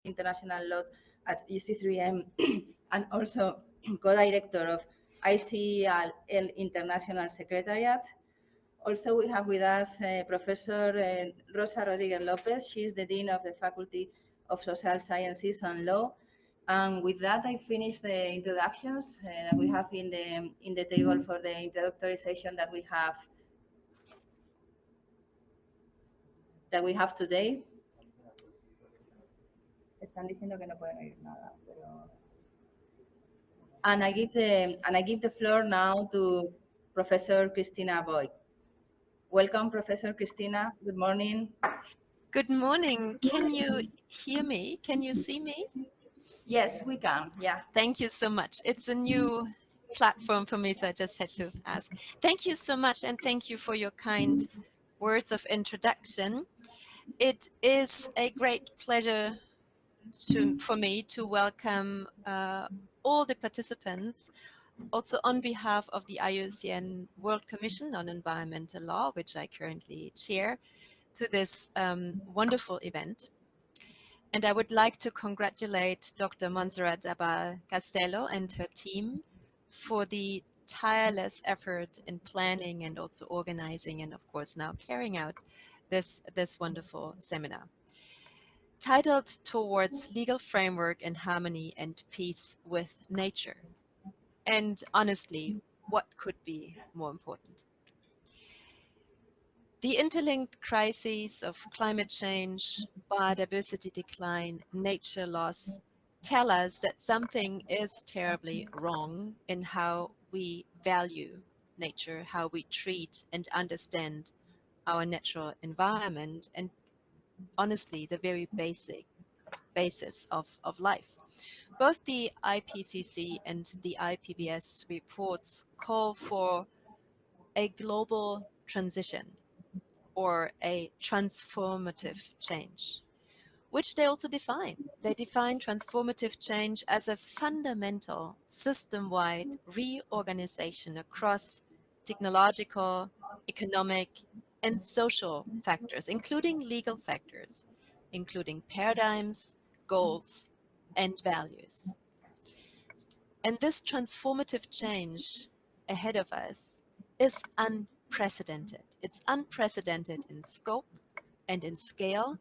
International Law at UC3M and also co-director of ICEL International Secretariat. Also, we have with us Professor Rosa Rodriguez Lopez. She is the Dean of the Faculty of Social Sciences and Law. And with that, I finished the introductions that we have in the table for the introductory session that we have today. Están diciendo que no pueden oír nada, pero... And I give the floor now to Professor Christina Boyd. Welcome, Professor Christina. Good morning. Good morning. Can you hear me? Can you see me? Yes, we can. Yeah. Thank you so much. It's a new platform for me, so I just had to ask. Thank you so much, and thank you for your kind words of introduction. It is a great pleasure for me to welcome all the participants, also on behalf of the IUCN World Commission on Environmental Law, which I currently chair, to this wonderful event. And I would like to congratulate Dr. Montserrat Zabal Castello and her team for the tireless effort in planning and also organizing and, of course, now carrying out this wonderful seminar. Titled Towards Legal Framework in Harmony and Peace with Nature. And honestly, what could be more important? The interlinked crises of climate change, biodiversity decline, nature loss tell us that something is terribly wrong in how we value nature, how we treat and understand our natural environment, and honestly, the very basis of life. Both the IPCC and the IPBES reports call for a global transition or a transformative change, which they also define. They define transformative change as a fundamental system-wide reorganization across technological, economic, and social factors, including legal factors, including paradigms, goals, and values. And this transformative change ahead of us is unprecedented. It's unprecedented in scope and in scale,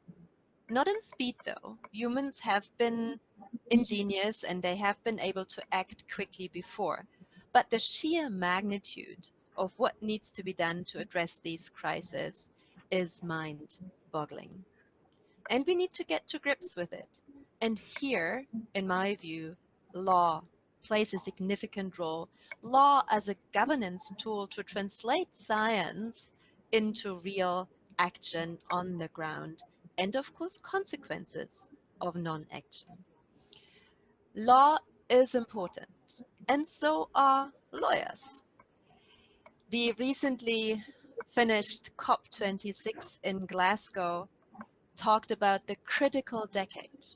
not in speed though. Humans have been ingenious and they have been able to act quickly before, but the sheer magnitude of what needs to be done to address these crises is mind-boggling. And we need to get to grips with it. And here, in my view, law plays a significant role. Law as a governance tool to translate science into real action on the ground, and of course consequences of non-action. Law is important, and so are lawyers. The recently finished COP26 in Glasgow talked about the critical decade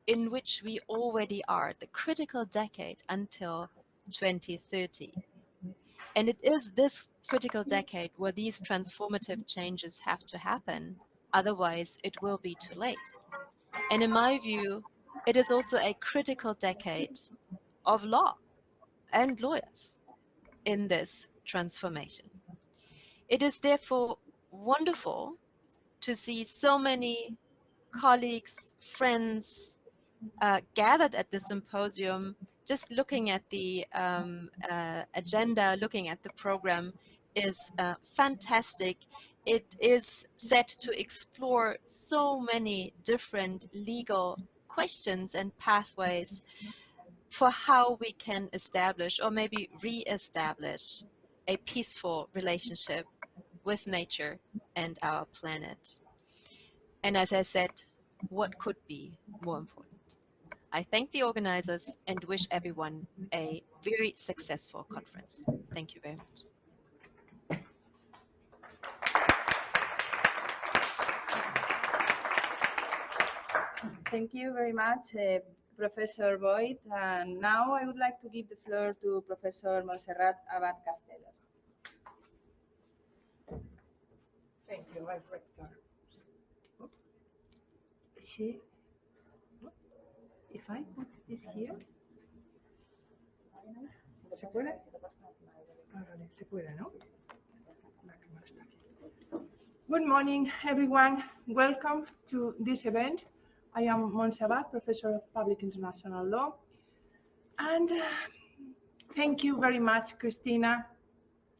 in which we already are, the critical decade until 2030. And it is this critical decade where these transformative changes have to happen, otherwise it will be too late. And in my view, it is also a critical decade of law and lawyers in this transformation. It is therefore wonderful to see so many colleagues, friends gathered at the symposium. Just looking at the agenda, looking at the program is fantastic. It is set to explore so many different legal questions and pathways for how we can establish or maybe re-establish a peaceful relationship with nature and our planet. And as I said, what could be more important? I thank the organizers and wish everyone a very successful conference. Thank you very much. Thank you very much, Professor Boyd. And now I would like to give the floor to Professor Montserrat Abad Castello. Thank you, Vice Rector. If I put this here, ¿se puede? Ah, vale, se puede, ¿no? La cámara está aquí. Good morning, everyone. Welcome to this event. I am Montserrat, Professor of Public International Law. And thank you very much, Christina.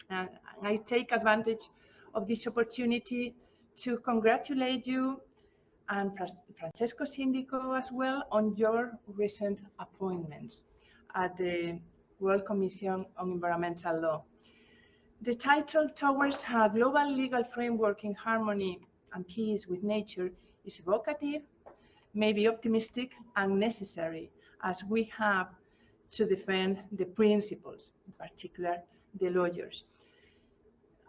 And I take advantage of this opportunity to congratulate you and Francesco Sindico as well on your recent appointments at the World Commission on Environmental Law. The title Towards a Global Legal Framework in Harmony and Peace with Nature is evocative, maybe optimistic, and necessary as we have to defend the principles, in particular the lawyers.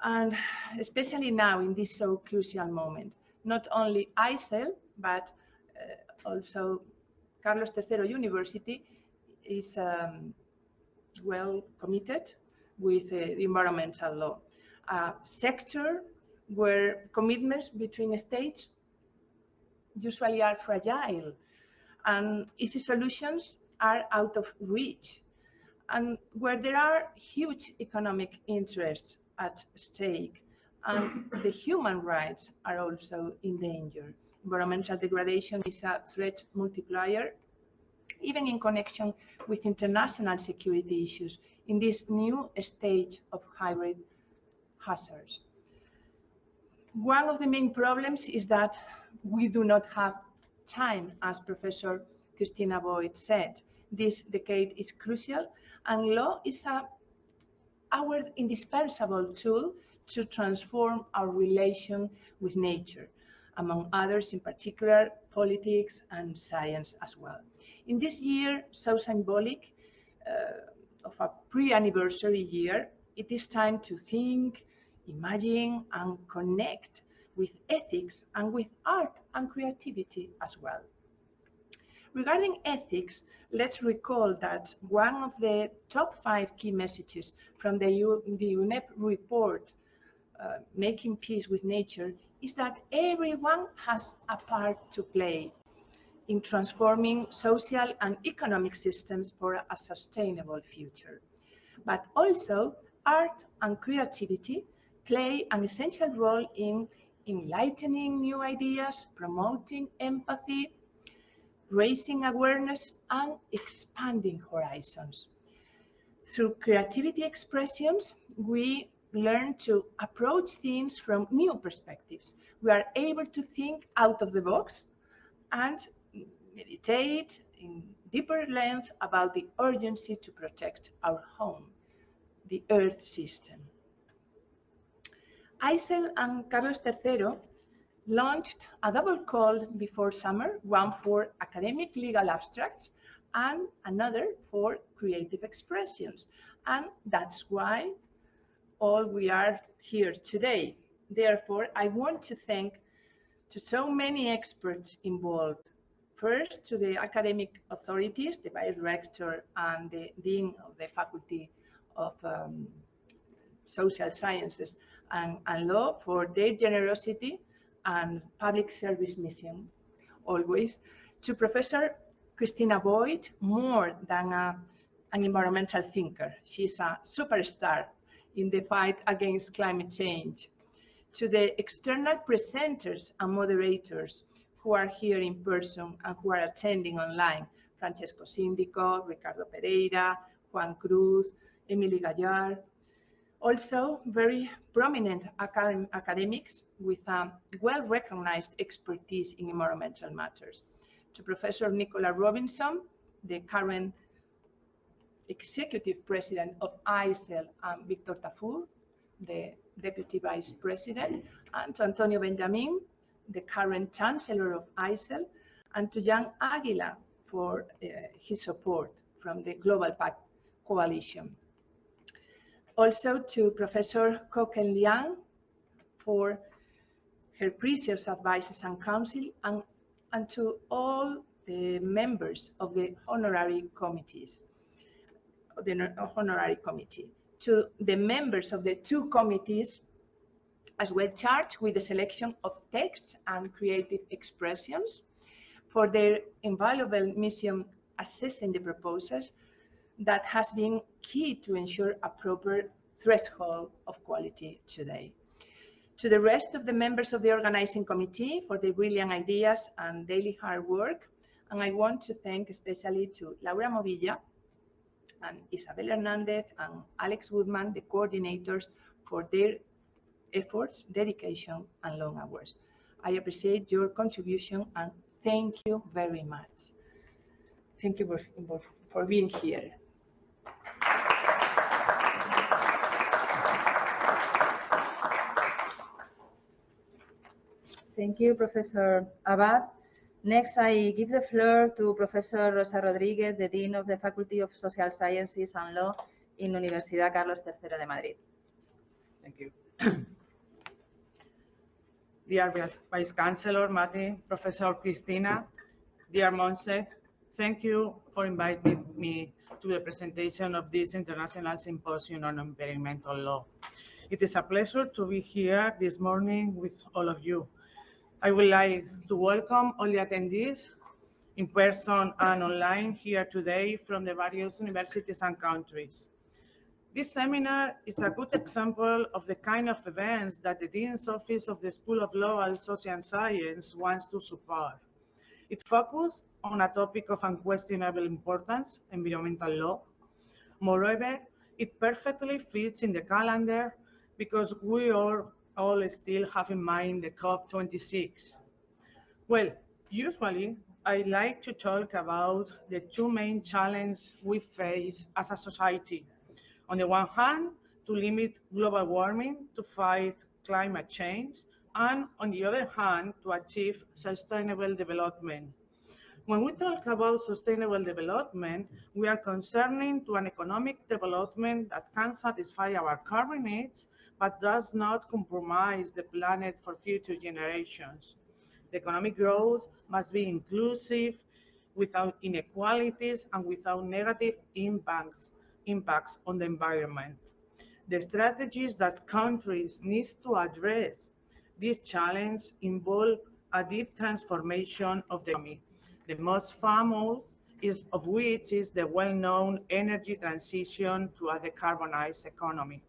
And especially now in this so crucial moment, not only ICEL, but also Carlos III University is well committed with the environmental law, a sector where commitments between states usually are fragile and easy solutions are out of reach, and where there are huge economic interests at stake, and the human rights are also in danger. Environmental degradation is a threat multiplier, even in connection with international security issues in this new stage of hybrid hazards. One of the main problems is that we do not have time, as Professor Christina Boyd said. This decade is crucial, and law is our indispensable tool to transform our relation with nature, among others, in particular, politics and science as well. In this year, so symbolic of a pre-anniversary year, it is time to think, imagine, and connect with ethics and with art and creativity as well. Regarding ethics, let's recall that one of the top 5 key messages from the UNEP report, Making Peace with Nature, is that everyone has a part to play in transforming social and economic systems for a sustainable future. But also, art and creativity play an essential role in enlightening new ideas, promoting empathy, raising awareness, and expanding horizons. Through creativity expressions, we learn to approach things from new perspectives. We are able to think out of the box and meditate in deeper length about the urgency to protect our home, the Earth system. ICEL and Carlos III launched a double call before summer, one for academic legal abstracts and another for creative expressions. And that's why all we are here today. Therefore, I want to thank to so many experts involved. First, to the academic authorities, the Vice Rector and the Dean of the Faculty of Social Sciences and Law for their generosity and public service mission, always. To Professor Christina Boyd, more than an environmental thinker. She's a superstar in the fight against climate change. To the external presenters and moderators who are here in person and who are attending online, Francesco Sindico, Ricardo Pereira, Juan Cruz, Emily Gallard. Also, very prominent academics with a well-recognized expertise in environmental matters. To Professor Nicola Robinson, the current executive president of ICEL, and Victor Tafur, the deputy vice president, and to Antonio Benjamin, the current chancellor of ICEL, and to Jan Aguila for his support from the Global Pact Coalition. Also to Professor Koken Liang for her precious advices and counsel, and to all the members of the honorary committees, the honorary committee, to the members of the 2 committees as well charged with the selection of texts and creative expressions, for their invaluable mission assessing the proposals that has been key to ensure a proper threshold of quality today. To the rest of the members of the organizing committee for their brilliant ideas and daily hard work, and I want to thank especially to Laura Movilla and Isabel Hernandez and Alex Woodman, the coordinators, for their efforts, dedication, and long hours. I appreciate your contribution and thank you very much. Thank you for being here. Thank you, Professor Abad. Next, I give the floor to Professor Rosa Rodríguez, the Dean of the Faculty of Social Sciences and Law in Universidad Carlos III de Madrid. Thank you. Dear Vice Chancellor Mati, Professor Cristina, dear Monse, thank you for inviting me to the presentation of this International Symposium on Environmental Law. It is a pleasure to be here this morning with all of you. I would like to welcome all the attendees in person and online here today from the various universities and countries. This seminar is a good example of the kind of events that the Dean's Office of the School of Law and Social Science wants to support. It focuses on a topic of unquestionable importance, environmental law. Moreover, it perfectly fits in the calendar because we all still have in mind the COP26. Well, usually I like to talk about the two main challenges we face as a society. On the one hand, to limit global warming to fight climate change, and on the other hand, to achieve sustainable development. When we talk about sustainable development, we are concerning to an economic development that can satisfy our current needs, but does not compromise the planet for future generations. The economic growth must be inclusive, without inequalities and without negative impacts on the environment. The strategies that countries need to address this challenge involve a deep transformation of the economy. The most famous of which is the well-known energy transition to a decarbonized economy.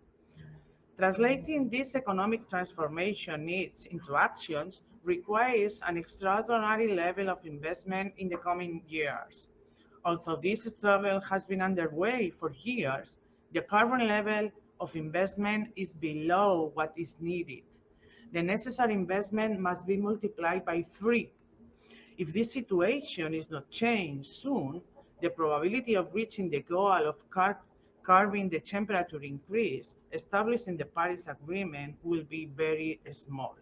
Translating this economic transformation needs into actions requires an extraordinary level of investment in the coming years. Although this struggle has been underway for years, the current level of investment is below what is needed. The necessary investment must be multiplied by 3. If this situation is not changed soon, the probability of reaching the goal of curbing the temperature increase established in the Paris Agreement will be very small.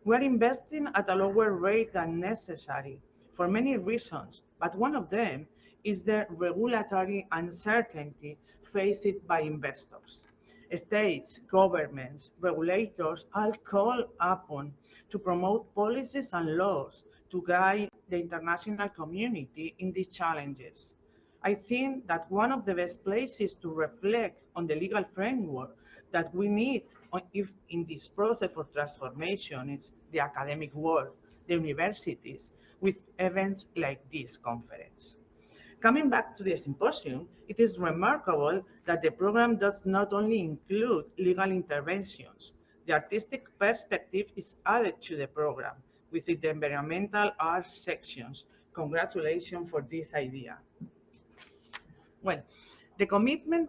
We are investing at a lower rate than necessary for many reasons, but one of them is the regulatory uncertainty faced by investors. States, governments, regulators are called upon to promote policies and laws to guide the international community in these challenges. I think that one of the best places to reflect on the legal framework that we need if in this process for transformation is the academic world, the universities, with events like this conference. Coming back to the symposium, it is remarkable that the program does not only include legal interventions. The artistic perspective is added to the program with the environmental arts sections. Congratulations for this idea. Well, the commitment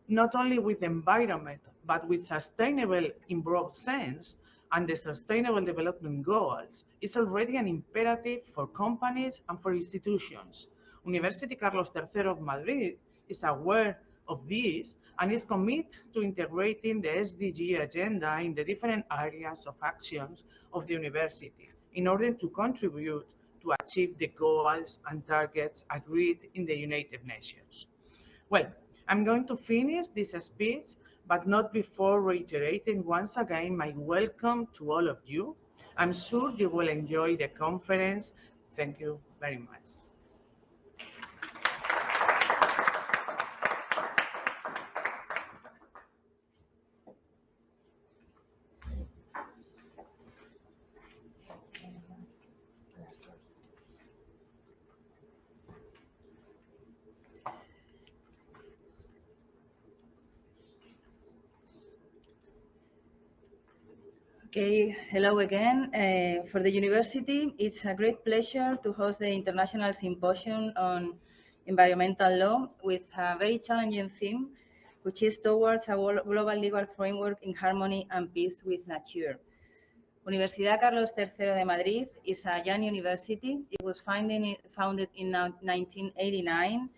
not only with the environment, but with sustainable in broad sense and the Sustainable Development Goals is already an imperative for companies and for institutions. University Carlos III of Madrid is aware of this and is committed to integrating the SDG agenda in the different areas of actions of the university in order to contribute to achieve the goals and targets agreed in the United Nations. Well, I'm going to finish this speech, but not before reiterating once again my welcome to all of you. I'm sure you will enjoy the conference. Thank you very much. Okay, hello again. For the university, it's a great pleasure to host the International Symposium on Environmental Law with a very challenging theme, which is towards a global legal framework in harmony and peace with nature. Universidad Carlos III de Madrid is a young university. It was founded in 1989.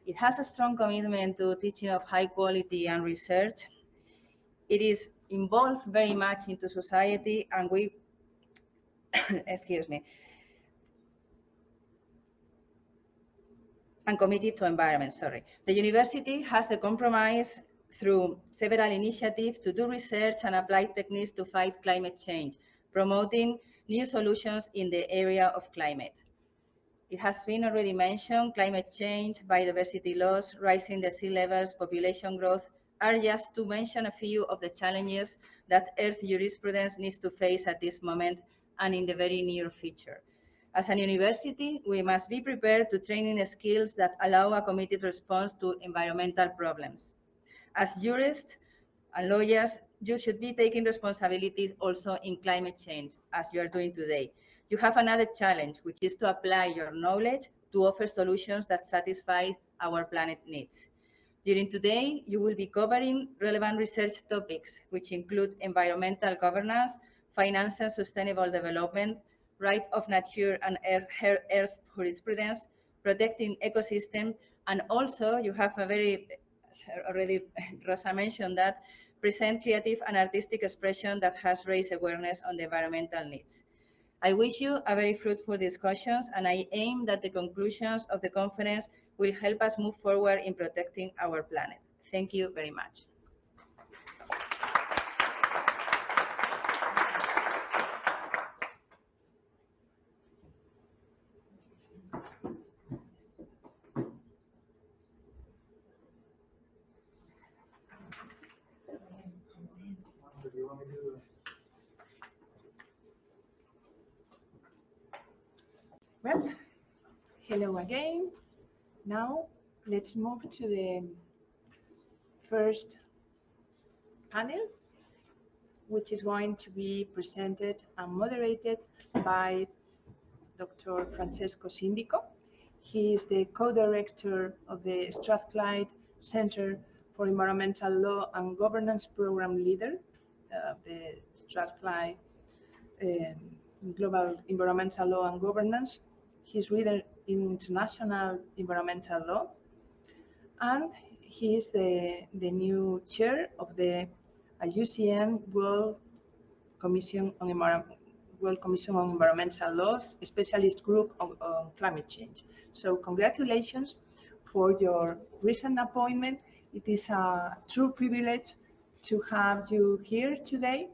It has a strong commitment to teaching of high quality and research. It is involved very much into society, and we, excuse me, and committed to environment, sorry. The university has the compromise through several initiatives to do research and apply techniques to fight climate change, promoting new solutions in the area of climate. It has been already mentioned, climate change, biodiversity loss, rising the sea levels, population growth are just to mention a few of the challenges that Earth jurisprudence needs to face at this moment and in the very near future. As an university, we must be prepared to train in skills that allow a committed response to environmental problems. As jurists and lawyers, you should be taking responsibilities also in climate change, as you are doing today. You have another challenge, which is to apply your knowledge to offer solutions that satisfy our planet needs. During today, you will be covering relevant research topics, which include environmental governance, finance and sustainable development, right of nature and earth jurisprudence, protecting ecosystem, and also you have a very, already Rosa mentioned that, present creative and artistic expression that has raised awareness on the environmental needs. I wish you a very fruitful discussions, and I aim that the conclusions of the conference will help us move forward in protecting our planet. Thank you very much. Well, hello again. Now let's move to the first panel, which is going to be presented and moderated by Dr. Francesco Sindico. He is the co-director of the Strathclyde Centre for Environmental Law and Governance Program Leader, the Strathclyde Global Environmental Law and Governance. He's reader in international environmental law, and he is the new chair of the IUCN World Commission on Environmental Laws, a specialist group on climate change. So congratulations for your recent appointment. It is a true privilege to have you here today.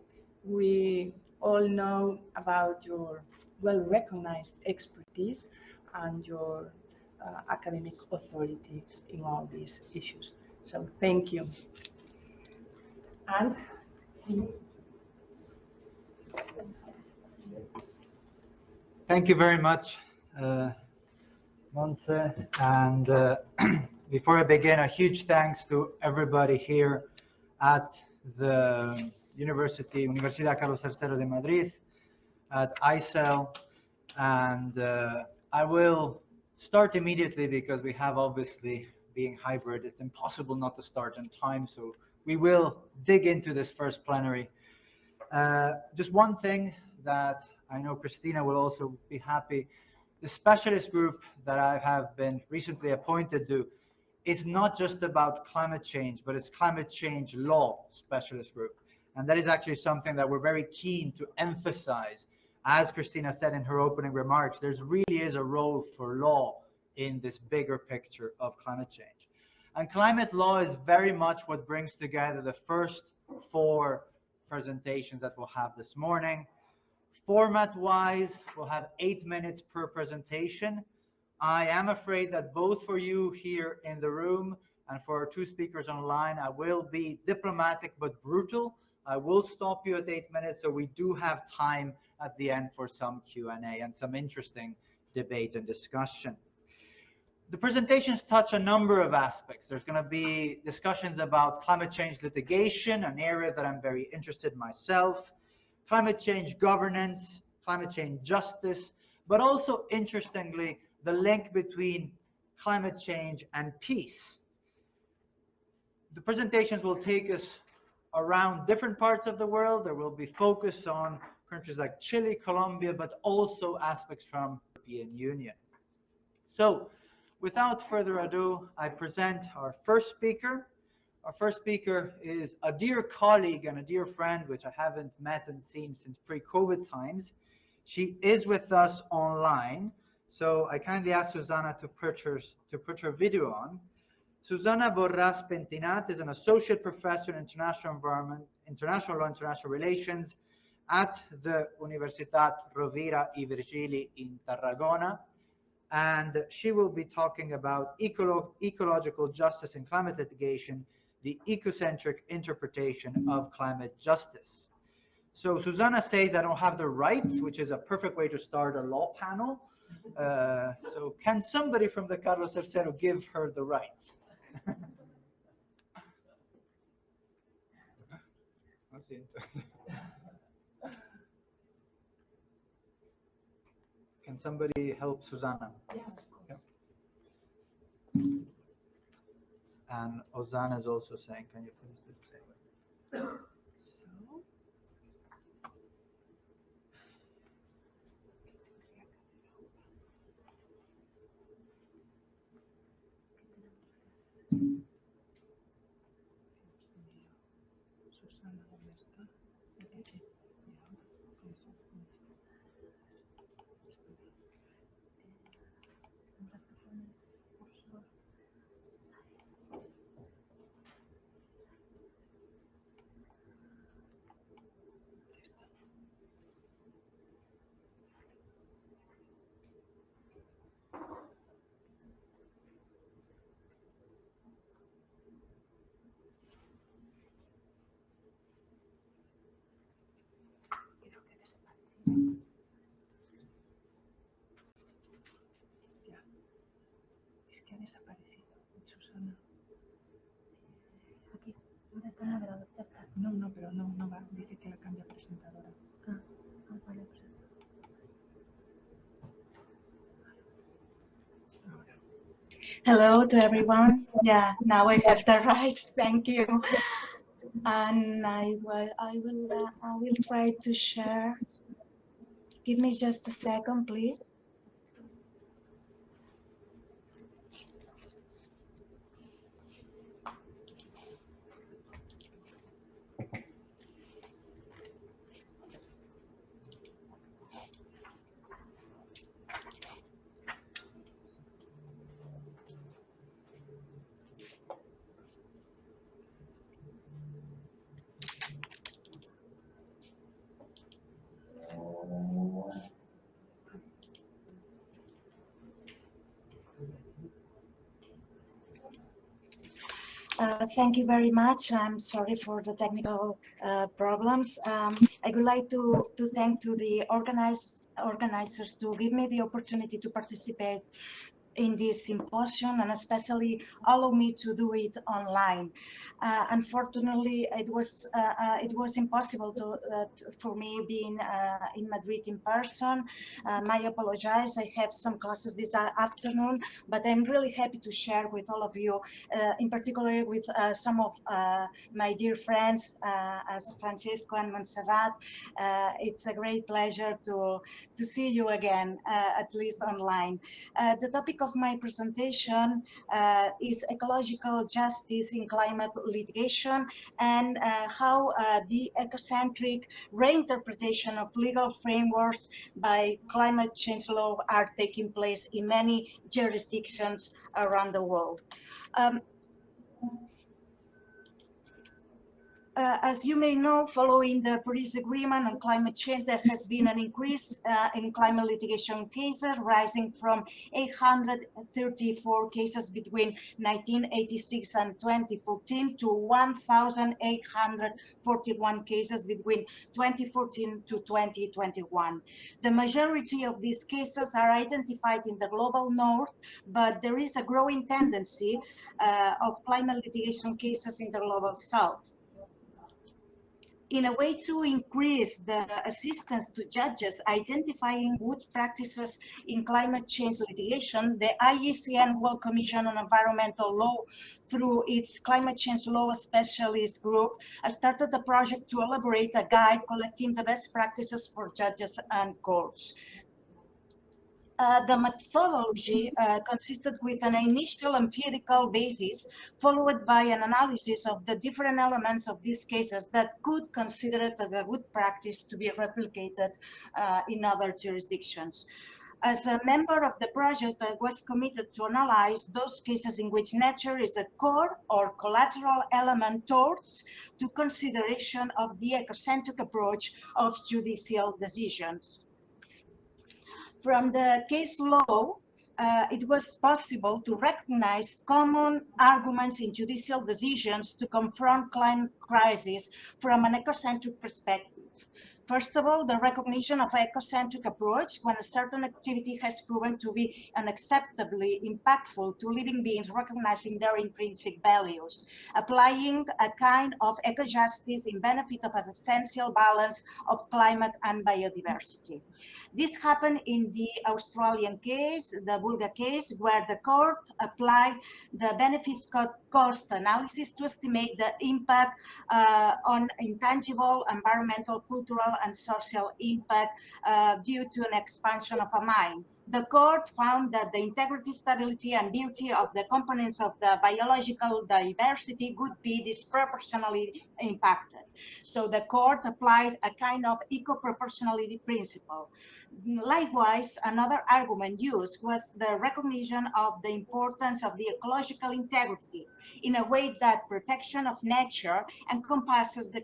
We all know about your well-recognized expertise and your academic authority in all these issues. So thank you. And thank you very much, Montse. And before I begin, a huge thanks to everybody here at the Universidad Carlos III de Madrid, at ICEL. And I will start immediately because we have, obviously, being hybrid, it's impossible not to start on time. So we will dig into this first plenary. Just one thing that I know Christina will also be happy. The specialist group that I have been recently appointed to is not just about climate change, but it's climate change law specialist group. And that is actually something that we're very keen to emphasize. As Christina said in her opening remarks, there really is a role for law in this bigger picture of climate change. And climate law is very much what brings together the first four presentations that we'll have this morning. Format-wise, we'll have 8 minutes per presentation. I am afraid that both for you here in the room and for our two speakers online, I will be diplomatic but brutal. I will stop you at 8 minutes, so we do have time at the end for some Q&A and some interesting debate and discussion. The presentations touch a number of aspects. There's going to be discussions about climate change litigation, an area that I'm very interested in myself. climate change governance, climate change justice, but also, interestingly, the link between climate change and peace. The presentations will take us around different parts of the world. There will be focus on countries like Chile, Colombia, but also aspects from the European Union. So, without further ado, I present our first speaker. Our first speaker is a dear colleague and a dear friend, which I haven't met and seen since pre-COVID times. She is with us online, so I kindly ask Susanna to put her video on. Susana Borràs Pentinat is an associate professor in international law, international relations at the Universitat Rovira i Virgili in Tarragona, and she will be talking about ecological justice and climate litigation, the ecocentric interpretation of climate justice. So Susanna says I don't have the rights, which is a perfect way to start a law panel. So can somebody from the Carlos III give her the rights? Can somebody help Susanna? Yeah. And Ozana is also saying, can you please do the same? Es que ha desaparecido, Susana. Aquí, ¿dónde está el moderador? Ya está. No, pero no va. Dice que la cambia presentadora. Vale, hello to everyone. Yeah, now I have the rights. Thank you. And I will try to share. Give me just a second, please. Thank you very much. I'm sorry for the technical problems. I would like to thank to the organizers to give me the opportunity to participate in this symposium, and especially allow me to do it online. Unfortunately, it was impossible for me being in Madrid in person. I apologize. I have some classes this afternoon, but I'm really happy to share with all of you, in particular with some of my dear friends, as Francisco and Montserrat. It's a great pleasure to see you again, at least online. The topic of my presentation is ecological justice in climate litigation, and how the ecocentric reinterpretation of legal frameworks by climate change law are taking place in many jurisdictions around the world. As you may know, following the Paris Agreement on climate change, there has been an increase in climate litigation cases, rising from 834 cases between 1986 and 2014 to 1,841 cases between 2014 to 2021. The majority of these cases are identified in the global north, but there is a growing tendency of climate litigation cases in the global south. In a way to increase the assistance to judges identifying good practices in climate change litigation, the ICEL World Commission on Environmental Law, through its climate change law specialist group, started a project to elaborate a guide collecting the best practices for judges and courts. The methodology consisted with an initial empirical basis, followed by an analysis of the different elements of these cases that could consider it as a good practice to be replicated in other jurisdictions. As a member of the project, I was committed to analyze those cases in which nature is a core or collateral element towards to consideration of the ecocentric approach of judicial decisions. From the case law, it was possible to recognize common arguments in judicial decisions to confront climate crisis from an ecocentric perspective. First of all, the recognition of ecocentric approach when a certain activity has proven to be unacceptably impactful to living beings, recognizing their intrinsic values, applying a kind of eco-justice in benefit of an essential balance of climate and biodiversity. This happened in the Australian case, the Bulga case, where the court applied the benefits cost analysis to estimate the impact on intangible, environmental, cultural, and social impact due to an expansion of a mine. The court found that the integrity, stability, and beauty of the components of the biological diversity would be disproportionately impacted. So the court applied a kind of eco-proportionality principle. Likewise, another argument used was the recognition of the importance of the ecological integrity in a way that protection of nature encompasses the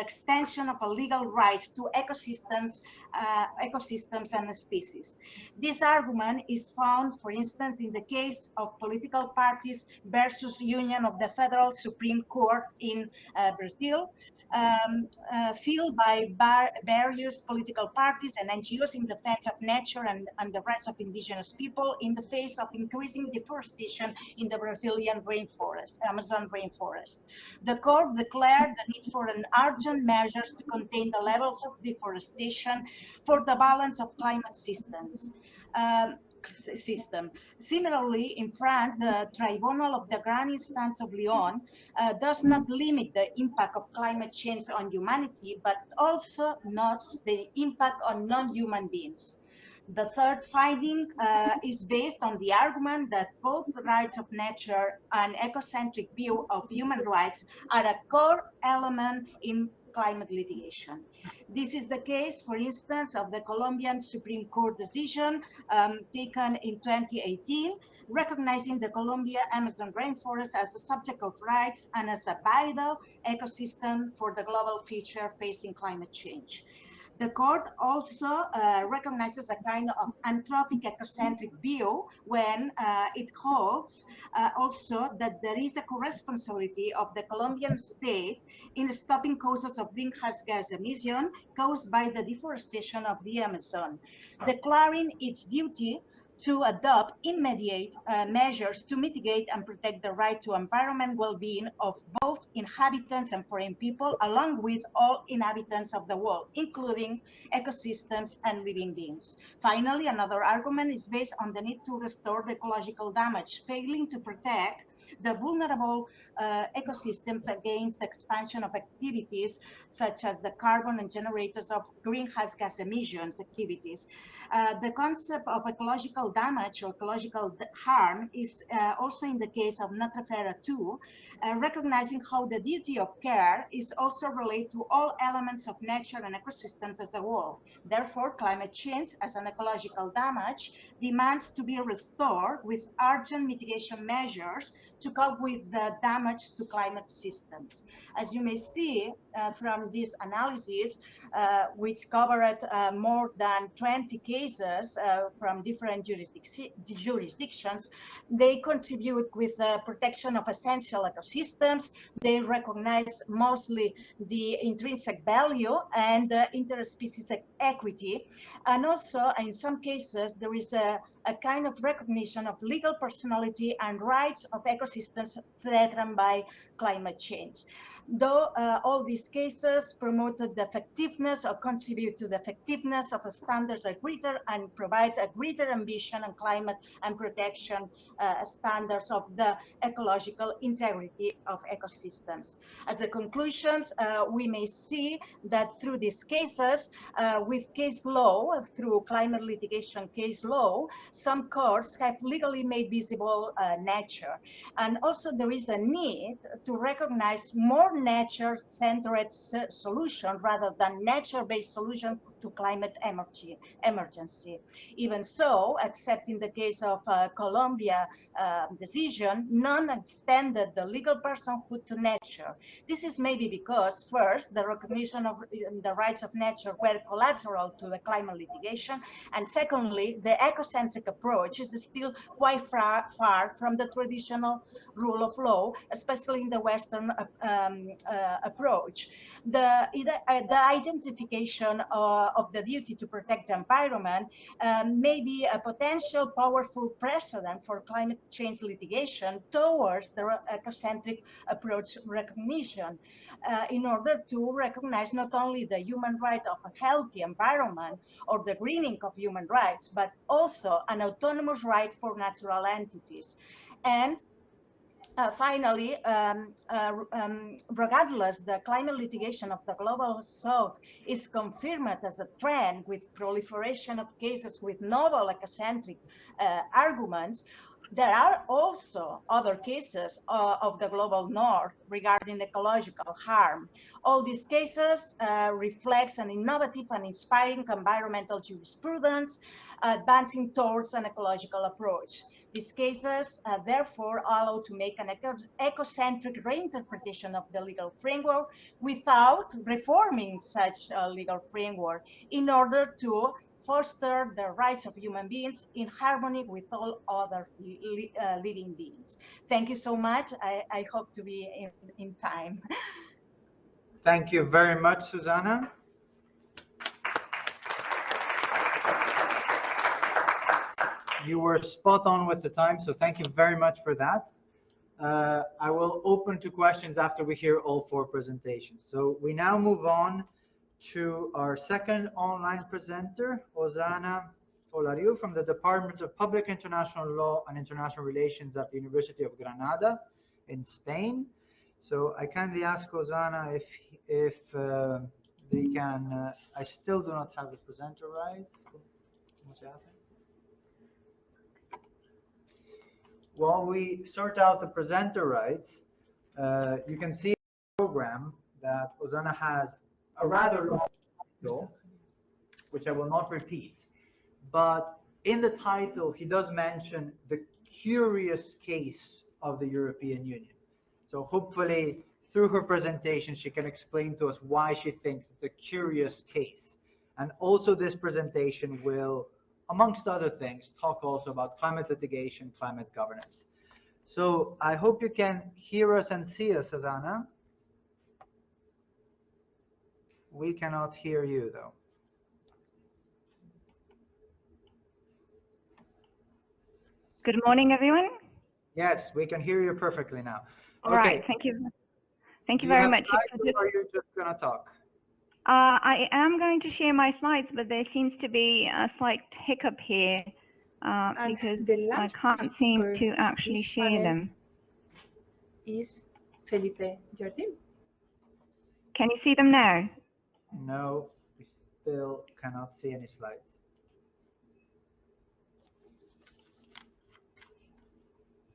extension of legal rights to ecosystems and species. This argument is found, for instance, in the case of political parties versus Union of the Federal Supreme Court in Brazil, filled by various political parties and NGOs in defense of nature and the rights of indigenous people in the face of increasing deforestation in the Brazilian rainforest, Amazon rainforest. The court declared the need for an urgent measures to contain the levels of deforestation for the balance of climate systems. Similarly, in France, the Tribunal of the Grand Instance of Lyon does not limit the impact of climate change on humanity, but also notes the impact on non-human beings. The third finding is based on the argument that both the rights of nature and ecocentric view of human rights are a core element in climate litigation. This is the case, for instance, of the Colombian Supreme Court decision taken in 2018, recognizing the Colombia Amazon rainforest as a subject of rights and as a vital ecosystem for the global future facing climate change. The court also recognizes a kind of anthropic ecocentric view when it holds also that there is a co-responsibility of the Colombian state in stopping causes of greenhouse gas emission caused by the deforestation of the Amazon, declaring its duty to adopt immediate measures to mitigate and protect the right to environment well-being of both inhabitants and foreign people, along with all inhabitants of the world, including ecosystems and living beings. Finally, another argument is based on the need to restore the ecological damage, failing to protect the vulnerable ecosystems against the expansion of activities such as the carbon and generators of greenhouse gas emissions activities. The concept of ecological damage or ecological harm is also in the case of Notrefera 2, recognizing how the duty of care is also related to all elements of nature and ecosystems as a whole. Therefore, climate change as an ecological damage demands to be restored with urgent mitigation measures to cope with the damage to climate systems. As you may see from this analysis, which covered more than 20 cases from different jurisdictions, they contribute with the protection of essential ecosystems. They recognize mostly the intrinsic value and interspecies equity. And also, in some cases, there is a kind of recognition of legal personality and rights of ecosystems threatened by climate change. though all these cases promoted the effectiveness or contribute to the effectiveness of standards are greater and provide a greater ambition on climate and protection standards of the ecological integrity of ecosystems. As a conclusions, we may see that through these cases, with case law, through climate litigation case law, some courts have legally made visible nature. And also there is a need to recognize more nature-centered solution rather than nature-based solution to climate emergency. Even so, except in the case of Colombia decision, none extended the legal personhood to nature. This is maybe because, first, the recognition of the rights of nature were collateral to the climate litigation, and secondly, the ecocentric approach is still quite far from the traditional rule of law, especially in the Western approach. The identification of the duty to protect the environment may be a potential powerful precedent for climate change litigation towards the ecocentric approach recognition in order to recognize not only the human right of a healthy environment or the greening of human rights, but also an autonomous right for natural entities. And finally, regardless, the climate litigation of the global south is confirmed as a trend with proliferation of cases with novel ecocentric arguments. There are also other cases of the global north regarding ecological harm. All these cases reflects an innovative and inspiring environmental jurisprudence advancing towards an ecological approach. These cases, therefore, allow to make an ecocentric reinterpretation of the legal framework without reforming such a legal framework in order to foster the rights of human beings in harmony with all other living beings. Thank you so much. I hope to be in time. Thank you very much, Susanna. You were spot on with the time, so thank you very much for that. I will open to questions after we hear all four presentations. So we now move on to our second online presenter, Osana Olariu from the Department of Public International Law and International Relations at the University of Granada in Spain. So I kindly ask Osana if they can, I still do not have the presenter rights. While we sort out the presenter rights, you can see in the program that Osana has a rather long title, which I will not repeat. But in the title, he does mention the curious case of the European Union. So hopefully, through her presentation, she can explain to us why she thinks it's a curious case. And also this presentation will, amongst other things, talk also about climate litigation, climate governance. So I hope you can hear us and see us, Osana. We cannot hear you, though. Good morning, everyone. Yes, we can hear you perfectly now. All right, thank you. Thank you very much. Or are you just going to talk? I am going to share my slides, but there seems to be a slight hiccup here because I can't seem to actually share them. Is Felipe Jardín. Can you see them now? No, we still cannot see any slides.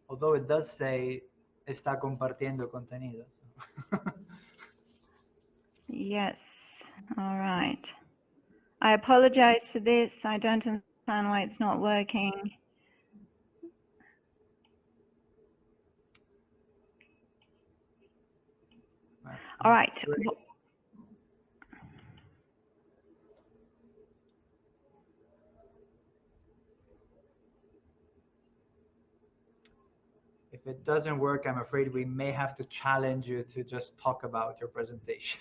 Although it does say está compartiendo contenido. Yes, all right. I apologize for this. I don't understand why it's not working. All right. If it doesn't work, I'm afraid we may have to challenge you to just talk about your presentation.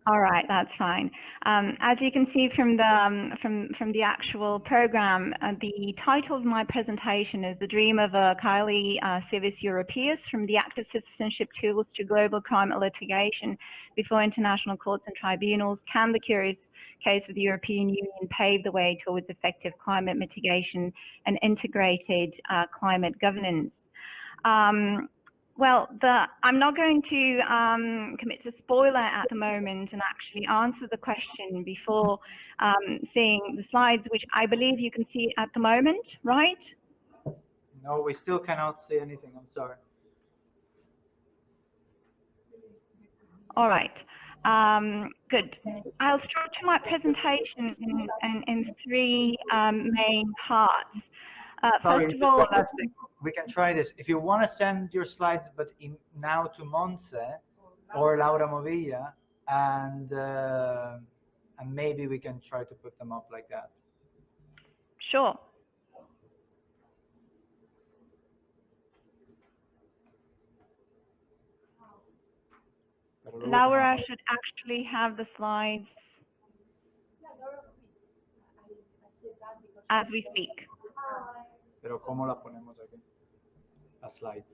All right, that's fine. As you can see from the actual program, the title of my presentation is "The Dream of a Kylie Civis Europaeus: From the Active Citizenship Tools to Global Climate Litigation Before International Courts and Tribunals. Can the curious case of the European Union pave the way towards effective climate mitigation and integrated climate governance?" Well, I'm not going to commit to spoiler at the moment and actually answer the question before seeing the slides, which I believe you can see at the moment, right? No, we still cannot see anything. I'm sorry. All right. Good. I'll structure my presentation in three main parts. Sorry, first of all, one last thing. We can try this. If you want to send your slides, but now to Monse or Laura Movilla, and maybe we can try to put them up like that. Sure. Laura should actually have the slides as we speak. Pero ¿cómo la ponemos aquí? Las slides.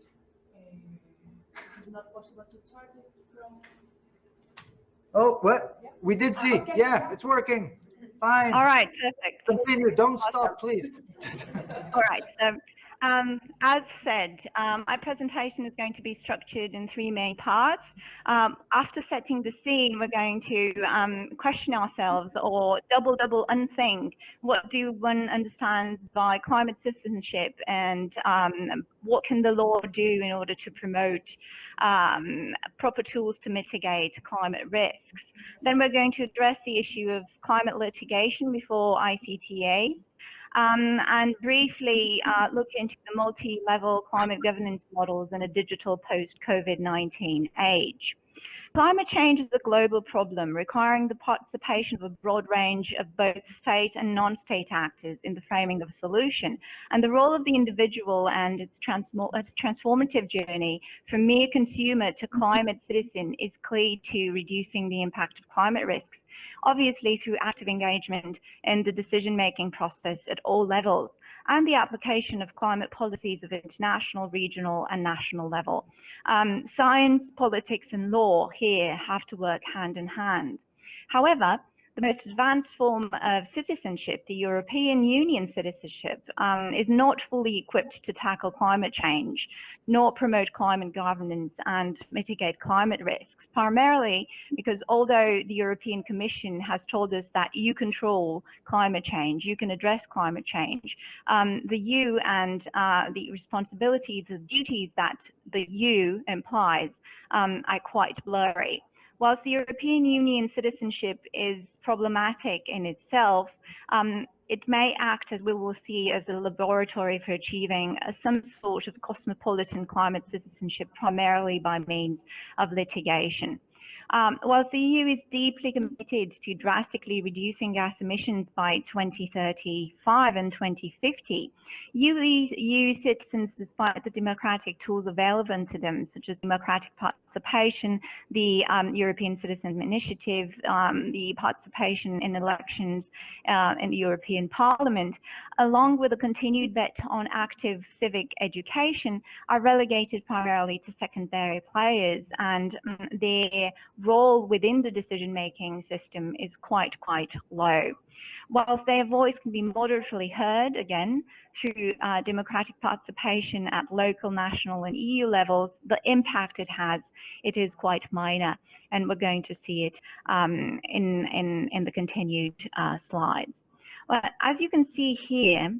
Oh, what? We did see. Yeah, it's working. Fine. All right, perfect. Continue. Don't Awesome. stop, please. All right. So, as said, my presentation is going to be structured in three main parts. After setting the scene, we're going to question ourselves or double unthink what do one understands by climate citizenship, and what can the law do in order to promote proper tools to mitigate climate risks. Then we're going to address the issue of climate litigation before ICTAs. And briefly look into the multi-level climate governance models in a digital post-COVID-19 age. Climate change is a global problem requiring the participation of a broad range of both state and non-state actors in the framing of a solution. And the role of the individual and its transformative journey from mere consumer to climate citizen is key to reducing the impact of climate risks, obviously through active engagement in the decision-making process at all levels, and the application of climate policies of international, regional, and national level. Science, politics, and law here have to work hand in hand. However, the most advanced form of citizenship, the European Union citizenship, is not fully equipped to tackle climate change, nor promote climate governance and mitigate climate risks, primarily because although the European Commission has told us that you control climate change, you can address climate change, the you and the responsibilities, the duties that the you implies are quite blurry. Whilst the European Union citizenship is problematic in itself, it may act, as we will see, as a laboratory for achieving some sort of cosmopolitan climate citizenship, primarily by means of litigation. Whilst the EU is deeply committed to drastically reducing gas emissions by 2035 and 2050, EU citizens, despite the democratic tools available to them, such as democratic participation, the European Citizen Initiative, the participation in elections in the European Parliament, along with a continued bet on active civic education, are relegated primarily to secondary players, and their role within the decision-making system is quite low. Whilst their voice can be moderately heard, again, through democratic participation at local, national, and EU levels, the impact it is quite minor, and we're going to see it in the continued slides. Well, as you can see here,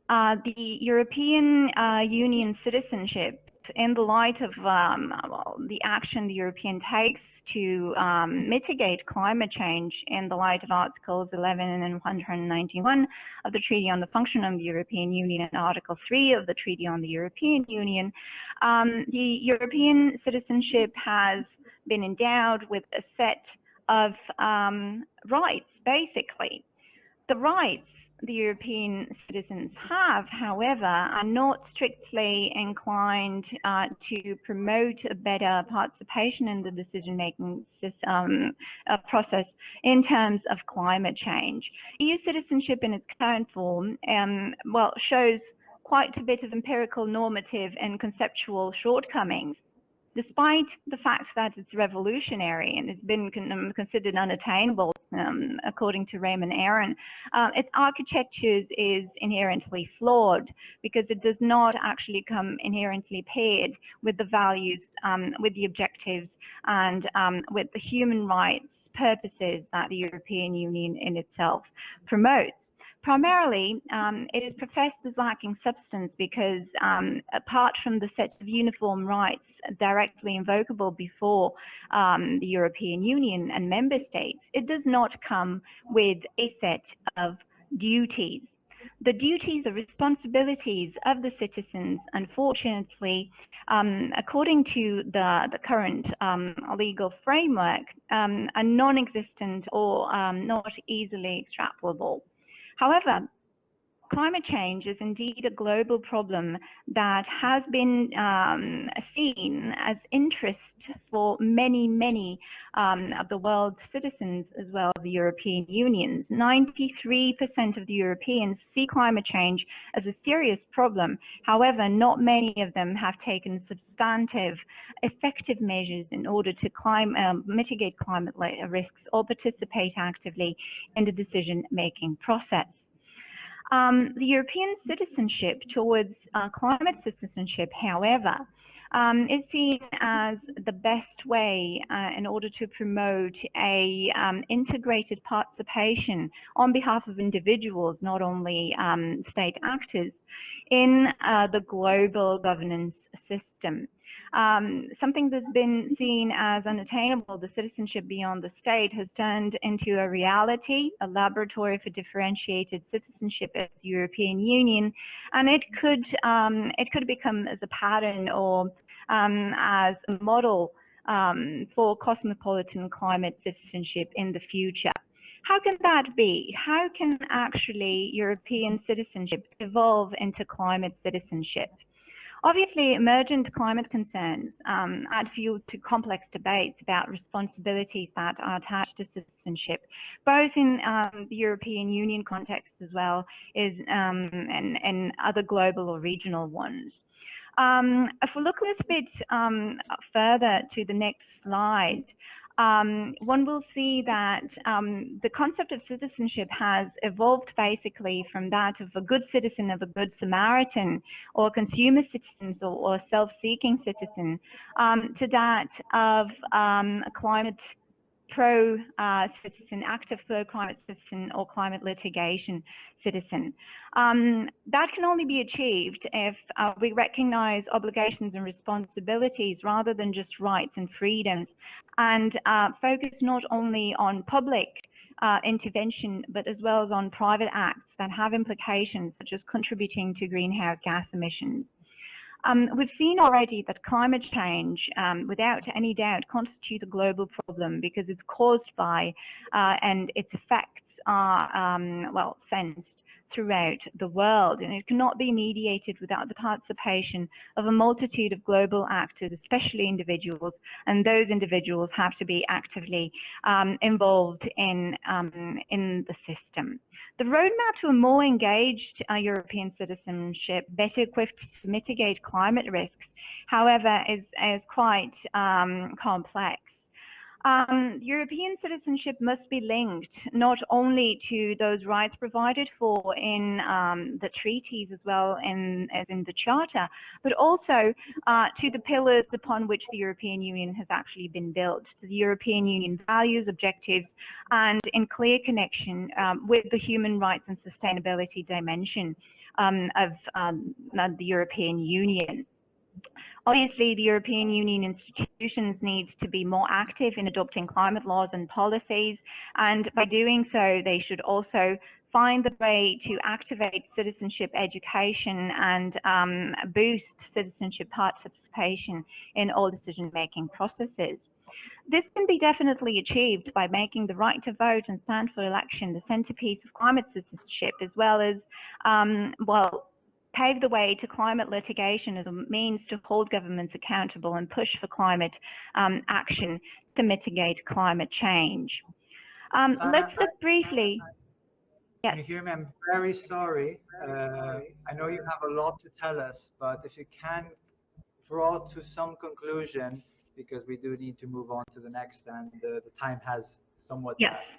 the European Union citizenship, in the light of the action the European takes to mitigate climate change in the light of Articles 11 and 191 of the Treaty on the Function of the European Union and Article 3 of the Treaty on the European Union, the European citizenship has been endowed with a set of rights, basically. The rights the European citizens have, however, are not strictly inclined to promote a better participation in the decision-making process in terms of climate change. EU citizenship in its current form, well, shows quite a bit of empirical, normative, and conceptual shortcomings. Despite the fact that it's revolutionary and has been considered unattainable, according to Raymond Aron, its architecture is inherently flawed because it does not actually come inherently paired with the values, with the objectives, and with the human rights purposes that the European Union in itself promotes. Primarily, it is professed as lacking substance because apart from the sets of uniform rights directly invocable before the European Union and member states, it does not come with a set of duties. The duties, the responsibilities of the citizens, unfortunately, according to the current legal framework, are non-existent or not easily extrapolable. However, climate change is indeed a global problem that has been seen as interest for many of the world's citizens as well as the European Union. 93% of the Europeans see climate change as a serious problem. However, not many of them have taken substantive, effective measures in order to mitigate climate risks or participate actively in the decision-making process. The European citizenship towards climate citizenship, however, is seen as the best way in order to promote a integrated participation on behalf of individuals, not only state actors, in the global governance system. Something that's been seen as unattainable, the citizenship beyond the state, has turned into a reality, a laboratory for differentiated citizenship as the European Union, and it could become as a pattern or as a model for cosmopolitan climate citizenship in the future. How can that be? How can actually European citizenship evolve into climate citizenship? Obviously, emergent climate concerns add fuel to complex debates about responsibilities that are attached to citizenship, both in the European Union context as well as in other global or regional ones. If we look a little bit further to the next slide, one will see that the concept of citizenship has evolved basically from that of a good citizen, of a good Samaritan, or consumer citizens, or self-seeking citizen, to that of a climate pro-citizen, active pro-climate citizen, or climate litigation citizen. That can only be achieved if we recognize obligations and responsibilities rather than just rights and freedoms, and focus not only on public intervention, but as well as on private acts that have implications such as contributing to greenhouse gas emissions. We've seen already that climate change, without any doubt, constitutes a global problem because it's caused by and its effects are, well, sensed throughout the world, and it cannot be mediated without the participation of a multitude of global actors, especially individuals, and those individuals have to be actively involved in the system. The roadmap to a more engaged European citizenship, better equipped to mitigate climate risks, however, is quite complex. European citizenship must be linked not only to those rights provided for in the treaties as well as in the Charter, but also to the pillars upon which the European Union has actually been built, to the European Union values, objectives, and in clear connection with the human rights and sustainability dimension of the European Union. Obviously, the European Union institutions need to be more active in adopting climate laws and policies, and by doing so, they should also find the way to activate citizenship education and boost citizenship participation in all decision-making processes. This can be definitely achieved by making the right to vote and stand for election the centerpiece of climate citizenship, as well as, well, pave the way to climate litigation as a means to hold governments accountable and push for climate action to mitigate climate change. Let's look briefly. Can you hear me? I'm very sorry. I know you have a lot to tell us, but if you can draw to some conclusion, because we do need to move on to the next, and the time has somewhat passed.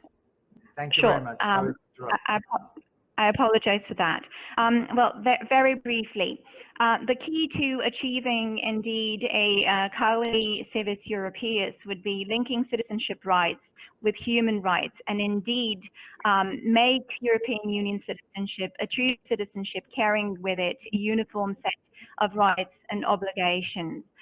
Thank you very much. Sorry to interrupt. I apologize for that. Well, very briefly, the key to achieving indeed a Caeli Civis Europaeus would be linking citizenship rights with human rights, and indeed make European Union citizenship a true citizenship carrying with it a uniform set of rights and obligations.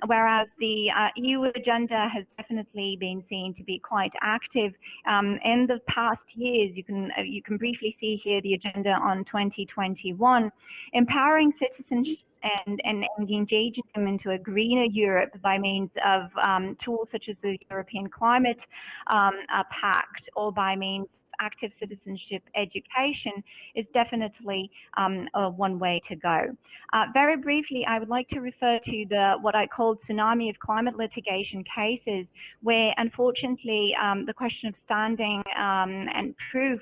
Whereas the EU agenda has definitely been seen to be quite active in the past years. You can briefly see here the agenda on 2021, empowering citizens and engaging them into a greener Europe by means of tools such as the European Climate Pact, or by means of active citizenship education, is definitely one way to go. Very briefly, I would like to refer to what I called tsunami of climate litigation cases, where unfortunately the question of standing and proof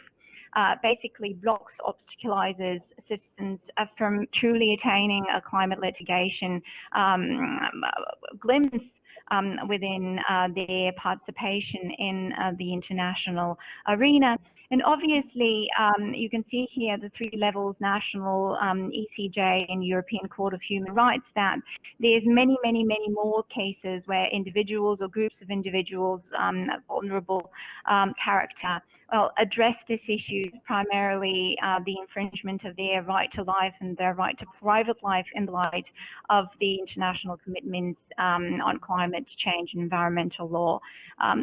basically blocks, obstaculizes citizens from truly attaining a climate litigation glimpse within their participation in the international arena. And obviously, you can see here the three levels: national, ECJ, and European Court of Human Rights, that there's many more cases where individuals or groups of individuals, vulnerable character, well, address this issue, primarily the infringement of their right to life and their right to private life in the light of the international commitments on climate change and environmental law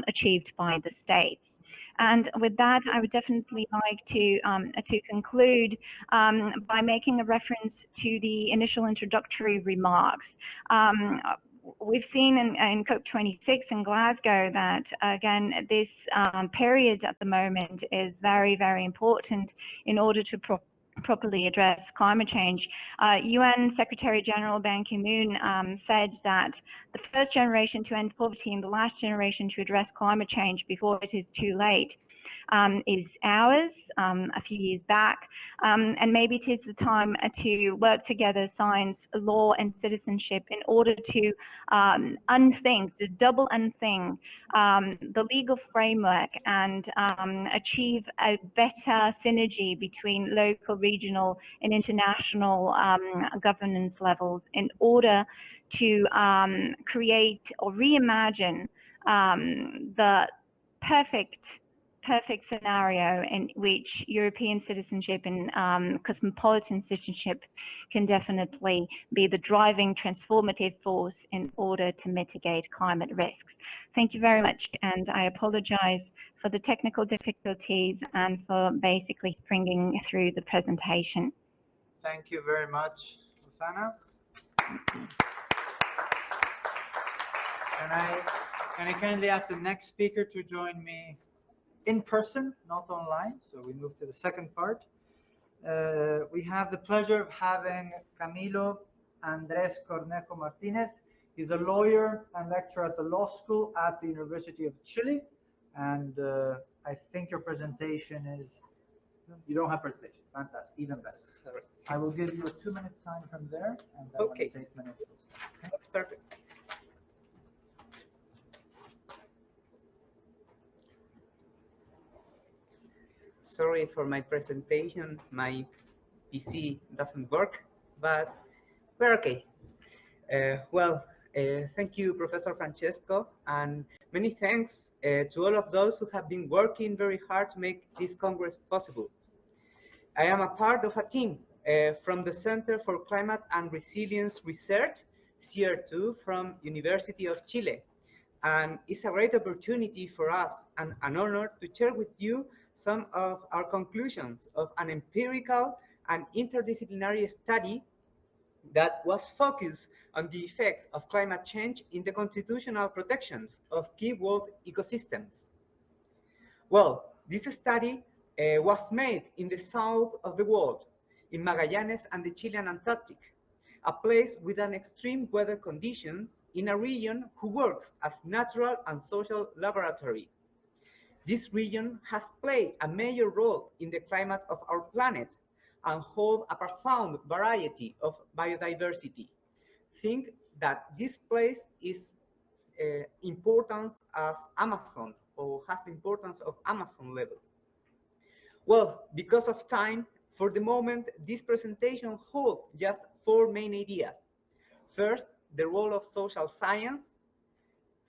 achieved by the states. And with that, I would definitely like to conclude by making a reference to the initial introductory remarks. We've seen in COP26 in Glasgow that, again, this period at the moment is very important in order to properly address climate change. UN Secretary General Ban Ki-moon said that the first generation to end poverty and the last generation to address climate change before it is too late is ours, a few years back, and maybe it is the time to work together, science, law, and citizenship, in order to unthink, to double unthink the legal framework and achieve a better synergy between local, regional, and international governance levels in order to create or reimagine the perfect scenario in which European citizenship and cosmopolitan citizenship can definitely be the driving transformative force in order to mitigate climate risks. Thank you very much, and I apologize for the technical difficulties and for basically springing through the presentation. Thank you very much, Rosanna. Can I kindly ask the next speaker to join me in person, not online? So we move to the second part. We have the pleasure of having Camilo Andrés Cornejo Martinez. He's a lawyer and lecturer at the law school at the University of Chile. And I think your presentation is, you don't have presentation. Fantastic, even better. Sorry. I will give you a 2-minute sign from there, and then when it's 8 minutes, we'll start. Okay? That's perfect. Sorry for my presentation. My PC doesn't work, but we're okay. Thank you, Professor Francesco, and many thanks to all of those who have been working very hard to make this Congress possible. I am a part of a team from the Center for Climate and Resilience Research, CR2, from University of Chile. And it's a great opportunity for us and an honor to share with you some of our conclusions of an empirical and interdisciplinary study that was focused on the effects of climate change in the constitutional protection of key world ecosystems. Well, this study was made in the south of the world, in Magallanes and the Chilean Antarctic, a place with an extreme weather conditions in a region who works as natural and social laboratory. This region has played a major role in the climate of our planet and hold a profound variety of biodiversity. Think that this place is importance as Amazon, or has the importance of Amazon level. Well, because of time, for the moment, this presentation holds just four main ideas. First, the role of social science.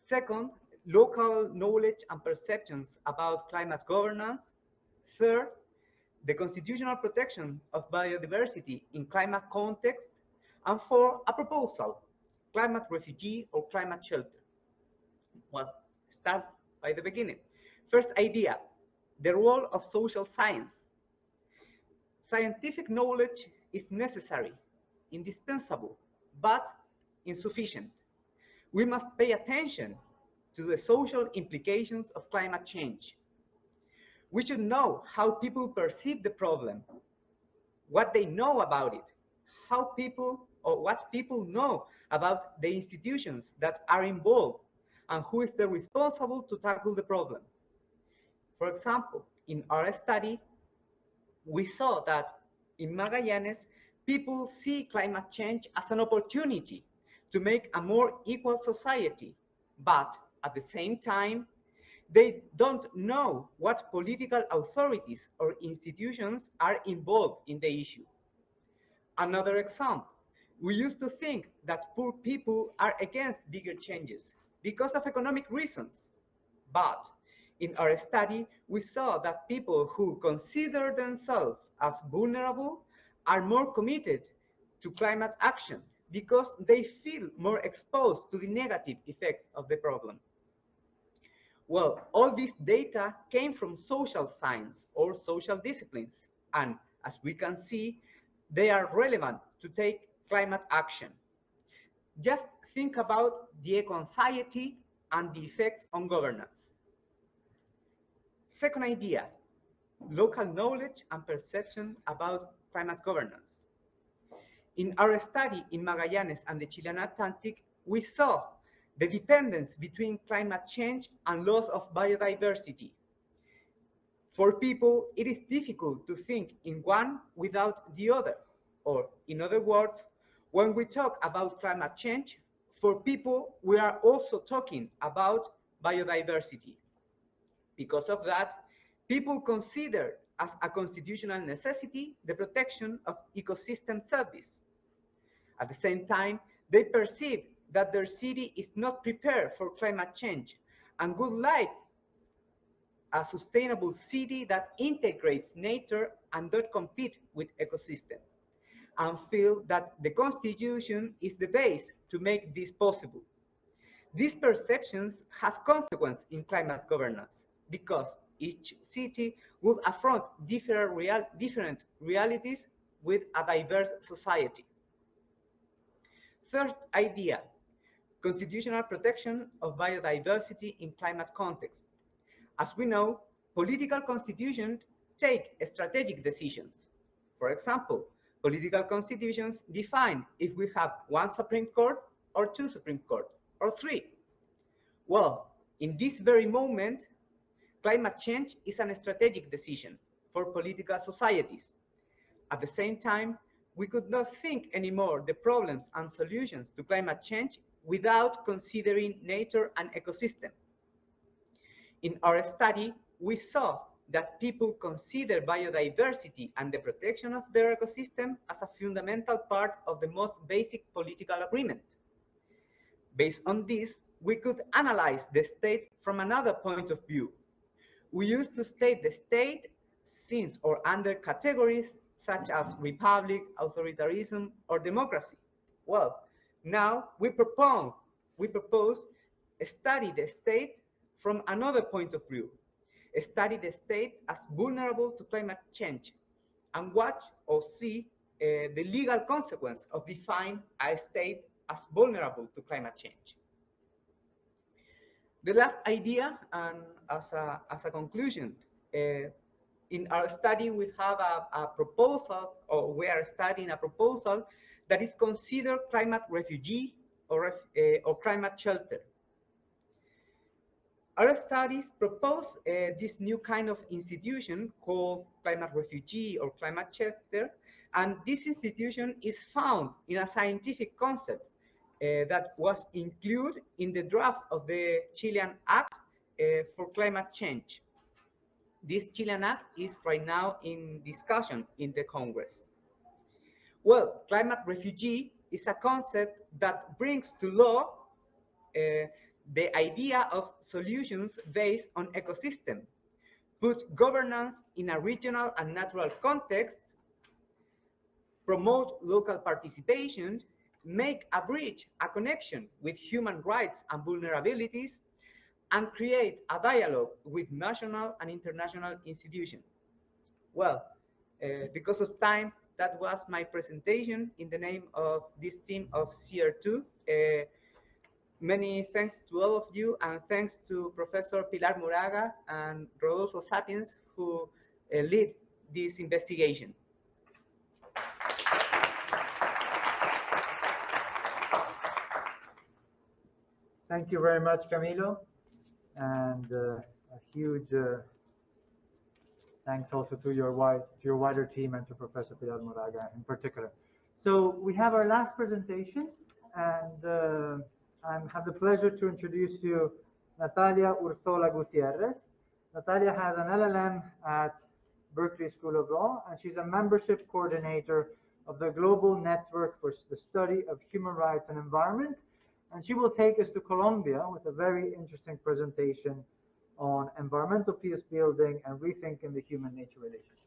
Second, local knowledge and perceptions about climate governance. Third, the constitutional protection of biodiversity in climate context. And four, a proposal, climate refugee or climate shelter. Well, start by the beginning. First idea, the role of social science. Scientific knowledge is necessary, indispensable, but insufficient. We must pay attention to the social implications of climate change. We should know how people perceive the problem, what they know about it, how people or what people know about the institutions that are involved, and who is the responsible to tackle the problem. For example, in our study, we saw that in Magallanes, people see climate change as an opportunity to make a more equal society, but at the same time, they don't know what political authorities or institutions are involved in the issue. Another example, we used to think that poor people are against bigger changes because of economic reasons. But in our study, we saw that people who consider themselves as vulnerable are more committed to climate action because they feel more exposed to the negative effects of the problem. Well, all this data came from social science or social disciplines, and as we can see, they are relevant to take climate action. Just think about the eco-anxiety and the effects on governance. Second idea, local knowledge and perception about climate governance. In our study in Magallanes and the Chilean Atlantic, we saw the dependence between climate change and loss of biodiversity. For people, it is difficult to think in one without the other. Or, in other words, when we talk about climate change, for people, we are also talking about biodiversity. Because of that, people consider as a constitutional necessity the protection of ecosystem service. At the same time, they perceive that their city is not prepared for climate change and would like a sustainable city that integrates nature and does compete with ecosystem, and feel that the Constitution is the base to make this possible. These perceptions have consequences in climate governance because each city will affront different realities with a diverse society. Third idea, constitutional protection of biodiversity in climate context. As we know, political constitutions take strategic decisions. For example, political constitutions define if we have one Supreme Court or two Supreme Court or three. Well, in this very moment, climate change is a strategic decision for political societies. At the same time, we could not think anymore the problems and solutions to climate change without considering nature and ecosystem. In our study, we saw that people consider biodiversity and the protection of their ecosystem as a fundamental part of the most basic political agreement. Based on this, we could analyze the state from another point of view. We used to state the state since or under categories such as republic, authoritarianism, or democracy. Well, now we propose study the state from another point of view, study the state as vulnerable to climate change, and watch or see the legal consequence of defining a state as vulnerable to climate change. The last idea, and as a conclusion, in our study we have a proposal, or we are studying a proposal that is considered climate refugee or climate shelter. Our studies propose this new kind of institution called climate refugee or climate shelter, and this institution is found in a scientific concept that was included in the draft of the Chilean Act for Climate Change. This Chilean Act is right now in discussion in the Congress. Well, climate refugee is a concept that brings to law the idea of solutions based on ecosystem, put governance in a regional and natural context, promote local participation, make a bridge, a connection with human rights and vulnerabilities, and create a dialogue with national and international institutions. Well, because of time, that was my presentation in the name of this team of CR2. Many thanks to all of you, and thanks to Professor Pilar Moraga and Rodolfo Sapiens, who lead this investigation. Thank you very much, Camilo, and a huge thanks also to your wider team and to Professor Pilar Moraga in particular. So we have our last presentation, and I have the pleasure to introduce you Natalia Urzola Gutierrez. Natalia has an LLM at Berkeley School of Law, and she's a membership coordinator of the Global Network for the Study of Human Rights and Environment. And she will take us to Colombia with a very interesting presentation on environmental peace building and rethinking the human-nature relationship.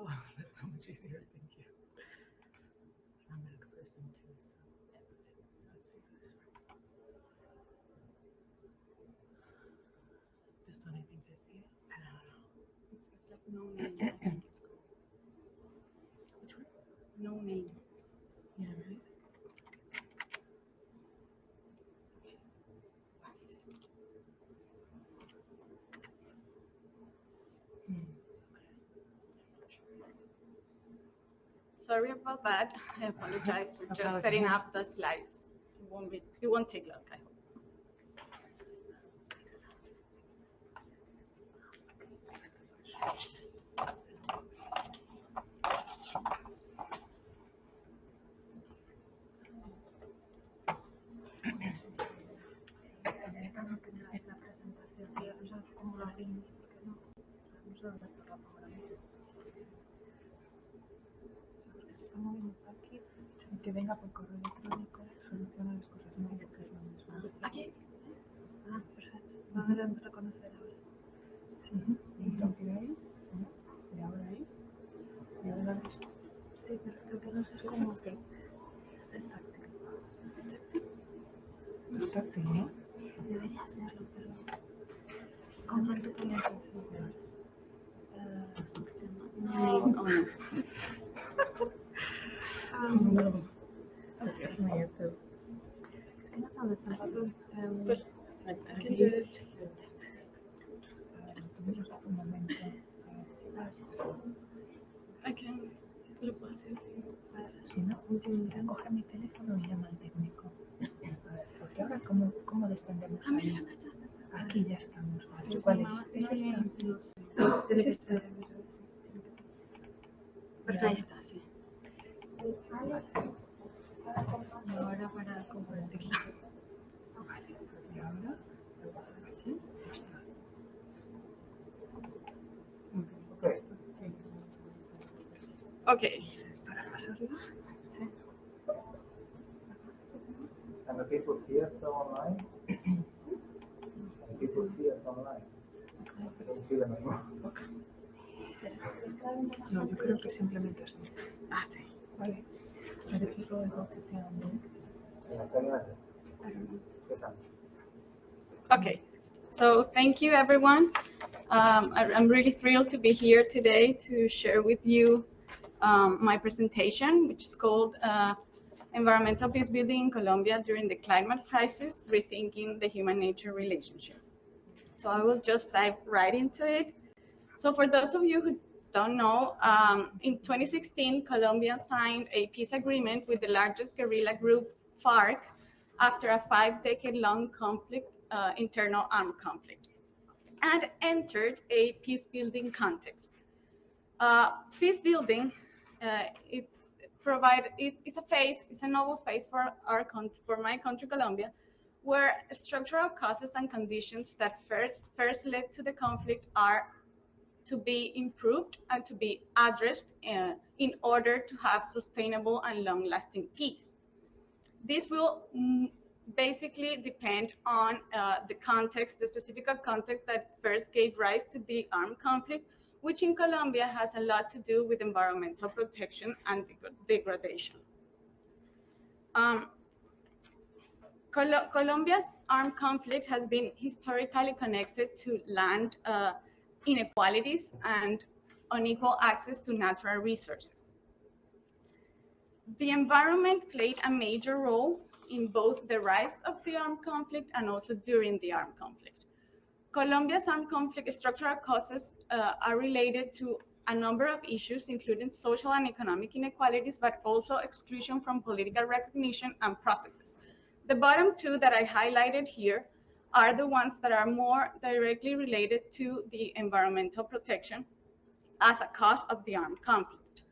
Oh, that's so much easier. Thank you. I'm a Mac person too, so let's see if this works. This one, I think I see it. I don't know. It's like no name. I think it's cool. Which one? No name. Yeah, right? What is it? Sorry about that. I apologize. We're just setting up the slides. It won't take long, I hope. Que venga por correo electrónico, soluciona las cosas, no porque es lo mismo. Aquí. Ah, perfecto. Va a ver en reconocer ahora. Sí. Y toque ahí. Y ahora ahí. Y ahora esto. Sí, pero lo que no sé es cómo. Es táctil. Es táctil, ¿no? Debería serlo, pero. ¿Cómo tú pones así? ¿Cómo se llama? No. No. Es muy feo. Es que no sabes el ratón. Pues, tuvimos un momento. Lo puedo hacer, sí. Si no, coge mi teléfono y llama al técnico. A ver, porque ahora, ¿cómo descendemos? Ah, mira, acá está. Aquí ya estamos. Pero ¿Cuál es esta? No sé. Es esta. Pero ahí está, sí. Y ahora para compartirla. Vale, y ahora, así, ya está. Ok. ¿Para más arriba? Sí. Can the people see us though online? Can people see us online? I don't see them anymore. Okay. No, yo creo que simplemente así. Ah, sí. Vale. Are the people able to see on link? I don't know. Yes, sir. Okay, so thank you everyone. I'm really thrilled to be here today to share with you my presentation, which is called Environmental Peace Building in Colombia During the Climate Crisis, Rethinking the Human-Nature Relationship. So I will just dive right into it. So for those of you who don't know, in 2016, Colombia signed a peace agreement with the largest guerrilla group, FARC, after a 5-decade-long conflict, internal armed conflict, and entered a peace-building context. Peace building, it's a novel phase for my country, Colombia, where structural causes and conditions that first led to the conflict are to be improved and to be addressed in order to have sustainable and long-lasting peace. This will basically depend on the context, the specific context that first gave rise to the armed conflict, which in Colombia has a lot to do with environmental protection and degradation. Colombia's armed conflict has been historically connected to land inequalities and unequal access to natural resources. The environment played a major role in both the rise of the armed conflict and also during the armed conflict. Colombia's armed conflict structural causes are related to a number of issues, including social and economic inequalities, but also exclusion from political recognition and processes. The bottom two that I highlighted here are the ones that are more directly related to the environmental protection as a cause of the armed conflict.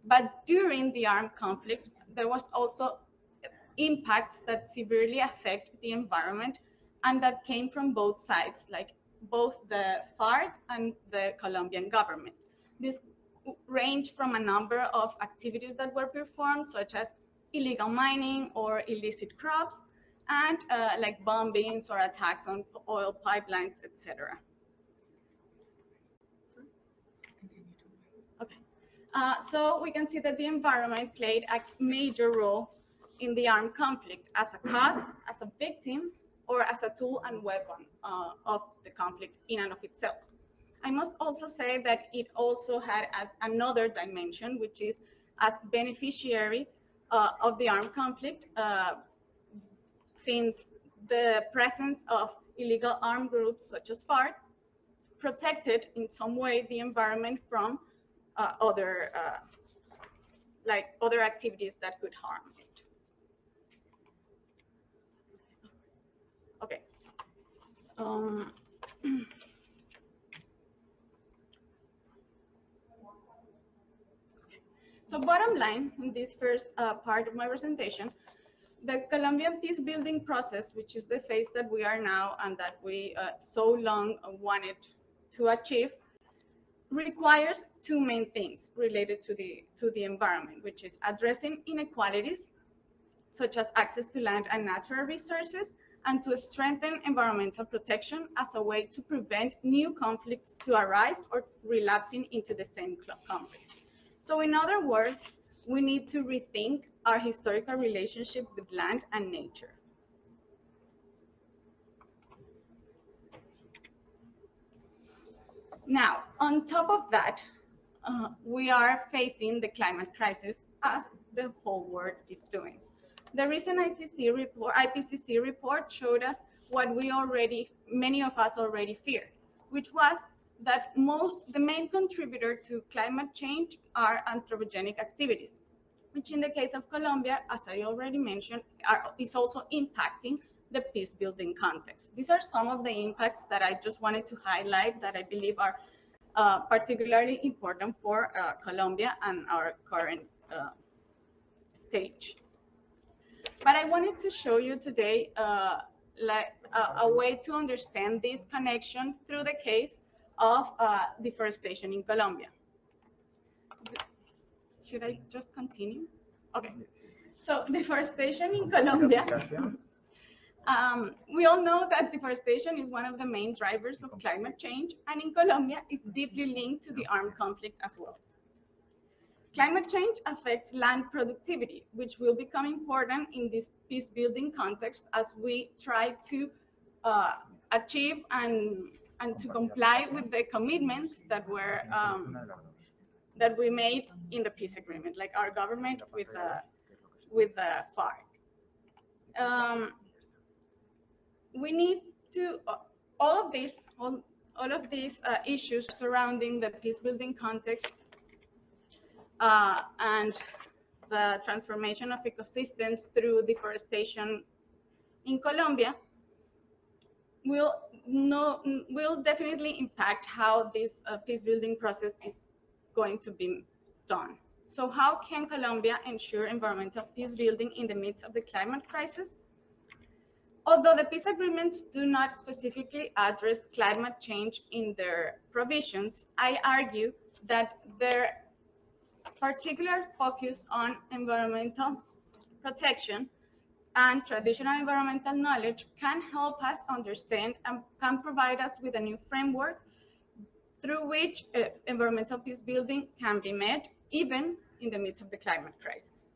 But during the armed conflict, there was also impacts that severely affect the environment and that came from both sides, like both the FARC and the Colombian government. This ranged from a number of activities that were performed, such as illegal mining or illicit crops, and like bombings or attacks on oil pipelines, etc. Okay, so we can see that the environment played a major role in the armed conflict as a cause, as a victim, or as a tool and weapon of the conflict in and of itself. I must also say that it also had another dimension, which is as beneficiary of the armed conflict, since the presence of illegal armed groups such as FARC protected in some way the environment from other activities that could harm it. Okay. So bottom line, in this first part of my presentation, the Colombian peace building process, which is the phase that we are now and that we so long wanted to achieve, requires two main things related to the environment, which is addressing inequalities, such as access to land and natural resources, and to strengthen environmental protection as a way to prevent new conflicts to arise or relapsing into the same conflict. So in other words, we need to rethink our historical relationship with land and nature. Now, on top of that, we are facing the climate crisis as the whole world is doing. The recent IPCC report showed us what many of us already feared, which was that the main contributor to climate change are anthropogenic activities, which in the case of Colombia, as I already mentioned, is also impacting the peace building context. These are some of the impacts that I just wanted to highlight that I believe are particularly important for Colombia and our current stage. But I wanted to show you today a way to understand this connection through the case of deforestation in Colombia. Should I just continue? Okay. So deforestation in Colombia. We all know that deforestation is one of the main drivers of climate change, and in Colombia is deeply linked to the armed conflict as well. Climate change affects land productivity, which will become important in this peace-building context as we try to achieve and to comply with the commitments that were that we made in the peace agreement, like our government with the FARC. We need to all of these issues surrounding the peace-building context and the transformation of ecosystems through deforestation in Colombia will definitely impact how this peace-building process is going to be done. So how can Colombia ensure environmental peace-building in the midst of the climate crisis? Although the peace agreements do not specifically address climate change in their provisions, I argue that their particular focus on environmental protection and traditional environmental knowledge can help us understand and can provide us with a new framework through which environmental peace building can be met even in the midst of the climate crisis.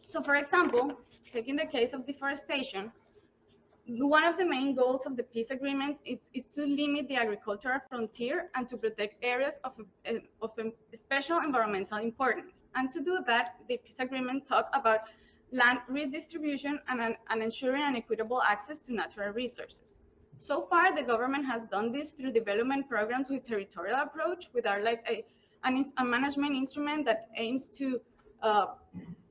So for example, taking the case of deforestation, one of the main goals of the peace agreement is to limit the agricultural frontier and to protect areas of special environmental importance. And to do that, the peace agreement talks about land redistribution and ensuring an equitable access to natural resources. So far, the government has done this through development programs with territorial approach, with our like a management instrument that aims to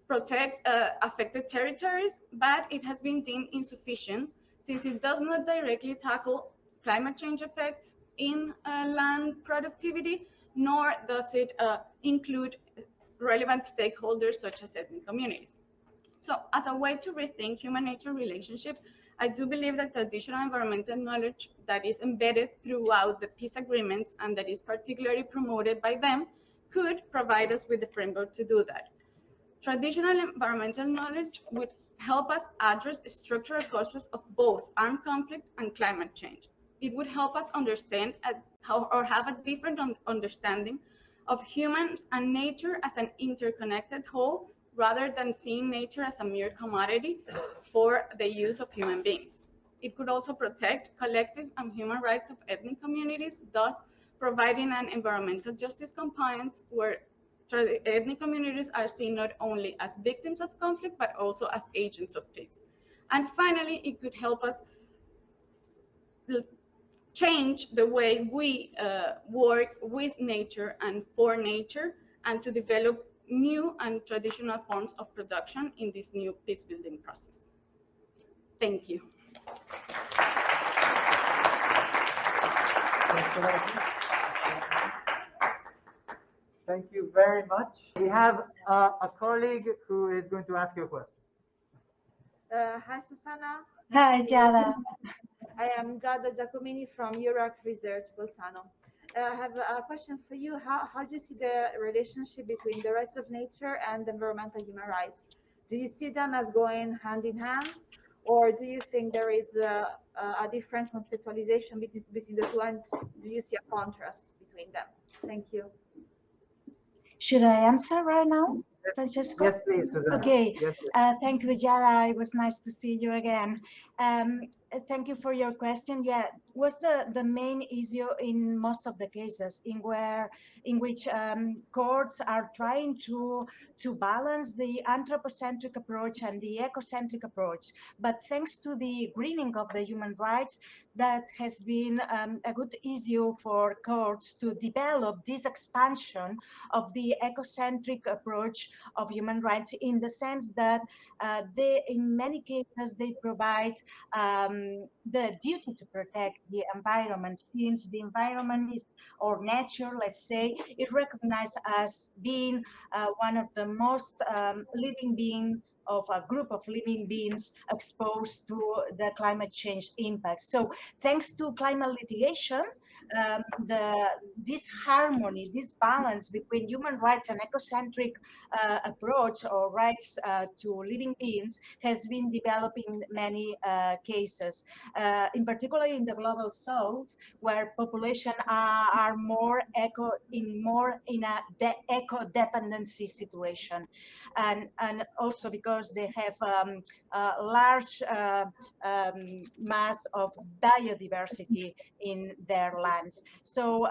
protect affected territories, but it has been deemed insufficient since it does not directly tackle climate change effects in land productivity, nor does it include relevant stakeholders such as ethnic communities. So as a way to rethink human-nature relationship, I do believe that traditional environmental knowledge that is embedded throughout the peace agreements and that is particularly promoted by them could provide us with the framework to do that. Traditional environmental knowledge would help us address the structural causes of both armed conflict and climate change. It would help us understand or have a different understanding of humans and nature as an interconnected whole, rather than seeing nature as a mere commodity for the use of human beings. It could also protect collective and human rights of ethnic communities, thus providing an environmental justice compliance where ethnic communities are seen not only as victims of conflict, but also as agents of peace. And finally, it could help us change the way we work with nature and for nature, and to develop new and traditional forms of production in this new peace-building process. Thank you. Thank you very much. We have a colleague who is going to ask you a question. Hi, Susana. Hi, Giada. I am Giada Giacomini from Euroc Research, Bolzano. I have a question for you. How do you see the relationship between the rights of nature and environmental human rights? Do you see them as going hand in hand, or do you think there is a different conceptualization between the two, and do you see a contrast between them? Thank you. Should I answer right now, Francesco? Yes, please, Susanna. Okay. Yes, Thank you, Giada. It was nice to see you again. Thank you for your question. Yeah, was the main issue in most of the cases in which courts are trying to balance the anthropocentric approach and the ecocentric approach. But thanks to the greening of the human rights, that has been a good issue for courts to develop this expansion of the ecocentric approach of human rights, in the sense that in many cases they provide the duty to protect the environment, since the environment is, or nature, let's say, is recognized as being one of the most living being of a group of living beings exposed to the climate change impacts. So thanks to climate litigation, this harmony, this balance between human rights and ecocentric approach or rights to living beings has been developed in many cases, in particular in the global south, where population are more in a eco dependency situation, and also because they have a large mass of biodiversity in their lands. So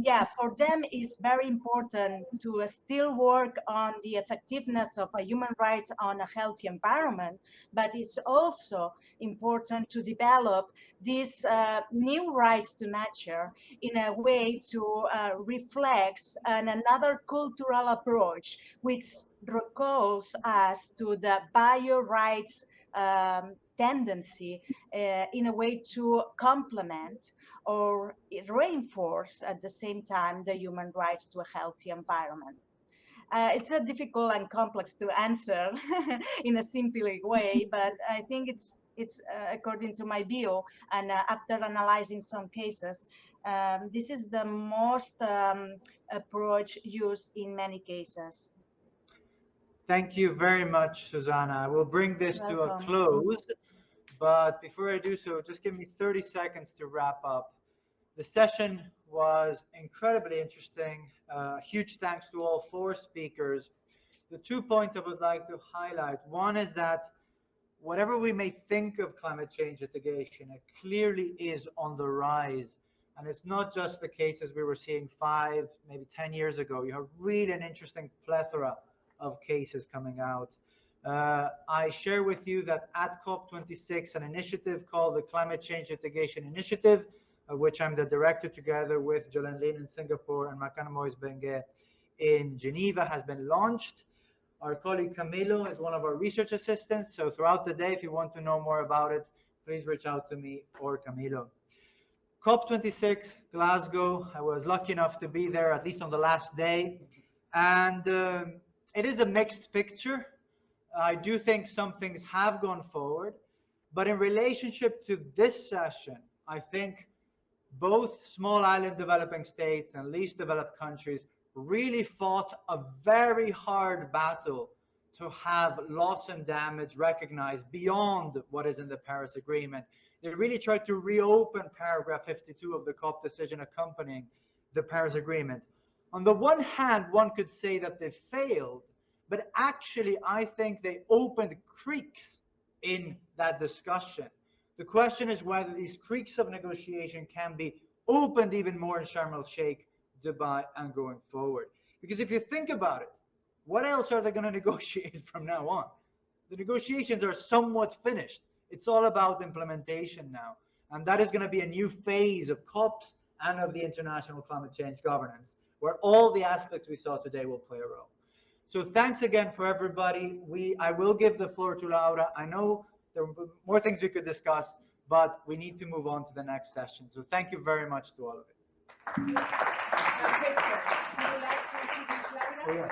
yeah, for them it's very important to still work on the effectiveness of a human rights on a healthy environment, but it's also important to develop these new rights to nature in a way to reflect another cultural approach, which recalls us to the bio rights tendency in a way to complement or reinforce at the same time the human rights to a healthy environment. It's a difficult and complex to answer in a simple way, but I think it's according to my view, and after analyzing some cases, this is the most approach used in many cases. Thank you very much, Susanna. I will bring this to a close, but before I do so, just give me 30 seconds to wrap up. The session was incredibly interesting. Huge thanks to all 4 speakers. The 2 points I would like to highlight. One is that whatever we may think of climate change litigation, it clearly is on the rise. And it's not just the cases we were seeing 5, maybe 10 years ago. You have really an interesting plethora of cases coming out. I share with you that at COP26, an initiative called the Climate Change Litigation Initiative, of which I'm the director together with Jolene Lin in Singapore and Makana Moise Bengue in Geneva, has been launched. Our colleague Camilo is one of our research assistants. So throughout the day, if you want to know more about it, please reach out to me or Camilo. COP26, Glasgow, I was lucky enough to be there at least on the last day. And it is a mixed picture. I do think some things have gone forward. But in relationship to this session, I think both small island developing states and least developed countries really fought a very hard battle to have loss and damage recognized beyond what is in the Paris Agreement. They really tried to reopen paragraph 52 of the COP decision accompanying the Paris Agreement. On the one hand, one could say that they failed, but actually I think they opened creeks in that discussion. The question is whether these creeks of negotiation can be opened even more in Sharm el-Sheikh, Dubai, and going forward. Because if you think about it, what else are they going to negotiate from now on? The negotiations are somewhat finished. It's all about implementation now. And that is going to be a new phase of COPs and of the international climate change governance, where all the aspects we saw today will play a role. So thanks again for everybody. I will give the floor to Laura. I know there are more things we could discuss, but we need to move on to the next session. So thank you very much to all of you. Oh, yeah,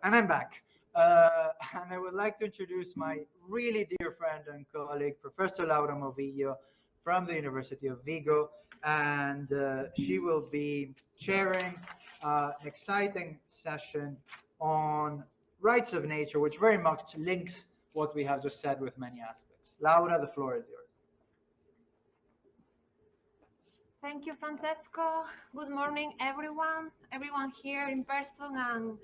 and I'm back. And I would like to introduce my really dear friend and colleague, Professor Laura Movillo from the University of Vigo. And she will be chairing an exciting session on rights of nature, which very much links what we have just said with many aspects. Laura, the floor is yours. Thank you, Francesco. Good morning, everyone here in person and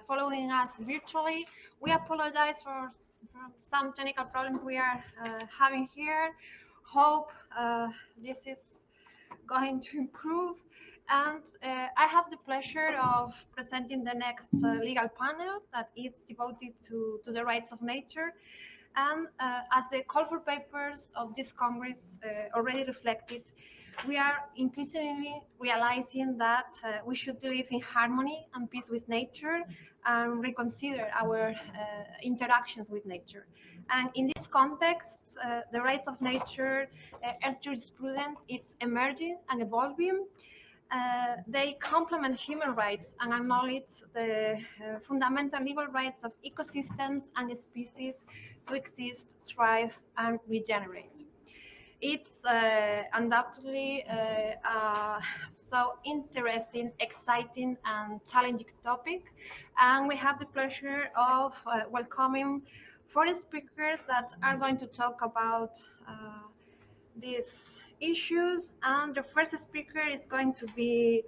following us virtually. We apologize for some technical problems we are having here. Hope this is going to improve. And I have the pleasure of presenting the next legal panel that is devoted to the rights of nature. And as the call for papers of this Congress already reflected, we are increasingly realizing that we should live in harmony and peace with nature and reconsider our interactions with nature. And in this context, the rights of nature as jurisprudence, it's emerging and evolving. they complement human rights and acknowledge the fundamental legal rights of ecosystems and species to exist, thrive, and regenerate. It's undoubtedly so interesting, exciting, and challenging topic. And we have the pleasure of welcoming four speakers that are going to talk about these issues. And the first speaker is going to be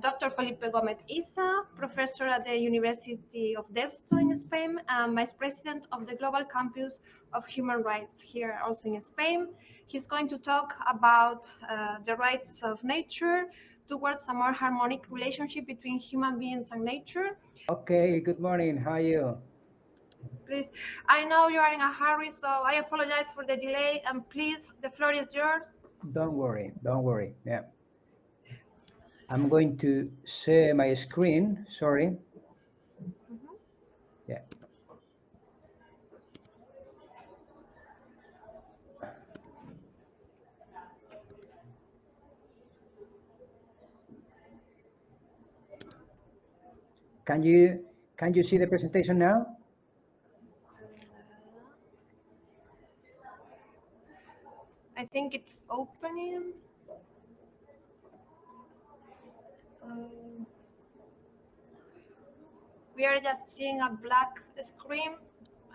Dr. Felipe Gómez Isa, professor at the University of Deusto in Spain, and vice president of the Global Campus of Human Rights here also in Spain. He's going to talk about the rights of nature towards a more harmonic relationship between human beings and nature. Okay, good morning. How are you? Please, I know you are in a hurry, so I apologize for the delay, and please, the floor is yours. Don't worry, don't worry. Yeah. I'm going to share my screen, sorry. Yeah. Can you see the presentation now? I think it's opening. We are just seeing a black screen.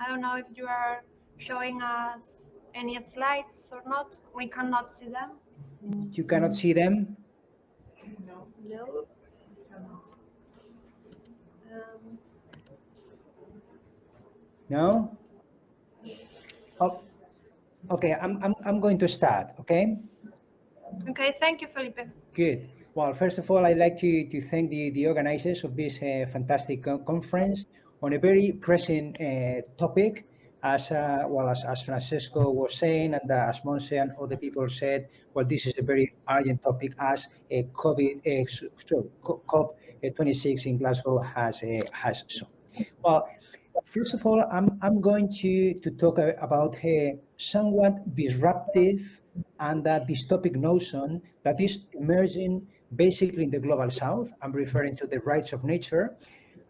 I don't know if you are showing us any slides or not. We cannot see them. You cannot see them? No. No. No? Oh, okay, I'm going to start, okay? Okay, thank you, Felipe. Good. Well, first of all, I'd like to thank the organizers of this fantastic conference on a very pressing topic, as well as Francesco was saying, and as Monse and other people said. Well, this is a very urgent topic, as COP26 in Glasgow has shown. Well, first of all, I'm going to talk about a somewhat disruptive and dystopic notion that is emerging basically in the global south. I'm referring to the rights of nature,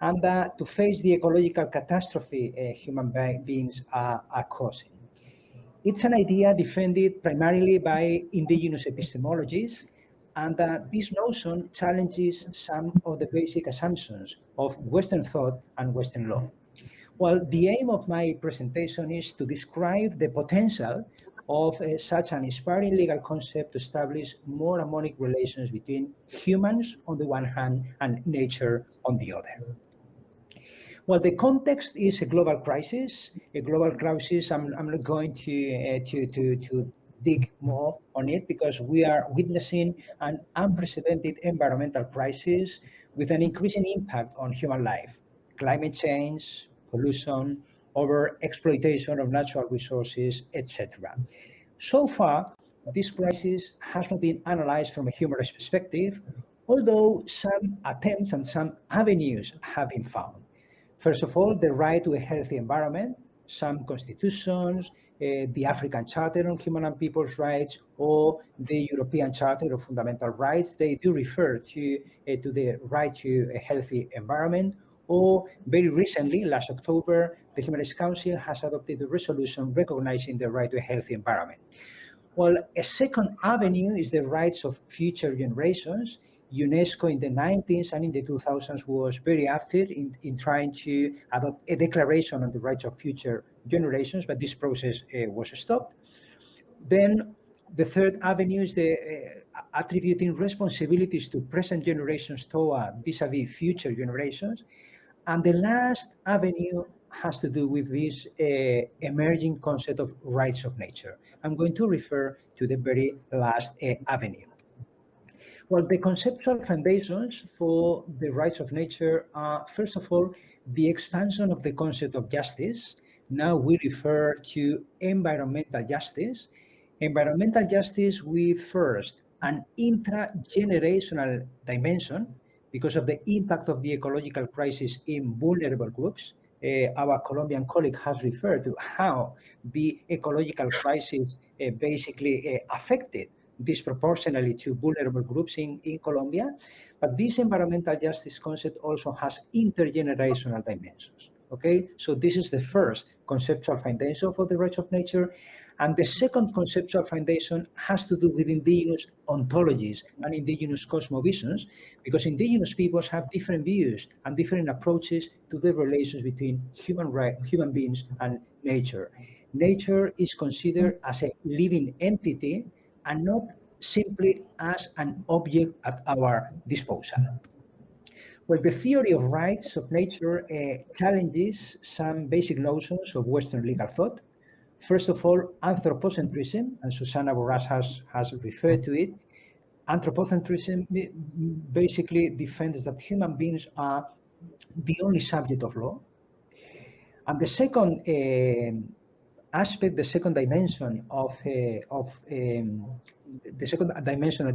and to face the ecological catastrophe human beings are causing. It's an idea defended primarily by indigenous epistemologies, and this notion challenges some of the basic assumptions of Western thought and Western law. Well, the aim of my presentation is to describe the potential of such an inspiring legal concept to establish more harmonic relations between humans on the one hand and nature on the other. Well, the context is a global crisis. A global crisis. I'm not going to dig more on it because we are witnessing an unprecedented environmental crisis with an increasing impact on human life. Climate change, pollution, over exploitation of natural resources, etc. So far, this crisis has not been analyzed from a humorous perspective, although some attempts and some avenues have been found. First of all, the right to a healthy environment. Some constitutions, the African Charter on Human and People's Rights, or the European Charter of Fundamental Rights, they do refer to the right to a healthy environment. Or very recently, last October, the Human Rights Council has adopted a resolution recognizing the right to a healthy environment. Well, a second avenue is the rights of future generations. UNESCO in the 90s and in the 2000s was very active in trying to adopt a declaration on the rights of future generations, but this process was stopped. Then the third avenue is the attributing responsibilities to present generations toward vis-a-vis future generations. And the last avenue has to do with this emerging concept of rights of nature. I'm going to refer to the very last avenue. Well, the conceptual foundations for the rights of nature are, first of all, the expansion of the concept of justice. Now we refer to environmental justice. Environmental justice with, first, an intra-generational dimension because of the impact of the ecological crisis in vulnerable groups. Our Colombian colleague has referred to how the ecological crisis basically affected disproportionately to vulnerable groups in Colombia. But this environmental justice concept also has intergenerational dimensions. Okay, so this is the first conceptual foundation for the rights of nature. And the second conceptual foundation has to do with indigenous ontologies and indigenous cosmovisions, because indigenous peoples have different views and different approaches to the relations between human beings and nature. Nature is considered as a living entity and not simply as an object at our disposal. Well, the theory of rights of nature challenges some basic notions of Western legal thought. First of all, anthropocentrism, and Susanna Borràs has referred to it. Anthropocentrism basically defends that human beings are the only subject of law. And the second aspect, the second dimension of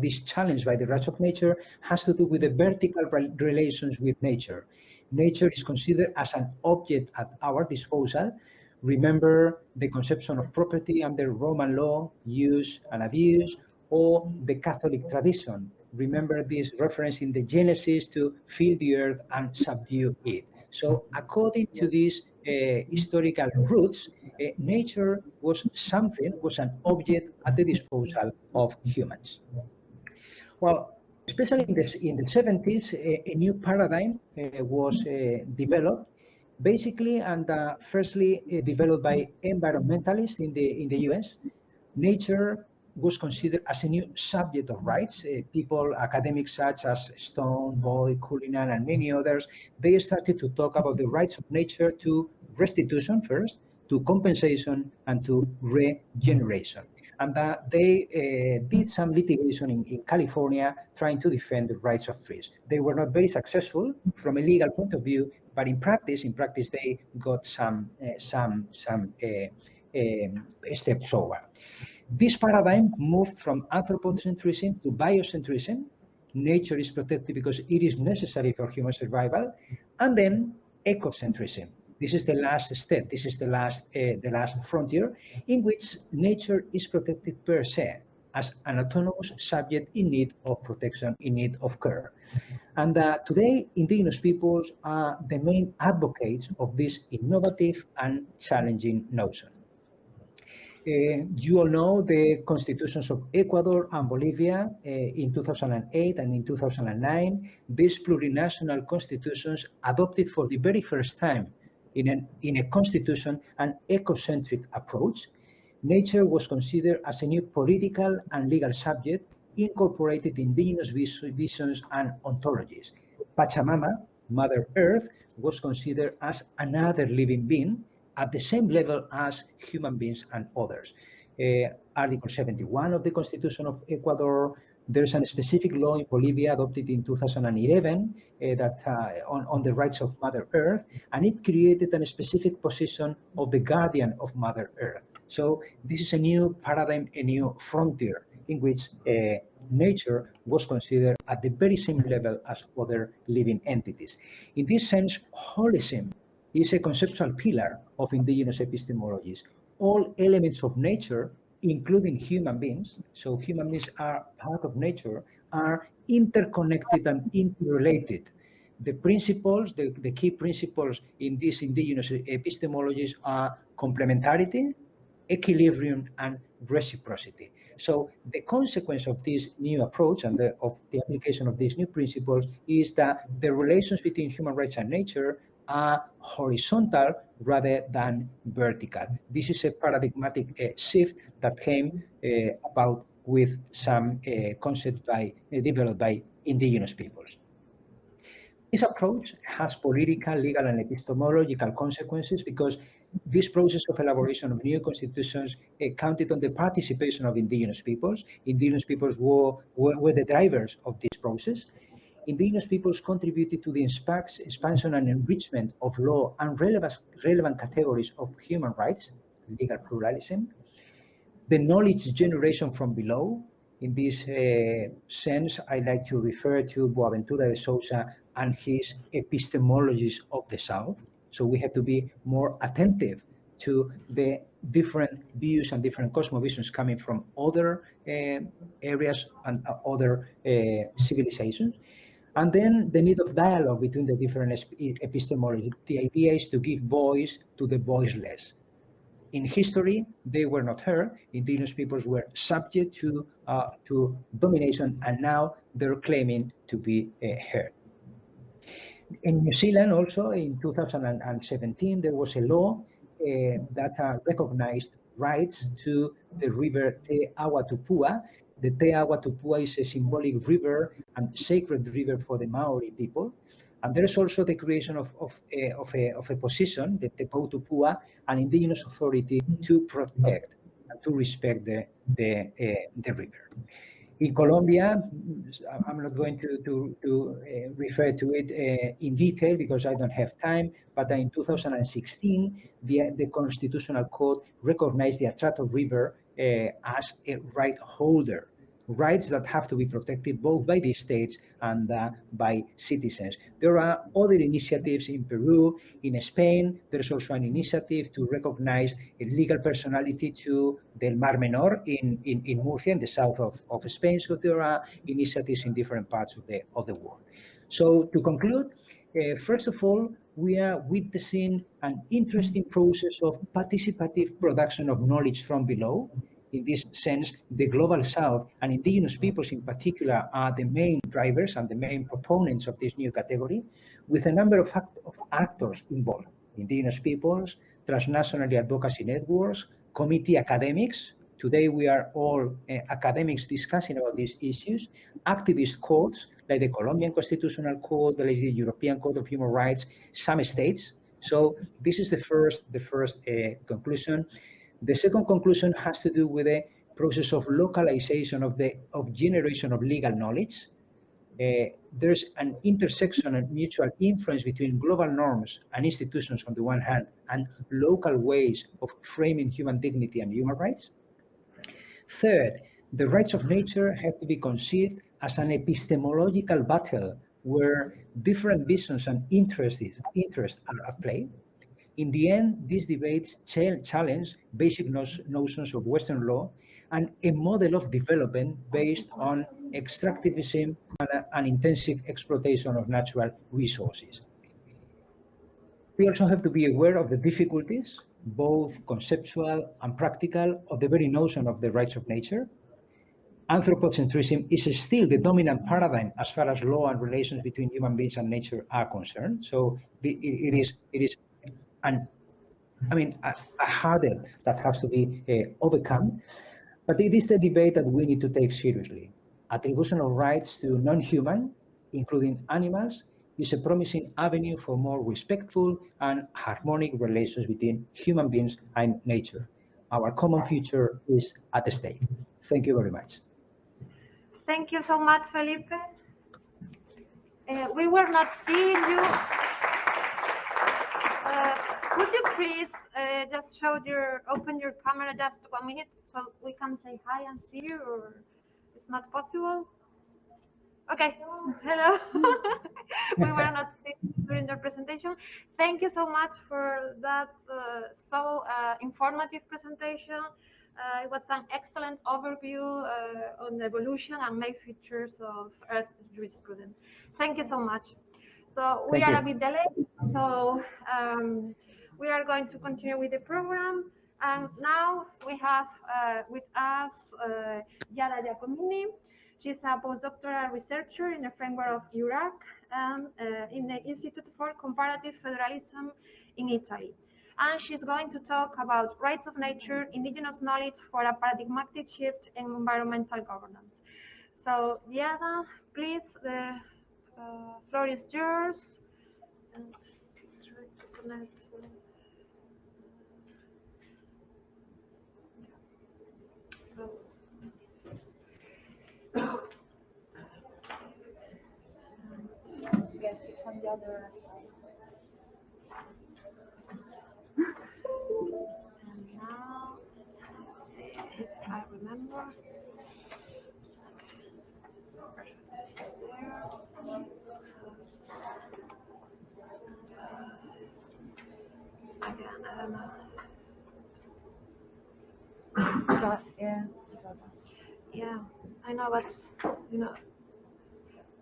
this challenge by the rights of nature has to do with the vertical relations with nature. Nature is considered as an object at our disposal. Remember the conception of property under Roman law, use and abuse, or the Catholic tradition. Remember this reference in the Genesis to fill the earth and subdue it. So according to these historical roots, nature was an object at the disposal of humans. Well, especially in the 70s, a new paradigm was developed, basically and firstly developed by environmentalists in the US. Nature was considered as a new subject of rights. People, academics such as Stone, Boyd, Cullinan, and many others, they started to talk about the rights of nature to restitution first, to compensation, and to regeneration. And they did some litigation in California trying to defend the rights of trees. They were not very successful from a legal point of view, but in practice they got some steps forward. This paradigm moved from anthropocentrism to biocentrism. Nature is protected because it is necessary for human survival, and then ecocentrism. This is the last step. This is the last frontier in which nature is protected per se as an autonomous subject in need of protection, in need of care. And today, indigenous peoples are the main advocates of this innovative and challenging notion. You all know the constitutions of Ecuador and Bolivia in 2008 and in 2009. These plurinational constitutions adopted for the very first time in a constitution an ecocentric approach. Nature was considered as a new political and legal subject, incorporated indigenous visions and ontologies. Pachamama, Mother Earth, was considered as another living being, at the same level as human beings and others. Article 71 of the Constitution of Ecuador, there's a specific law in Bolivia adopted in 2011 on the rights of Mother Earth, and it created a specific position of the guardian of Mother Earth. So this is a new paradigm, a new frontier in which nature was considered at the very same level as other living entities. In this sense, holism is a conceptual pillar of indigenous epistemologies. All elements of nature, including human beings, so human beings are part of nature, are interconnected and interrelated. The principles, the key principles in these indigenous epistemologies are complementarity, equilibrium, and reciprocity. So the consequence of this new approach and of the application of these new principles is that the relations between human rights and nature are horizontal rather than vertical. This is a paradigmatic shift that came about with some concepts developed by indigenous peoples. This approach has political, legal, and epistemological consequences because this process of elaboration of new constitutions counted on the participation of indigenous peoples. Indigenous peoples were the drivers of this process. Indigenous peoples contributed to the expansion and enrichment of law and relevant categories of human rights, legal pluralism. The knowledge generation from below. In this sense, I like to refer to Boaventura de Sousa and his epistemologies of the South. So we have to be more attentive to the different views and different cosmovisions coming from other areas and other civilizations. And then the need of dialogue between the different epistemologies. The idea is to give voice to the voiceless. In history, they were not heard. Indigenous peoples were subject to domination, and now they're claiming to be heard. In New Zealand, also in 2017, there was a law that recognized rights to the river Te Awatupua. The Te Awatupua is a symbolic river and sacred river for the Maori people. And there is also the creation of a position, the Te Pautupua, an indigenous authority to protect and to respect the river. In Colombia, I'm not going to refer to it in detail because I don't have time, but in 2016, the Constitutional Court recognized the Atrato River as a right holder, rights that have to be protected both by the states and by citizens. There are other initiatives in Peru, in Spain. There's also an initiative to recognize a legal personality to Del Mar Menor in Murcia, in the south of Spain. So there are initiatives in different parts of the world. So to conclude, first of all, we are witnessing an interesting process of participative production of knowledge from below. In this sense, the Global South and indigenous peoples in particular are the main drivers and the main proponents of this new category, with a number of actors involved: indigenous peoples, transnational advocacy networks, committee academics. Today we are all academics discussing about these issues, activist courts like the Colombian Constitutional Court, the European Court of Human Rights, some states. So this is the first conclusion. The second conclusion has to do with the process of localization of generation of legal knowledge. There's an intersection and mutual influence between global norms and institutions on the one hand, and local ways of framing human dignity and human rights. Third, the rights of nature have to be conceived as an epistemological battle where different visions and interests are at play. In the end, these debates challenge basic notions of Western law and a model of development based on extractivism and intensive exploitation of natural resources. We also have to be aware of the difficulties, both conceptual and practical, of the very notion of the rights of nature. Anthropocentrism is still the dominant paradigm as far as law and relations between human beings and nature are concerned. So it is a hurdle that has to be overcome. But it is a debate that we need to take seriously. Attribution of rights to non-human, including animals, is a promising avenue for more respectful and harmonic relations between human beings and nature. Our common future is at stake. Thank you very much. Thank you so much, Felipe. We were not seeing you. Could you please just open your camera just 1 minute so we can say hi and see you, or it's not possible? Okay, hello. We were not seeing you during the presentation. Thank you so much for that informative presentation. It was an excellent overview on the evolution and main features of Earth jurisprudence. Thank you so much. So we are a bit delayed, so we are going to continue with the program. And now we have with us Yara Giacomini. She's a postdoctoral researcher in the framework of URAC in the Institute for Comparative Federalism in Italy. And she's going to talk about rights of nature, indigenous knowledge for a paradigmatic shift in environmental governance. So Yara, please, the floor is yours. And try to connect. So. Yes, it's on the other side. And now, let's see if I remember. It's there. Again, I don't know. Yeah. Yeah, I know, but you know,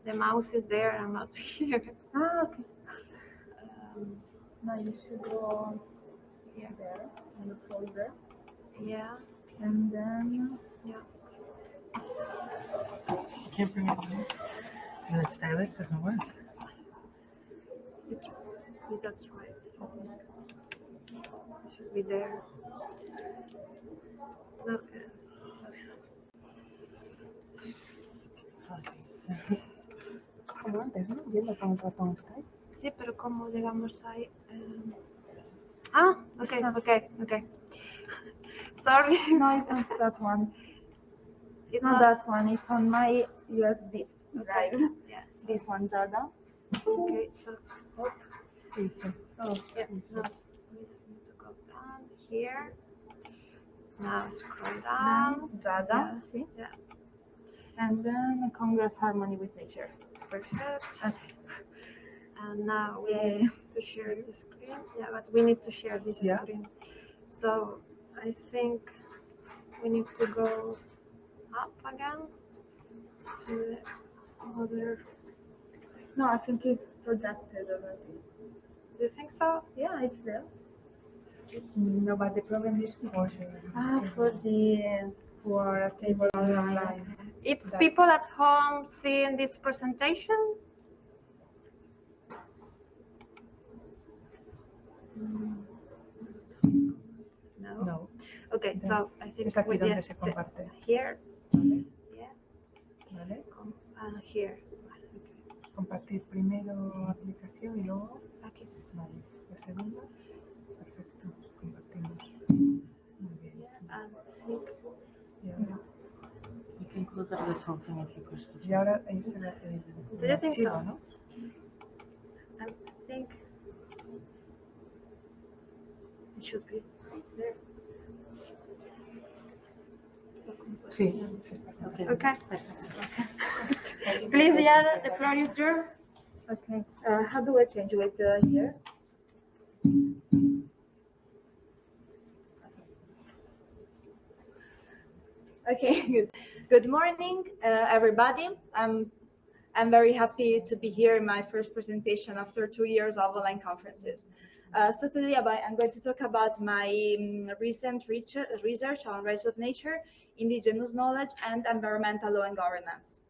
the mouse is there. I'm not here. Ah, okay. Um, Now you should go yeah. there in the folder, Yeah. and then Yeah. You can't bring it down. And the stylus doesn't work. It's that's right. It should be there. Okay. ¿cómo antes, no? Yendo con el ratón Skype. Sí, pero ¿cómo llegamos ahí? Ah, okay, okay, okay. Sorry. No, it's not that one. It's not that one. It's on my USB drive. Yes. This one, Jada. Okay, so Easy. Oh, yeah. easy. Now we just need to go down here. Now scroll down. Jada. Yeah. See? Yeah. And then Congress Harmony with Nature. Perfect. Okay. And now we need to share the screen. Yeah, but we need to share this Yeah. screen. So I think we need to go up again to the other. No, I think it's projected already. Do you think so? Yeah, it's there. No, but the problem is for For a table online. It's people at home seeing this presentation. No. No. Okay, so I think Es aquí we donde just se comparte. here. Vale. Yeah. Vale. Here. Compartir primero aplicación y luego. Aquí. Vale. La segunda. Perfecto. Compartimos. Muy bien. And sync. Y ahora. You can close up this whole thing if you push this. Y ahora ahí se ve Do you think archivo, so? ¿no? I think it should be there. Sí, sí está. Okay. Please, Yada, the floor is yours. Okay. How do I change with here? Okay, good. Good morning, everybody. I'm very happy to be here in my first presentation after 2 years of online conferences. So today I'm going to talk about my recent research on rights of nature, indigenous knowledge, and environmental law and governance.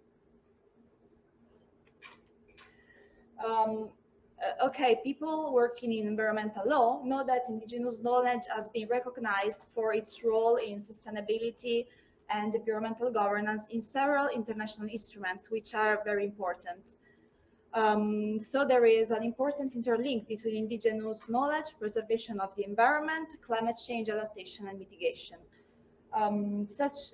Okay, people working in environmental law know that indigenous knowledge has been recognized for its role in sustainability and environmental governance in several international instruments, which are very important. So there is an important interlink between indigenous knowledge, preservation of the environment, climate change adaptation, and mitigation. Such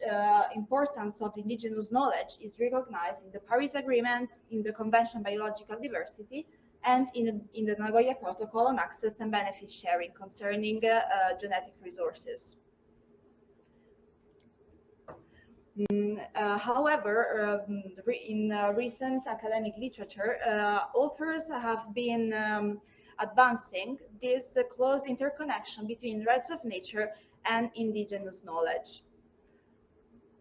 importance of indigenous knowledge is recognized in the Paris Agreement, in the Convention on Biological Diversity, and in the Nagoya Protocol on access and benefit sharing concerning genetic resources. However, in recent academic literature, authors have been advancing this close interconnection between rights of nature and indigenous knowledge.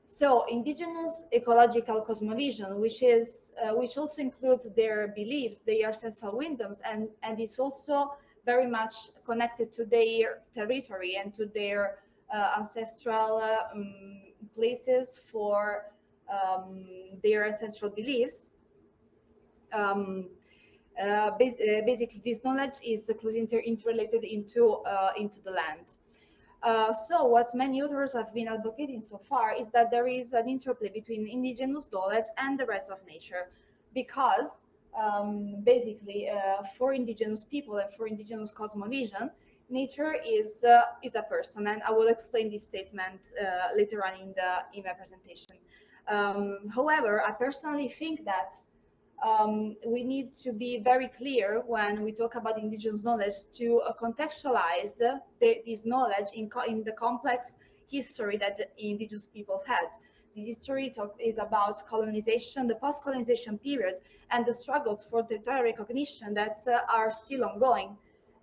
So, indigenous ecological cosmovision, which also includes their beliefs, their ancestral wisdoms, and is also very much connected to their territory and to their ancestral places for their ancestral beliefs. Basically, this knowledge is closely interrelated into the land. So what many authors have been advocating so far is that there is an interplay between indigenous knowledge and the rights of nature, because basically for indigenous people and for indigenous cosmovision, nature is a person, and I will explain this statement later on in my presentation. However, I personally think that we need to be very clear when we talk about indigenous knowledge to contextualize this knowledge in the complex history that the indigenous peoples had. This history is about colonization, the post-colonization period, and the struggles for territorial recognition that are still ongoing.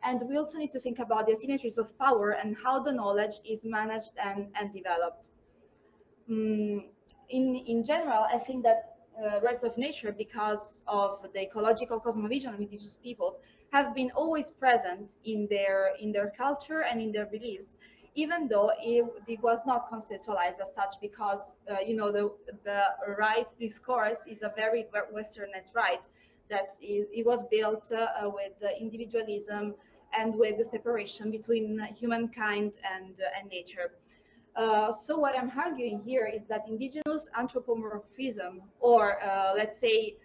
And we also need to think about the asymmetries of power and how the knowledge is managed and developed. In general, I think that rights of nature, because of the ecological cosmovision of indigenous peoples, have been always present in their culture and in their beliefs, even though it was not conceptualized as such, because you know, the right discourse is a very westernized right that it was built with individualism and with the separation between humankind and nature. So what I'm arguing here is that indigenous anthropomorphism, or let's say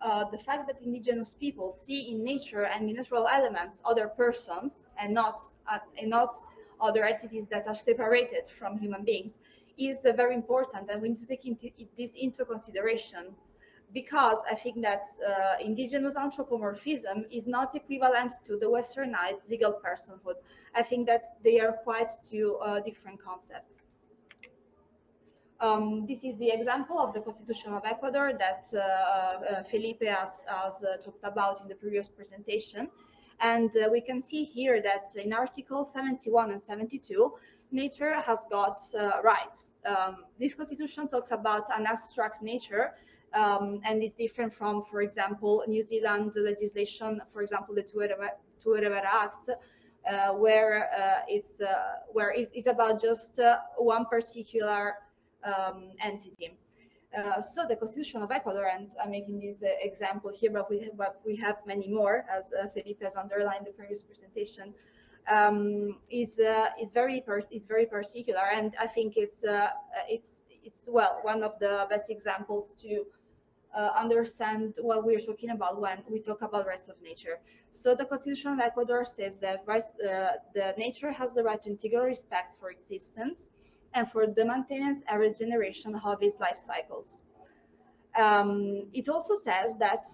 the fact that indigenous people see in nature and in natural elements other persons and not other entities that are separated from human beings, is very important, and we need to take this into consideration, because I think that indigenous anthropomorphism is not equivalent to the westernized legal personhood. I think that they are quite two different concepts. This is the example of the Constitution of Ecuador that Felipe has talked about in the previous presentation. And we can see here that in Articles 71 and 72, nature has got rights. This constitution talks about an abstract nature, and it's different from, for example, New Zealand legislation, for example, the Tuerevera Act, where it's about just one particular entity. So the Constitution of Ecuador, and I'm making this example here, but we have many more, as Felipe has underlined in the previous presentation, is very particular, and I think it's well, one of the best examples to understand what we're talking about when we talk about rights of nature. So the Constitution of Ecuador says that the nature has the right to integral respect for existence and for the maintenance and regeneration of its life cycles. It also says that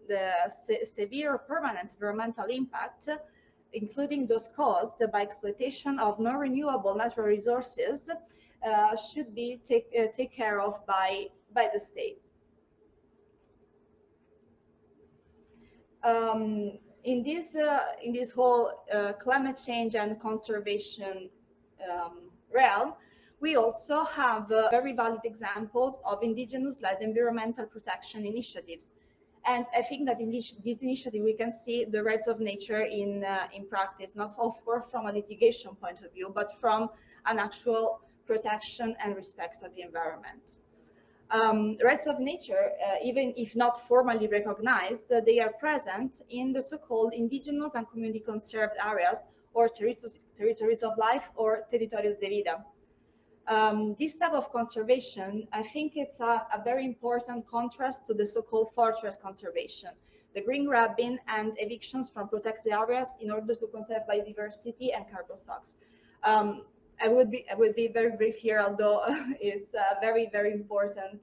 the severe or permanent environmental impact, including those caused by exploitation of non-renewable natural resources, should be taken care of by the state. In this whole climate change and conservation realm, we also have very valid examples of indigenous-led environmental protection initiatives. And I think that in this initiative, we can see the rights of nature in practice, not of course from a litigation point of view, but from an actual protection and respect of the environment. Rights of nature, even if not formally recognized, they are present in the so-called indigenous and community conserved areas, or territories of life, or territorios de vida. This type of conservation, I think it's a very important contrast to the so-called fortress conservation, the green grabbing and evictions from protected areas in order to conserve biodiversity and carbon stocks. I would be very brief here, although it's a very, very important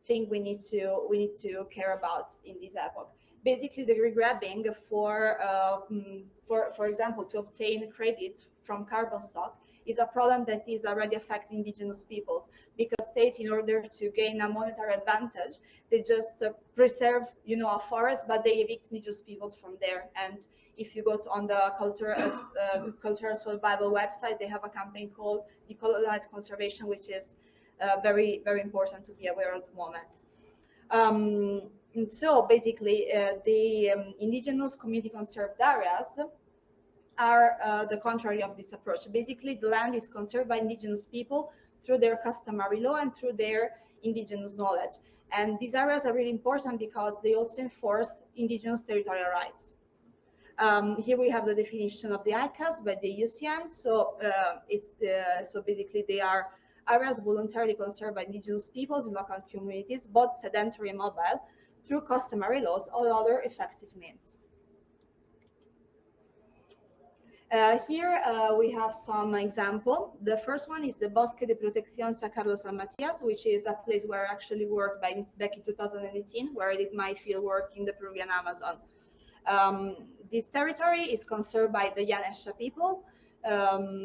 thing we need to care about in this epoch. Basically, the green grabbing for example, to obtain credit from carbon stock is a problem that is already affecting indigenous peoples, because states, in order to gain a monetary advantage, they just preserve, you know, a forest, but they evict indigenous peoples from there. And if you go on the cultural survival website, they have a campaign called Decolonize Conservation, which is very, very important to be aware of the moment. So basically, the indigenous community conserved areas are the contrary of this approach. Basically, the land is conserved by indigenous people through their customary law and through their indigenous knowledge. And these areas are really important because they also enforce indigenous territorial rights. Here we have the definition of the ICAS by the IUCN. So so basically they are areas voluntarily conserved by indigenous peoples in local communities, both sedentary and mobile, through customary laws or other effective means. Here we have some example. The first one is the Bosque de Protección San Carlos and Matias, which is a place where I actually worked back in 2018, where I did my field work in the Peruvian Amazon. This territory is conserved by the Yanesha people,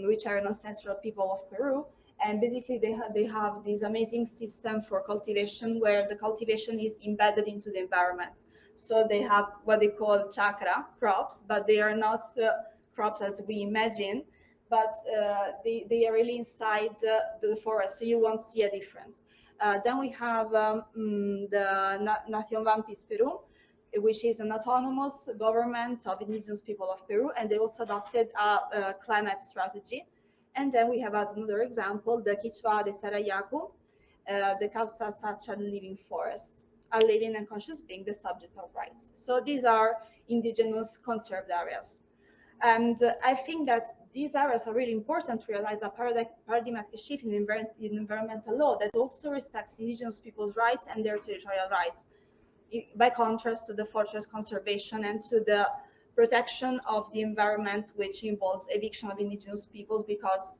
which are an ancestral people of Peru. And basically they have this amazing system for cultivation, where the cultivation is embedded into the environment. So they have what they call chakra crops, but they are not crops as we imagine, but they are really inside the forest, so you won't see a difference. Then we have the Nación Vampis Peru, which is an autonomous government of indigenous people of Peru, and they also adopted a climate strategy. And then we have as another example the Quichua de Sarayaku, the Causa Sacha living forest, a living and conscious being, the subject of rights. So these are indigenous conserved areas. And I think that these areas are really important to realize a paradigmatic shift in environmental law that also respects indigenous people's rights and their territorial rights, by contrast to the fortress conservation and to the protection of the environment, which involves eviction of indigenous peoples, because,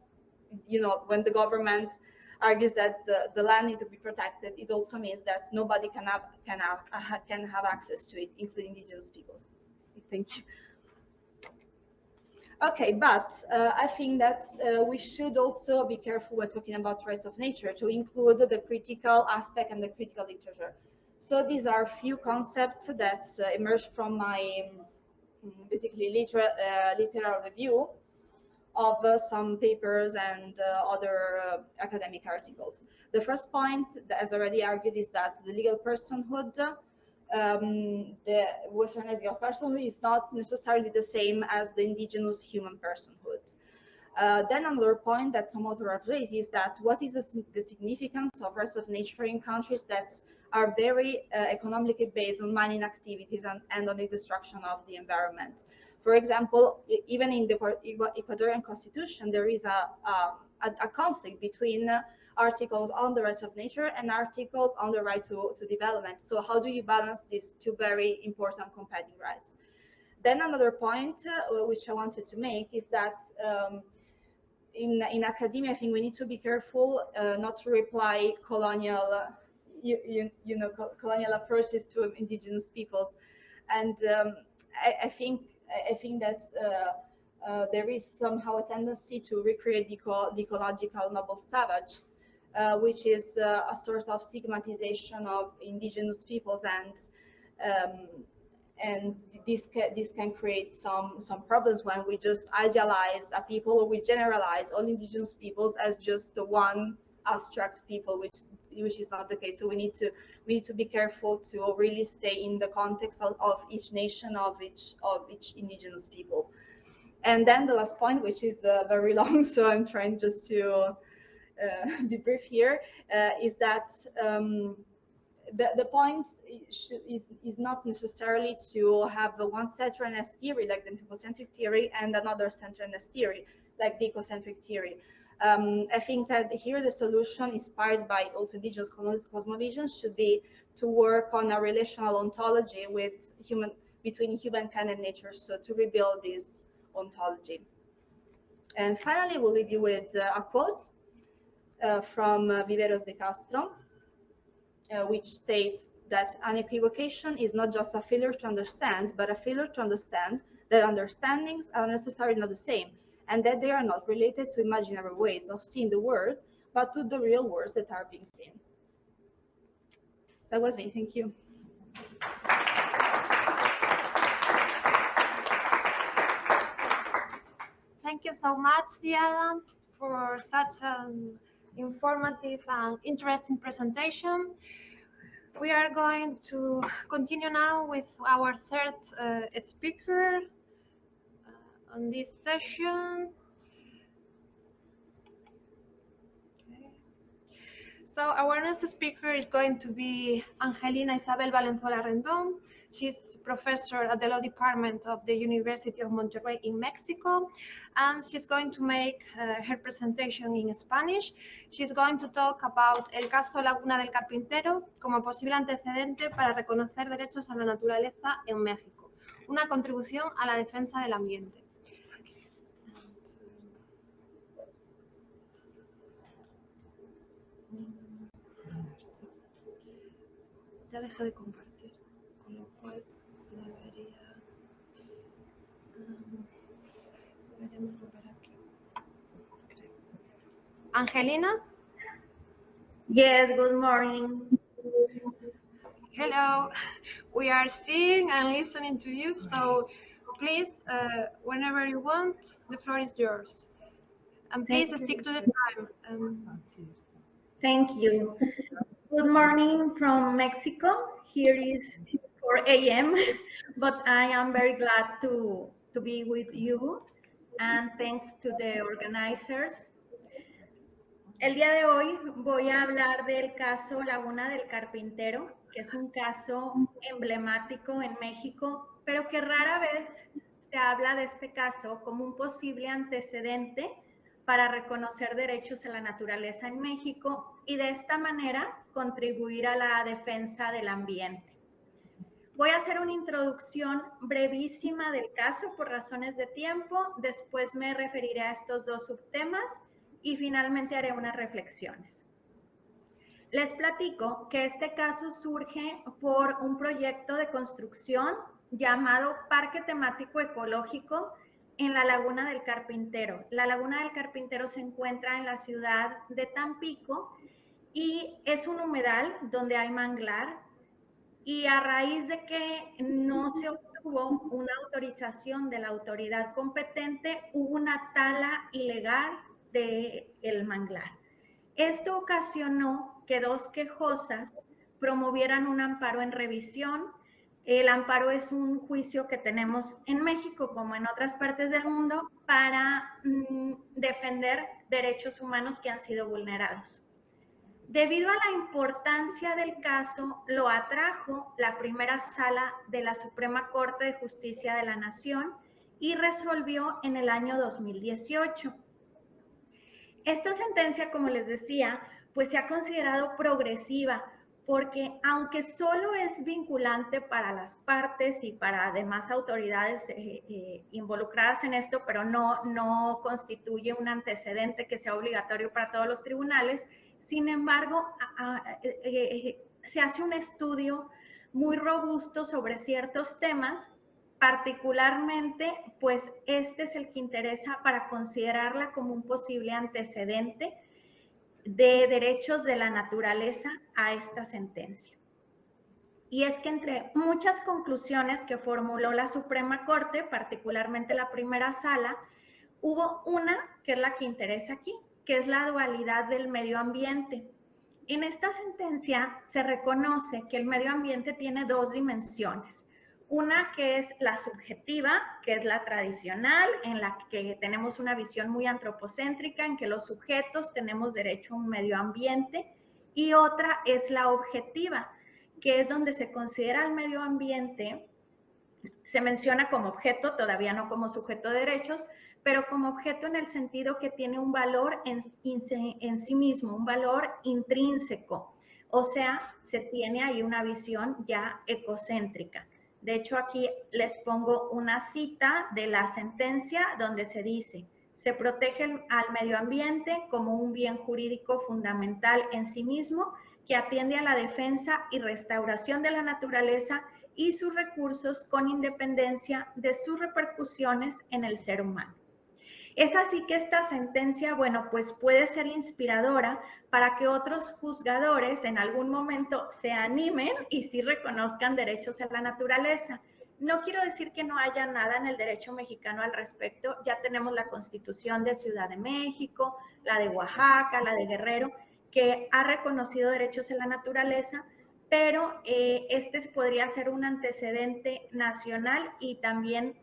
you know, when the government argues that the land needs to be protected, it also means that nobody can have access to it, including indigenous peoples. Thank you. Okay, but I think that we should also be careful when talking about rights of nature to include the critical aspect and the critical literature. So these are a few concepts that emerged from my basically literal review of some papers and other academic articles. The first point, as already argued, is that the legal personhood, the Westernized legal personhood is not necessarily the same as the indigenous human personhood. Then another point that some authors have raised is that what is the significance of rights of nature in countries that are very economically based on mining activities and on the destruction of the environment. For example, even in the Ecuadorian constitution, there is a conflict between articles on the rights of nature and articles on the right to development. So how do you balance these two very important competing rights? Then another point which I wanted to make is that in academia, I think we need to be careful not to reply colonial, colonial approaches to indigenous peoples, and I think that there is somehow a tendency to recreate the ecological noble savage, which is a sort of stigmatization of indigenous peoples, and this can create some problems when we just idealize a people, or we generalize all indigenous peoples as just the one abstract people, which is not the case. So we need to be careful to really stay in the context of each nation, of each indigenous people. And then the last point, which is very long, so I'm trying just to be brief here, is that the point is not necessarily to have the one centeredness theory like the anthropocentric theory and another centeredness theory like the ecocentric theory. I think that here the solution, inspired by also indigenous cosmovision, should be to work on a relational ontology between humankind and nature, so to rebuild this ontology. And finally, we'll leave you with a quote from Viveros de Castro, which states that an equivocation is not just a failure to understand, but a failure to understand that understandings are necessarily not the same, and that they are not related to imaginary ways of seeing the world, but to the real worlds that are being seen. That was me. Thank you. Thank you so much, Diana, for such an informative and interesting presentation. We are going to continue now with our third speaker on this session. Okay. So our next speaker is going to be Angelina Isabel Valenzuela Rendon. She's professor at the Law Department of the University of Monterrey in Mexico, and she's going to make her presentation in Spanish. She's going to talk about el caso Laguna del Carpintero como posible antecedente para reconocer derechos a la naturaleza en México, una contribución a la defensa del ambiente. Ya dejé de compartir, con lo cual debería... deberíamos volver aquí. Angelina? Yes, good morning. Hello, we are seeing and listening to you, so please, whenever you want, the floor is yours. And please stick to the time. Thank you. Good morning from Mexico. Here is 4 a.m., but I am very glad to be with you, and thanks to the organizers. El día de hoy voy a hablar del caso Laguna del Carpintero, que es un caso emblemático en México, pero que rara vez se habla de este caso como un posible antecedente para reconocer derechos a la naturaleza en México y de esta manera contribuir a la defensa del ambiente. Voy a hacer una introducción brevísima del caso por razones de tiempo, después me referiré a estos dos subtemas y finalmente haré unas reflexiones. Les platico que este caso surge por un proyecto de construcción llamado Parque Temático Ecológico en la Laguna del Carpintero. La Laguna del Carpintero se encuentra en la ciudad de Tampico y es un humedal donde hay manglar, y a raíz de que no se obtuvo una autorización de la autoridad competente, hubo una tala ilegal del manglar. Esto ocasionó que dos quejosas promovieran un amparo en revisión. El amparo es un juicio que tenemos en México, como en otras partes del mundo, para defender derechos humanos que han sido vulnerados. Debido a la importancia del caso, lo atrajo la primera sala de la Suprema Corte de Justicia de la Nación y resolvió en el año 2018. Esta sentencia, como les decía, pues se ha considerado progresiva porque aunque solo es vinculante para las partes y para demás autoridades involucradas en esto, pero no constituye un antecedente que sea obligatorio para todos los tribunales, sin embargo, se hace un estudio muy robusto sobre ciertos temas, particularmente, pues este es el que interesa para considerarla como un posible antecedente de derechos de la naturaleza a esta sentencia. Y es que entre muchas conclusiones que formuló la Suprema Corte, particularmente la primera sala, hubo una que es la que interesa aquí, que es la dualidad del medio ambiente. En esta sentencia se reconoce que el medio ambiente tiene dos dimensiones. Una que es la subjetiva, que es la tradicional, en la que tenemos una visión muy antropocéntrica, en que los sujetos tenemos derecho a un medio ambiente, y otra es la objetiva, que es donde se considera el medio ambiente, se menciona como objeto, todavía no como sujeto de derechos, pero como objeto en el sentido que tiene un valor en sí mismo, un valor intrínseco. O sea, se tiene ahí una visión ya ecocéntrica. De hecho, aquí les pongo una cita de la sentencia donde se dice: se protege al medio ambiente como un bien jurídico fundamental en sí mismo que atiende a la defensa y restauración de la naturaleza y sus recursos con independencia de sus repercusiones en el ser humano. Es así que esta sentencia, bueno, pues puede ser inspiradora para que otros juzgadores en algún momento se animen y sí reconozcan derechos a la naturaleza. No quiero decir que no haya nada en el derecho mexicano al respecto. Ya tenemos la Constitución de Ciudad de México, la de Oaxaca, la de Guerrero, que ha reconocido derechos a la naturaleza, pero este podría ser un antecedente nacional y también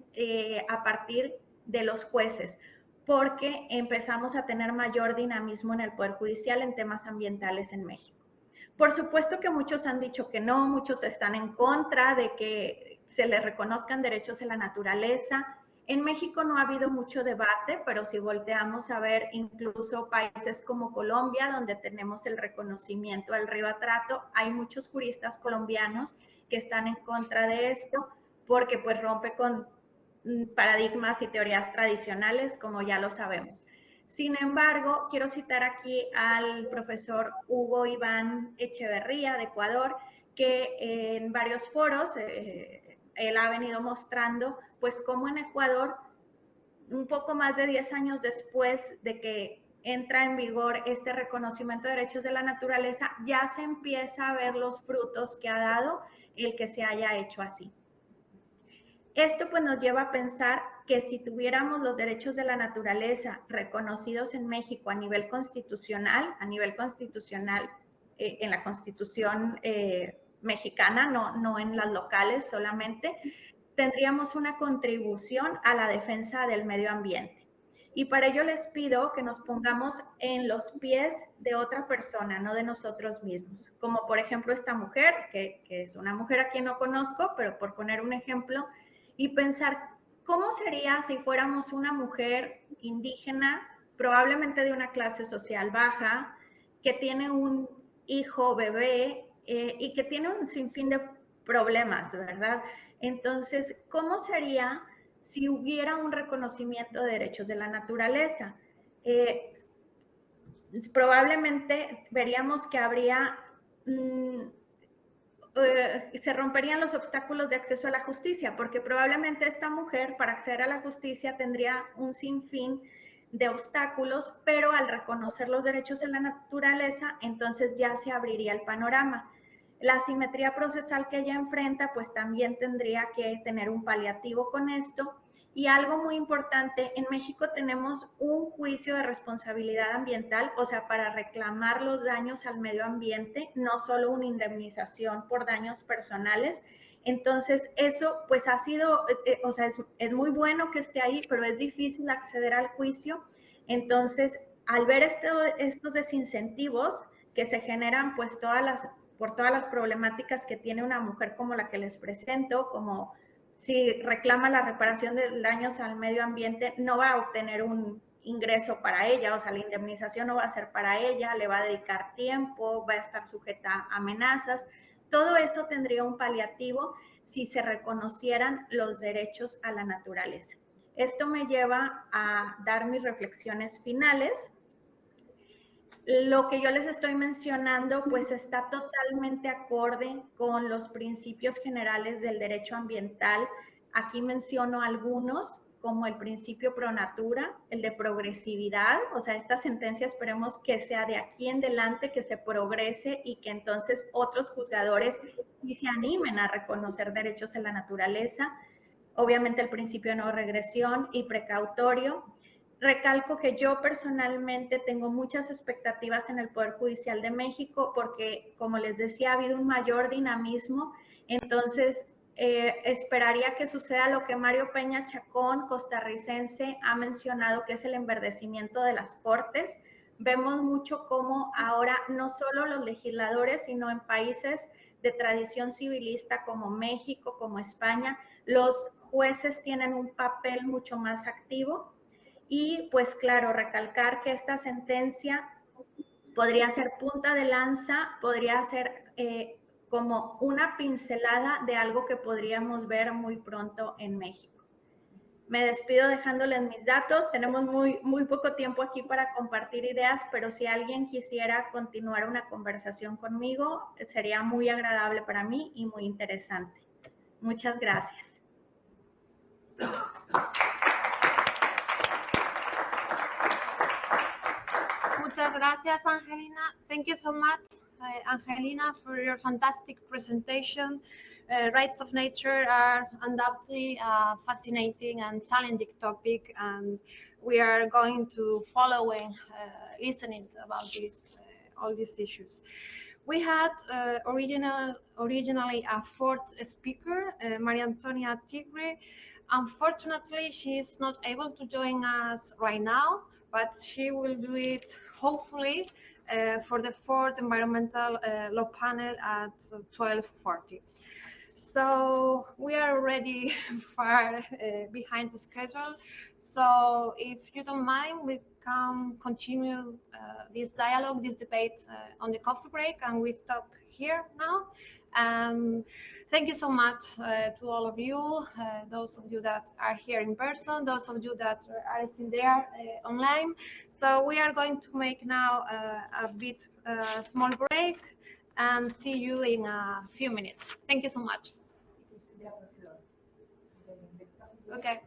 a partir de los jueces, porque empezamos a tener mayor dinamismo en el Poder Judicial en temas ambientales en México. Por supuesto que muchos han dicho que no, muchos están en contra de que se les reconozcan derechos a la naturaleza. En México no ha habido mucho debate, pero si volteamos a ver incluso países como Colombia, donde tenemos el reconocimiento al río Atrato, hay muchos juristas colombianos que están en contra de esto, porque pues rompe con paradigmas y teorías tradicionales, como ya lo sabemos. Sin embargo, quiero citar aquí al profesor Hugo Iván Echeverría de Ecuador, que en varios foros él ha venido mostrando pues cómo en Ecuador, un poco más de 10 años después de que entra en vigor este reconocimiento de derechos de la naturaleza, ya se empieza a ver los frutos que ha dado el que se haya hecho así. Esto pues nos lleva a pensar que si tuviéramos los derechos de la naturaleza reconocidos en México a nivel constitucional en la Constitución mexicana, no en las locales solamente, tendríamos una contribución a la defensa del medio ambiente. Y para ello les pido que nos pongamos en los pies de otra persona, no de nosotros mismos. Como por ejemplo esta mujer, que es una mujer a quien no conozco, pero por poner un ejemplo, y pensar cómo sería si fuéramos una mujer indígena, probablemente de una clase social baja, que tiene un hijo bebé y que tiene un sinfín de problemas, ¿verdad? Entonces, ¿cómo sería si hubiera un reconocimiento de derechos de la naturaleza? Probablemente veríamos que habría, se romperían los obstáculos de acceso a la justicia, porque probablemente esta mujer para acceder a la justicia tendría un sinfín de obstáculos, pero al reconocer los derechos de la naturaleza, entonces ya se abriría el panorama. La asimetría procesal que ella enfrenta, pues también tendría que tener un paliativo con esto. Y algo muy importante, en México tenemos un juicio de responsabilidad ambiental, o sea, para reclamar los daños al medio ambiente, no solo una indemnización por daños personales. Entonces, eso pues ha sido, o sea, es muy bueno que esté ahí, pero es difícil acceder al juicio. Entonces, al ver estos desincentivos que se generan pues por todas las problemáticas que tiene una mujer como la que les presento, como si reclama la reparación de daños al medio ambiente, no va a obtener un ingreso para ella, o sea, la indemnización no va a ser para ella, le va a dedicar tiempo, va a estar sujeta a amenazas. Todo eso tendría un paliativo si se reconocieran los derechos a la naturaleza. Esto me lleva a dar mis reflexiones finales. Lo que yo les estoy mencionando pues está totalmente acorde con los principios generales del derecho ambiental. Aquí menciono algunos, como el principio pro natura, el de progresividad, o sea, esta sentencia esperemos que sea de aquí en adelante, que se progrese y que entonces otros juzgadores sí se animen a reconocer derechos en la naturaleza. Obviamente el principio de no regresión y precautorio. Recalco que yo personalmente tengo muchas expectativas en el Poder Judicial de México porque, como les decía, ha habido un mayor dinamismo. Entonces, esperaría que suceda lo que Mario Peña Chacón, costarricense, ha mencionado, que es el enverdecimiento de las cortes. Vemos mucho cómo ahora no solo los legisladores, sino en países de tradición civilista como México, como España, los jueces tienen un papel mucho más activo. Y pues claro, recalcar que esta sentencia podría ser punta de lanza, podría ser como una pincelada de algo que podríamos ver muy pronto en México. Me despido dejándoles mis datos. Tenemos muy poco tiempo aquí para compartir ideas, pero si alguien quisiera continuar una conversación conmigo, sería muy agradable para mí y muy interesante. Muchas gracias. Muchas gracias, Angelina. Thank you so much, Angelina, for your fantastic presentation. Rights of nature are undoubtedly a fascinating and challenging topic, and we are going to following, listening about all these issues. We had originally a fourth speaker, Maria Antonia Tigre. Unfortunately, she is not able to join us right now, but she will do it hopefully for the fourth environmental law panel at 12:40. So we are already far behind the schedule. So if you don't mind, we can continue this dialogue, this debate on the coffee break, and we stop here now. Thank you so much to all of you, those of you that are here in person, those of you that are still there online. So we are going to make now a bit small break and see you in a few minutes. Thank you so much. Okay.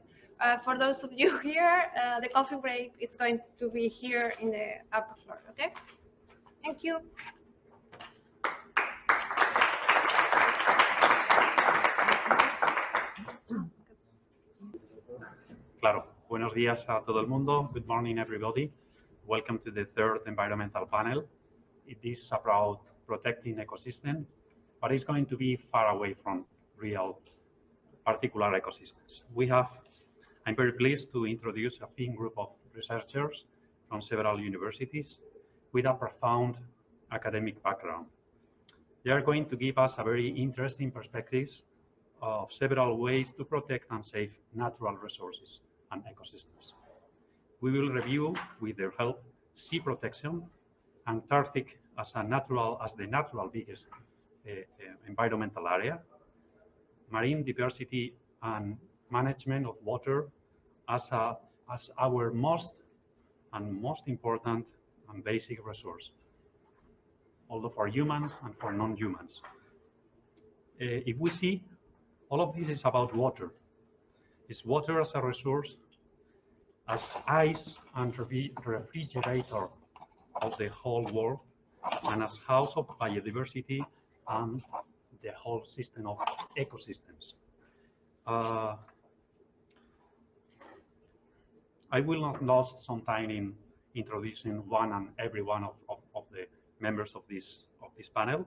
For those of you here, the coffee break is going to be here in the upper floor, okay? Thank you. Claro. Buenos días a todo el mundo. Good morning, everybody. Welcome to the third environmental panel. It is about protecting ecosystem, but it's going to be far away from real particular ecosystems. I'm very pleased to introduce a thin group of researchers from several universities with a profound academic background. They are going to give us a very interesting perspectives of several ways to protect and save natural resources and ecosystems. We will review, with their help, sea protection, Antarctic as the natural biggest environmental area, marine diversity and management of water as our most important and basic resource, although for humans and for non-humans. If we see, all of this is about water. It's water as a resource, as ice and refrigerator of the whole world, and as house of biodiversity and the whole system of ecosystems. I will not lose some time in introducing one and every one of the members of this panel.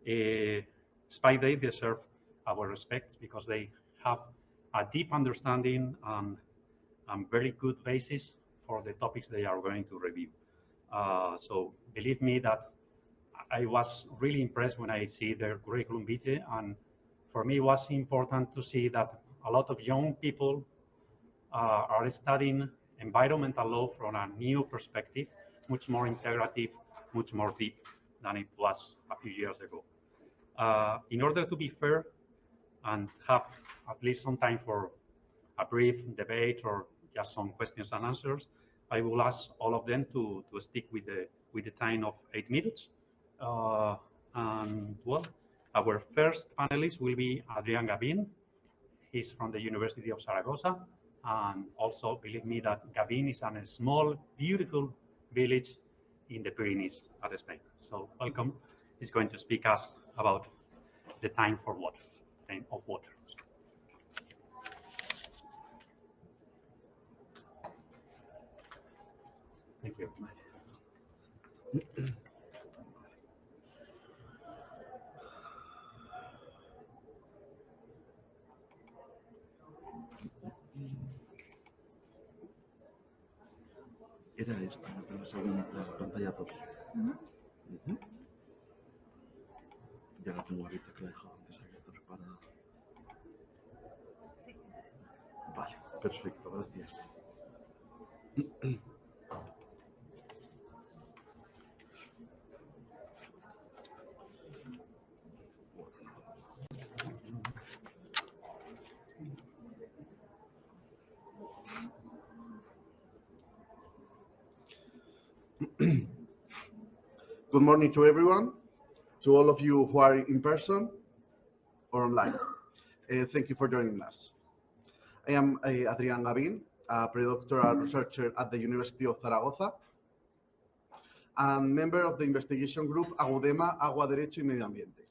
Despite they deserve our respect because they have a deep understanding and very good basis for the topics they are going to review. So believe me that I was really impressed when I see their curriculum vitae, and for me it was important to see that a lot of young people are studying environmental law from a new perspective, much more integrative, much more deep than it was a few years ago. In order to be fair and have at least some time for a brief debate or just some questions and answers, I will ask all of them to stick with the time of 8 minutes. And well, our first panelist will be Adrián Gavín. He's from the University of Zaragoza, and also believe me that Gavín is a small, beautiful village in the Pyrenees at Spain. So welcome. He's going to speak us about the time for water, time of water. Thank you. Era esta, la segunda, la pantalla 2. Ya la tengo abierta, que la he dejado antes abierta, preparada. Vale, perfecto, gracias. Good morning to everyone, to all of you who are in person or online. Thank you for joining us. I am Adrián Gavín, a predoctoral researcher at the University of Zaragoza and member of the investigation group Agudema, Agua, Derecho y Medio Ambiente.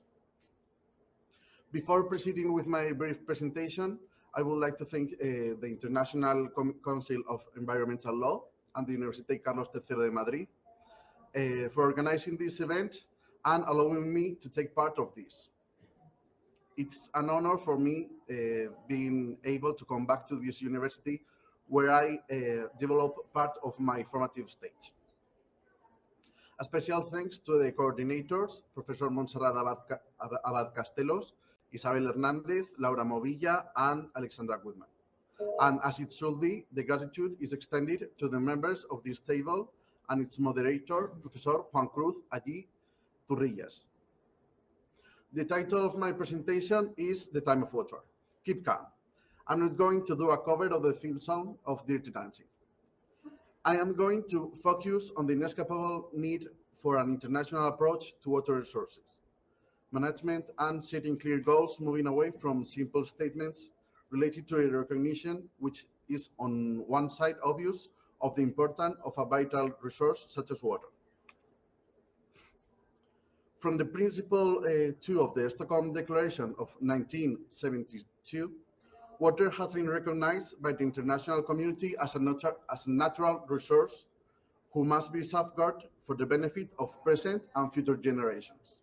Before proceeding with my brief presentation, I would like to thank the International Council of Environmental Law and the University Carlos III de Madrid for organizing this event and allowing me to take part of this. It's an honor for me being able to come back to this university where I develop part of my formative stage. A special thanks to the coordinators, Professor Montserrat Abad Castelos, Isabel Hernández, Laura Movilla, and Alexandra Goodman. And as it should be, the gratitude is extended to the members of this table and its moderator, Professor Juan Cruz Allí Turrillas. The title of my presentation is The Time of Water. Keep calm. I'm not going to do a cover of the theme song of Dirty Dancing. I am going to focus on the inescapable need for an international approach to water resources, management, and setting clear goals, moving away from simple statements related to a recognition which is on one side obvious of the importance of a vital resource such as water. From the Principle 2 of the Stockholm Declaration of 1972, water has been recognized by the international community as a natural resource who must be safeguarded for the benefit of present and future generations.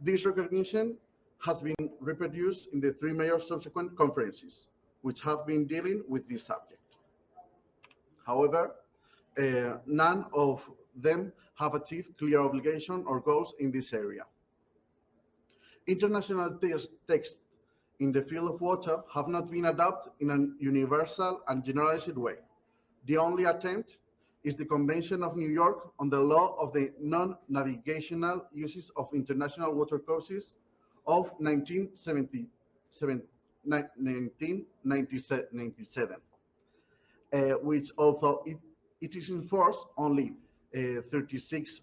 This recognition has been reproduced in the three major subsequent conferences, which have been dealing with this subject. However, none of them have achieved clear obligation or goals in this area. International texts in the field of water have not been adopted in a universal and generalized way. The only attempt is the Convention of New York on the Law of the Non-Navigational Uses of International Water Courses of 1997, which, although it is in force, only 36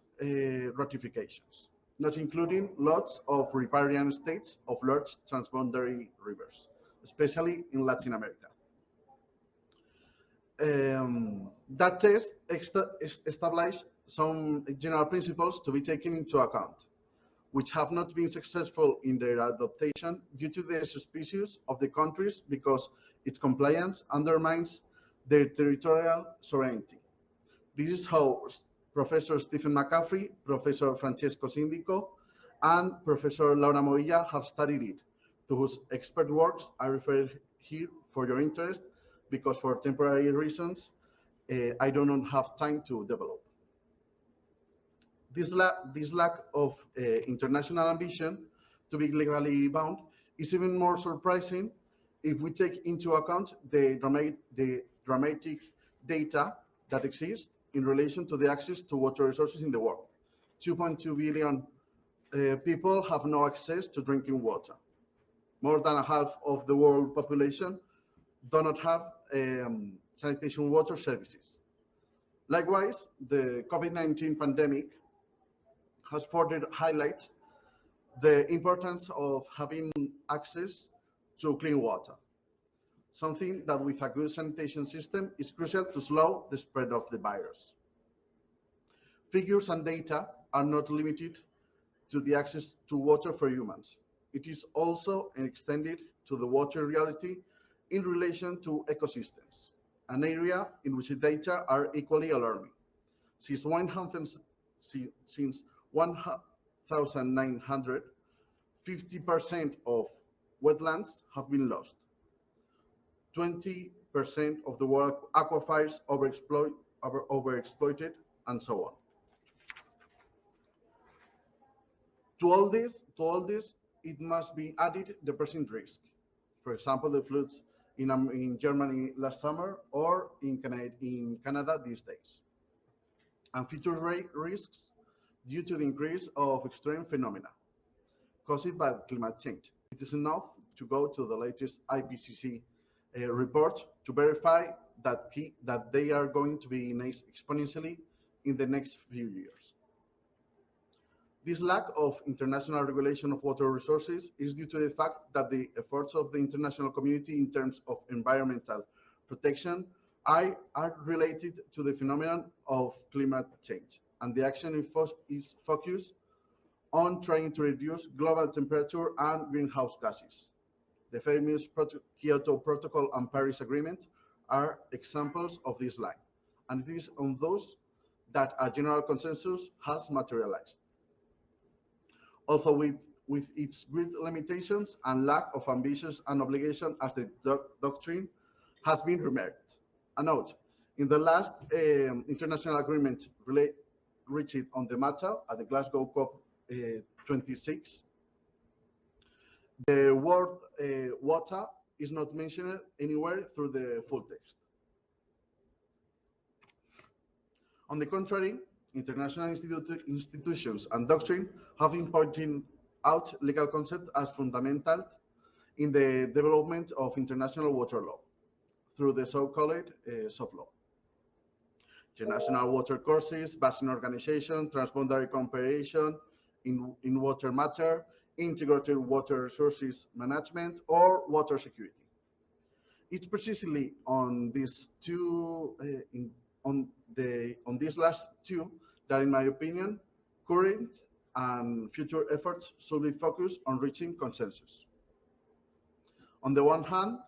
ratifications, not including lots of riparian states of large transboundary rivers, especially in Latin America. That test established some general principles to be taken into account, which have not been successful in their adaptation due to the suspicious of the countries because its compliance undermines their territorial sovereignty. This is how Professor Stephen McCaffrey, Professor Francesco Sindico, and Professor Laura Movilla have studied it, to whose expert works I refer here for your interest, because for temporary reasons, I do not have time to develop. This lack of international ambition to be legally bound is even more surprising if we take into account the dramatic data that exists in relation to the access to water resources in the world. 2.2 billion people have no access to drinking water. More than a half of the world population do not have sanitation water services. Likewise, the COVID-19 pandemic has further highlighted the importance of having access to clean water, something that with a good sanitation system is crucial to slow the spread of the virus. Figures and data are not limited to the access to water for humans. It is also extended to the water reality in relation to ecosystems, an area in which the data are equally alarming. Since 1900, 50% of wetlands have been lost. 20% of the world aquifers overexploited, and so on. To all this, it must be added the present risk. For example, the floods in Germany last summer or in Canada these days. And future risks due to the increase of extreme phenomena caused by climate change. It is enough to go to the latest IPCC report to verify that they are going to be increased exponentially in the next few years. This lack of international regulation of water resources is due to the fact that the efforts of the international community in terms of environmental protection are related to the phenomenon of climate change, and the action is focused on trying to reduce global temperature and greenhouse gases. The famous Kyoto Protocol and Paris Agreement are examples of this line, and it is on those that a general consensus has materialized. Also, with its great limitations and lack of ambitions and obligation as the doctrine has been remarked. A note, in the last international agreement reached on the matter at the Glasgow COP26, the word water is not mentioned anywhere through the full text. On the contrary, international institutions and doctrine have been pointing out legal concepts as fundamental in the development of international water law through the so-called soft law. International water courses, basin organization, transboundary cooperation in water matter, integrated water resources management, or water security. It's precisely on these on these last two that, in my opinion, current and future efforts should be focused on reaching consensus. On the one hand,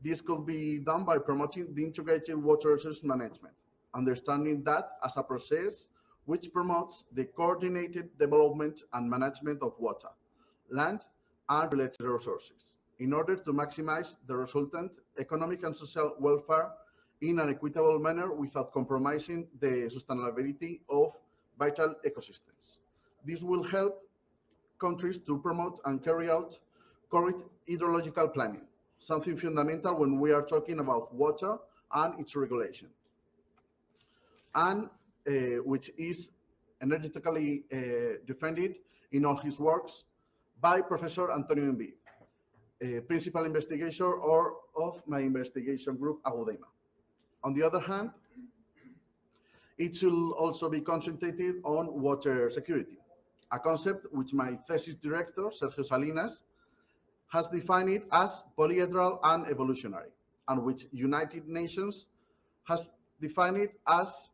this could be done by promoting the integrated water resource management, understanding that as a process which promotes the coordinated development and management of water, land, and related resources, in order to maximize the resultant economic and social welfare in an equitable manner without compromising the sustainability of vital ecosystems. This will help countries to promote and carry out correct hydrological planning, something fundamental when we are talking about water and its regulation, and which is energetically defended in all his works by Professor Antonio Envid, principal investigator of my investigation group, Agudema. On the other hand, it should also be concentrated on water security, a concept which my thesis director, Sergio Salinas, has defined as polyhedral and evolutionary, and which United Nations has defined as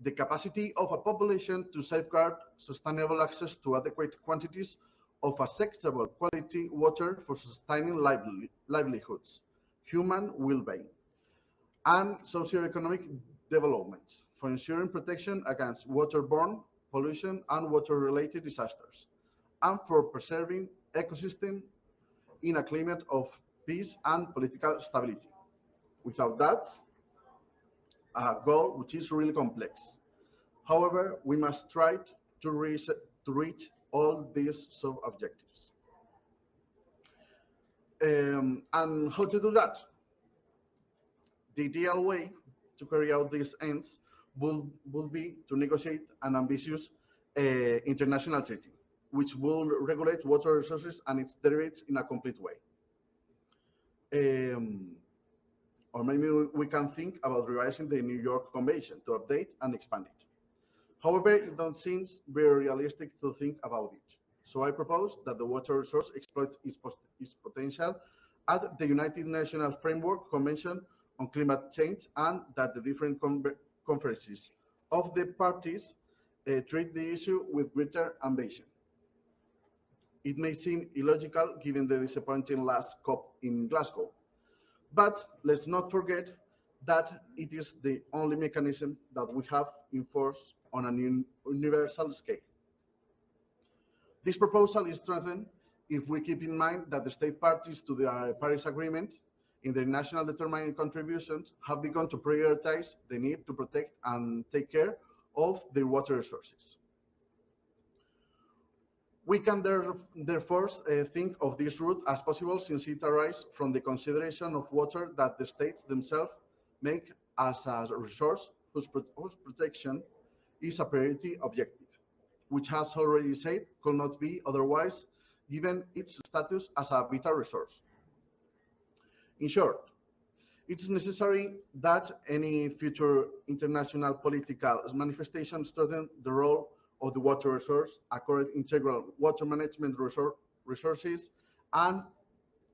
the capacity of a population to safeguard sustainable access to adequate quantities of acceptable quality water for sustaining livelihoods, human well-being, and socioeconomic developments for ensuring protection against waterborne pollution and water-related disasters, and for preserving ecosystem in a climate of peace and political stability. Without that, a goal which is really complex. However, we must try to reach all these sub-objectives. And how to do that? The ideal way to carry out these ends will be to negotiate an ambitious international treaty, which will regulate water resources and its derivatives in a complete way. Or maybe we can think about revising the New York Convention to update and expand it. However, it doesn't seem very realistic to think about it. So I propose that the water resource exploits its potential at the United Nations Framework Convention on Climate Change, and that the different conferences of the parties treat the issue with greater ambition. It may seem illogical given the disappointing last COP in Glasgow, but let's not forget that it is the only mechanism that we have in force on a universal scale. This proposal is strengthened if we keep in mind that the state parties to the Paris Agreement in their national determining contributions have begun to prioritize the need to protect and take care of their water resources. We can therefore think of this route as possible, since it arises from the consideration of water that the states themselves make as a resource whose protection is a priority objective, which, as already said, could not be otherwise given its status as a vital resource. In short, it is necessary that any future international political manifestation strengthen the role of the water resource, a correct integral water management resources, and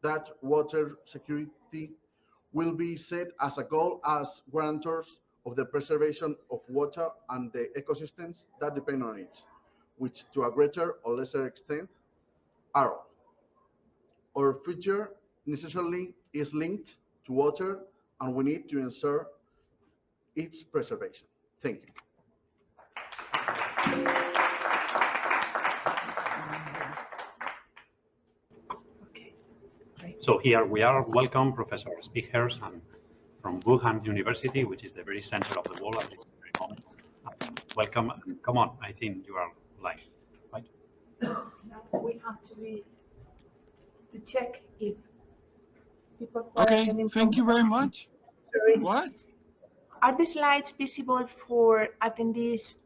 that water security will be set as a goal as guarantors of the preservation of water and the ecosystems that depend on it, which to a greater or lesser extent are. Our future necessarily is linked to water, and we need to ensure its preservation. Thank you. So here we are. Welcome, Professor speakers, and from Wuhan University, which is the very center of the world at this very moment. Welcome. Come on, I think you are live, right? Now we have to check if people. Okay, thank you very much. What? Are the slides visible for attendees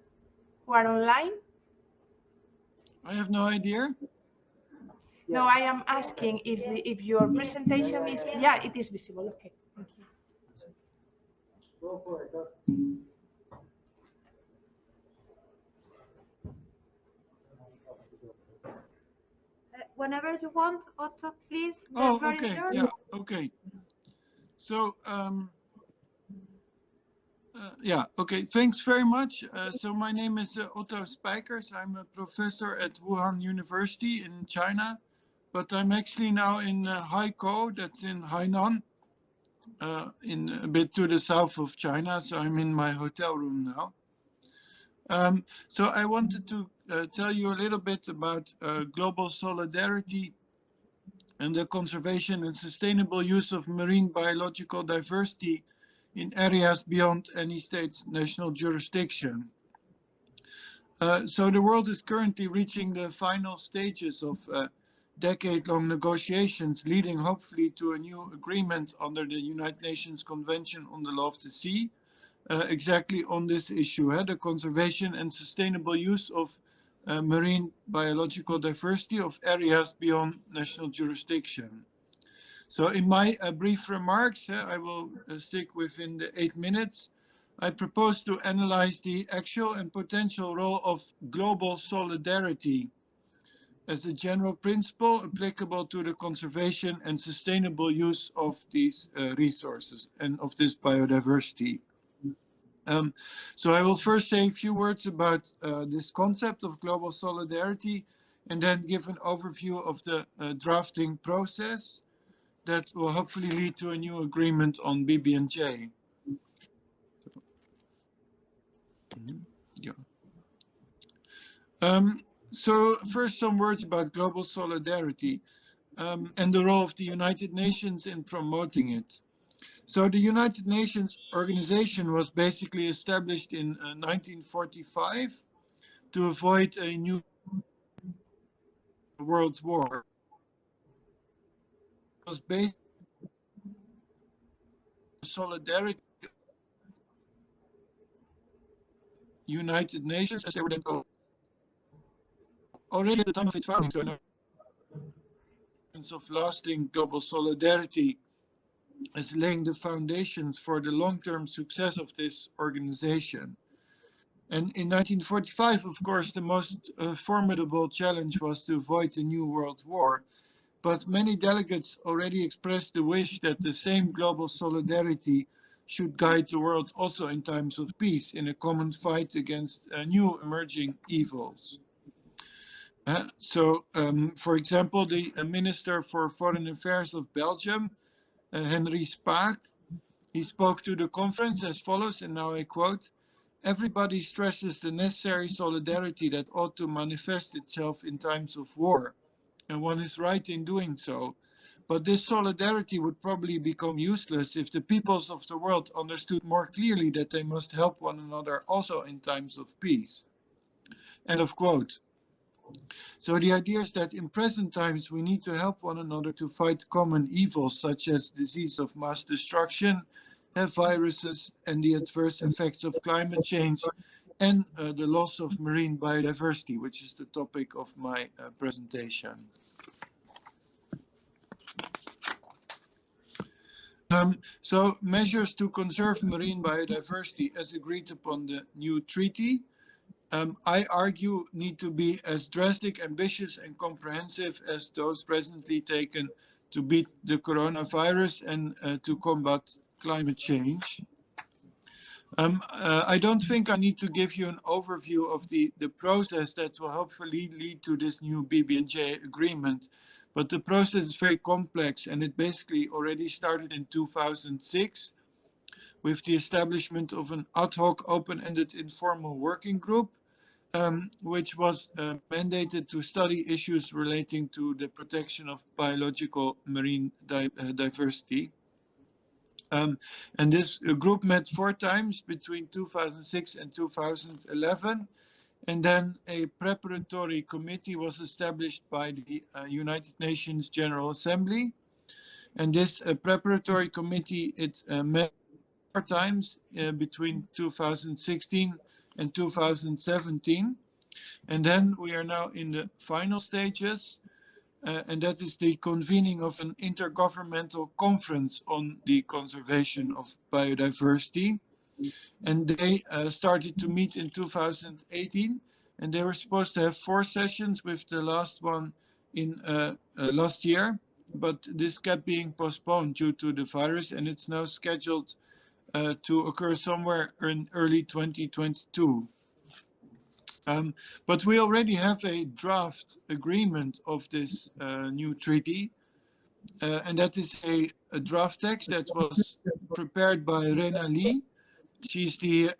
who are online? I have no idea. No, I am asking if your presentation is. Yeah, it is visible. Okay, thank you. Go for it. Whenever you want, Otto, please. Oh, okay. Yeah, okay. So, yeah, okay, thanks very much. So my name is Otto Spijkers. I'm a professor at Wuhan University in China, but I'm actually now in Haikou, that's in Hainan, in a bit to the south of China. So I'm in my hotel room now. So I wanted to tell you a little bit about global solidarity and the conservation and sustainable use of marine biological diversity in areas beyond any state's national jurisdiction. So the world is currently reaching the final stages of decade-long negotiations, leading hopefully to a new agreement under the United Nations Convention on the Law of the Sea, exactly on this issue, the conservation and sustainable use of marine biological diversity of areas beyond national jurisdiction. So in my brief remarks, I will stick within the 8 minutes. I propose to analyze the actual and potential role of global solidarity as a general principle applicable to the conservation and sustainable use of these resources and of this biodiversity. So I will first say a few words about this concept of global solidarity and then give an overview of the drafting process that will hopefully lead to a new agreement on BBNJ. Yeah. So first some words about global solidarity and the role of the United Nations in promoting it. So the United Nations organization was basically established in 1945 to avoid a new world war. It was based on solidarity of United Nations, as they were then called, already at the time of its founding. So of lasting global solidarity is laying the foundations for the long-term success of this organization. And in 1945, of course, the most formidable challenge was to avoid a new world war. But many delegates already expressed the wish that the same global solidarity should guide the world also in times of peace in a common fight against new emerging evils. For example, the Minister for Foreign Affairs of Belgium, Henry Spaak, he spoke to the conference as follows, and now I quote, "Everybody stresses the necessary solidarity that ought to manifest itself in times of war, and one is right in doing so. But this solidarity would probably become useless if the peoples of the world understood more clearly that they must help one another also in times of peace." End of quote. So the idea is that in present times we need to help one another to fight common evils such as disease of mass destruction, viruses, and the adverse effects of climate change, and the loss of marine biodiversity, which is the topic of my presentation. So measures to conserve marine biodiversity as agreed upon the new treaty, I argue need to be as drastic, ambitious and comprehensive as those presently taken to beat the coronavirus and to combat climate change. I don't think I need to give you an overview of the process that will hopefully lead to this new BBNJ agreement, but the process is very complex and it basically already started in 2006 with the establishment of an ad hoc open-ended informal working group, which was mandated to study issues relating to the protection of biological marine diversity. And this group met 4 times between 2006 and 2011. And then a preparatory committee was established by the United Nations General Assembly. And this preparatory committee, it met 4 times between 2016 and 2017. And then we are now in the final stages. And that is the convening of an intergovernmental conference on the conservation of biodiversity. And they started to meet in 2018, and they were supposed to have 4 sessions, with the last one in last year. but this kept being postponed due to the virus, and it's now scheduled to occur somewhere in early 2022. But we already have a draft agreement of this new treaty, and that is a draft text that was prepared by Rena Lee. She's the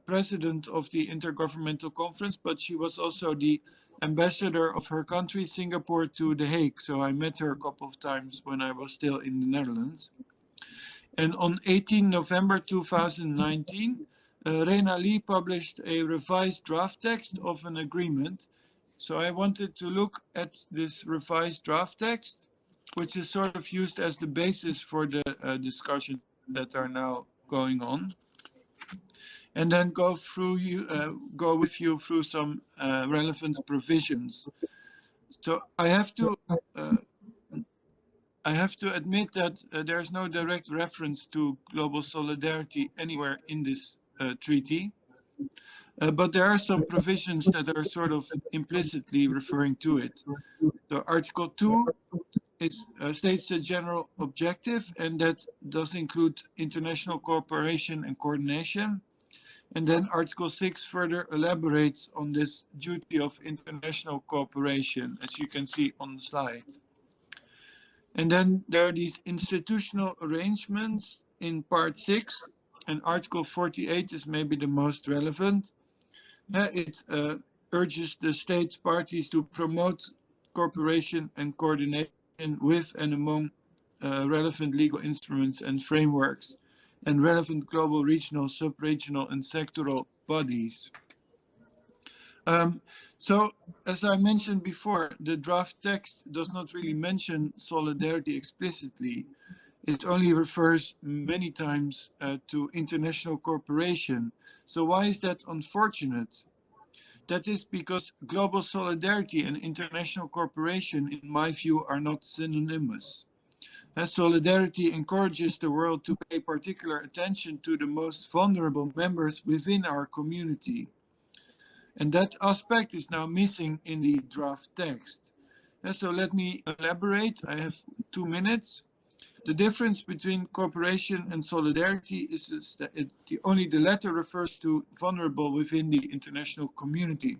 president of the Intergovernmental Conference, but she was also the ambassador of her country, Singapore, to The Hague. So I met her a couple of times when I was still in the Netherlands. And on 18 November 2019, Rena Lee published a revised draft text of an agreement. So I wanted to look at this revised draft text, which is sort of used as the basis for the discussions that are now going on, and then go with you through some relevant provisions. So I have to admit that there's no direct reference to global solidarity anywhere in this treaty, but there are some provisions that are sort of implicitly referring to it. So Article 2 states the general objective, and that does include international cooperation and coordination. And then Article 6 further elaborates on this duty of international cooperation, as you can see on the slide. And then there are these institutional arrangements in Part 6, and Article 48 is maybe the most relevant. It urges the states parties to promote cooperation and coordination with and among relevant legal instruments and frameworks, and relevant global, regional, sub-regional, and sectoral bodies. So, as I mentioned before, the draft text does not really mention solidarity explicitly. It only refers many times to international cooperation. So why is that unfortunate? That is because global solidarity and international cooperation, in my view, are not synonymous. Solidarity encourages the world to pay particular attention to the most vulnerable members within our community. And that aspect is now missing in the draft text. So let me elaborate. I have 2 minutes. The difference between cooperation and solidarity is that only the latter refers to vulnerable within the international community.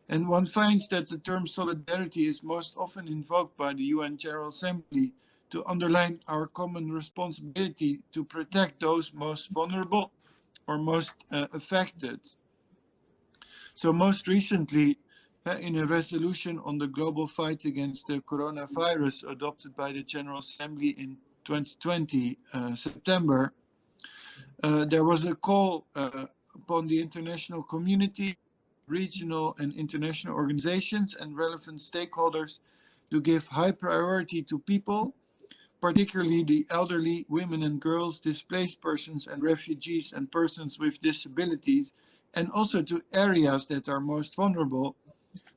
And one finds that the term solidarity is most often invoked by the UN General Assembly to underline our common responsibility to protect those most vulnerable or most affected. So most recently, in a resolution on the global fight against the coronavirus adopted by the General Assembly in 2020, September, there was a call upon the international community, regional and international organizations and relevant stakeholders to give high priority to people, particularly the elderly, women and girls, displaced persons and refugees and persons with disabilities, and also to areas that are most vulnerable,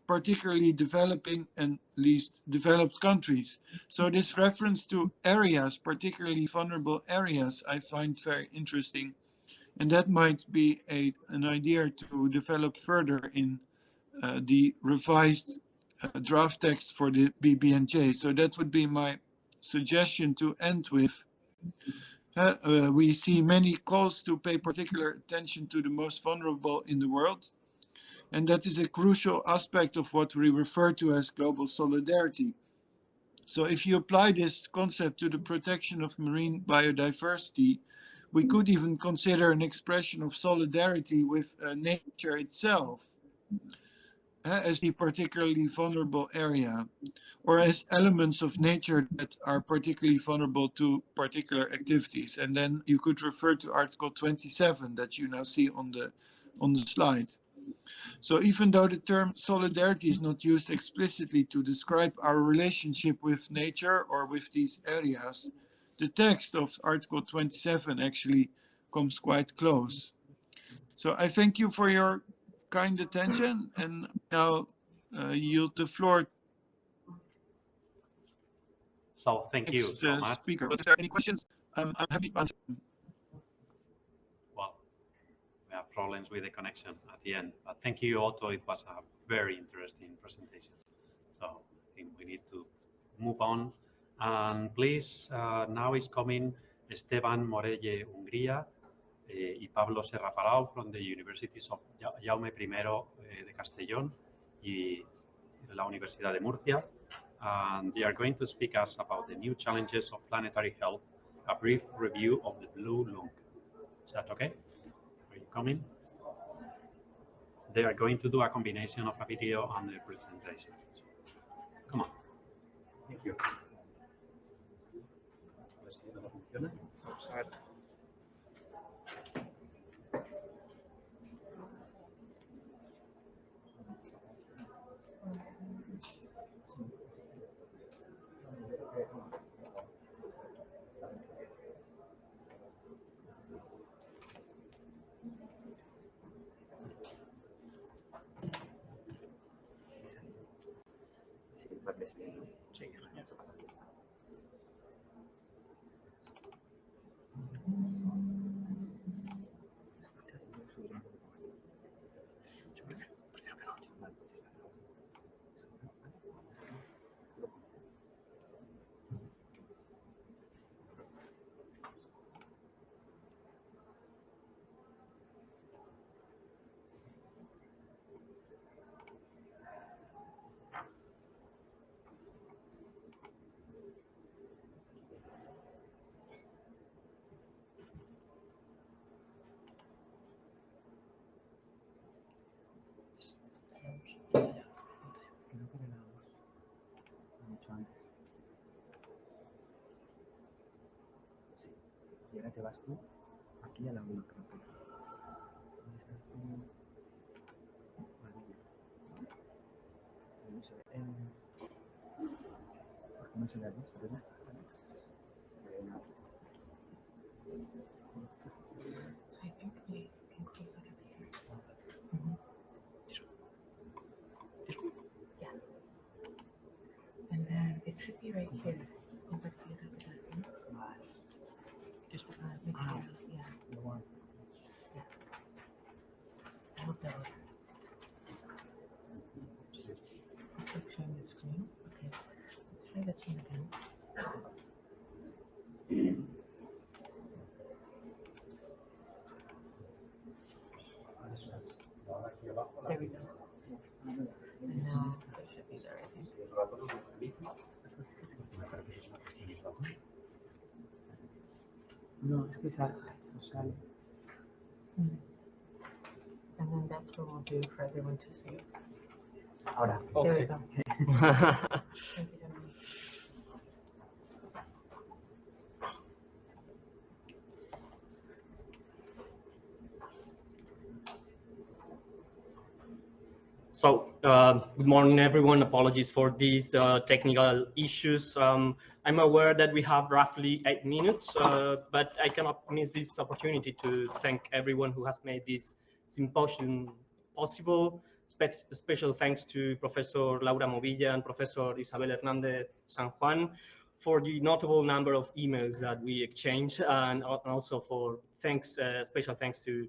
particularly developing and least developed countries. So this reference to areas, particularly vulnerable areas, I find very interesting. And that might be an idea to develop further in the revised draft text for the BBNJ. So that would be my suggestion to end with. We see many calls to pay particular attention to the most vulnerable in the world. And that is a crucial aspect of what we refer to as global solidarity. So if you apply this concept to the protection of marine biodiversity, we could even consider an expression of solidarity with nature itself as the particularly vulnerable area, or as elements of nature that are particularly vulnerable to particular activities. And then you could refer to Article 27 that you now see on the slide. So even though the term solidarity is not used explicitly to describe our relationship with nature or with these areas, the text of Article 27 actually comes quite close. So I thank you for your kind attention, and now yield the floor. So thank you so much. Speaker. But if there are any questions, I'm happy to answer them. Well, we have problems with the connection at the end, but thank you, Otto. It was a very interesting presentation. So I think we need to move on And please, now is coming Esteban Morelle Hungría y Pablo Serrafarao from the Universities of Jaume I de Castellón y la Universidad de Murcia. And they are going to speak us about the new challenges of planetary health, a brief review of the blue lung. Is that okay? Are you coming? They are going to do a combination of a video and the presentation. Come on. Thank you. A ver si todo funciona. Vamos a ver. Sí, genial. Y ahora te vas tú aquí a la 1, creo que. ¿Dónde estás tú? Maravilla. No se ve. ¿Por qué no se ve aquí? ¿Verdad? So I think we can close that up here. Yeah. And then it should be right here. Compartir habitación. Just make sure, yeah. Yeah. I hope that works. Keep sharing the screen. Okay. Let's try this one again. There we go. And now it should be there, I think. No, es que sale. And then that's what we'll do for everyone to see. Ahora. There we go. Thank you, gentlemen. So, good morning, everyone. Apologies for these technical issues. I'm aware that we have roughly 8 minutes, but I cannot miss this opportunity to thank everyone who has made this symposium possible. Special thanks to Professor Laura Movilla and Professor Isabel Hernandez San Juan for the notable number of emails that we exchanged, and also for special thanks to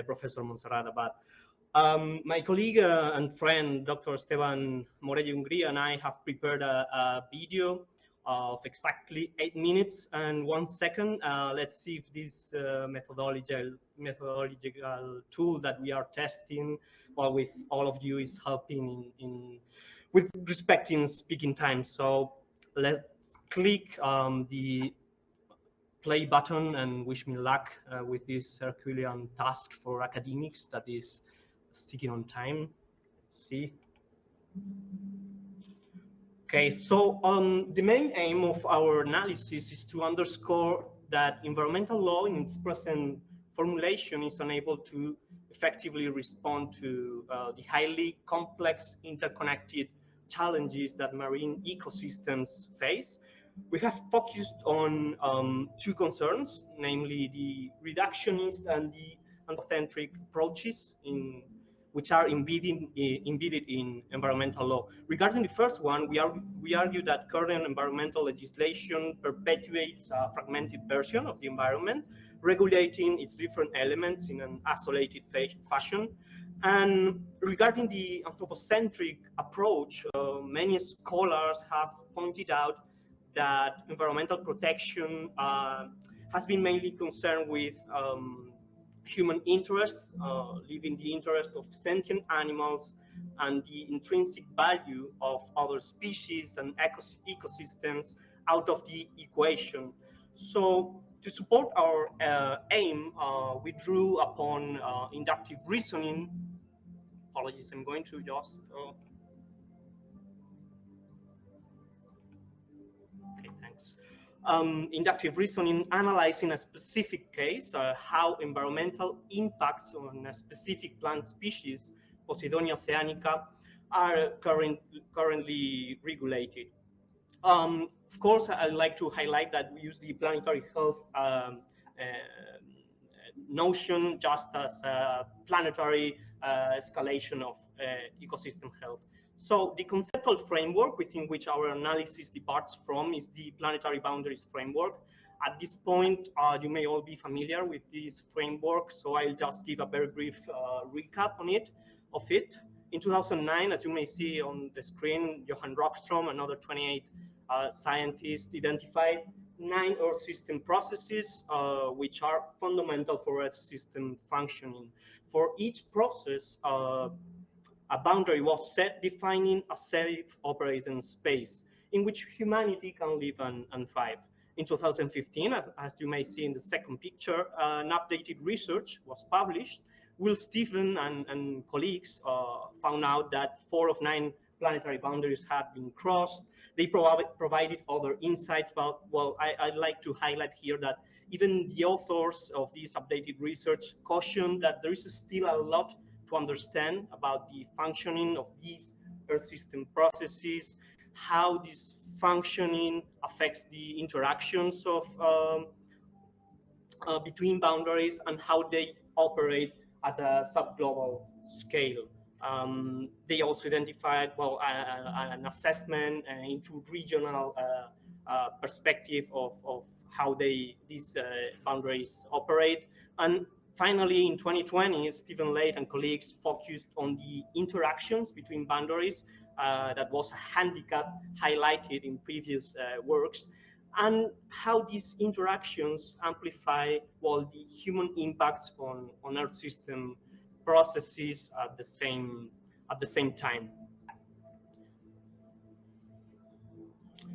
Professor Montserrat Abad. My colleague and friend, Dr. Esteban Morelle Hungría, and I have prepared a video of exactly 8 minutes and 1 second. Let's see if this methodological tool that we are testing with all of you is helping with respecting speaking time. So let's click the play button and wish me luck with this Herculean task for academics that is sticking on time. Let's see. Okay, so the main aim of our analysis is to underscore that environmental law in its present formulation is unable to effectively respond to the highly complex interconnected challenges that marine ecosystems face. We have focused on 2 concerns, namely the reductionist and the anthropocentric approaches which are embedded in environmental law. Regarding the first one, we argue that current environmental legislation perpetuates a fragmented version of the environment, regulating its different elements in an isolated fashion. And regarding the anthropocentric approach, many scholars have pointed out that environmental protection has been mainly concerned with human interests, leaving the interest of sentient animals and the intrinsic value of other species and ecosystems out of the equation. So to support our aim, we drew upon inductive reasoning. Apologies, I'm going to just okay, thanks. Inductive reasoning, analyzing a specific case, how environmental impacts on a specific plant species, Posidonia oceanica, are currently regulated. Of course, I'd like to highlight that we use the planetary health notion just as a planetary escalation of ecosystem health. So the conceptual framework within which our analysis departs from is the planetary boundaries framework. At this point, you may all be familiar with this framework, so I'll just give a very brief recap on it. In 2009, as you may see on the screen, Johan Rockström and other 28 scientists identified 9 Earth system processes which are fundamental for Earth system functioning. For each process, a boundary was set defining a safe operating space in which humanity can live and thrive. In 2015, as you may see in the second picture, an updated research was published. Will Stephen and colleagues found out that 4 of 9 planetary boundaries had been crossed. They provided other insights, but well, I'd like to highlight here that even the authors of this updated research caution that there is still a lot to understand about the functioning of these Earth system processes, how this functioning affects the interactions of between boundaries, and how they operate at a subglobal scale. They also identified, well, an assessment into regional perspective of how these boundaries operate. And finally, in 2020, Stephen Lade and colleagues focused on the interactions between boundaries. That was a handicap highlighted in previous works, and how these interactions amplify, well, the human impacts on Earth system processes at the same time.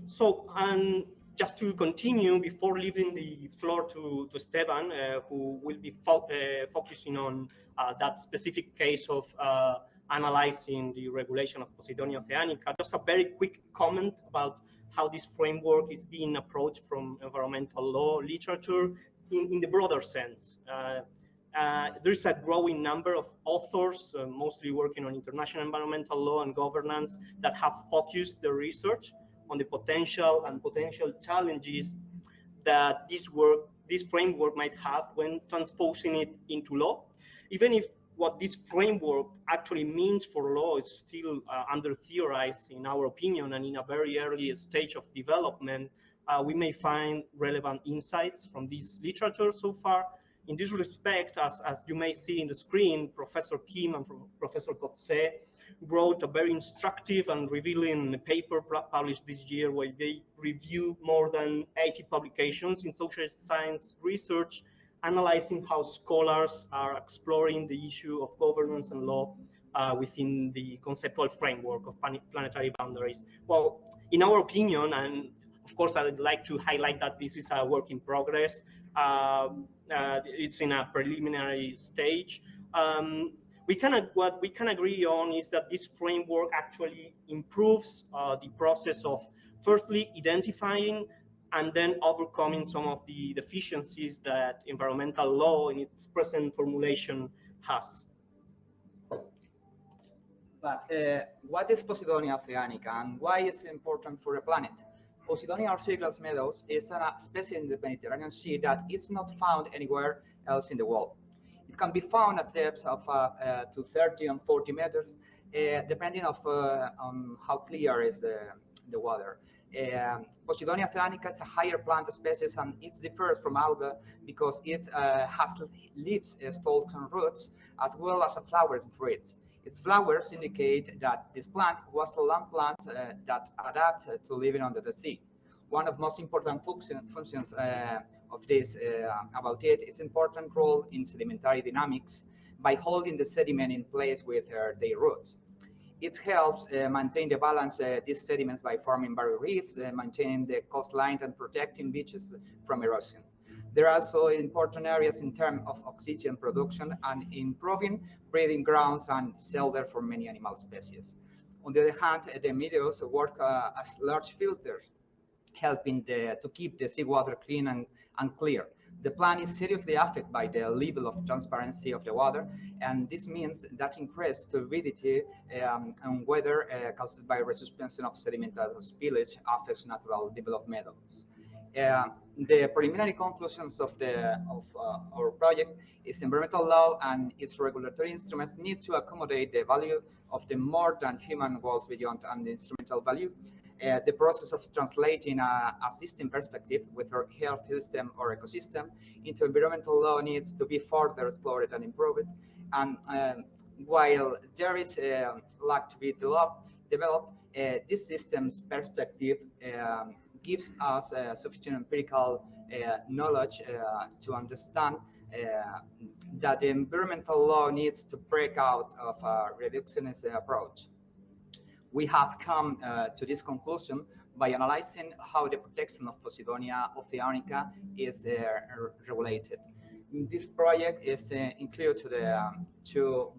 So, and just to continue, before leaving the floor to Esteban, who will be focusing on that specific case of analyzing the regulation of Posidonia oceanica, just a very quick comment about how this framework is being approached from environmental law literature in the broader sense. There's a growing number of authors, mostly working on international environmental law and governance, that have focused their research on the potential challenges that this framework might have when transposing it into law. Even if what this framework actually means for law is still under theorized, in our opinion, and in a very early stage of development, we may find relevant insights from this literature so far. In this respect, as you may see in the screen, Professor Kim and Professor Kotze wrote a very instructive and revealing paper published this year, where they review more than 80 publications in social science research, analyzing how scholars are exploring the issue of governance and law within the conceptual framework of planetary boundaries. Well, in our opinion, and of course I would like to highlight that this is a work in progress, it's in a preliminary stage. What we can agree on is that this framework actually improves the process of firstly identifying and then overcoming some of the deficiencies that environmental law in its present formulation has. But what is Posidonia oceanica and why is it important for the planet? Posidonia or sea-glass meadows is a species in the Mediterranean Sea that is not found anywhere else in the world. It can be found at depths of to 30 and 40 meters, depending on how clear is the water. Posidonia oceanica is a higher plant species, and it differs from alga because it has leaves, stalks, and roots, as well as flowers and fruits. Its flowers indicate that this plant was a land plant that adapted to living under the sea. One of most important functions of this about it is important role in sedimentary dynamics by holding the sediment in place with their roots. It helps maintain the balance these sediments by forming barrier reefs, maintaining the coastline and protecting beaches from erosion. There are also important areas in terms of oxygen production and improving breeding grounds and shelter for many animal species. On the other hand, the meadows work as large filters, helping to keep the seawater clean and clear. The plant is seriously affected by the level of transparency of the water, and this means that increased turbidity and weather caused by resuspension of sedimentary spillage affects natural development meadows. The preliminary conclusions of our project is environmental law and its regulatory instruments need to accommodate the value of the more than human goals beyond and the instrumental value. The process of translating a system perspective with our health system or ecosystem into environmental law needs to be further explored and improved. And while there is lack to be developed, this system's perspective gives us sufficient empirical knowledge to understand that the environmental law needs to break out of a reductionist approach. We have come to this conclusion by analyzing how the protection of Posidonia oceanica is regulated. This project is included to the two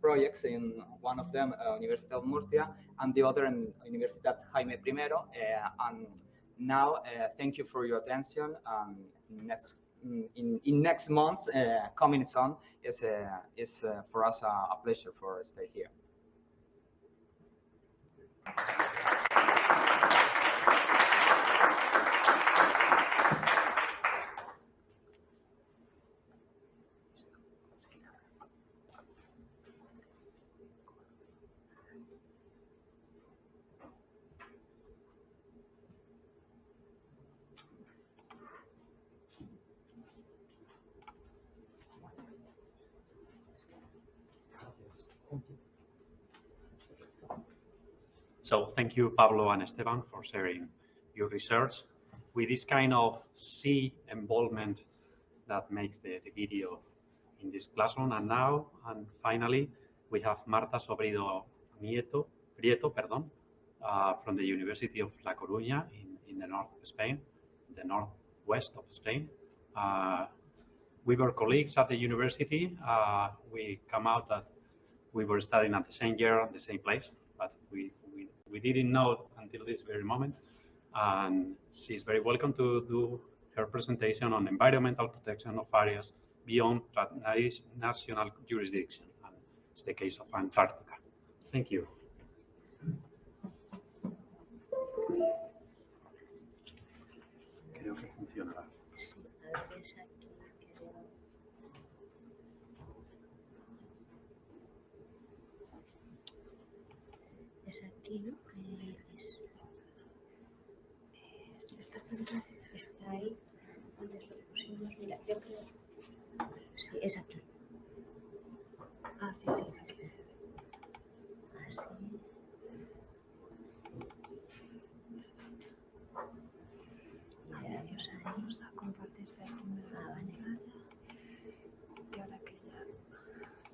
projects, in one of them University of Murcia and the other in Universidad Jaime I. And now, thank you for your attention. In next month, coming soon, is for us a pleasure for stay here. So thank you, Pablo and Esteban, for sharing your research. With this kind of sea involvement that makes the video in this classroom. And now, and finally, we have Marta Sobrido Prieto, from the University of La Coruña in the north of Spain, the northwest of Spain. We were colleagues at the university. We come out that we were studying at the same year, at the same place, but we didn't know until this very moment. And she's very welcome to do her presentation on environmental protection of areas beyond national jurisdiction. And it's the case of Antarctica. Thank you. Creo que funcionará. Es aquí, ¿no? Está ahí. Antes lo pusimos. Mira, yo creo. Sí, es aquí. Ah, sí, sí, está aquí. Así. Vamos a compartir esta aquí. Ah, vale. Y ahora que ya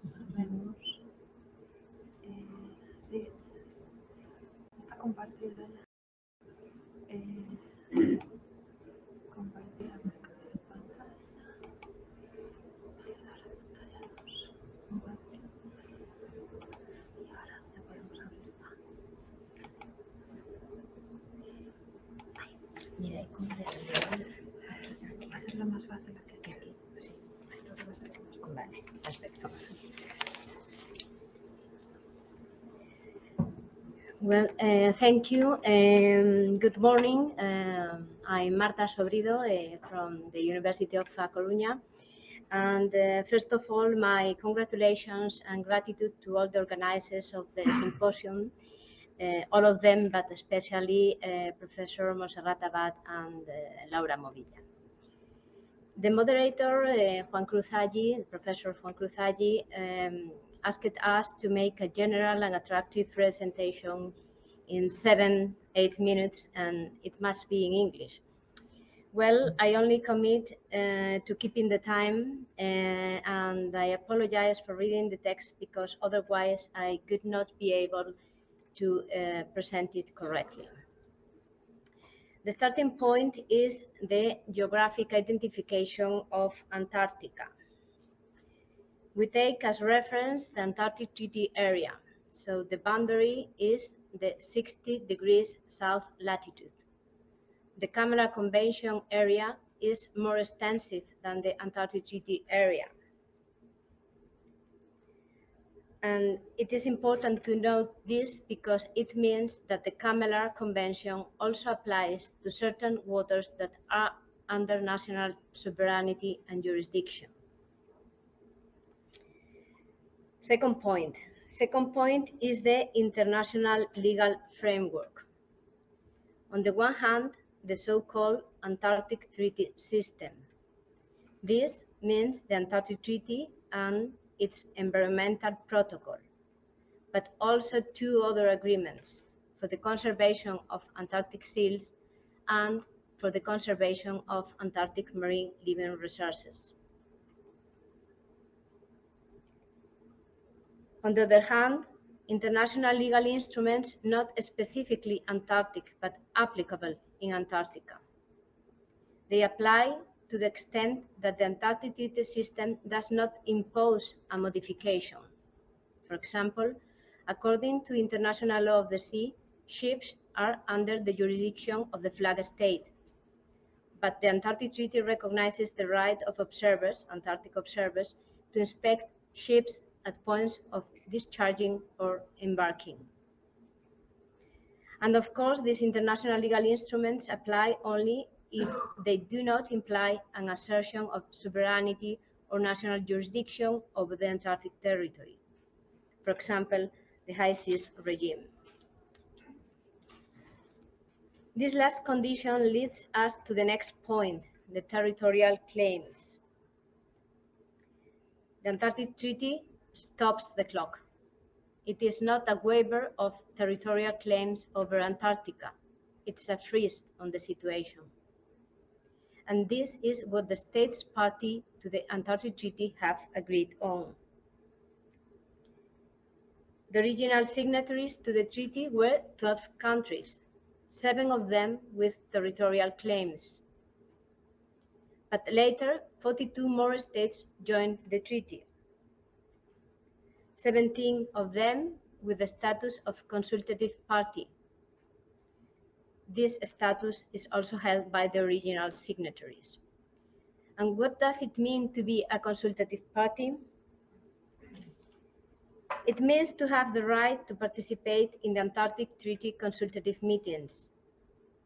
sabemos. Sí, está compartida ya. Compartir la marcación de pantalla. Voy a dar a pantalla 2. Compartir. Y ahora ya podemos abrirla. Ay, mira, hay completamente. Aquí va a ser lo más fácil aquí. Sí, creo que va a ser lo más fácil. Vale, perfecto. Well, thank you. Good morning. I'm Marta Sobrido from the University of La Coruña. And first of all, my congratulations and gratitude to all the organizers of the symposium, all of them, but especially Professor Montserrat Abad and Laura Movilla. The moderator, Professor Juan Cruz Hagi, asked us to make a general and attractive presentation in 7-8 minutes, and it must be in English. Well, I only commit to keeping the time, and I apologize for reading the text because otherwise I could not be able to present it correctly. The starting point is the geographic identification of Antarctica. We take as reference the Antarctic Treaty Area, so the boundary is the 60 degrees south latitude. The Camera Convention area is more extensive than the Antarctic Treaty Area. And it is important to note this because it means that the Camera Convention also applies to certain waters that are under national sovereignty and jurisdiction. Second point is the international legal framework. On the one hand, the so-called Antarctic Treaty System. This means the Antarctic Treaty and its environmental protocol, but also two other agreements for the conservation of Antarctic seals and for the conservation of Antarctic marine living resources. On the other hand, international legal instruments not specifically Antarctic but applicable in Antarctica. They apply to the extent that the Antarctic Treaty System does not impose a modification. For example, according to international law of the sea, ships are under the jurisdiction of the flag state, but the Antarctic Treaty recognizes the right of observers, Antarctic observers, to inspect ships at points of discharging or embarking. And of course, these international legal instruments apply only if they do not imply an assertion of sovereignty or national jurisdiction over the Antarctic territory. For example, the high seas regime. This last condition leads us to the next point, the territorial claims. The Antarctic Treaty stops the clock. It is not a waiver of territorial claims over Antarctica. It's a freeze on the situation. And this is what the states party to the Antarctic Treaty have agreed on. The original signatories to the treaty were 12 countries, 7 of them with territorial claims. But later, 42 more states joined the treaty, 17 of them with the status of consultative party. This status is also held by the original signatories. And what does it mean to be a consultative party? It means to have the right to participate in the Antarctic Treaty consultative meetings.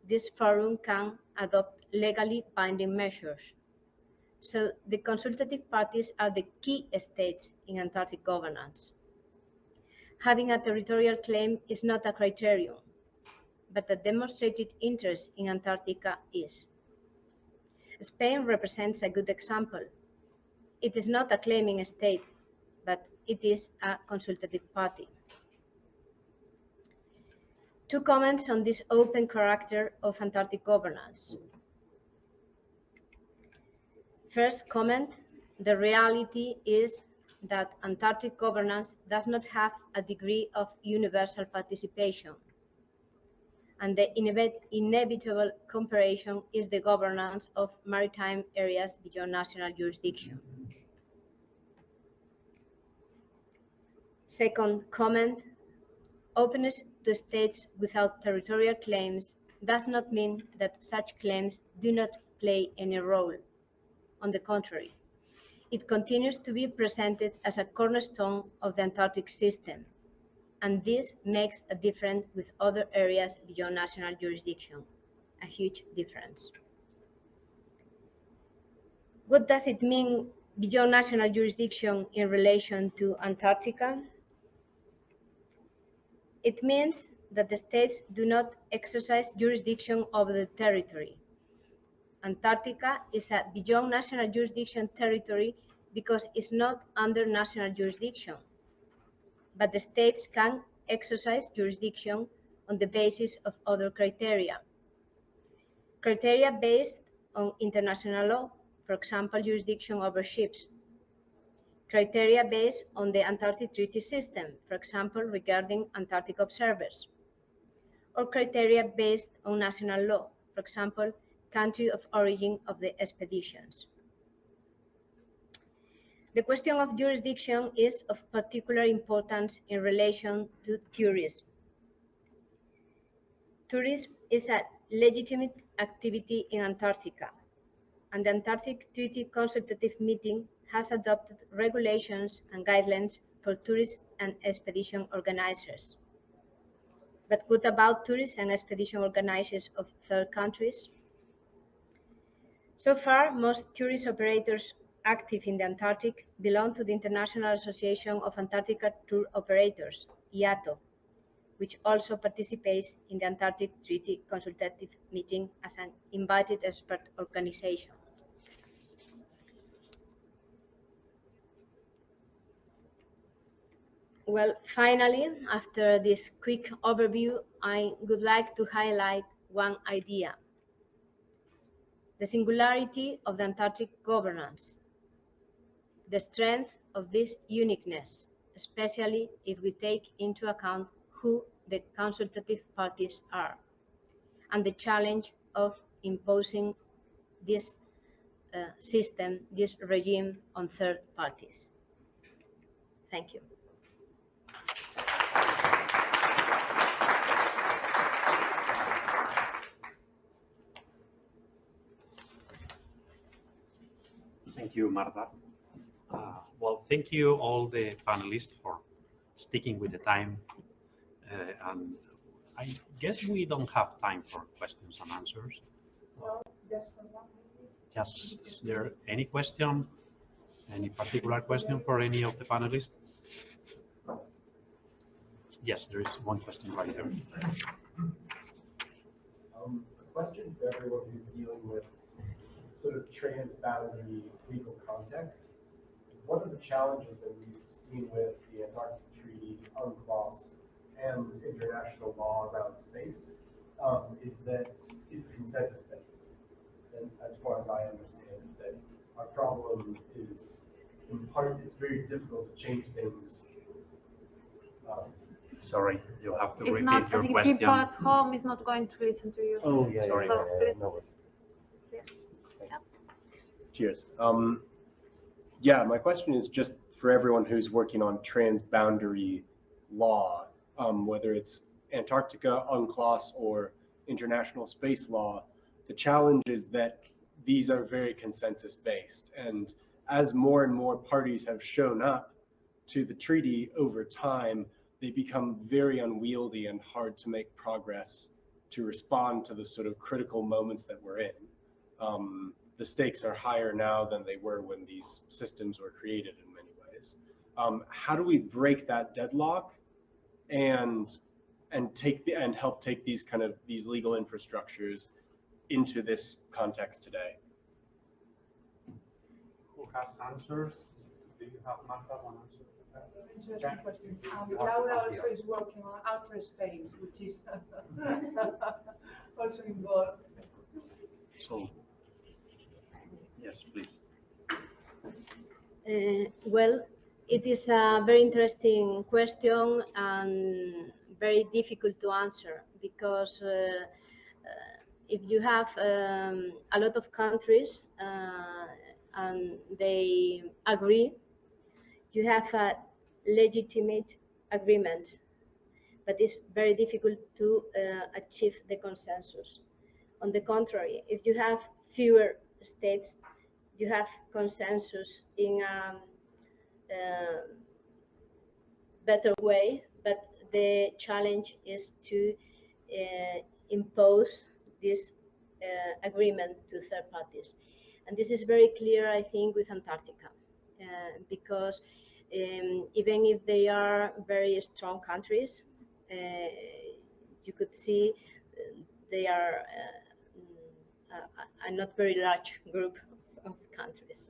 This forum can adopt legally binding measures. So the consultative parties are the key states in Antarctic governance. Having a territorial claim is not a criterion, but a demonstrated interest in Antarctica is. Spain represents a good example. It is not a claiming state, but it is a consultative party. Two comments on this open character of Antarctic governance. First comment, the reality is that Antarctic governance does not have a degree of universal participation, and the inevitable comparison is the governance of maritime areas beyond national jurisdiction. Second comment, openness to states without territorial claims does not mean that such claims do not play any role. On the contrary, it continues to be presented as a cornerstone of the Antarctic system, and this makes a difference with other areas beyond national jurisdiction, a huge difference. What does it mean beyond national jurisdiction in relation to Antarctica? It means that the states do not exercise jurisdiction over the territory. Antarctica is a beyond national jurisdiction territory because it's not under national jurisdiction, but the states can exercise jurisdiction on the basis of other criteria. Criteria based on international law, for example, jurisdiction over ships. Criteria based on the Antarctic Treaty System, for example, regarding Antarctic observers. Or criteria based on national law, for example, country of origin of the expeditions. The question of jurisdiction is of particular importance in relation to tourism. Tourism is a legitimate activity in Antarctica, and the Antarctic Treaty Consultative Meeting has adopted regulations and guidelines for tourist and expedition organizers. But what about tourist and expedition organizers of third countries? So far, most tourist operators active in the Antarctic belong to the International Association of Antarctica Tour Operators, IATO, which also participates in the Antarctic Treaty Consultative Meeting as an invited expert organization. Well, finally, after this quick overview, I would like to highlight one idea: the singularity of the Antarctic governance, the strength of this uniqueness, especially if we take into account who the consultative parties are, and the challenge of imposing this system, this regime on third parties. Thank you. Thank you, Marta. Well, thank you all the panelists for sticking with the time. And I guess we don't have time for questions and answers. Well, just for one. Just, is there any question? Any particular question for any of the panelists? Yes, there is one question right there. A question for everyone who's dealing with sort of transboundary legal context. One of the challenges that we've seen with the Antarctic Treaty, UNCLOS, and international law around space is that it's consensus-based. And as far as I understand it, that our problem is, in part, it's very difficult to change things. Sorry, you'll have to If repeat not, your I think question. people at home is not going to listen to you. Oh, yeah, Sorry. no worries. Yes. Cheers. Yeah, my question is just for everyone who's working on transboundary law, whether it's Antarctica, UNCLOS, or international space law. The challenge is that these are very consensus-based, and as more and more parties have shown up to the treaty over time, they become very unwieldy and hard to make progress to respond to the sort of critical moments that we're in. The stakes are higher now than they were when these systems were created in many ways. How do we break that deadlock and help take these legal infrastructures into this context today? Who has answers? Do you have, Marta, one answer? Interesting question. Laura also is working on outer space, which is also involved. So, yes, please. Well, it is a very interesting question and very difficult to answer because if you have a lot of countries and they agree, you have a legitimate agreement, but it's very difficult to achieve the consensus. On the contrary, if you have fewer states, you have consensus in a better way, but the challenge is to impose this agreement to third parties. And this is very clear, I think, with Antarctica, because even if they are very strong countries, you could see they are a not very large group of countries.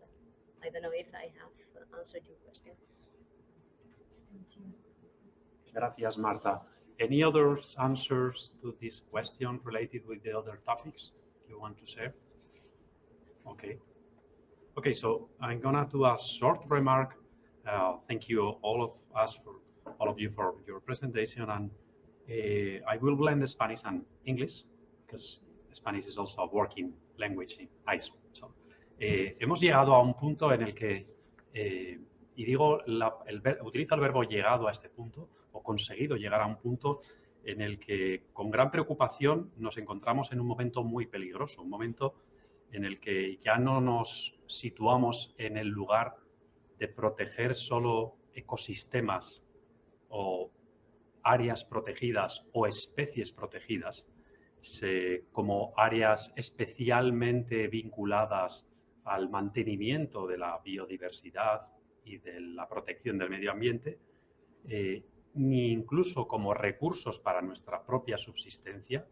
I don't know if I have answered your question. Gracias, Marta. Any other answers to this question related with the other topics you want to share? Okay. Okay, so I'm gonna do a short remark. Thank you all of you for your presentation, and I will blend Spanish and English because Spanish is also a working language in ICEL. So, hemos llegado a un punto en el que, y digo, utilizo el verbo llegado a este punto, o conseguido llegar a un punto en el que con gran preocupación nos encontramos en un momento muy peligroso, un momento en el que ya no nos situamos en el lugar de proteger solo ecosistemas o áreas protegidas o especies protegidas, como áreas especialmente vinculadas al mantenimiento de la biodiversidad y de la protección del medio ambiente, ni incluso como recursos para nuestra propia subsistencia,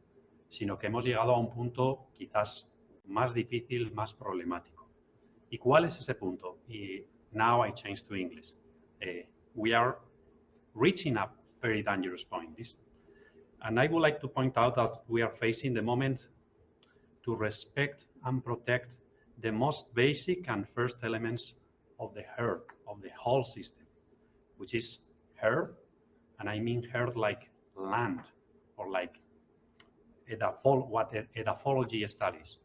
sino que hemos llegado a un punto quizás más difícil, más problemático. ¿Y cuál es ese punto? Y now I change to English. We are reaching a very dangerous point. And I would like to point out that we are facing the moment to respect and protect the most basic and first elements of the earth, of the whole system, which is earth, and I mean earth like land, or like what edaphology studies.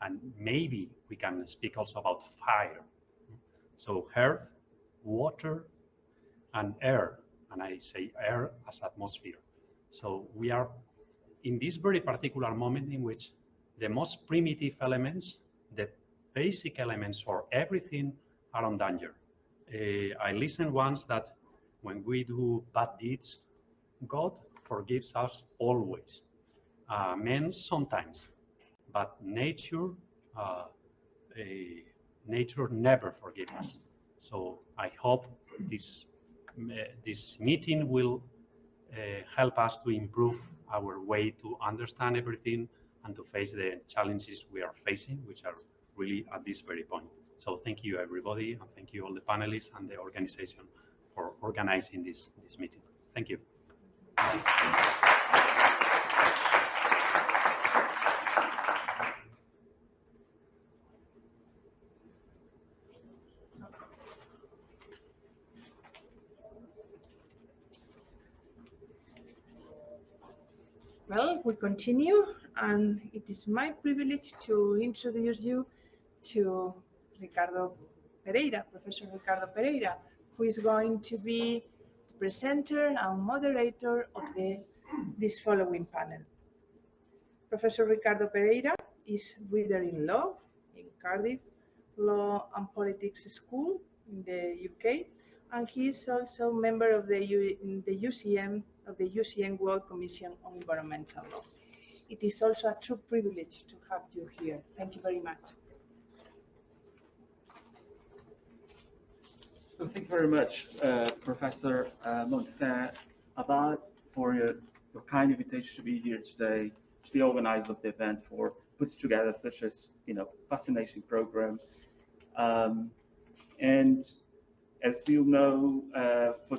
And maybe we can speak also about fire. So earth, water, and air, and I say air as atmosphere. So we are in this very particular moment in which the most primitive elements, the basic elements for everything are on danger. I listened once that when we do bad deeds, God forgives us always. Men sometimes, but nature never forgives us. So I hope this meeting will help us to improve our way to understand everything and to face the challenges we are facing, which are really at this very point. So thank you everybody, and thank you all the panelists and the organization for organizing this meeting. Thank you. Well, we continue, and it is my privilege to introduce you to Ricardo Pereira, Professor Ricardo Pereira, who is going to be the presenter and moderator of this following panel. Professor Ricardo Pereira is reader in law in Cardiff Law and Politics School in the UK, and he is also member of the UCM World Commission on Environmental Law. It is also a true privilege to have you here. Thank you very much. So thank you very much, Professor Montserrat Abad, for your kind invitation to be here today, to the organizer of the event, for putting together such a fascinating program. And as you know, for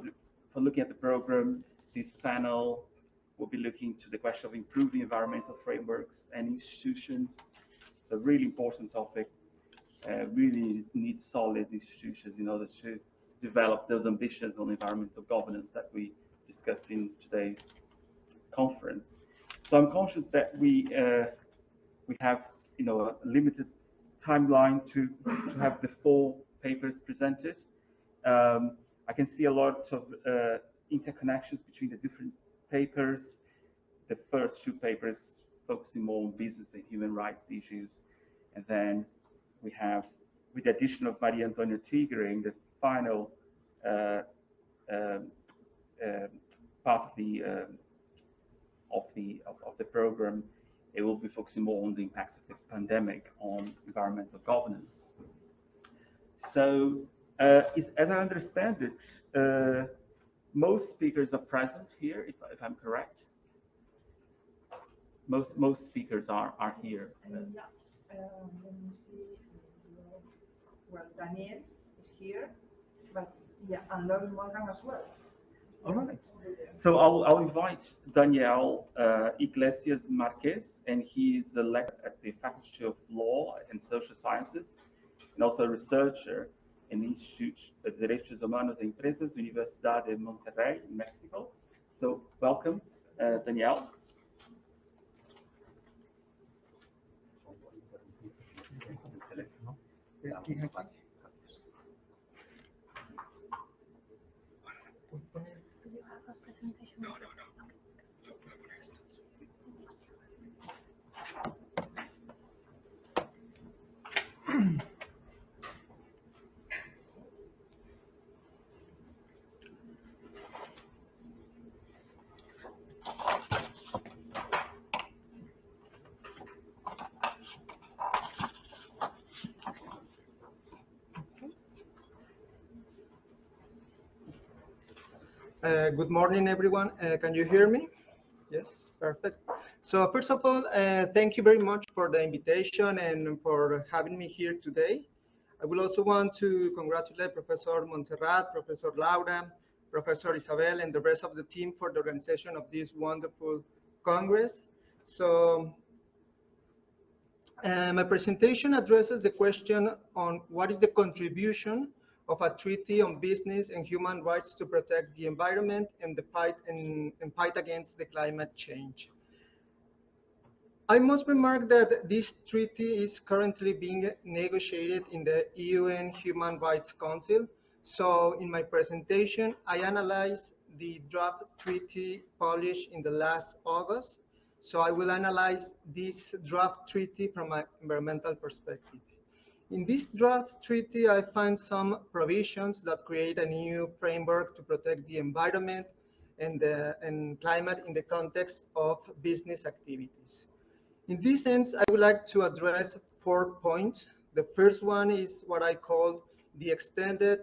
looking at the program, this panel will be looking to the question of improving environmental frameworks and institutions. It's a really important topic. Really need solid institutions in order to develop those ambitions on environmental governance that we discussed in today's conference. So I'm conscious that we have a limited timeline to have the 4 papers presented. I can see a lot of interconnections between the different papers. The first 2 papers focusing more on business and human rights issues, and then we have, with the addition of Maria Antonia Tigre in the final part of the program, it will be focusing more on the impacts of the pandemic on environmental governance. So, as I understand it, most speakers are present here, if I'm correct. Most speakers are here. Let me see. Well, Daniel is here, but yeah, and Lauren Morgan as well. All right. So I'll invite Daniel Iglesias Marquez, and he is a lecturer at the Faculty of Law and Social Sciences, and also a researcher in the Institute de Derechos Humanos e Empresas, Universidad de Monterrey, in Mexico. So welcome, Daniel. Good morning, everyone. Can you hear me? Yes, perfect. So first of all, thank you very much for the invitation and for having me here today. I will also want to congratulate Professor Montserrat, Professor Laura, Professor Isabel, and the rest of the team for the organization of this wonderful Congress. So my presentation addresses the question on what is the contribution of a treaty on business and human rights to protect the environment and the fight against the climate change. I must remark that this treaty is currently being negotiated in the UN Human Rights Council. So in my presentation, I analyzed the draft treaty published in the last August. So I will analyze this draft treaty from an environmental perspective. In this draft treaty, I find some provisions that create a new framework to protect the environment and climate in the context of business activities. In this sense, I would like to address 4 points. The first one is what I call the extended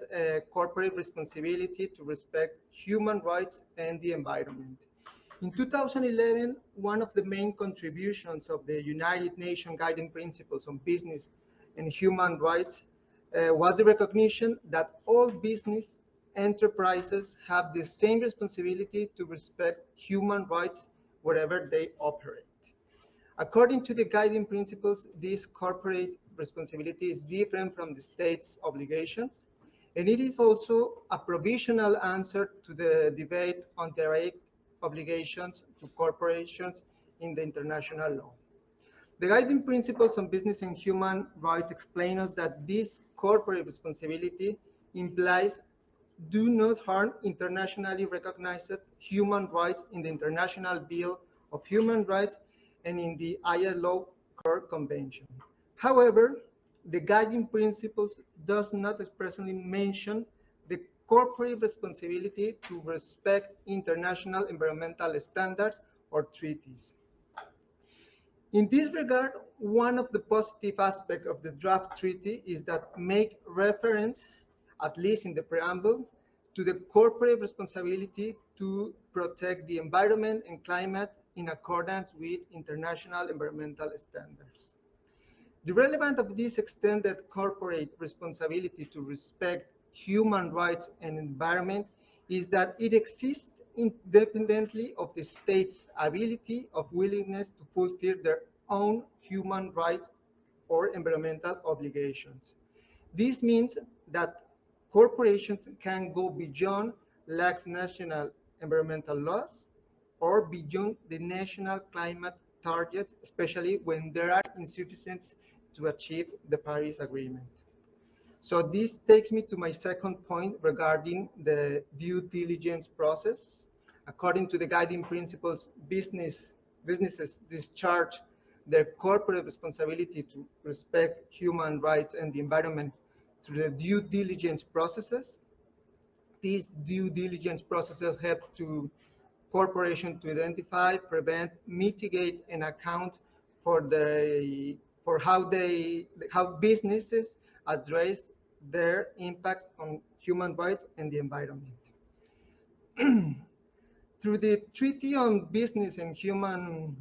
corporate responsibility to respect human rights and the environment. In 2011, one of the main contributions of the United Nations Guiding Principles on Business and Human Rights was the recognition that all business enterprises have the same responsibility to respect human rights wherever they operate. According to the guiding principles, this corporate responsibility is different from the state's obligations, and it is also a provisional answer to the debate on direct obligations to corporations in the international law. The guiding principles on business and human rights explain us that this corporate responsibility implies do not harm internationally recognized human rights in the International Bill of Human Rights and in the ILO Core Convention. However, the guiding principles does not expressly mention the corporate responsibility to respect international environmental standards or treaties. In this regard, one of the positive aspects of the draft treaty is that make reference, at least in the preamble, to the corporate responsibility to protect the environment and climate in accordance with international environmental standards. The relevance of this extended corporate responsibility to respect human rights and environment is that it exists independently of the state's ability of willingness to fulfill their own human rights or environmental obligations. This means that corporations can go beyond lax national environmental laws or beyond the national climate targets, especially when there are insufficient to achieve the Paris Agreement. So this takes me to my second point regarding the due diligence process. According to the guiding principles, businesses discharge their corporate responsibility to respect human rights and the environment through the due diligence processes. These due diligence processes help to corporations to identify, prevent, mitigate, and account for how businesses address their impacts on human rights and the environment. Through the Treaty on Business and Human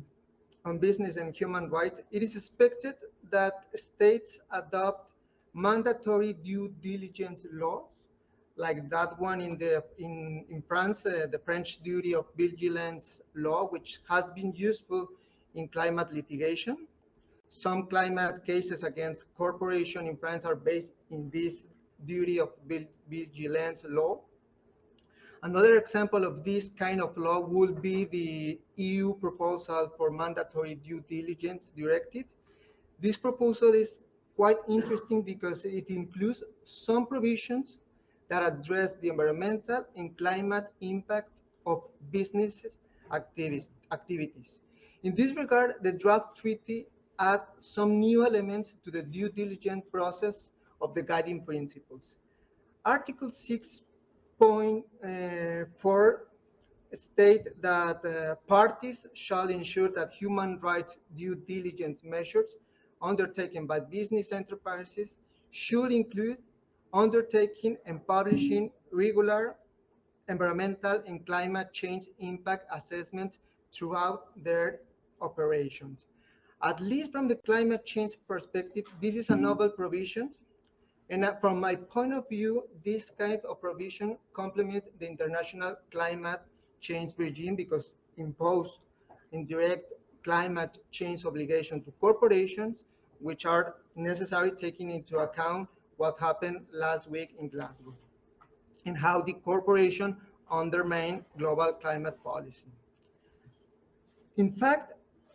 Rights, it is expected that states adopt mandatory due diligence laws like that one in France, the French duty of vigilance law, which has been useful in climate litigation. Some climate cases against corporations in France are based in this duty of vigilance law. Another example of this kind of law would be the EU proposal for mandatory due diligence directive. This proposal is quite interesting because it includes some provisions that address the environmental and climate impact of business activities. In this regard, the draft treaty adds some new elements to the due diligence process of the guiding principles. Article 6.4 state that parties shall ensure that human rights due diligence measures undertaken by business enterprises should include undertaking and publishing regular environmental and climate change impact assessments throughout their operations. At least from the climate change perspective, this is a novel provision. And from my point of view, this kind of provision complements the international climate change regime because imposed indirect climate change obligation to corporations, which are necessary taking into account what happened last week in Glasgow and how the corporation undermine global climate policy. In fact,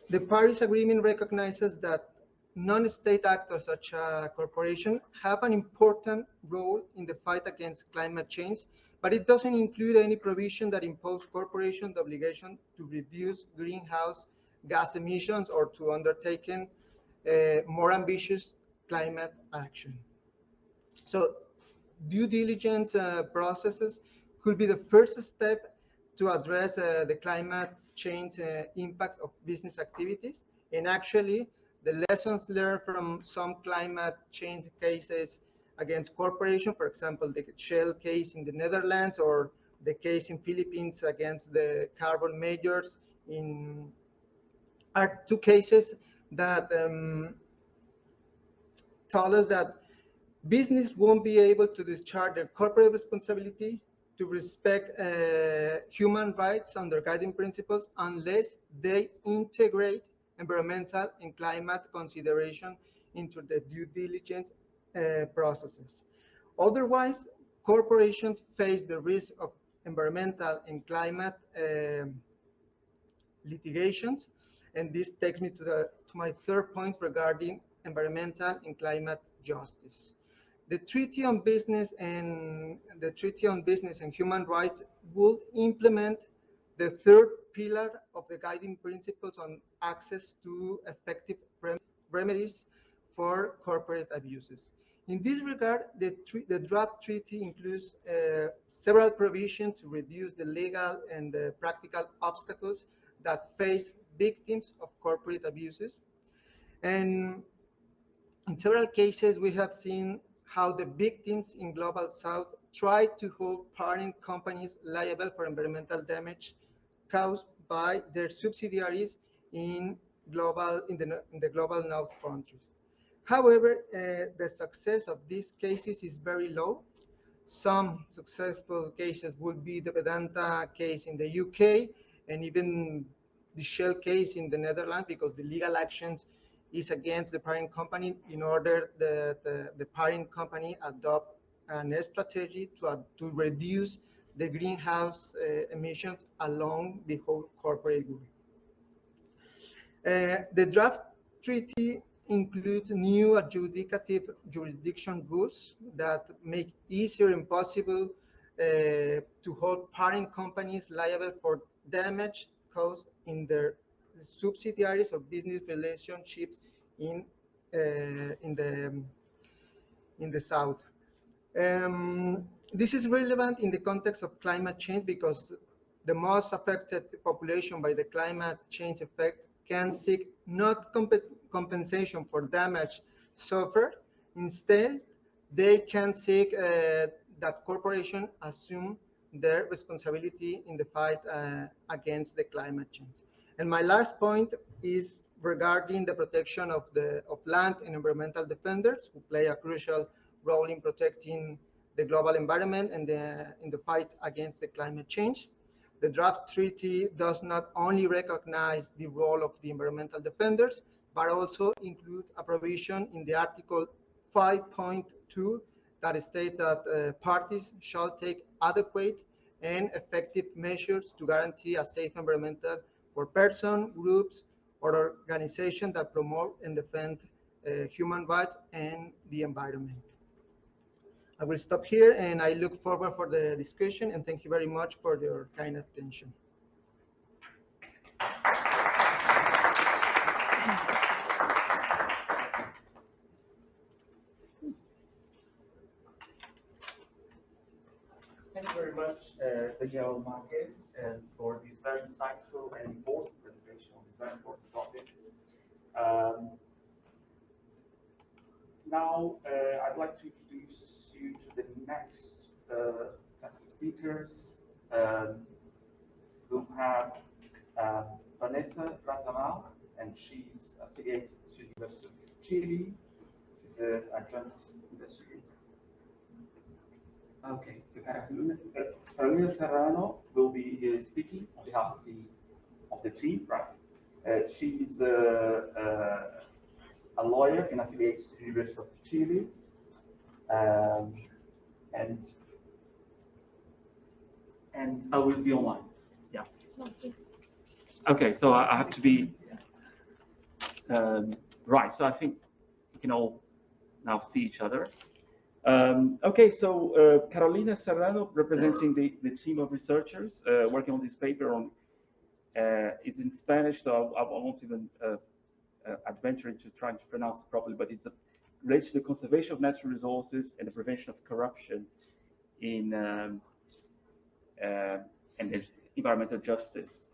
the Paris Agreement recognizes that non-state actors such as corporations have an important role in the fight against climate change, but it doesn't include any provision that imposes corporations the obligation to reduce greenhouse gas emissions or to undertaking more ambitious climate action. So due diligence processes could be the first step to address the climate change impact of business activities. And actually, the lessons learned from some climate change cases against corporations, for example, the Shell case in the Netherlands or the case in Philippines against the carbon majors, are two cases that tell us that business won't be able to discharge their corporate responsibility to respect human rights under guiding principles unless they integrate environmental and climate consideration into the due diligence processes. Otherwise, corporations face the risk of environmental and climate litigations, and this takes me to my third point regarding environmental and climate justice. The Treaty on Business and Human Rights will implement the third pillar of the guiding principles on access to effective remedies for corporate abuses. In this regard, the draft treaty includes several provisions to reduce the legal and the practical obstacles that face victims of corporate abuses. And in several cases, we have seen how the victims in Global South try to hold parent companies liable for environmental damage caused by their subsidiaries in the Global North countries. However, the success of these cases is very low. Some successful cases would be the Vedanta case in the UK and even the Shell case in the Netherlands, because the legal actions is against the parent company in order that the parent company adopt an strategy to reduce the greenhouse emissions along the whole corporate group. The draft treaty includes new adjudicative jurisdiction rules that make easier and possible to hold parent companies liable for damage caused in their subsidiaries or business relationships in the South. This is relevant in the context of climate change because the most affected population by the climate change effect can seek not compensation for damage suffered. Instead, they can seek that corporations assume their responsibility in the fight against the climate change. And my last point is regarding the protection of land and environmental defenders who play a crucial role in protecting the global environment and in the fight against the climate change. The draft treaty does not only recognize the role of the environmental defenders, but also include a provision in the Article 5.2 that states that parties shall take adequate and effective measures to guarantee a safe environmental for persons, groups, or organizations that promote and defend human rights and the environment. I will stop here and I look forward for the discussion, and thank you very much for your kind attention. Thank you very much, Daniel Marquez, for this very insightful and important presentation on this very important topic. Now, I'd like to introduce you to the next set of speakers. We'll have Vanessa Ratamal, and she's affiliated to the University of Chile. She's an adjunct investigator. Okay, so Carolina Serrano will be speaking on behalf of the team, right? She's a lawyer and affiliated to the University of Chile, and I will be online. Yeah. Okay, so I have to be right. So I think we can all now see each other. Okay, so Carolina Serrano, representing the team of researchers working on this paper on it's in Spanish, so I won't even adventure into trying to pronounce it properly, but it's related to the conservation of natural resources and the prevention of corruption in and environmental justice.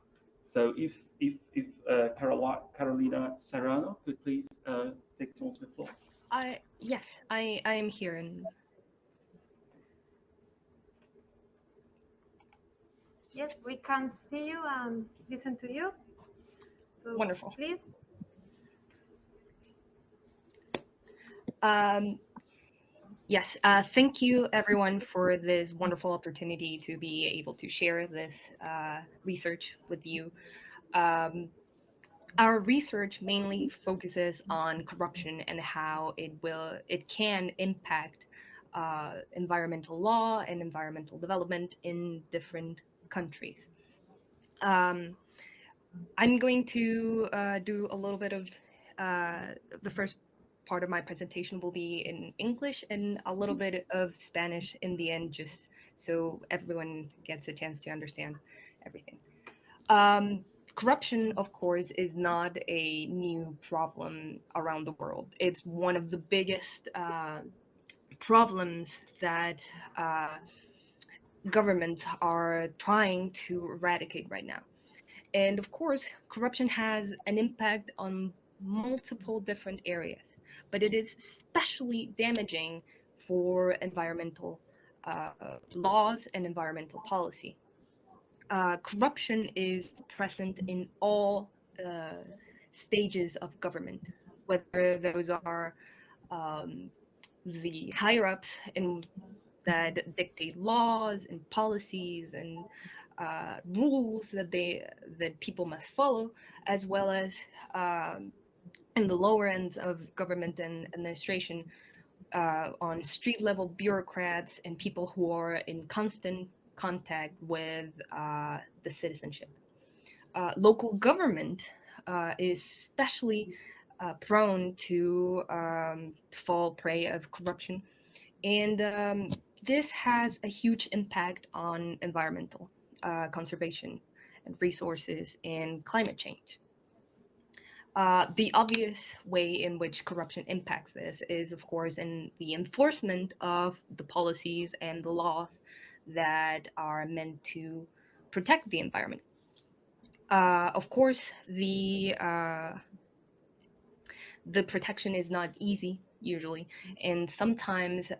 So if Carolina Serrano could please take on the floor. Yes, I am here. And yes, we can see you and listen to you. So wonderful. Please. Yes, thank you everyone for this wonderful opportunity to be able to share this research with you. Our research mainly focuses on corruption and how it can impact environmental law and environmental development in different countries. I'm going to do a little bit of the first part of my presentation will be in English and a little bit of Spanish in the end, just so everyone gets a chance to understand everything. Corruption, of course, is not a new problem around the world. It's one of the biggest problems that governments are trying to eradicate right now. And of course, corruption has an impact on multiple different areas, but it is especially damaging for environmental laws and environmental policy. Corruption is present in all stages of government, whether those are the higher ups that dictate laws and policies and rules that people must follow, as well as in the lower ends of government and administration, on street level bureaucrats and people who are in constant contact with the citizenship. Local government is especially prone to fall prey of corruption, and this has a huge impact on environmental conservation and resources and climate change. The obvious way in which corruption impacts this is, of course, in the enforcement of the policies and the laws that are meant to protect the environment. Of course, the protection is not easy usually, and sometimes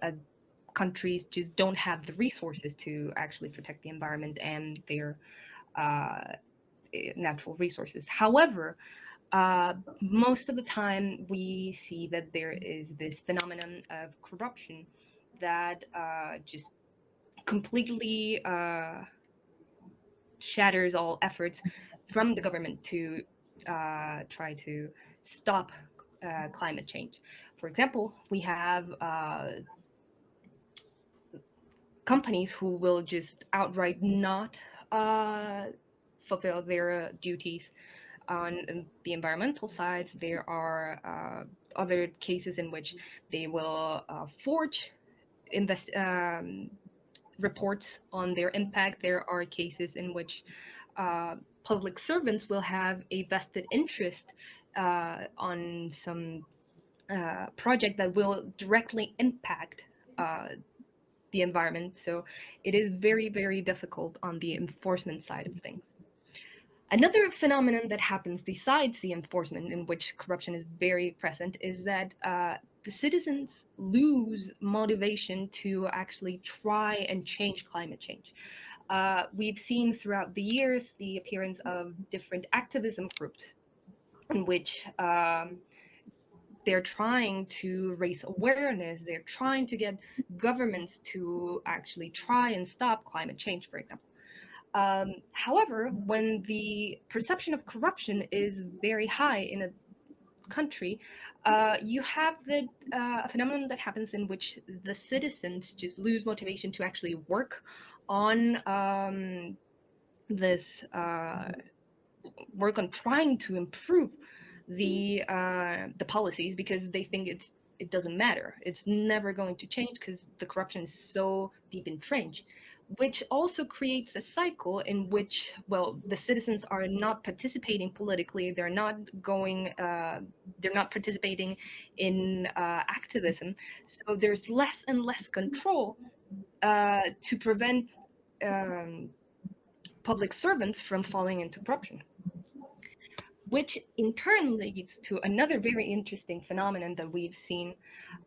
countries just don't have the resources to actually protect the environment and their natural resources. However, most of the time we see that there is this phenomenon of corruption that just completely shatters all efforts from the government to try to stop climate change. For example, we have companies who will just outright not fulfill their duties on the environmental side. There are other cases in which they will forge reports on their impact. There are cases in which public servants will have a vested interest on some project that will directly impact the environment. So it is very, very difficult on the enforcement side of things. Another phenomenon that happens besides the enforcement, in which corruption is very present, is that the citizens lose motivation to actually try and change climate change. We've seen throughout the years the appearance of different activism groups in which they're trying to raise awareness, they're trying to get governments to actually try and stop climate change, for example. However, when the perception of corruption is very high in a country, you have the phenomenon that happens in which the citizens just lose motivation to actually work on work on trying to improve the policies, because they think it doesn't matter. It's never going to change because the corruption is so deep entrenched, which also creates a cycle in which, well, the citizens are not participating politically. They're not participating in activism. So there's less and less control to prevent public servants from falling into corruption, which in turn leads to another very interesting phenomenon that we've seen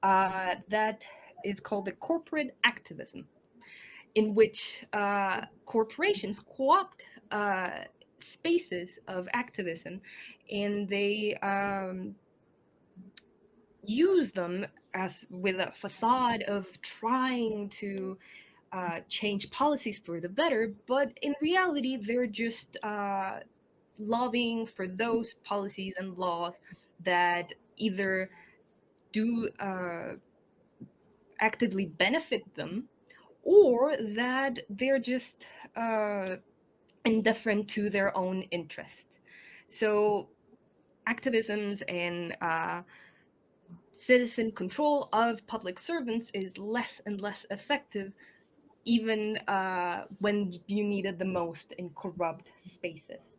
that is called the corporate activism, in which corporations co-opt spaces of activism, and they use them as with a facade of trying to change policies for the better, but in reality they're just lobbying for those policies and laws that either do actively benefit them, or that they're just indifferent to their own interests. So activisms and citizen control of public servants is less and less effective, even when you need it the most in corrupt spaces.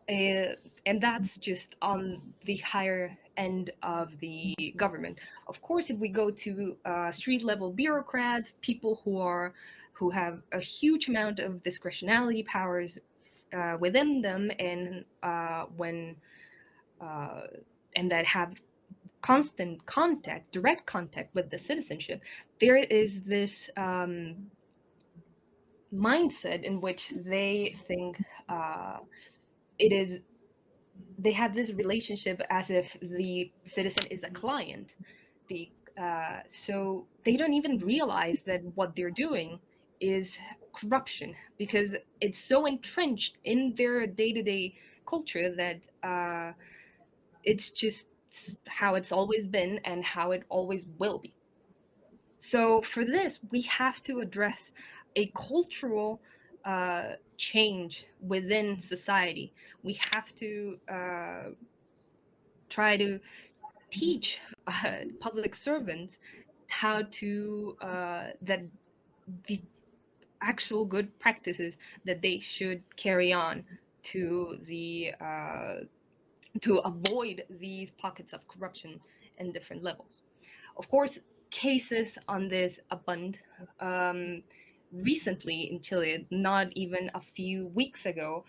And that's just on the higher end of the government. Of course, if we go to street level bureaucrats, people who have a huge amount of discretionality powers within them, and and that have constant contact, direct contact with the citizenship, there is this mindset in which they think they have this relationship as if the citizen is a client. So they don't even realize that what they're doing is corruption, because it's so entrenched in their day-to-day culture that it's just how it's always been and how it always will be. So for this, we have to address a cultural change within society. We have to try to teach public servants how to that the actual good practices that they should carry on to to avoid these pockets of corruption in different levels. Of course, cases on this abund. Recently in Chile, not even a few weeks ago,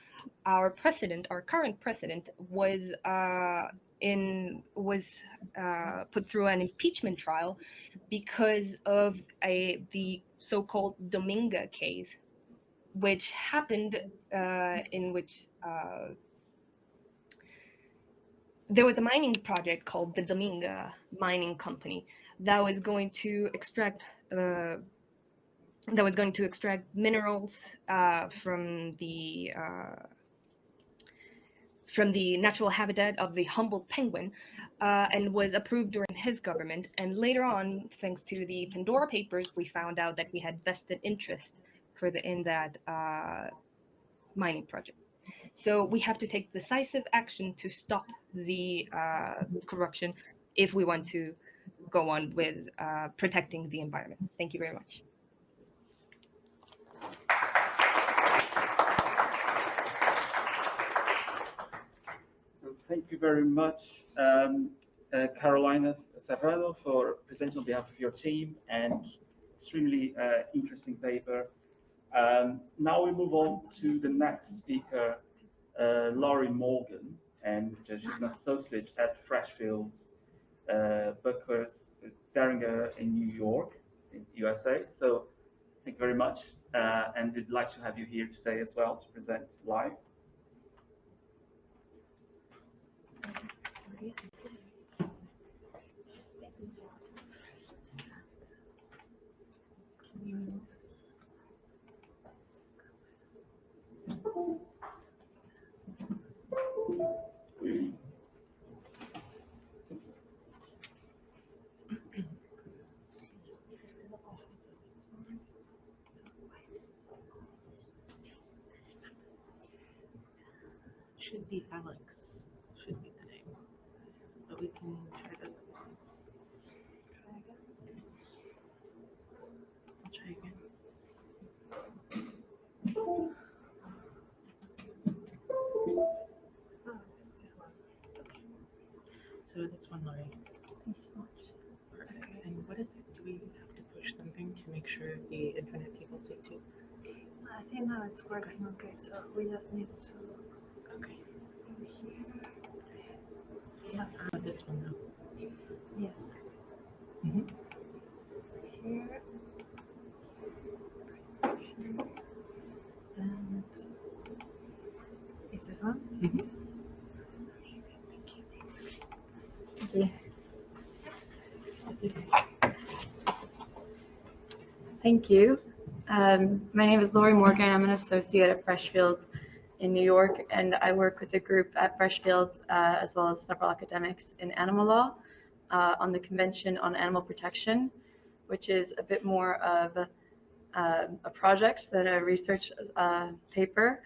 our current president, was put through an impeachment trial because of the so-called Dominga case, which happened in which there was a mining project called the Dominga Mining Company that was going to extract minerals from the natural habitat of the Humboldt penguin, and was approved during his government. And later on, thanks to the Pandora Papers, we found out that we had vested interest in that mining project. So we have to take decisive action to stop the corruption if we want to go on with protecting the environment. Thank you very much. Thank you very much, Carolina Serrano, for presenting on behalf of your team, and extremely interesting paper. Now we move on to the next speaker, Laurie Morgan, and she's an associate at Freshfields Buckers Deringer in New York, in USA. So thank you very much, and we'd like to have you here today as well to present live. Should be Alex, should be the name. But we can try to try again. I'll try again. Oh, it's this one. Okay. So this one, Laurie. Thanks so much. Perfect. Okay. And what is it? Do we have to push something to make sure the internet people see too? I think now it's working okay, so we just need to. Okay. Yeah. This one now. Yes. Mm-hmm. Here. And is this one? Mm-hmm. Thank you. Thank you. My name is Laurie Morgan. I'm an associate at Freshfields in New York, and I work with a group at Freshfields as well as several academics in animal law on the Convention on Animal Protection, which is a bit more of a project than a research paper,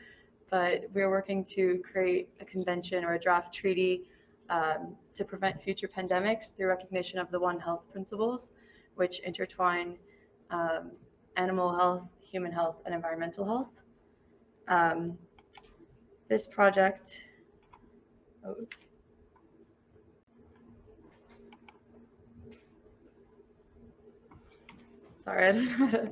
but we're working to create a convention or a draft treaty to prevent future pandemics through recognition of the One Health principles, which intertwine animal health, human health, and environmental health. This project, oops. Sorry, I don't know how to.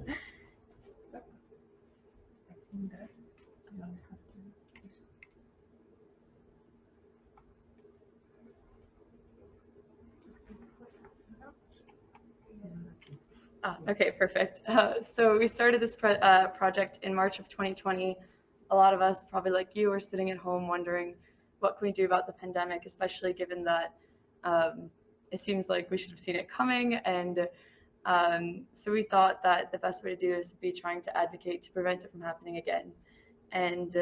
Okay, perfect. So we started this project in March of 2020. A lot of us, probably like you, are sitting at home wondering what can we do about the pandemic, especially given that it seems like we should have seen it coming. And so we thought that the best way to do this would be trying to advocate to prevent it from happening again. And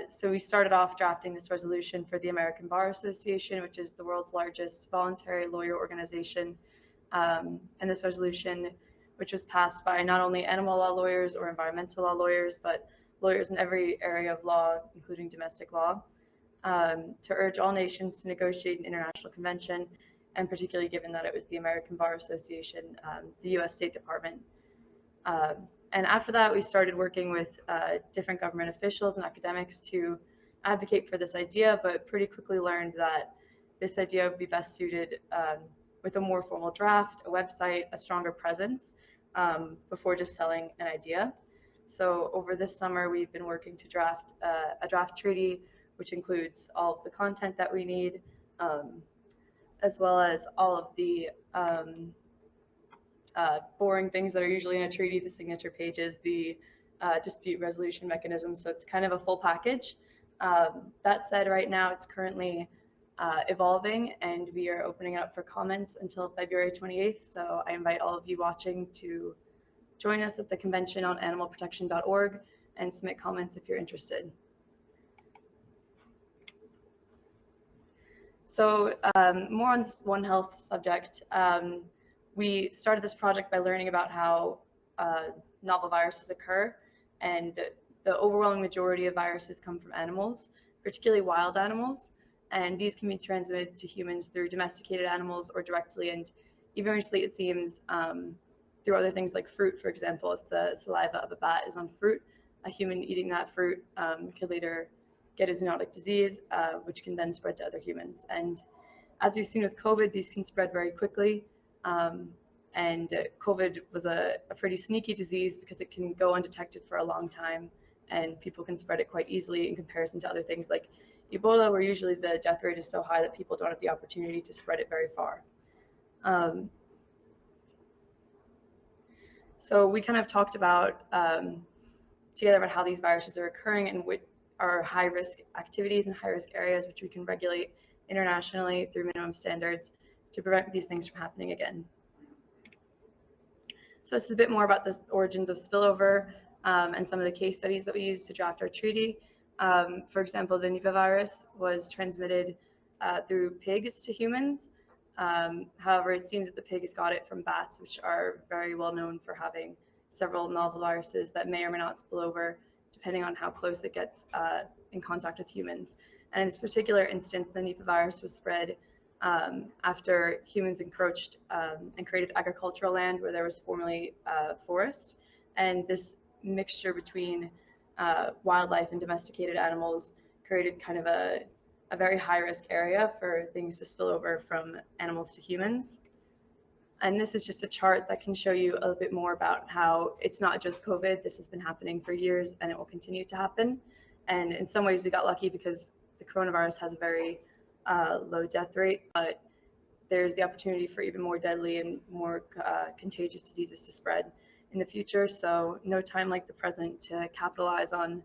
so we started off drafting this resolution for the American Bar Association, which is the world's largest voluntary lawyer organization. And this resolution, which was passed by not only animal law lawyers or environmental law lawyers, but lawyers in every area of law, including domestic law, to urge all nations to negotiate an international convention, and particularly given that it was the American Bar Association, the US State Department. And after that, we started working with different government officials and academics to advocate for this idea, but pretty quickly learned that this idea would be best suited with a more formal draft, a website, a stronger presence, before just selling an idea. So over this summer, we've been working to draft a draft treaty, which includes all of the content that we need, as well as all of the boring things that are usually in a treaty, the signature pages, the dispute resolution mechanism. So it's kind of a full package. That said, right now it's currently evolving, and we are opening it up for comments until February 28th. So I invite all of you watching to join us at the convention on animalprotection.org and submit comments if you're interested. So more on this One Health subject, we started this project by learning about how novel viruses occur, and the overwhelming majority of viruses come from animals, particularly wild animals, and these can be transmitted to humans through domesticated animals or directly, and even recently it seems through other things like fruit, for example. If the saliva of a bat is on fruit, a human eating that fruit could later get a zoonotic disease, which can then spread to other humans. And as we've seen with COVID, these can spread very quickly. And COVID was a pretty sneaky disease because it can go undetected for a long time, and people can spread it quite easily in comparison to other things like Ebola, where usually the death rate is so high that people don't have the opportunity to spread it very far. So we kind of talked about together about how these viruses are occurring and what are high-risk activities and high-risk areas which we can regulate internationally through minimum standards to prevent these things from happening again. So this is a bit more about the origins of spillover and some of the case studies that we used to draft our treaty. For example, the Nipah virus was transmitted through pigs to humans. However, it seems that the pigs got it from bats, which are very well known for having several novel viruses that may or may not spill over, depending on how close it gets in contact with humans. And in this particular instance, the Nipah virus was spread after humans encroached and created agricultural land where there was formerly forest. And this mixture between wildlife and domesticated animals created kind of a very high-risk area for things to spill over from animals to humans. And this is just a chart that can show you a little bit more about how it's not just COVID. This has been happening for years, and it will continue to happen. And in some ways, we got lucky because the coronavirus has a very low death rate, but there's the opportunity for even more deadly and more contagious diseases to spread in the future. So no time like the present to capitalize on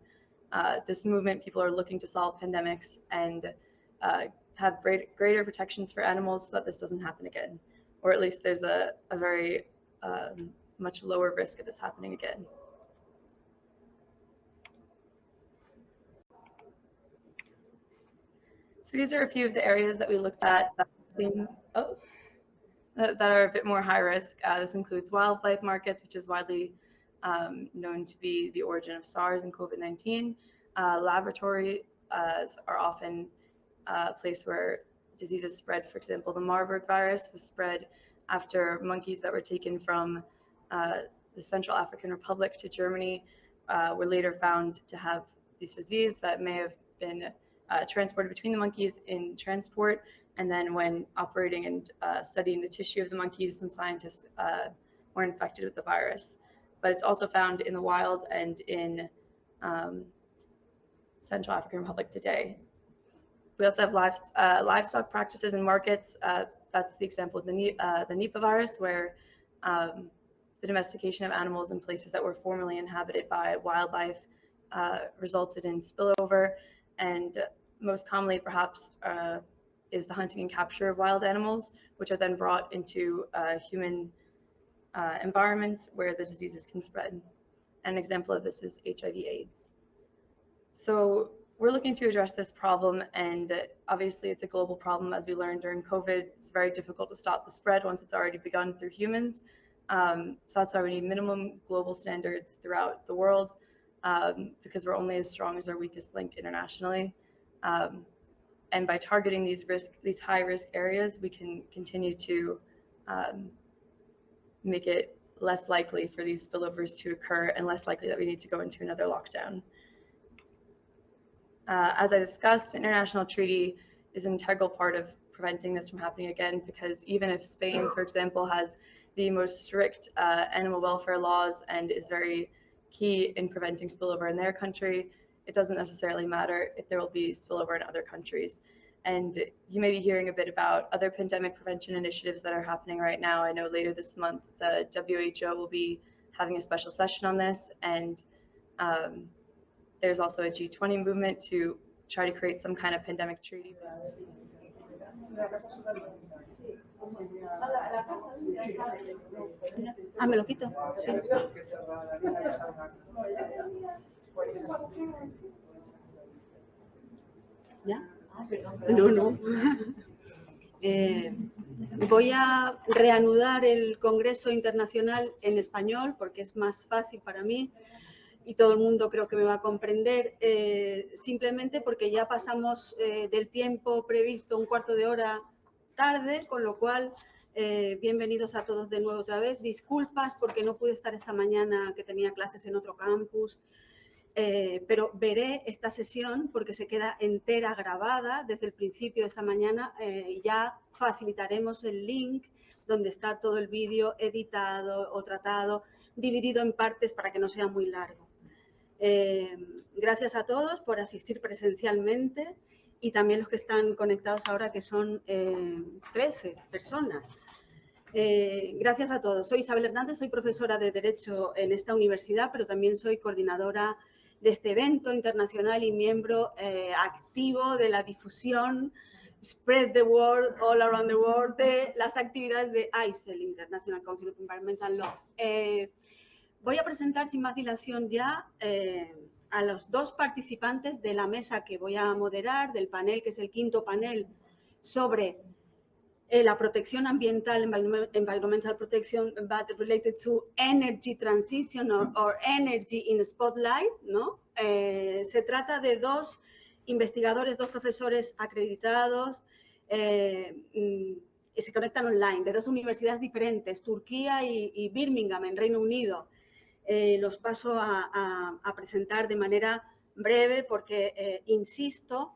this movement. People are looking to solve pandemics and have greater protections for animals so that this doesn't happen again, or at least there's a very much lower risk of this happening again. So these are a few of the areas that we looked at that are a bit more high risk. This includes wildlife markets, which is widely known to be the origin of SARS and COVID-19. Laboratories are often a place where diseases spread. For example, the Marburg virus was spread after monkeys that were taken from the Central African Republic to Germany were later found to have this disease that may have been transported between the monkeys in transport, and then when operating and studying the tissue of the monkeys, some scientists were infected with the virus. But it's also found in the wild and in Central African Republic today. We also have livestock practices and markets. That's the example of the Nipah virus, where the domestication of animals in places that were formerly inhabited by wildlife resulted in spillover, and most commonly perhaps is the hunting and capture of wild animals, which are then brought into human environments where the diseases can spread. An example of this is HIV/AIDS. So we're looking to address this problem, and obviously it's a global problem. As we learned during COVID, it's very difficult to stop the spread once it's already begun through humans. So that's why we need minimum global standards throughout the world, because we're only as strong as our weakest link internationally. And by targeting these high-risk areas, we can continue to make it less likely for these spillovers to occur and less likely that we need to go into another lockdown. As I discussed, international treaty is an integral part of preventing this from happening again, because even if Spain, for example, has the most strict animal welfare laws and is very key in preventing spillover in their country, it doesn't necessarily matter if there will be spillover in other countries. And you may be hearing a bit about other pandemic prevention initiatives that are happening right now. I know later this month, the WHO will be having a special session on this, and there's also a G20 movement to try to create some kind of pandemic treaty. Ah, me lo quito. Sí. ¿Ya? No, no. Voy a reanudar el Congreso Internacional en español porque es más fácil para mí y todo el mundo creo que me va a comprender, simplemente porque ya pasamos del tiempo previsto un cuarto de hora tarde, con lo cual bienvenidos a todos de nuevo otra vez. Disculpas porque no pude estar esta mañana que tenía clases en otro campus. Pero veré esta sesión porque se queda entera grabada desde el principio de esta mañana y ya facilitaremos el link donde está todo el vídeo editado o tratado, dividido en partes para que no sea muy largo. Gracias a todos por asistir presencialmente y también los que están conectados ahora, que son 13 personas. Gracias a todos. Soy Isabel Hernández, soy profesora de Derecho en esta universidad, pero también soy coordinadora de este evento internacional y miembro activo de la difusión Spread the Word All Around the World de las actividades de ICEL, International Council of Environmental Law. Voy a presentar sin más dilación ya a los dos participantes de la mesa que voy a moderar, del panel, que es el quinto panel sobre la protección ambiental, environmental protection, but related to energy transition or energy in spotlight, ¿no? Se trata de dos investigadores, dos profesores acreditados, que se conectan online, de dos universidades diferentes, Turquía y Birmingham, en Reino Unido. Los paso a presentar de manera breve porque insisto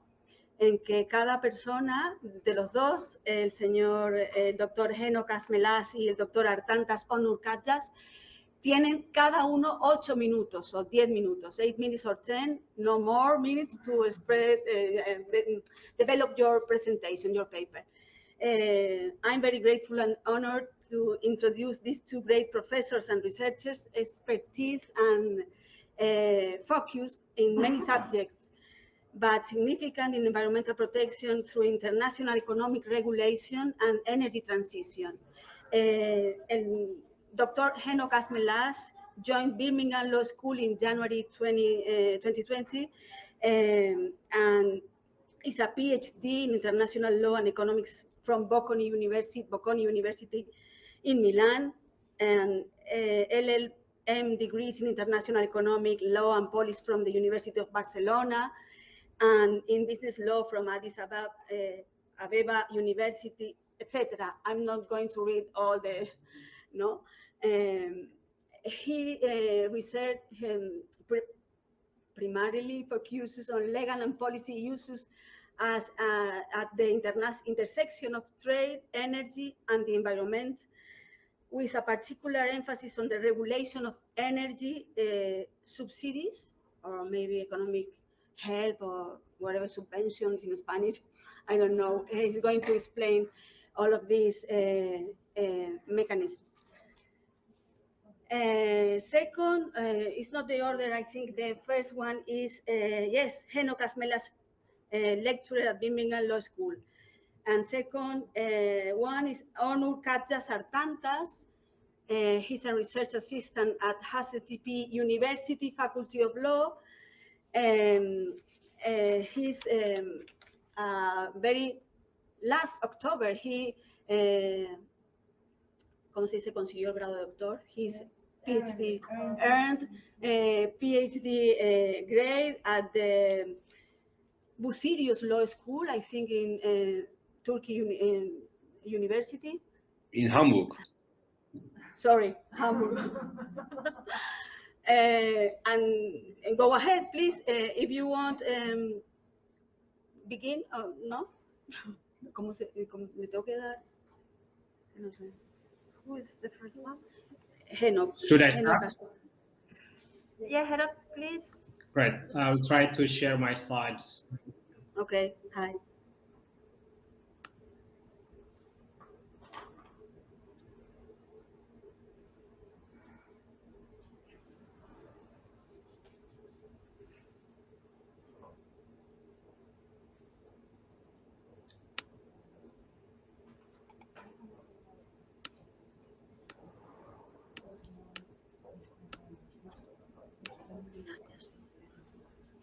en que cada persona de los dos, el señor doctor Heno Kasmelas y el doctor Artantas Onurkadjas, tienen cada uno 8 minutos o 10 minutos, 8 minutes or 10, no more minutes to spread, develop your presentation, your paper. I'm very grateful and honored to introduce these two great professors and researchers, expertise and focus in many subjects, but significant in environmental protection through international economic regulation and energy transition. Dr. Heno Kasmelas joined Birmingham Law School in January 2020 and is a PhD in international law and economics from Bocconi University in Milan, and LLM degrees in international economic law and policy from the University of Barcelona, and in business law from Addis Ababa University, etc. I'm not going to read all the, no. He research primarily focuses on legal and policy issues as at the intersection of trade, energy, and the environment, with a particular emphasis on the regulation of energy subsidies, or maybe economic help or whatever, subventions in Spanish, I don't know. He's going to explain all of these mechanisms. Second, it's not the order, I think the first one is, yes, Heno Kasmelas, lecturer at Birmingham Law School. And second one is Onur Katjas Artantas. He's a research assistant at HACCP University Faculty of Law. He's last October, he, ¿cómo se dice? Consiguió el grado de doctor. He's PhD, earned PhD grade at the Busirius Law School, I think in Turkey University. In Hamburg. Sorry, Hamburg. And go ahead, please, if you want. Begin, no? ¿Cómo le tengo que dar? No sé. Who is the first one? Heno. Should I start? Yeah, Heno, please. Great. I'll try to share my slides. Okay, hi.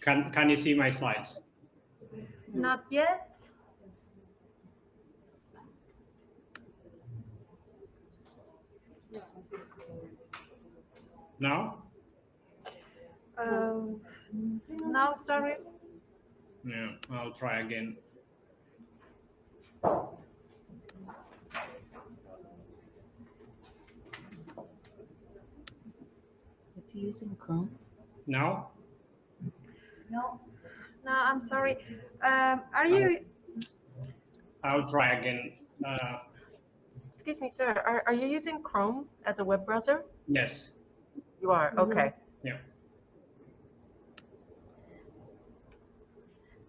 Can you see my slides? Not yet. Now? No, sorry. Yeah, I'll try again. Is he using Chrome? Now? No. No, I'm sorry. Are you? I'll try again. Excuse me, sir. Are you using Chrome as a web browser? Yes. You are. Okay. Yeah.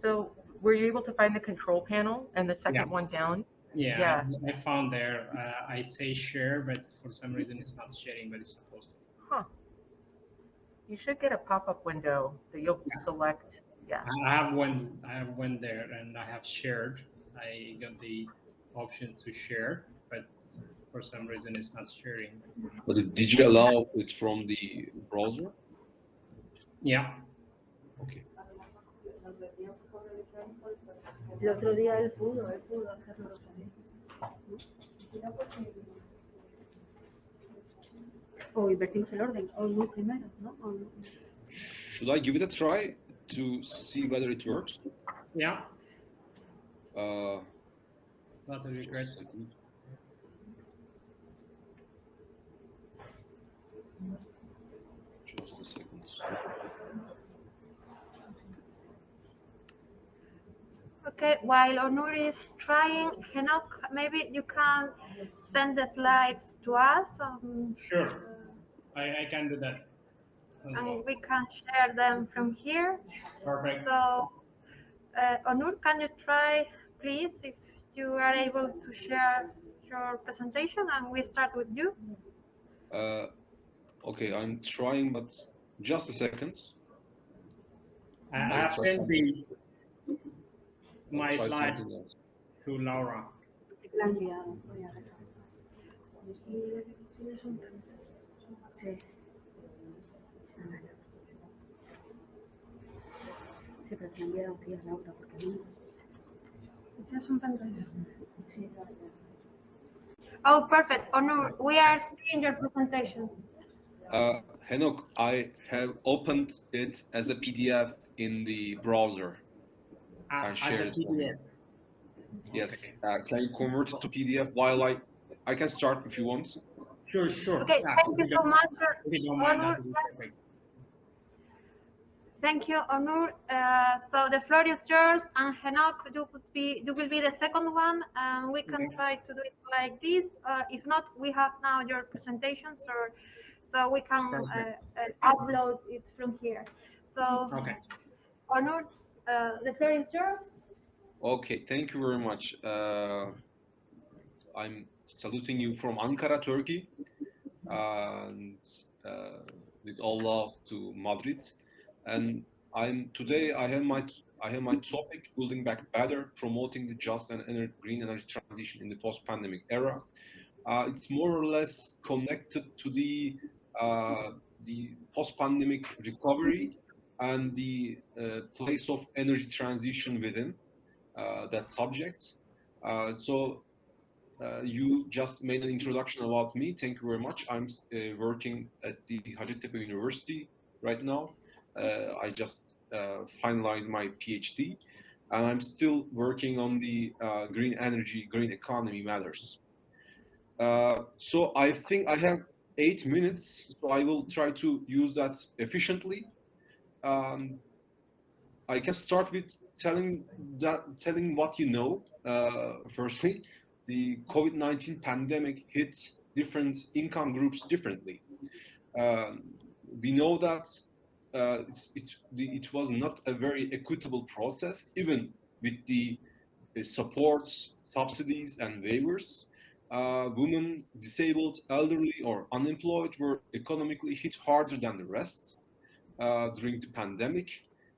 So were you able to find the control panel and the second one down? Yeah, I found there. I say share, but for some reason it's not sharing, but it's supposed to. Huh. You should get a pop-up window that you'll select. Yeah. I have one there, and I have shared. I got the option to share, but for some reason it's not sharing. But did you allow it from the browser? Yeah. Okay. El otro día él pudo hacerlo también. O invertimos el orden, o no primero, ¿no? Should I give it a try to see whether it works? Yeah. Not a regret. Just a second. Okay, while Onur is trying, Henok, maybe you can send the slides to us. Sure, I can do that. And we can share them from here. Perfect. So, Onur, can you try, please, if you are able to share your presentation, and we start with you. Okay, I'm trying, but just a second. I have sent my slides to Laura. Sí. Sí, pero te la he enviado a ti, a Laura, porque no. ¿Tienes un pendrive? Sí. Oh, perfect. Onur, we are seeing your presentation. Henok, I have opened it as a PDF in the browser and shared it. Yes. Okay. Can you convert it to PDF while I can start if you want? Sure, sure. Okay, thank you so much, Onur. Thank you, Onur. So the floor is yours, and Henok, you will be the second one. We can try to do it like this. If not, we have now your presentation, so we can upload it from here. So, Onur, the floor is yours. Okay, thank you very much. I'm saluting you from Ankara, Turkey, and with all love to Madrid. And today I have my topic: building back better, promoting the just and green energy transition in the post-pandemic era. It's more or less connected to the post-pandemic recovery and the place of energy transition within that subject. You just made an introduction about me. Thank you very much. I'm working at the Hacettepe University right now. I just finalized my PhD, and I'm still working on the green energy, green economy matters. So I think I have 8 minutes, so I will try to use that efficiently. I can start with telling what you know. Firstly, the COVID-19 pandemic hit different income groups differently. We know that it was not a very equitable process, even with the supports, subsidies, and waivers. Women, disabled, elderly, or unemployed were economically hit harder than the rest during the pandemic,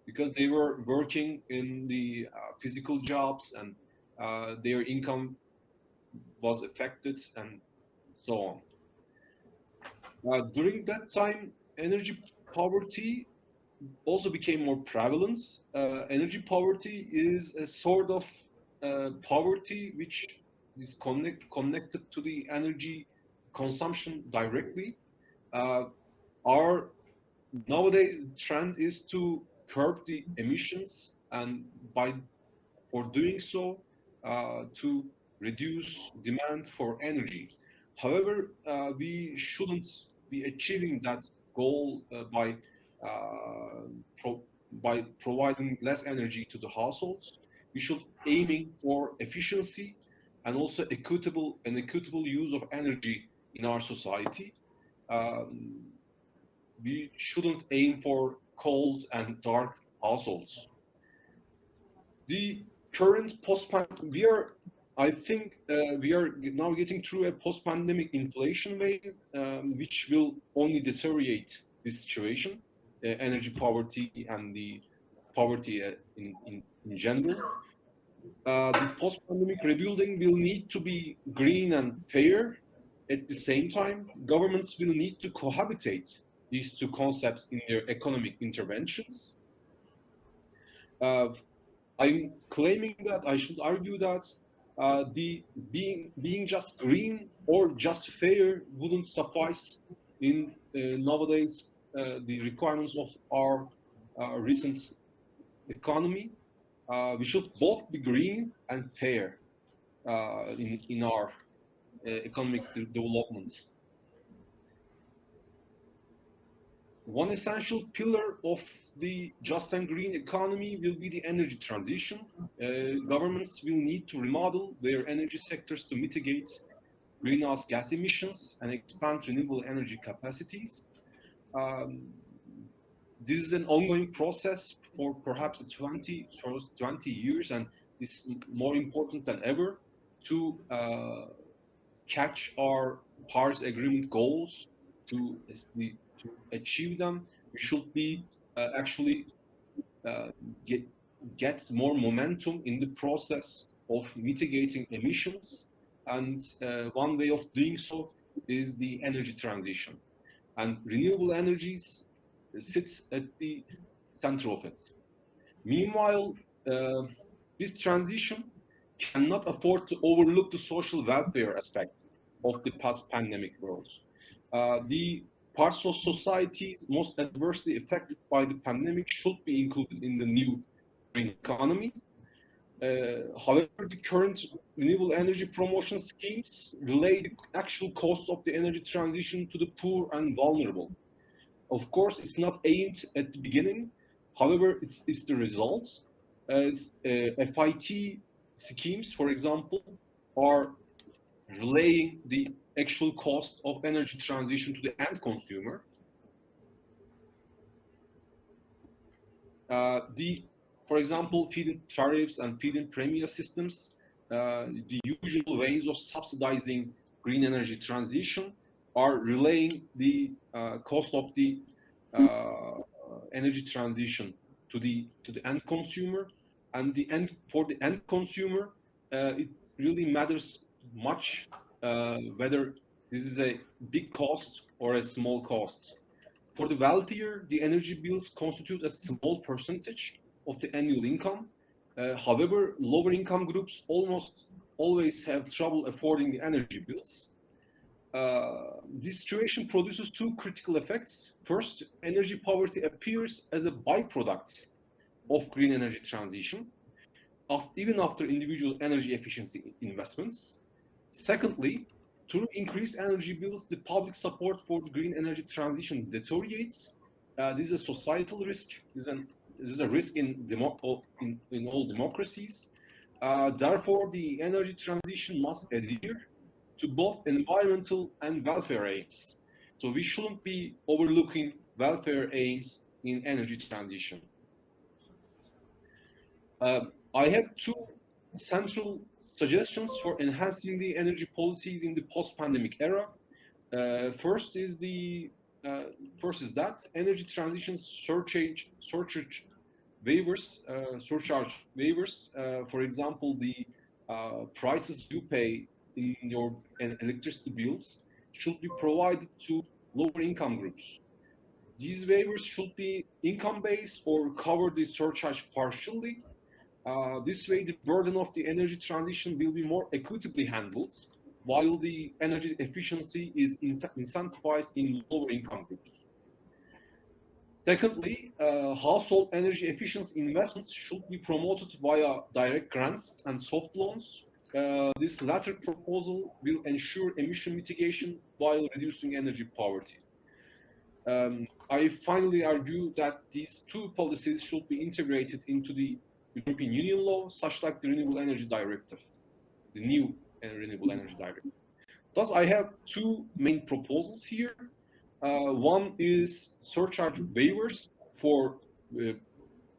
because they were working in the physical jobs, and their income was affected, and so on. During that time, energy poverty also became more prevalent. Energy poverty is a sort of poverty which is connected to the energy consumption directly. Our nowadays the trend is to curb the emissions, and for doing so, to reduce demand for energy. However, we shouldn't be achieving that goal uh, pro by providing less energy to the households. We should aiming for efficiency and also equitable use of energy in our society. Um, we shouldn't aim for cold and dark households. The current I think we are now getting through a post-pandemic inflation wave, which will only deteriorate this situation, energy poverty and the poverty in general. The post-pandemic rebuilding will need to be green and fair. At the same time, governments will need to cohabitate these two concepts in their economic interventions. I'm claiming that I should argue that the being just green or just fair wouldn't suffice in nowadays the requirements of our recent economy. We should both be green and fair in our economic development. One essential pillar of the just and green economy will be the energy transition. Governments will need to remodel their energy sectors to mitigate greenhouse gas emissions and expand renewable energy capacities. Um, this is an ongoing process for perhaps 20 years, and is more important than ever to catch our Paris Agreement goals. To achieve them, we should be actually get more momentum in the process of mitigating emissions, and one way of doing so is the energy transition, and renewable energies sit at the center of it. Meanwhile, this transition cannot afford to overlook the social welfare aspect of the post-pandemic world. The parts of societies most adversely affected by the pandemic should be included in the new green economy. However, the current renewable energy promotion schemes relay the actual cost of the energy transition to the poor and vulnerable. Of course, it's not aimed at the beginning. However, it's the result, as FIT schemes, for example, are relaying the actual cost of energy transition to the end consumer. For example, feed-in tariffs and feed-in premium systems, the usual ways of subsidizing green energy transition, are relaying the cost of the energy transition to the end consumer, and for the end consumer, it really matters much whether this is a big cost or a small cost. For the wealthier, the energy bills constitute a small percentage of the annual income. However, lower income groups almost always have trouble affording the energy bills. This situation produces two critical effects. First, energy poverty appears as a byproduct of green energy transition, even after individual energy efficiency investments. Secondly, through increased energy bills, the public support for the green energy transition deteriorates. This is a societal risk. This is a risk in all democracies. Therefore, the energy transition must adhere to both environmental and welfare aims. So we shouldn't be overlooking welfare aims in energy transition. I have two central suggestions for enhancing the energy policies in the post-pandemic era. First is that energy transition surcharge waivers, for example, the prices you pay in your electricity bills should be provided to lower income groups. these waivers should be income-based or cover the surcharge partially. This way, the burden of the energy transition will be more equitably handled, while the energy efficiency is incentivized in lower income groups. Secondly, household energy efficiency investments should be promoted via direct grants and soft loans. This latter proposal will ensure emission mitigation while reducing energy poverty. I finally argue that these two policies should be integrated into the European Union law, such like the Renewable Energy Directive, the new Renewable Energy Directive. Thus, I have two main proposals here. One is surcharge waivers for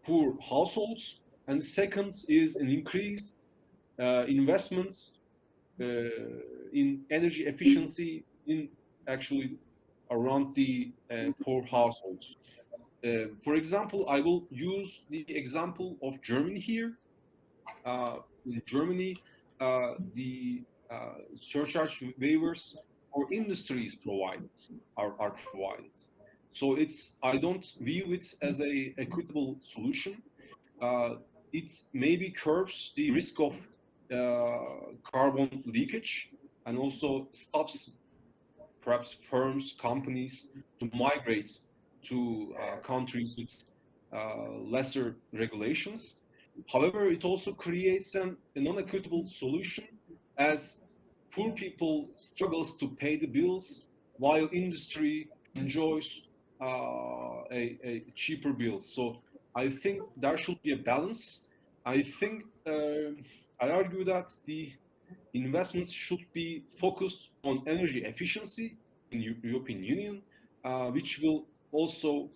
poor households, and second is an increased investments in energy efficiency in actually around the poor households. For example, I will use the example of Germany here. In Germany, the surcharge waivers for industries are provided. So I don't view it as a equitable solution. It maybe curbs the risk of carbon leakage and also stops perhaps firms, companies to migrate to countries with lesser regulations. However, it also creates a non-equitable solution as poor people struggles to pay the bills while industry enjoys a cheaper bills. So I think there should be a balance. I think I argue that the investments should be focused on energy efficiency in European Union, which will also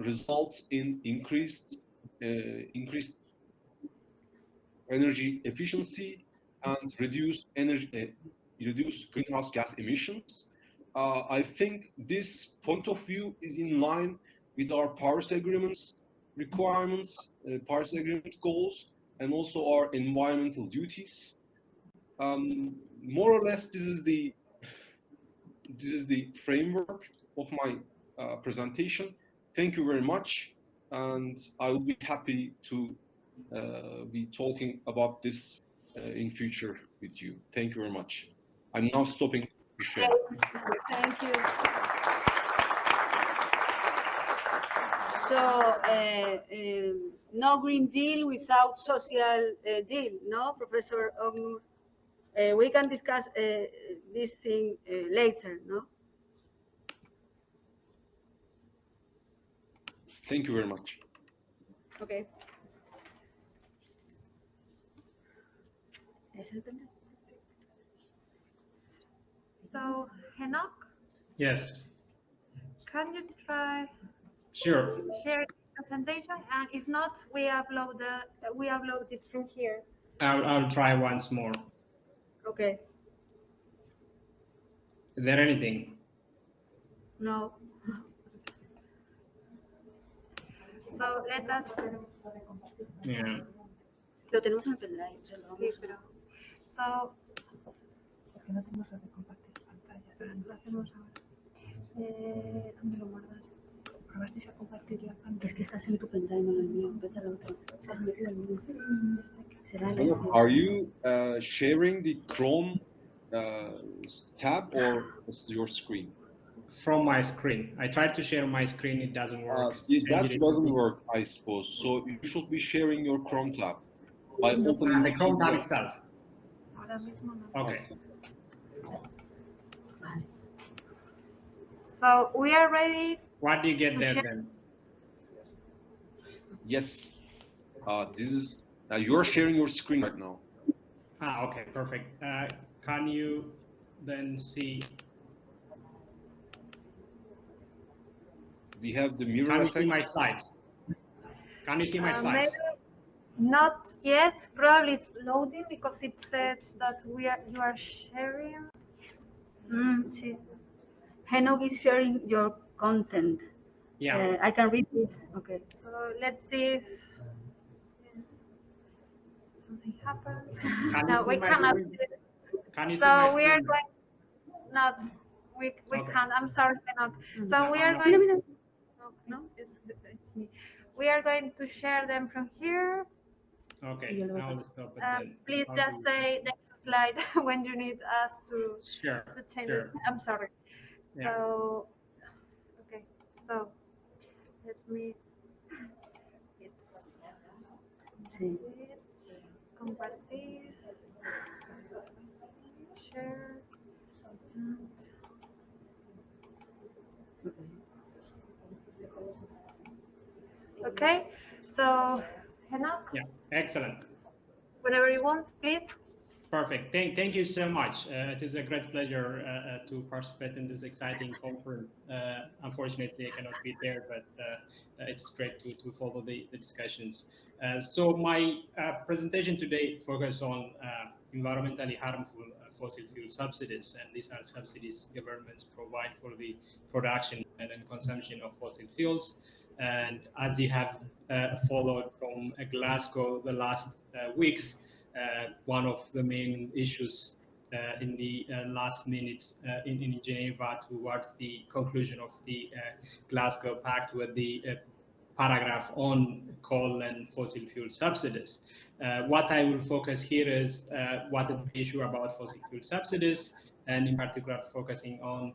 result in increased energy efficiency and reduce greenhouse gas emissions. I think this point of view is in line with our Paris Agreement's requirements, Paris Agreement goals, and also our environmental duties. More or less, this is the framework of my presentation. Thank you very much, and I will be happy to be talking about this in future with you. Thank you very much. I'm now stopping to share. Thank you. So, no Green Deal without social deal, no, Professor Ognur? We can discuss this thing later, no? Thank you very much. Okay. So, Henok, Yes, can you try sure. share the presentation? And if not, we upload it from here. I'll try once more. Okay. Is there anything? No. So let us. Yeah. Lo tenemos en el pendrive. Sí, pero. So. Es que no tenemos las de compartir pantalla. Lo hacemos ahora. ¿Dónde lo guardas? ¿Probasteis a compartir la pantalla? Es que estás en tu pendrive, no en el mío. Vete al otro. Has metido el mío. Será el Are you sharing the Chrome tab or your screen? From my screen. I tried to share my screen, it doesn't work. That doesn't work, I suppose. So you should be sharing your Chrome tab by opening the Chrome tab itself. Okay. So we are ready. What do you get there then? Yes. This is you're sharing your screen right now. Okay, perfect. Can you then see? We have the mirror Can you effect. see my slides? Can you see my slides? Not yet. Probably it's loading because it says that you are sharing. Sí. Henok is sharing your content. Yeah. I can read this. Okay. So let's see if something happens. No, we cannot. Can you see So my we are screen? going. Not. We Okay. can't. I'm sorry, Henok. So we are going. No, it's me. We are going to share them from here. Okay, I will stop it then. Please How just do say next slide when you need us to Sure, change sure. it. I'm sorry. Yeah. So, okay, so let me. Sí. Compartir, share, and okay. So, Henok, Yeah, excellent. whenever you want, please. Perfect. Thank you so much. It is a great pleasure to participate in this exciting conference. Unfortunately, I cannot be there, but it's great to follow the discussions. So my presentation today focuses on environmentally harmful fossil fuel subsidies, and these are subsidies governments provide for the production and then consumption of fossil fuels. And as we have followed from Glasgow the last weeks, one of the main issues in the last minutes in Geneva toward the conclusion of the Glasgow Pact with the paragraph on coal and fossil fuel subsidies. What I will focus here is what is the issue about fossil fuel subsidies, and in particular focusing on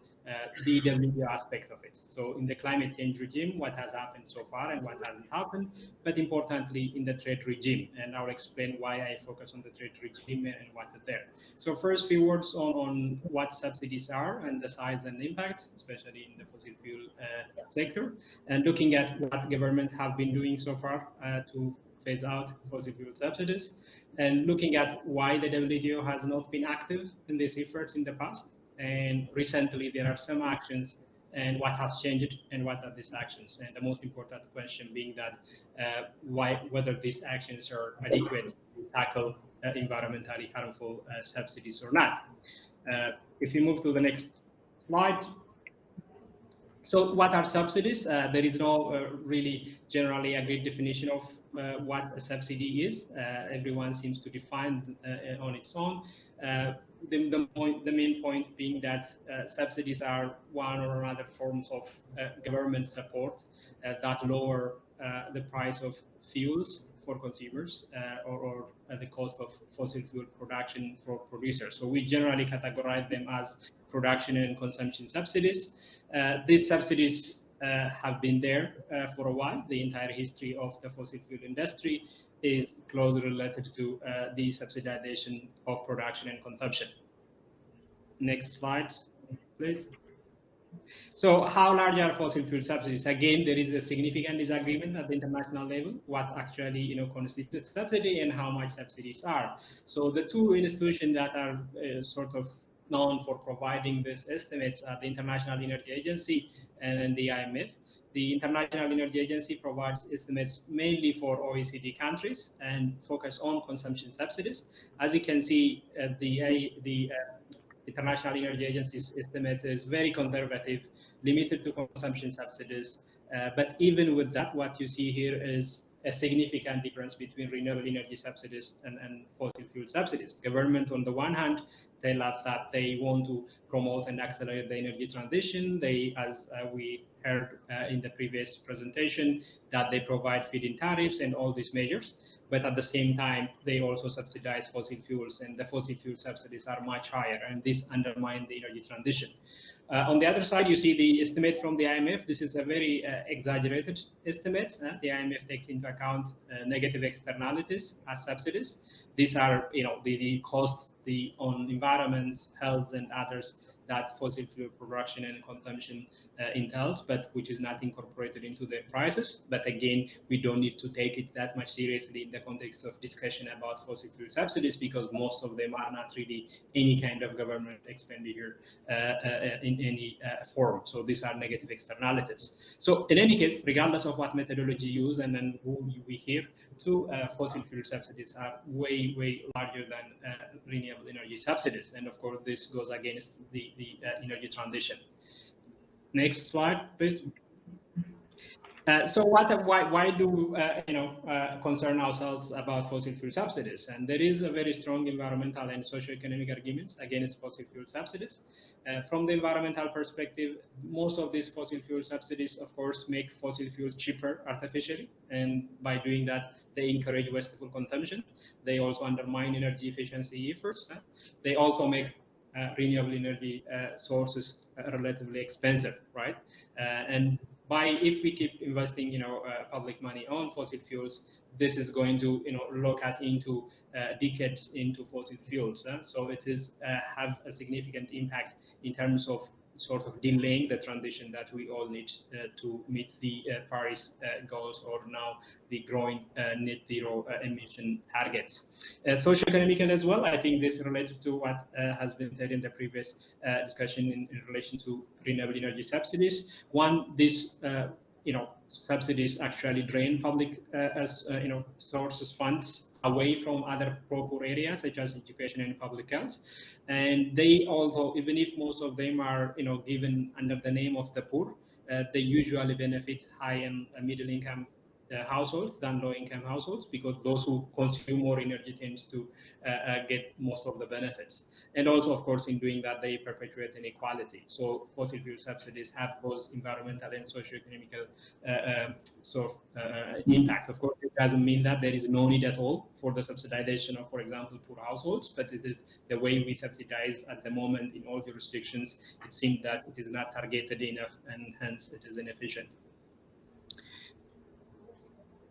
the WTO aspect of it. So in the climate change regime, what has happened so far and what hasn't happened, but importantly in the trade regime. And I'll explain why I focus on the trade regime and what is there. So first, few words on what subsidies are and the size and impact, especially in the fossil fuel sector, and looking at what governments have been doing so far to phase out fossil fuel subsidies, and looking at why the WTO has not been active in these efforts in the past. And recently there are some actions, and what has changed and what are these actions. And the most important question being that whether these actions are adequate to tackle environmentally harmful subsidies or not. If you move to the next slide. So what are subsidies? There is no really generally agreed definition of what a subsidy is. Everyone seems to define on its own. The main point being that subsidies are one or other forms of government support that lower the price of fuels for consumers or the cost of fossil fuel production for producers. So we generally categorize them as production and consumption subsidies. These subsidies have been there for a while. The entire history of the fossil fuel industry is closely related to the subsidization of production and consumption. Next slide, please. So how large are fossil fuel subsidies? Again, there is a significant disagreement at the international level, what actually constitutes subsidy and how much subsidies are. So the two institutions that are sort of known for providing these estimates are the International Energy Agency and the IMF. The International Energy Agency provides estimates mainly for OECD countries and focus on consumption subsidies. As you can see, the International Energy Agency's estimate is very conservative, limited to consumption subsidies. But even with that, what you see here is a significant difference between renewable energy subsidies and fossil fuel subsidies. Government, on the one hand, tell us that they want to promote and accelerate the energy transition. They, as we heard in the previous presentation, that they provide feed-in tariffs and all these measures. But at the same time, they also subsidize fossil fuels, and the fossil fuel subsidies are much higher, and this undermines the energy transition. On the other side, you see the estimate from the IMF. This is a very exaggerated estimate. The IMF takes into account negative externalities as subsidies. These are, the costs on environment, health, and others that fossil fuel production and consumption entails, but which is not incorporated into the prices. But again, we don't need to take it that much seriously in the context of discussion about fossil fuel subsidies, because most of them are not really any kind of government expenditure in any form. So these are negative externalities. So in any case, regardless of what methodology you use and then who we hear to, fossil fuel subsidies are way, way larger than renewable energy subsidies. And of course, this goes against the energy transition. Next slide, please. So why do concern ourselves about fossil fuel subsidies? And there is a very strong environmental and socio-economic arguments against fossil fuel subsidies. From the environmental perspective, most of these fossil fuel subsidies, of course, make fossil fuels cheaper artificially, and by doing that, they encourage wasteful consumption. They also undermine energy efficiency efforts. They also make renewable energy sources relatively expensive, right? And if we keep investing, public money on fossil fuels, this is going to, lock us into decades into fossil fuels. So it is have a significant impact in terms of sort of delaying the transition that we all need to meet the Paris goals, or now the growing net zero emission targets. Socio-economical as well, I think this is related to what has been said in the previous discussion in relation to renewable energy subsidies. One, this subsidies actually drain public sources funds away from other pro-poor areas such as education and public health. And they also, even if most of them are given under the name of the poor, they usually benefit high and middle income households than low-income households, because those who consume more energy tends to get most of the benefits. And also, of course, in doing that, they perpetuate inequality. So fossil fuel subsidies have both environmental and socio-economical impacts. Of course, it doesn't mean that there is no need at all for the subsidization of, for example, poor households, but it is the way we subsidize at the moment in all jurisdictions. It seems that it is not targeted enough, and hence it is inefficient.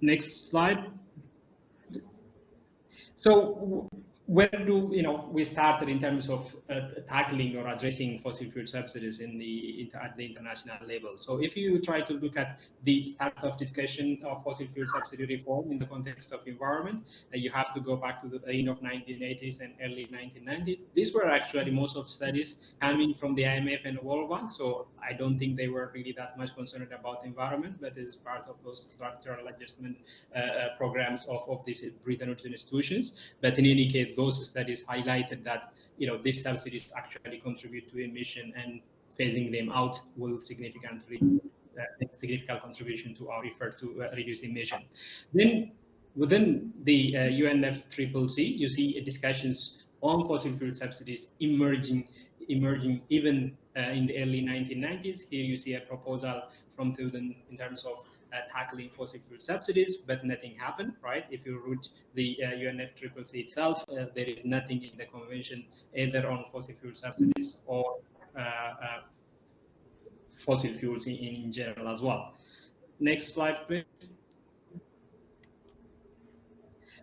Next slide. So where do we started in terms of tackling or addressing fossil fuel subsidies at the international level? So if you try to look at the start of discussion of fossil fuel subsidy reform in the context of environment, you have to go back to the end of 1980s and early 1990s. These were actually most of studies coming from the IMF and World Bank, so I don't think they were really that much concerned about environment, but it is part of those structural adjustment programs of these Bretton Woods institutions. But in any case, those studies highlighted that these subsidies actually contribute to emission, and phasing them out will significantly make a significant contribution to our effort to reduce emission. Then within the UNFCCC, you see discussions on fossil fuel subsidies emerging even in the early 1990s. Here you see a proposal from Thuden in terms of tackling fossil fuel subsidies, but nothing happened, right? If you read the UNFCCC itself, there is nothing in the convention either on fossil fuel subsidies or fossil fuels in general as well. Next slide, please.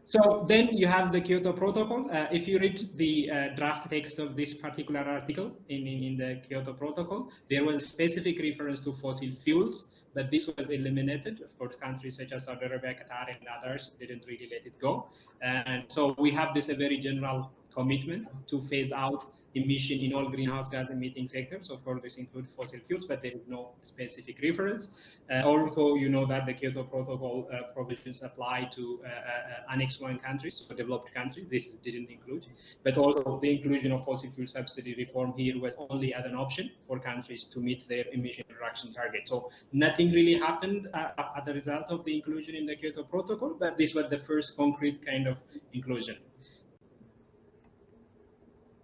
So then you have the Kyoto Protocol. If you read the draft text of this particular article in the Kyoto Protocol, there was a specific reference to fossil fuels, but this was eliminated. Of course, countries such as Saudi Arabia, Qatar, and others didn't really let it go. And so we have this a very general commitment to phase out emission in all greenhouse gas emitting sectors. Of course, this includes fossil fuels, but there is no specific reference. Also, you know that the Kyoto Protocol provisions apply to Annex 1 countries, so developed countries. This didn't include. But also, the inclusion of fossil fuel subsidy reform here was only as an option for countries to meet their emission reduction target. So nothing really happened as a result of the inclusion in the Kyoto Protocol, but this was the first concrete kind of inclusion.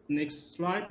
Next slide.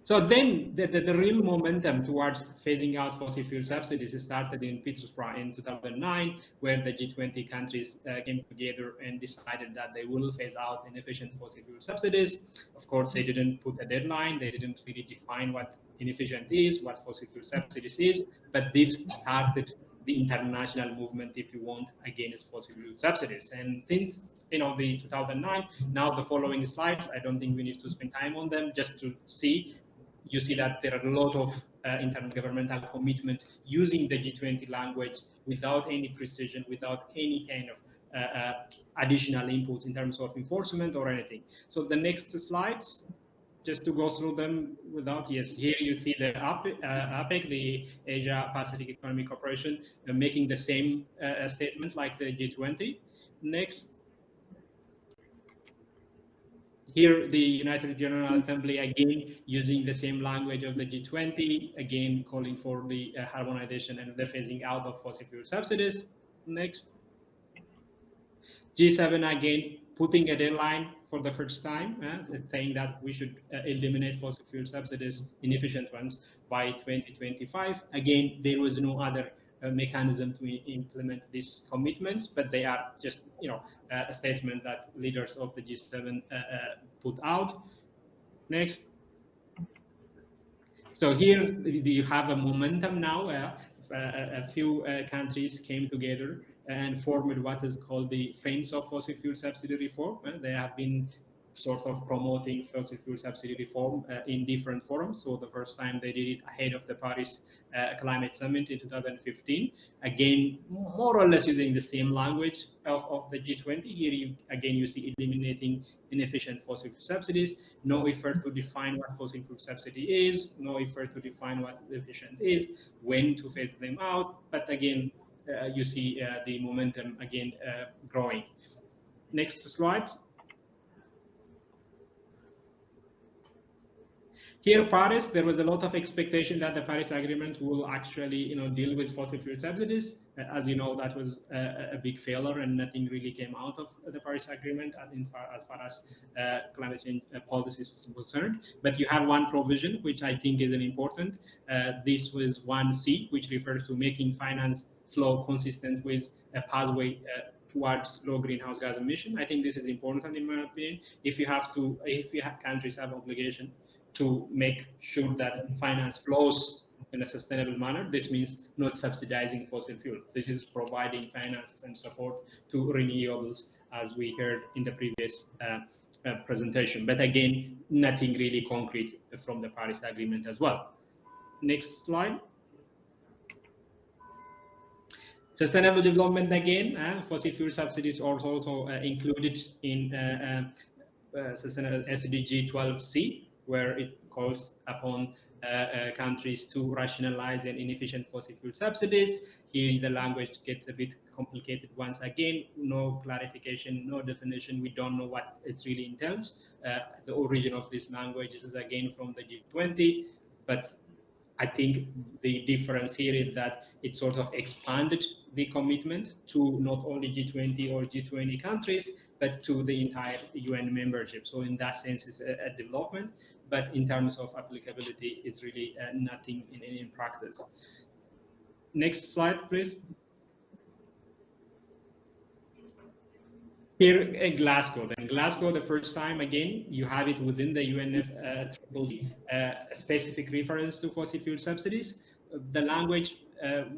So then the real momentum towards phasing out fossil fuel subsidies started in Petersburg in 2009, where the G20 countries came together and decided that they will phase out inefficient fossil fuel subsidies. Of course, they didn't put a deadline. They didn't really define what inefficient is, what fossil fuel subsidies is, but this started the international movement, if you want, against fossil fuel subsidies. And since the 2009, now the following slides, I don't think we need to spend time on them, just to see. You see that there are a lot of intergovernmental commitment using the G20 language without any precision, without any kind of additional input in terms of enforcement or anything. So the next slides, just to go through them without, yes, here you see the APEC, the Asia Pacific Economic Cooperation, making the same statement like the G20. Next. Here, the United General Assembly, again, using the same language of the G20, again, calling for the harmonization and the phasing out of fossil fuel subsidies. Next. G7, again, putting a deadline for the first time, saying that we should eliminate fossil fuel subsidies, inefficient ones, by 2025. Again, there was no other mechanism to implement these commitments, but they are just, a statement that leaders of the G7 put out. Next. So here you have a momentum now. A few countries came together and formed what is called the Friends of Fossil Fuel Subsidy Reform. They have been sort of promoting fossil fuel subsidy reform in different forums. So the first time they did it ahead of the Paris Climate Summit in 2015. Again, more or less using the same language of the G20. Here, again, you see eliminating inefficient fossil fuel subsidies, no effort to define what fossil fuel subsidy is, no effort to define what efficient is, when to phase them out. But again, you see the momentum again growing. Next slide. Here, Paris, there was a lot of expectation that the Paris Agreement will actually, deal with fossil fuel subsidies. As you know, that was a big failure, and nothing really came out of the Paris Agreement as far as climate change policies is concerned. But you have one provision, which I think is an important. This was 1C, which refers to making finance flow consistent with a pathway towards low greenhouse gas emission. I think this is important in my opinion. If countries have obligation to make sure that finance flows in a sustainable manner, this means not subsidizing fossil fuel. This is providing finance and support to renewables, as we heard in the previous presentation. But again, nothing really concrete from the Paris Agreement as well. Next slide. Sustainable development again, fossil fuel subsidies are also included in sustainable SDG 12C, where it calls upon countries to rationalize an inefficient fossil fuel subsidies. Here the language gets a bit complicated once again, no clarification, no definition, we don't know what it really entails. The origin of this language is again from the G20, but I think the difference here is that it sort of expanded the commitment to not only G20 or G20 countries, but to the entire UN membership. So in that sense, it's a development, but in terms of applicability, it's really nothing in practice. Next slide, please. Here in Glasgow, then Glasgow, the first time again, you have it within the UNFCCC, a specific reference to fossil fuel subsidies. The language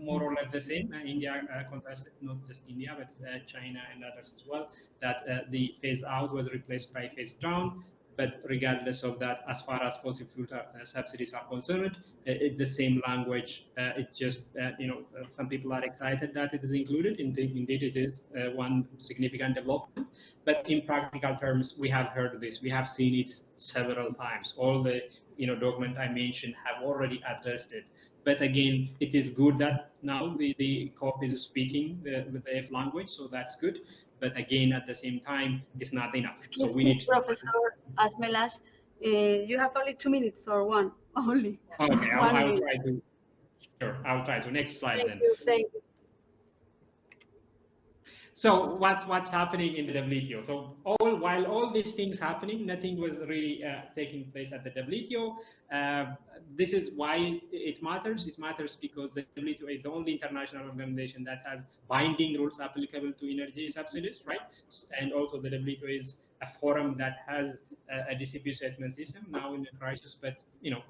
more or less the same. India contested, not just India, but China and others as well, that the phase out was replaced by phase down. But regardless of that, as far as fossil fuel subsidies are concerned, it's the same language. It's just, some people are excited that it is included. Indeed, it is one significant development. But in practical terms, we have heard this. We have seen it several times. All the document I mentioned have already addressed it. But again, it is good that now the COP is speaking the F language, so that's good. But again, at the same time, it's not enough. Excuse so we me, need to Professor Asmelas, you have only 2 minutes or one only. Okay, One I'll minute. try to. Sure, I'll try to. Next slide then. Thank you. So what's happening in the WTO? So while all these things happening, nothing was really taking place at the WTO. This is why it matters. It matters because the WTO is the only international organization that has binding rules applicable to energy subsidies, right? And also the WTO is a forum that has a dispute settlement system now in the crisis, but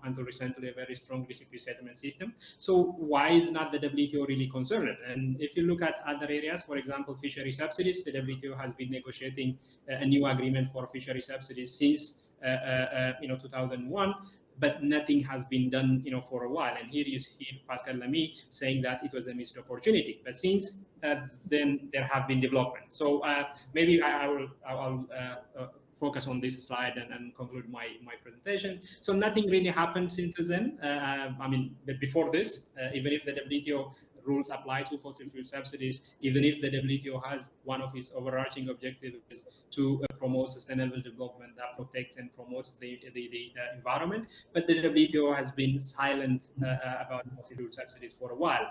until recently a very strong dispute settlement system. So why is not the WTO really concerned? And if you look at other areas, for example, fishery subsidies, the WTO has been negotiating a new agreement for fishery subsidies since 2001. But nothing has been done, for a while. And here you hear Pascal Lamy saying that it was a missed opportunity. But since then, there have been developments. So maybe I'll focus on this slide and conclude my presentation. So nothing really happened since then. But before this, even if the WTO rules apply to fossil fuel subsidies, even if the WTO has one of its overarching objectives is to promote sustainable development that protects and promotes the environment. But the WTO has been silent about fossil fuel subsidies for a while.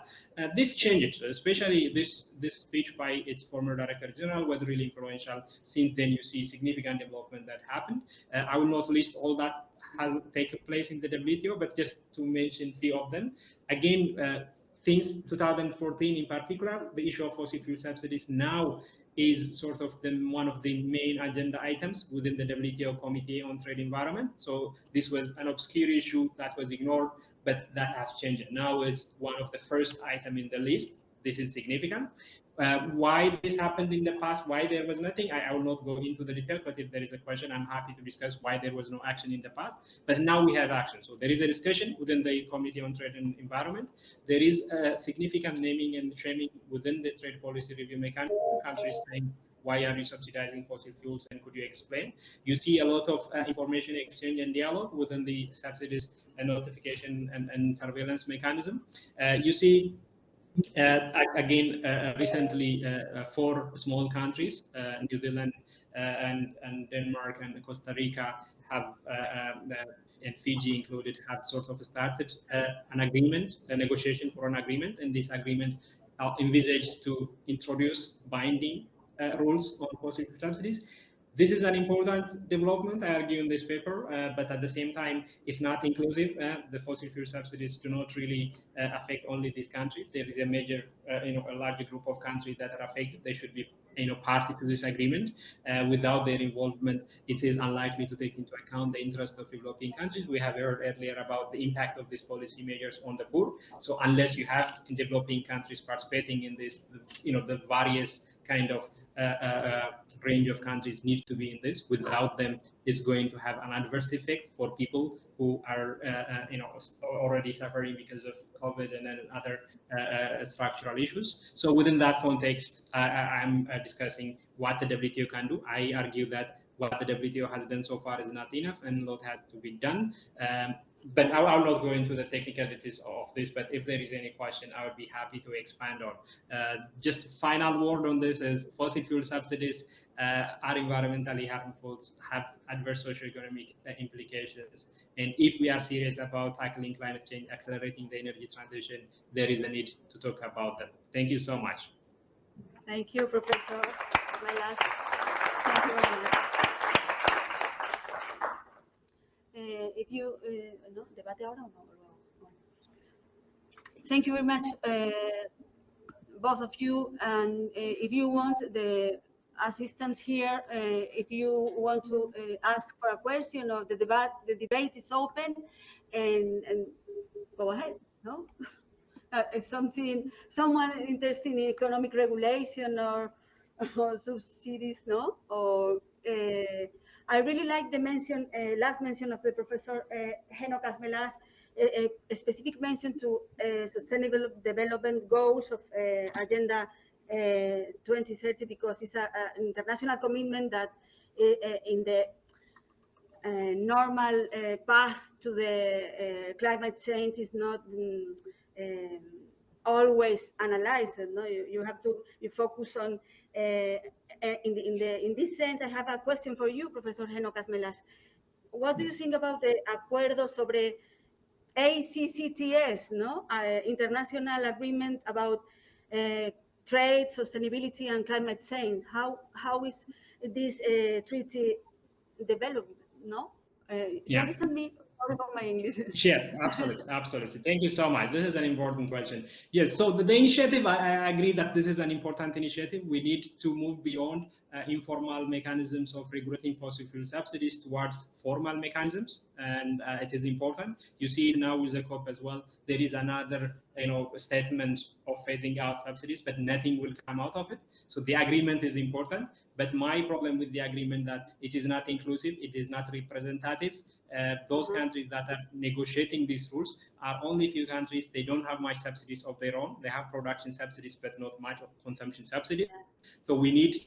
This changed, especially this speech by its former Director General was really influential. Since then, you see significant development that happened. I will not list all that has taken place in the WTO, but just to mention a few of them. Again, since 2014 in particular, the issue of fossil fuel subsidies now is sort of one of the main agenda items within the WTO Committee on Trade Environment. So this was an obscure issue that was ignored, but that has changed. Now it's one of the first items in the list. This is significant. Why this happened in the past, why there was nothing, I will not go into the details, but if there is a question, I'm happy to discuss why there was no action in the past. But now we have action. So there is a discussion within the Committee on Trade and Environment. There is a significant naming and shaming within the trade policy review mechanism, countries saying, why are you subsidizing fossil fuels, and could you explain? You see a lot of information exchange and dialogue within the subsidies and notification and surveillance mechanism. You see again, recently, 4 small countries, New Zealand and Denmark and Costa Rica, have and Fiji included, have sort of started an agreement, a negotiation for an agreement, and this agreement envisages to introduce binding rules on fossil fuel subsidies. This is an important development, I argue in this paper, but at the same time, it's not inclusive. The fossil fuel subsidies do not really affect only these countries. There is a major, a larger group of countries that are affected. They should be, party to this agreement. Without their involvement, it is unlikely to take into account the interest of developing countries. We have heard earlier about the impact of these policy measures on the poor. So unless you have in developing countries participating in this, the various kind of range of countries need to be in this. Without them, it's going to have an adverse effect for people who are, already suffering because of COVID and then other structural issues. So within that context, I'm discussing what the WTO can do. I argue that what the WTO has done so far is not enough, and a lot has to be done. But I will not go into the technicalities of this, but if there is any question, I would be happy to expand on. Just final word on this is fossil fuel subsidies are environmentally harmful, have adverse socioeconomic implications. And if we are serious about tackling climate change, accelerating the energy transition, there is a need to talk about them. Thank you so much. Thank you, Professor Malas. Thank you very much. If you debate ahora o no? Thank you very much, both of you. And if you want, the assistants here, if you want to ask for a question or the debate is open, and go ahead. No, someone interested in economic regulation or subsidies, no, or. I really like the last mention of the Professor Heno Casmelas, a specific mention to sustainable development goals of Agenda 2030, because it's an international commitment that in the normal path to the climate change is not always analyzed. No, you have to focus on. In this sense, I have a question for you, Professor Heno Casmelas. What do you think about the acuerdo sobre ACCTS, no? International agreement about trade, sustainability, and climate change. How is this treaty developed? No, you understand me? Sorry for my English. Yes, absolutely. Thank you so much. This is an important question. Yes, so the initiative, I agree that this is an important initiative. We need to move beyond informal mechanisms of regulating fossil fuel subsidies towards formal mechanisms, and it is important. You see it now with the COP as well. There is another, statement of phasing out subsidies, but nothing will come out of it. So the agreement is important, but my problem with the agreement that it is not inclusive, it is not representative. Those countries that are negotiating these rules are only few countries. They don't have much subsidies of their own. They have production subsidies, but not much of consumption subsidies. So we need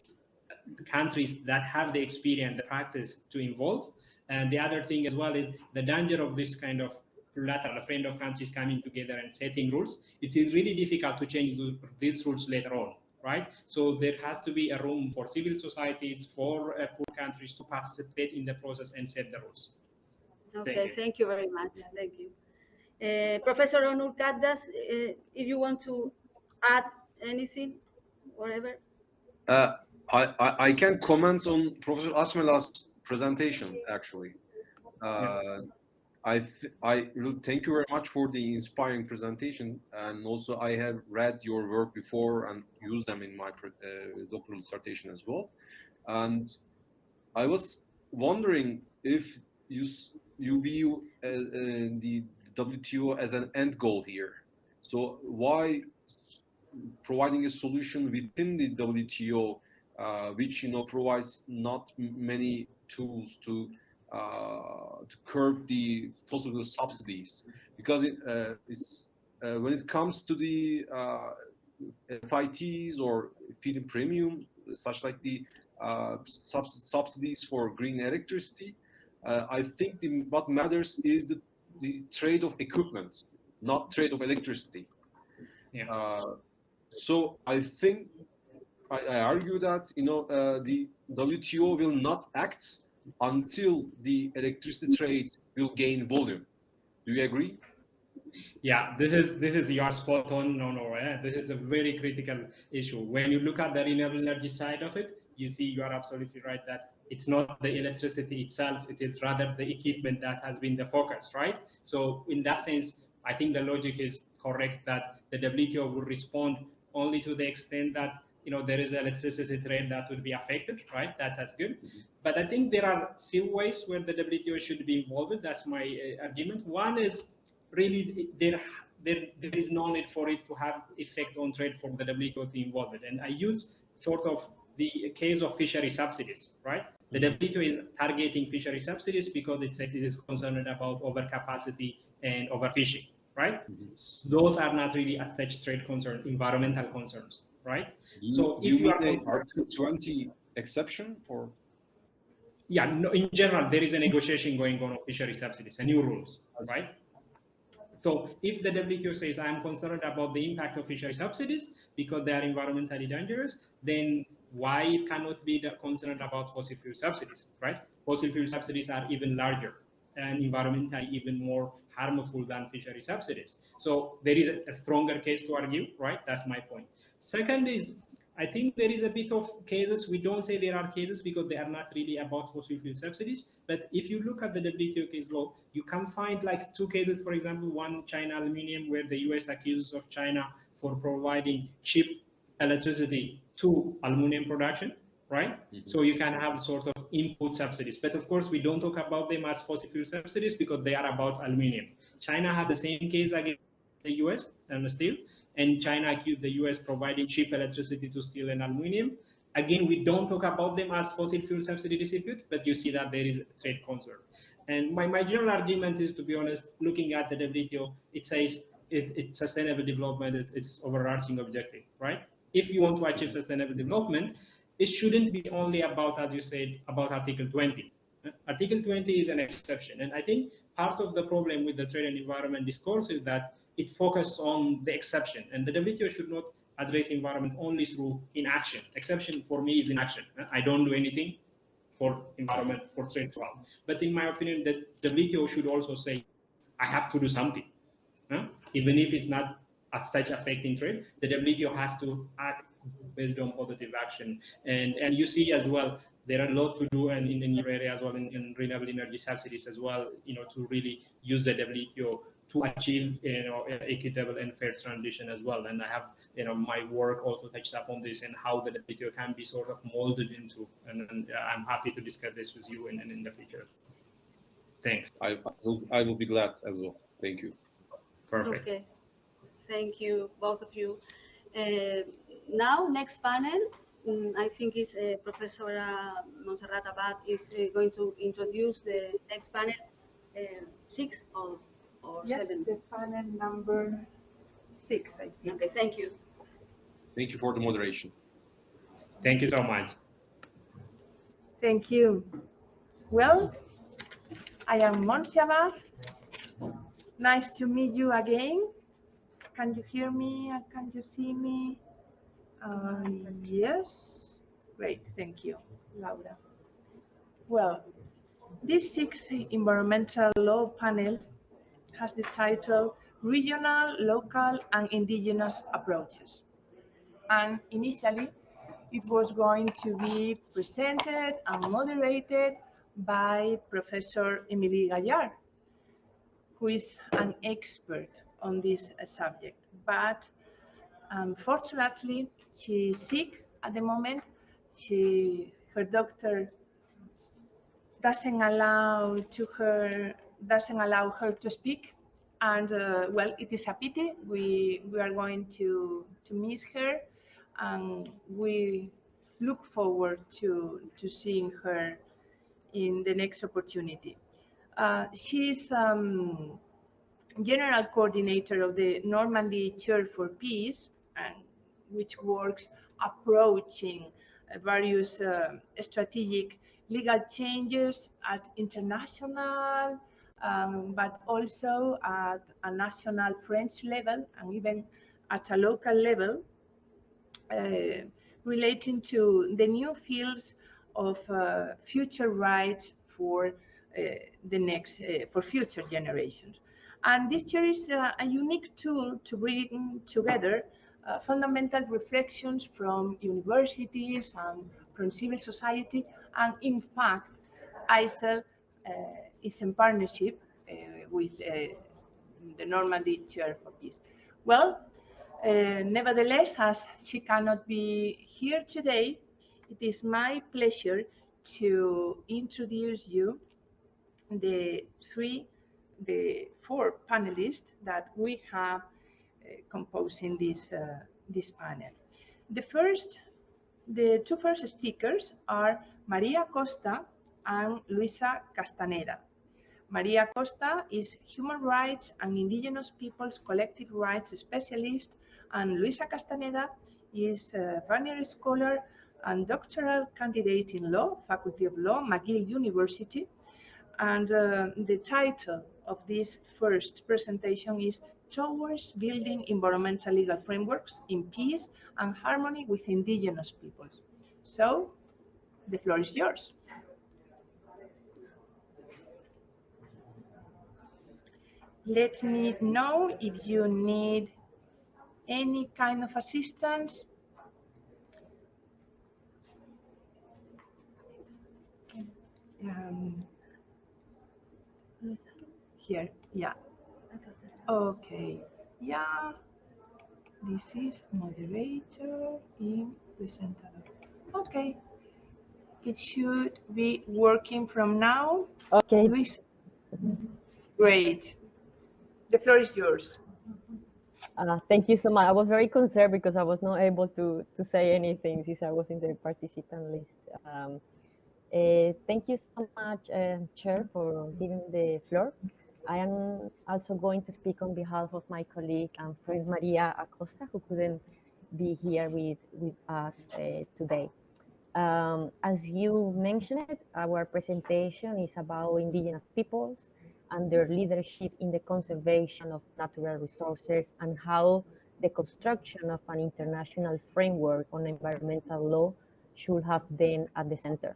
countries that have the experience, the practice to involve. And the other thing as well is the danger of this kind of plurilateral, a friend of countries coming together and setting rules, it is really difficult to change these rules later on, right? So there has to be a room for civil societies, for poor countries to participate in the process and set the rules. Okay, thank you very much. Thank you. Professor Onur Kaddas, if you want to add anything, whatever. I can comment on Professor Asmela's presentation, actually. I really thank you very much for the inspiring presentation, and also I have read your work before and used them in my doctoral dissertation as well. And I was wondering if you view the WTO as an end goal here. So why providing a solution within the WTO, which provides not many tools to curb the fossil subsidies, because when it comes to the FITs or feed-in premium, such like the subsidies for green electricity, I think what matters is the trade of equipment, not trade of electricity. So I think I argue that the WTO will not act until the electricity trade will gain volume. Do you agree? Yeah, this is you are spot on. No, this is a very critical issue. When you look at the renewable energy side of it, you see you are absolutely right that it's not the electricity itself; it is rather the equipment that has been the focus, right? So in that sense, I think the logic is correct that the WTO will respond only to the extent that there is electricity trade that will be affected, right? That's good. But I think there are few ways where the WTO should be involved. That's my argument. One is really there is no need for it to have effect on trade for the WTO to involve it. And I use sort of the case of fishery subsidies, right? The WTO is targeting fishery subsidies because it says it is concerned about overcapacity and overfishing, right? Those are not really attached trade concerns, environmental concerns, right? So if you are Article 20 exception, or yeah, no, in general there is a negotiation going on fishery subsidies and new rules, right? So if the WTO says I'm concerned about the impact of fishery subsidies because they are environmentally dangerous, then why it cannot be concerned about fossil fuel subsidies, right? Fossil fuel subsidies are even larger and environmentally even more harmful than fishery subsidies. So there is a stronger case to argue, right? That's my point. Second is, I think there is a bit of cases, we don't say there are cases because they are not really about fossil fuel subsidies, but if you look at the WTO case law, you can find like two cases, for example, one China aluminum, where the US accuses of China for providing cheap electricity to aluminum production, right? So you can have sort of input subsidies, but of course we don't talk about them as fossil fuel subsidies because they are about aluminum. China had the same case against the US and steel, and China accused the US providing cheap electricity to steel and aluminum. Again, we don't talk about them as fossil fuel subsidy dispute, but you see that there is a trade concern. And my general argument is, to be honest, looking at the WTO, it says it's sustainable development, it's overarching objective, right? If you want to achieve sustainable development, it shouldn't be only about, as you said, about Article 20. Article 20 is an exception, and I think part of the problem with the trade and environment discourse is that it focuses on the exception, and the WTO should not address environment only through inaction. Exception for me is inaction. I don't do anything for environment, for trade. But in my opinion, the WTO should also say, I have to do something. Even if it's not as such affecting trade, the WTO has to act based on positive action. And you see as well, there are a lot to do and in your area as well, in renewable energy subsidies as well, to really use the WTO to achieve, equitable and fair transition as well. And I have, my work also touched upon this and how the WTO can be sort of molded into, and I'm happy to discuss this with you in the future. Thanks. I will be glad as well. Thank you. Perfect. Okay, thank you, both of you. Now, next panel, I think is Professor Montserrat Abad is going to introduce the next panel, 6 or Yes, 7? the panel number 6, I think. Okay, thank you. Thank you for the moderation. Thank you so much. Thank you. Well, I am Montserrat. Nice to meet you again. Can you hear me? Can you see me? Yes. Great, thank you, Laura. Well, this sixth environmental law panel has the title Regional, Local and Indigenous Approaches. And initially, it was going to be presented and moderated by Professor Emilie Gaillard, who is an expert on this subject. But unfortunately, she's sick at the moment. Her doctor doesn't allow her to speak, and well, it is a pity. We are going to miss her, and we look forward to seeing her in the next opportunity. She's general coordinator of the Normandy Chair for Peace, and which works approaching various strategic legal changes at international, but also at a national French level and even at a local level, relating to the new fields of future rights for for future generations. And this chair is a unique tool to bring together fundamental reflections from universities and from civil society. And in fact, ICEL is in partnership with the Normandy Chair for Peace. Well, nevertheless, as she cannot be here today, it is my pleasure to introduce you the four panelists that we have composing this panel. The two first speakers are Maria Costa and Luisa Castaneda. Maria Costa is Human Rights and Indigenous Peoples Collective Rights Specialist, and Luisa Castaneda is a pioneer scholar and doctoral candidate in law, Faculty of Law, McGill University. And the title of this first presentation is Towards Building Environmental Legal Frameworks in Peace and Harmony with Indigenous Peoples. So, the floor is yours. Let me know if you need any kind of assistance. Here, yeah. Okay, yeah. This is moderator in presenter. Okay. It should be working from now. Okay. Luis. Great. The floor is yours. Thank you so much. I was very concerned because I was not able to say anything since I was in the participant list. Thank you so much, Chair, for giving the floor. I am also going to speak on behalf of my colleague and friend Maria Acosta, who couldn't be here with us today. As you mentioned, our presentation is about indigenous peoples and their leadership in the conservation of natural resources and how the construction of an international framework on environmental law should have them at the center.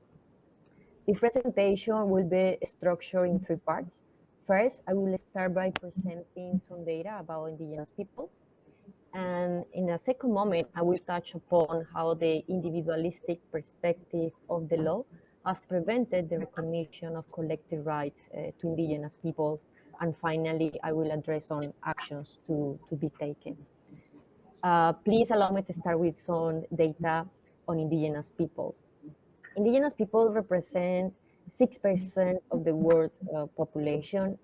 This presentation will be structured in three parts. First, I will start by presenting some data about indigenous peoples. And in a second moment, I will touch upon how the individualistic perspective of the law has prevented the recognition of collective rights to indigenous peoples. And finally, I will address on actions to be taken. Please allow me to start with some data on indigenous peoples. Indigenous people represent 6% of the world population,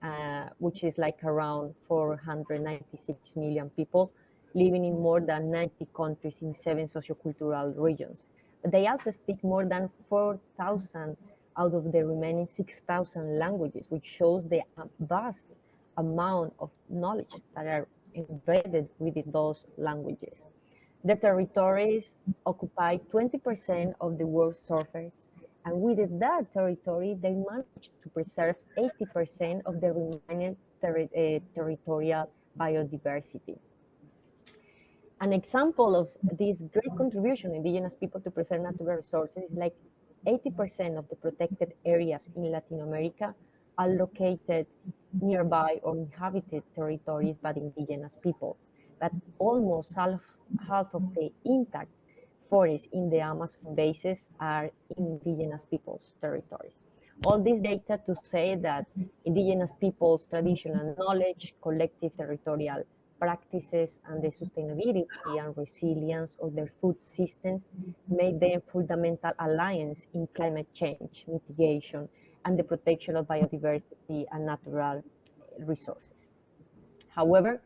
which is like around 496 million people living in more than 90 countries in 7 sociocultural regions. But they also speak more than 4,000 out of the remaining 6,000 languages, which shows the vast amount of knowledge that are embedded within those languages. Their territories occupy 20% of the world's surface, And within that territory, they managed to preserve 80% of the remaining territorial biodiversity. An example of this great contribution of indigenous people to preserve natural resources is like 80% of the protected areas in Latin America are located nearby or inhabited territories by indigenous people. But almost half of the intact forests in the Amazon basins are indigenous people's territories. All this data to say that indigenous people's traditional knowledge, collective territorial practices, and the sustainability and resilience of their food systems make them fundamental alliance in climate change mitigation and the protection of biodiversity and natural resources. However,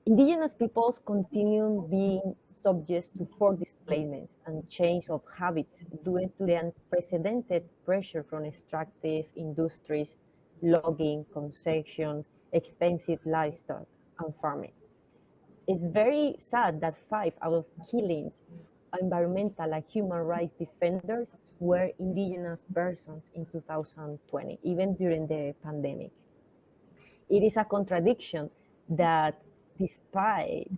indigenous peoples continue being subject to forced displacements and change of habits due to the unprecedented pressure from extractive industries, logging, concessions, expensive livestock, and farming. It's very sad that 5 out of killings environmental and human rights defenders were indigenous persons in 2020, even during the pandemic. It is a contradiction that despite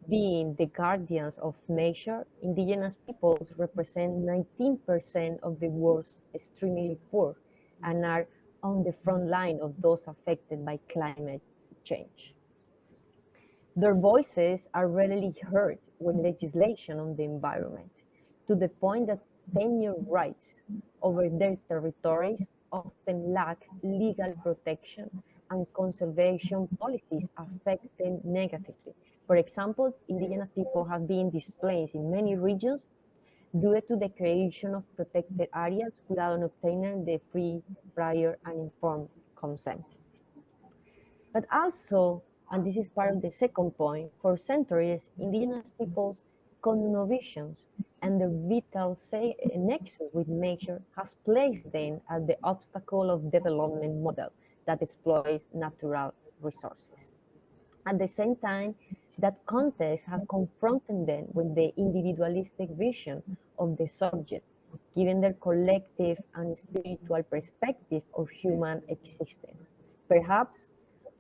being the guardians of nature, indigenous peoples represent 19% of the world's extremely poor and are on the front line of those affected by climate change. Their voices are rarely heard when legislation on the environment, to the point that tenure rights over their territories often lack legal protection and conservation policies affect them negatively. For example, indigenous people have been displaced in many regions due to the creation of protected areas without obtaining the free, prior, and informed consent. But also, and this is part of the second point, for centuries, indigenous peoples' cosmovisions and their vital nexus with nature has placed them at the obstacle of development model that exploits natural resources. At the same time, that context has confronted them with the individualistic vision of the subject, given their collective and spiritual perspective of human existence. Perhaps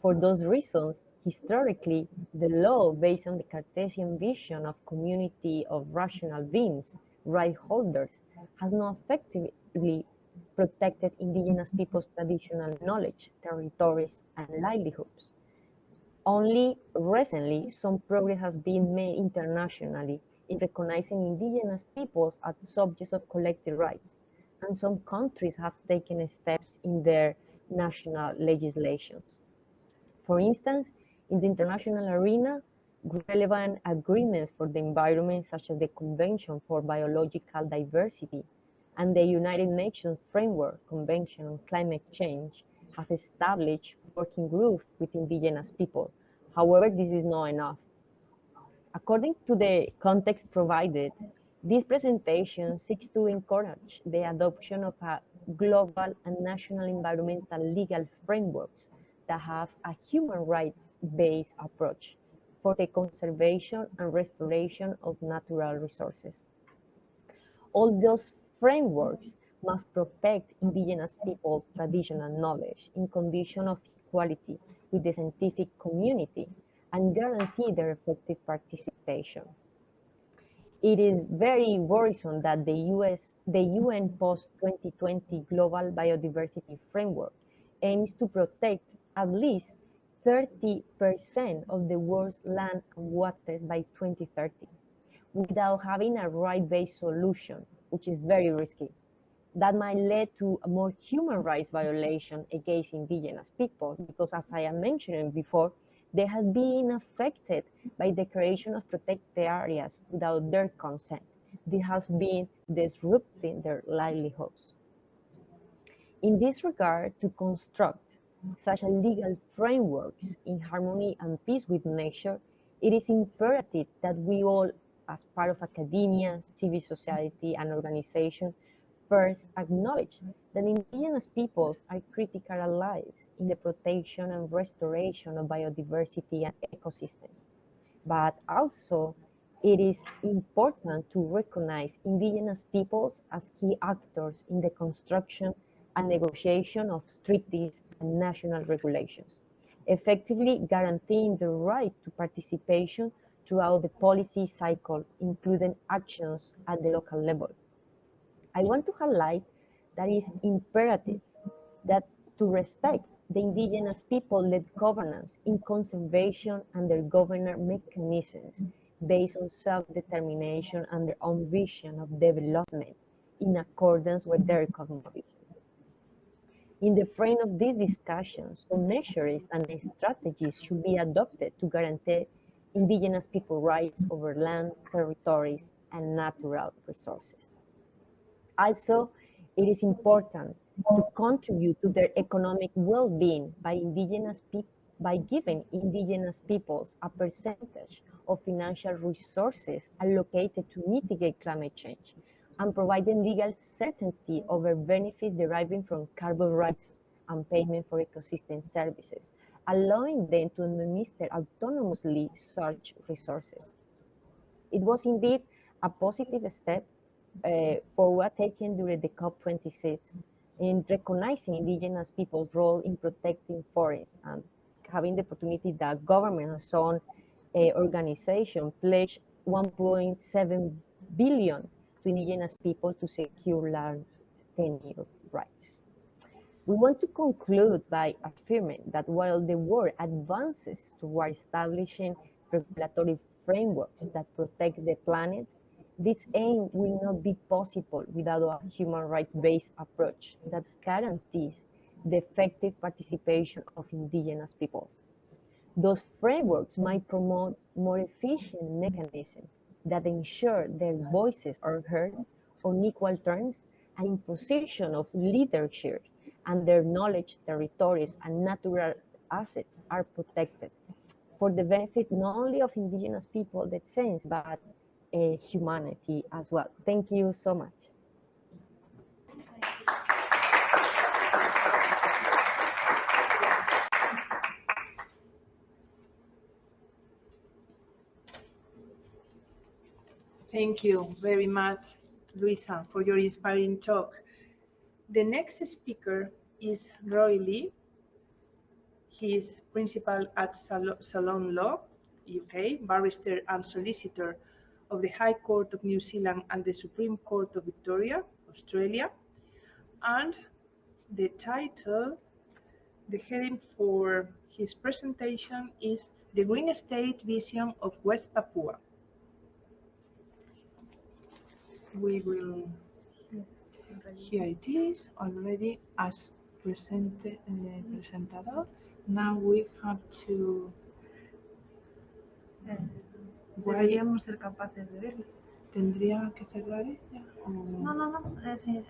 for those reasons, historically, the law based on the Cartesian vision of community of rational beings, right holders, has not effectively protected indigenous people's traditional knowledge, territories, and livelihoods. Only recently, some progress has been made internationally in recognizing indigenous peoples as subjects of collective rights, and some countries have taken steps in their national legislations. For instance, in the international arena, relevant agreements for the environment, such as the Convention for Biological Diversity and the United Nations Framework Convention on Climate Change, have established working groups with indigenous people. However, this is not enough. According to the context provided, this presentation seeks to encourage the adoption of a global and national environmental legal frameworks that have a human rights-based approach for the conservation and restoration of natural resources. All those frameworks must protect indigenous people's traditional knowledge in conditions of equality with the scientific community and guarantee their effective participation. It is very worrisome that the UN post-2020 Global Biodiversity Framework aims to protect at least 30% of the world's land and waters by 2030 without having a right-based solution, which is very risky. That might lead to a more human rights violation against indigenous people because, as I am mentioning before, they have been affected by the creation of protected areas without their consent. This has been disrupting their livelihoods. In this regard, to construct such a legal frameworks in harmony and peace with nature, it is imperative that we all, as part of academia, civil society, and organization, first acknowledge that indigenous peoples are critical allies in the protection and restoration of biodiversity and ecosystems, but also it is important to recognize indigenous peoples as key actors in the construction and negotiation of treaties and national regulations, effectively guaranteeing the right to participation throughout the policy cycle, including actions at the local level. I want to highlight that it is imperative that to respect the indigenous people-led governance in conservation and their governance mechanisms based on self-determination and their own vision of development in accordance with their cosmovision. In the frame of these discussions, some measures and strategies should be adopted to guarantee indigenous people rights over land, territories, and natural resources. Also, it is important to contribute to their economic well-being by giving indigenous peoples a percentage of financial resources allocated to mitigate climate change and providing legal certainty over benefits deriving from carbon rights and payment for ecosystem services, allowing them to administer autonomously such resources. It was indeed a positive step forward taken during the COP26 in recognizing indigenous people's role in protecting forests and having the opportunity that government and so on organization pledged 1.7 billion to indigenous people to secure land tenure rights. We want to conclude by affirming that while the world advances toward establishing regulatory frameworks that protect the planet, this aim will not be possible without a human rights-based approach that guarantees the effective participation of indigenous peoples. Those frameworks might promote more efficient mechanisms that ensure their voices are heard on equal terms and in position of leadership, and their knowledge, territories, and natural assets are protected for the benefit not only of indigenous people, that sense, but humanity as well. Thank you so much. Thank you very much, Luisa, for your inspiring talk. The next speaker is Roy Lee. He is principal at Salon Law, UK, barrister and solicitor of the High Court of New Zealand and the Supreme Court of Victoria, Australia. And the title, the heading for his presentation is The Green State Vision of West Papua. We will, here it is, already as presentado. Now we have to... Deberíamos ser capaces de verlo. ¿Tendría que cerrar ella? No. Sí.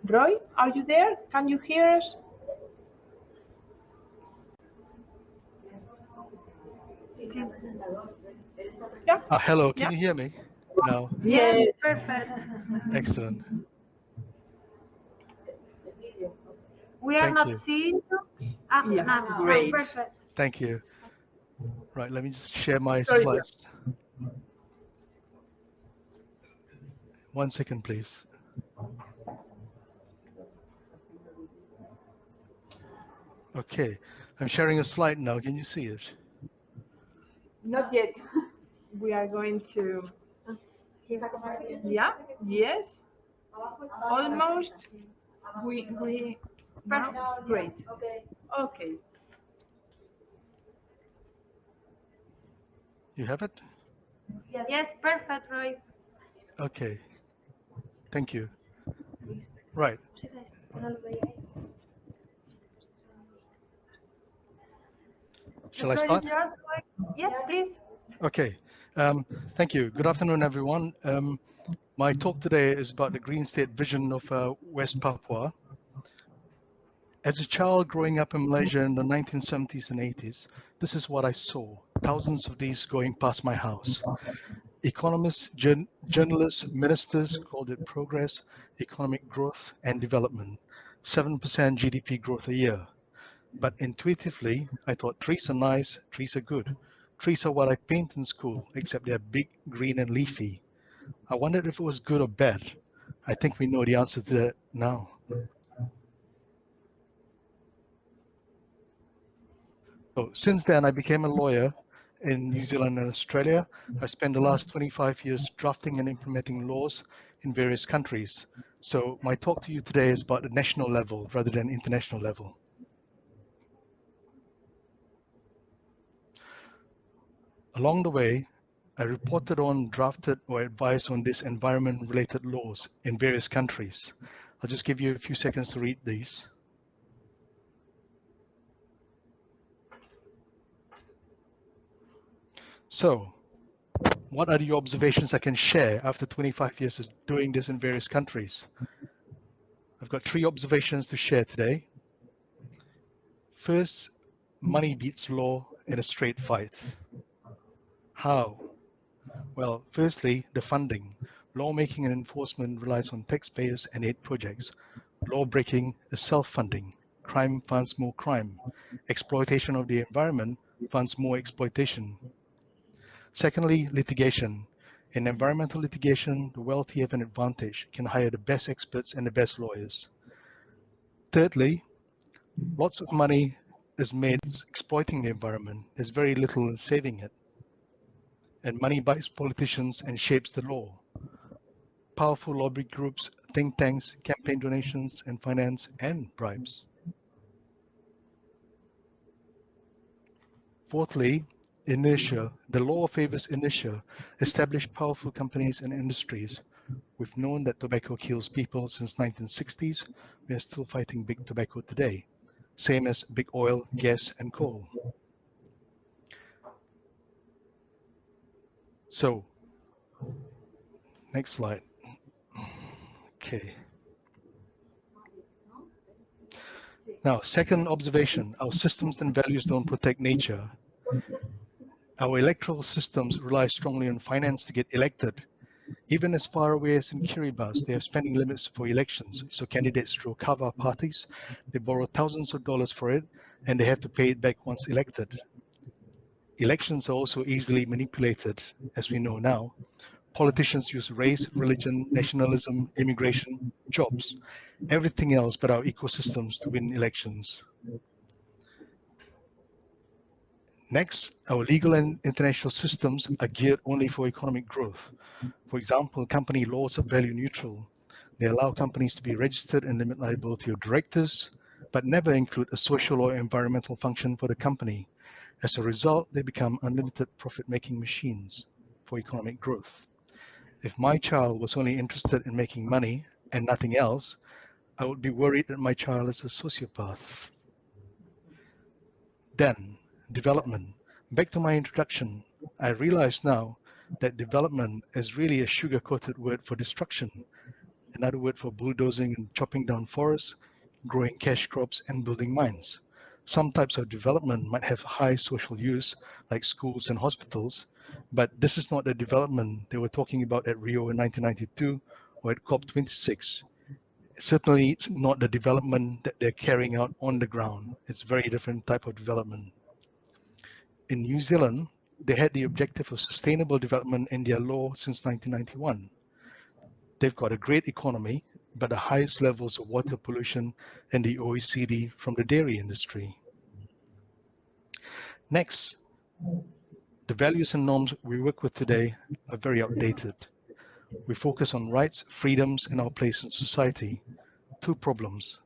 Roy, are you there? Can you hear us? Yeah. Hello, can you hear me? No. Yes, perfect. Excellent. We are Thank not you. seeing you. Yeah, No, great. perfect. Thank you. Right, let me just share my Sorry, slides. 1 second, please. Okay, I'm sharing a slide now. Can you see it? Not yet. We are going to... Yeah, yes. Almost. We now? Great. Okay. You have it? Yes, perfect, Roy. Okay. Thank you. Right. Shall I start? Yes, please. Okay. Thank you. Good afternoon, everyone. My talk today is about the Green State vision of West Papua. As a child growing up in Malaysia in the 1970s and 80s, this is what I saw. Thousands of these going past my house. Economists, journalists, ministers called it progress, economic growth, and development. 7% GDP growth a year. But intuitively, I thought trees are nice, trees are good. Trees are what I paint in school, except they're big, green, and leafy. I wondered if it was good or bad. I think we know the answer to that now. So since then, I became a lawyer in New Zealand and Australia. I spent the last 25 years drafting and implementing laws in various countries. So my talk to you today is about the national level rather than international level. Along the way, I reported on, drafted, or advised on these environment-related laws in various countries. I'll just give you a few seconds to read these. So, what are the observations I can share after 25 years of doing this in various countries? I've got 3 observations to share today. First, money beats law in a straight fight. How? Well, firstly, the funding. Lawmaking and enforcement relies on taxpayers and aid projects. Law breaking is self-funding. Crime funds more crime. Exploitation of the environment funds more exploitation. Secondly, litigation. In environmental litigation, the wealthy have an advantage, can hire the best experts and the best lawyers. Thirdly, lots of money is made exploiting the environment. There's very little in saving it. And money buys politicians and shapes the law. Powerful lobby groups, think tanks, campaign donations, and finance and bribes. Fourthly, inertia. The law favors inertia. Established powerful companies and industries. We've known that tobacco kills people since 1960s. We are still fighting big tobacco today. Same as big oil, gas, and coal. So, next slide. Okay. Now, second observation, our systems and values don't protect nature. Our electoral systems rely strongly on finance to get elected. Even as far away as in Kiribati, they have spending limits for elections. So candidates draw cover parties, they borrow thousands of dollars for it, and they have to pay it back once elected. Elections are also easily manipulated, as we know now. Politicians use race, religion, nationalism, immigration, jobs, everything else but our ecosystems to win elections. Next, our legal and international systems are geared only for economic growth. For example, company laws are value neutral. They allow companies to be registered and limit liability of directors, but never include a social or environmental function for the company. As a result, they become unlimited profit-making machines for economic growth. If my child was only interested in making money and nothing else, I would be worried that my child is a sociopath. Then, development. Back to my introduction, I realize now that development is really a sugar-coated word for destruction, another word for bulldozing and chopping down forests, growing cash crops, and building mines. Some types of development might have high social use, like schools and hospitals, but this is not the development they were talking about at Rio in 1992 or at COP26. Certainly it's not the development that they're carrying out on the ground. It's a very different type of development. In New Zealand, they had the objective of sustainable development in their law since 1991. They've got a great economy, but the highest levels of water pollution in the OECD from the dairy industry. Next, the values and norms we work with today are very outdated. We focus on rights, freedoms, and our place in society. 2 problems.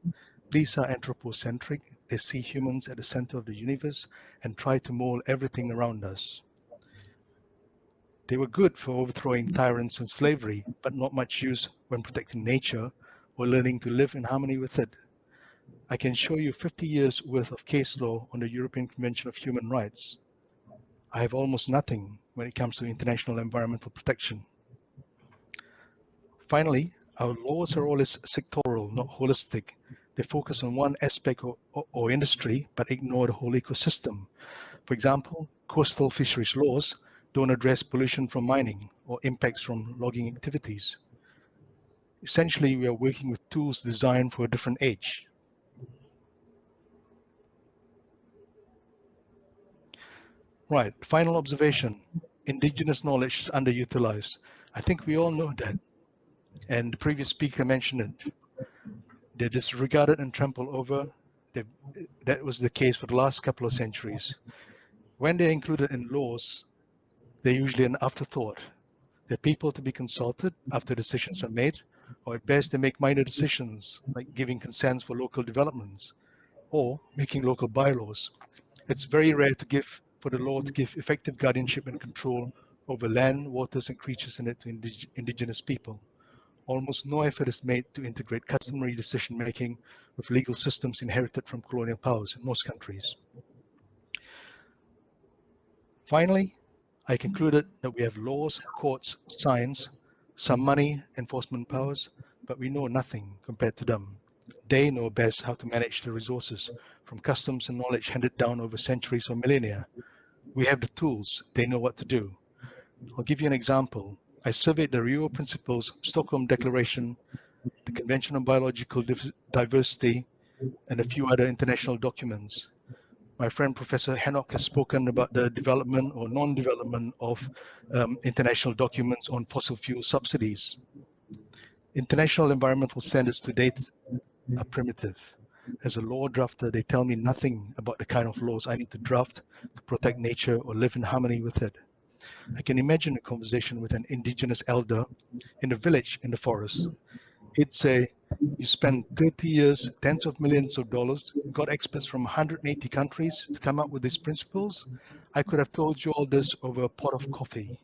These are anthropocentric. They see humans at the center of the universe and try to mold everything around us. They were good for overthrowing tyrants and slavery, but not much use when protecting nature or learning to live in harmony with it. I can show you 50 years worth of case law on the European Convention of Human Rights. I have almost nothing when it comes to international environmental protection. Finally, our laws are always sectoral, not holistic. They focus on one aspect or industry, but ignore the whole ecosystem. For example, coastal fisheries laws don't address pollution from mining or impacts from logging activities. Essentially, we are working with tools designed for a different age. Right, final observation. Indigenous knowledge is underutilized. I think we all know that. And the previous speaker mentioned it. They're disregarded and trampled over. That was the case for the last couple of centuries. When they're included in laws, they're usually an afterthought. They're people to be consulted after decisions are made, or at best they make minor decisions like giving consents for local developments or making local bylaws. It's very rare for the law to give effective guardianship and control over land, waters, and creatures in it to indigenous people. Almost no effort is made to integrate customary decision-making with legal systems inherited from colonial powers in most countries. Finally, I concluded that we have laws, courts, science, some money, enforcement powers, but we know nothing compared to them. They know best how to manage the resources from customs and knowledge handed down over centuries or millennia. We have the tools, they know what to do. I'll give you an example. I surveyed the Rio Principles, Stockholm Declaration, the Convention on Biological Diversity, and a few other international documents. My friend Professor Henok has spoken about the development or non-development of international documents on fossil fuel subsidies. International environmental standards to date are primitive. As a law drafter, they tell me nothing about the kind of laws I need to draft to protect nature or live in harmony with it. I can imagine a conversation with an indigenous elder in a village in the forest. He'd say, you spent 30 years, tens of millions of dollars, got experts from 180 countries to come up with these principles. I could have told you all this over a pot of coffee.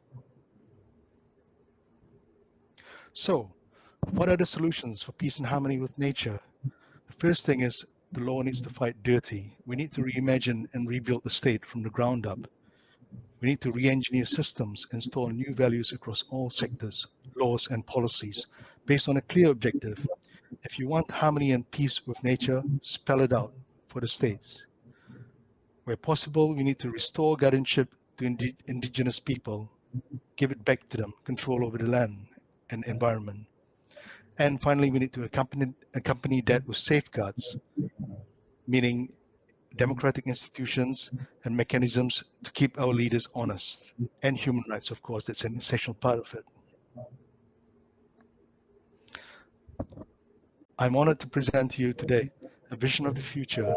So, what are the solutions for peace and harmony with nature? The first thing is the law needs to fight dirty. We need to reimagine and rebuild the state from the ground up. We need to re-engineer systems, install new values across all sectors, laws and policies, based on a clear objective. If you want harmony and peace with nature, spell it out for the states. Where possible, we need to restore guardianship to indigenous people, give it back to them, control over the land and environment. And finally, we need to accompany that with safeguards, meaning democratic institutions and mechanisms to keep our leaders honest, and human rights, of course, that's an essential part of it. I'm honored to present to you today a vision of the future,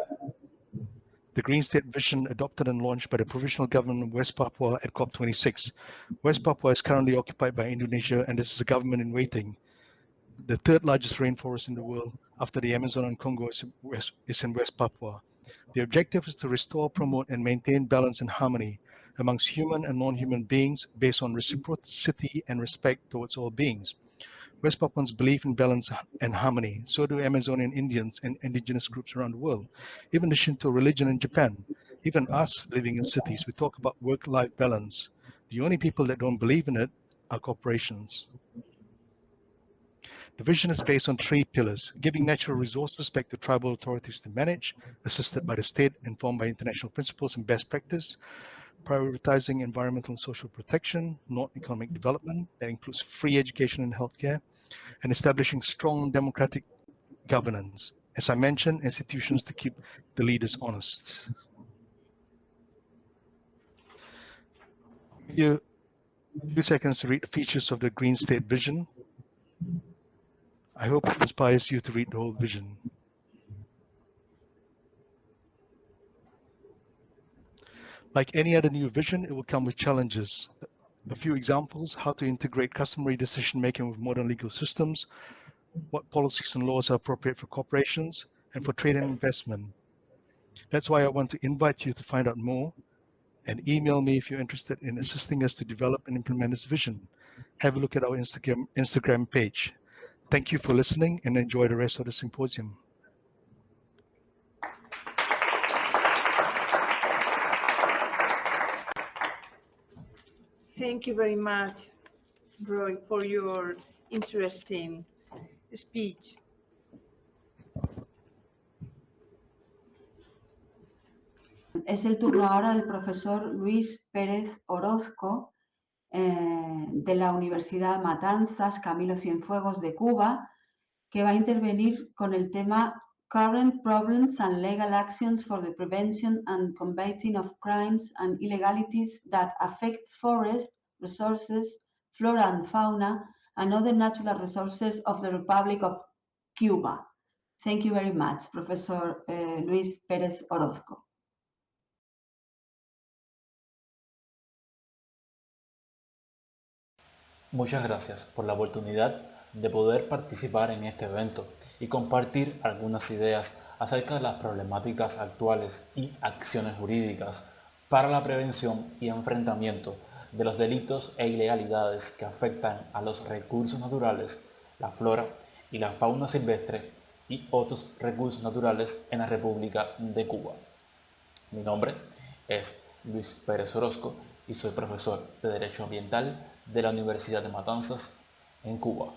the Green State Vision adopted and launched by the Provisional Government of West Papua at COP26. West Papua is currently occupied by Indonesia, and this is a government in waiting. The third largest rainforest in the world after the Amazon and Congo is in West Papua. The objective is to restore, promote, and maintain balance and harmony amongst human and non-human beings based on reciprocity and respect towards all beings. West Papuans believe in balance and harmony. So do Amazonian Indians and indigenous groups around the world. Even the Shinto religion in Japan. Even us living in cities, we talk about work-life balance. The only people that don't believe in it are corporations. The vision is based on 3 pillars: giving natural resources back to tribal authorities to manage, assisted by the state, informed by international principles and best practice, prioritizing environmental and social protection, not economic development, that includes free education and healthcare, and establishing strong democratic governance. As I mentioned, institutions to keep the leaders honest. Give you a few seconds to read the features of the Green State Vision. I hope it inspires you to read the whole vision. Like any other new vision, it will come with challenges. A few examples: how to integrate customary decision-making with modern legal systems, what policies and laws are appropriate for corporations and for trade and investment. That's why I want to invite you to find out more and email me if you're interested in assisting us to develop and implement this vision. Have a look at our Instagram page. Thank you for listening and enjoy the rest of the symposium. Thank you very much, Roy, for your interesting speech. Es el turno ahora del profesor Luis Pérez Orozco, de la Universidad Matanzas Camilo Cienfuegos de Cuba, que va a intervenir con el tema current problems and legal actions for the prevention and combating of crimes and illegalities that affect forest resources, flora and fauna, and other natural resources of the Republic of Cuba. Thank you very much, Professor Luis Pérez Orozco. Muchas gracias por la oportunidad de poder participar en este evento y compartir algunas ideas acerca de las problemáticas actuales y acciones jurídicas para la prevención y enfrentamiento de los delitos e ilegalidades que afectan a los recursos naturales, la flora y la fauna silvestre y otros recursos naturales en la República de Cuba. Mi nombre es Luis Pérez Orozco y soy profesor de Derecho Ambiental de la Universidad de Matanzas en Cuba.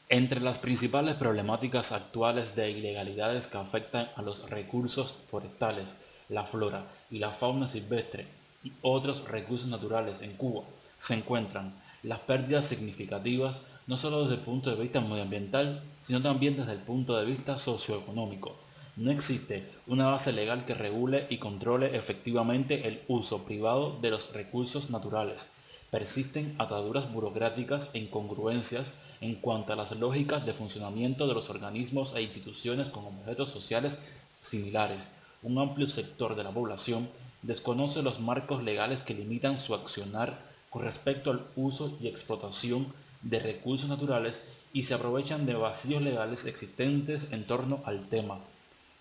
Entre las principales problemáticas actuales de ilegalidades que afectan a los recursos forestales, la flora y la fauna silvestre y otros recursos naturales en Cuba se encuentran las pérdidas significativas no solo desde el punto de vista medioambiental, sino también desde el punto de vista socioeconómico. No existe una base legal que regule y controle efectivamente el uso privado de los recursos naturales. Persisten ataduras burocráticas e incongruencias en cuanto a las lógicas de funcionamiento de los organismos e instituciones con objetos sociales similares. Un amplio sector de la población desconoce los marcos legales que limitan su accionar con respecto al uso y explotación de recursos naturales y se aprovechan de vacíos legales existentes en torno al tema.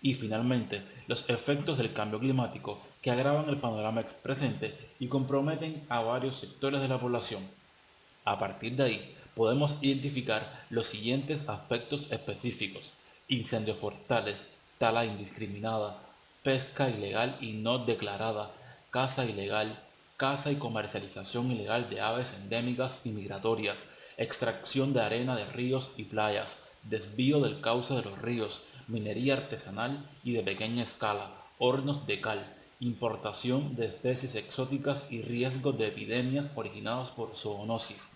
Y finalmente, los efectos del cambio climático que agravan el panorama presente y comprometen a varios sectores de la población. A partir de ahí, podemos identificar los siguientes aspectos específicos: incendios forestales, tala indiscriminada, pesca ilegal y no declarada, caza ilegal, caza y comercialización ilegal de aves endémicas y migratorias, extracción de arena de ríos y playas, desvío del cauce de los ríos, minería artesanal y de pequeña escala, hornos de cal, importación de especies exóticas y riesgo de epidemias originadas por zoonosis.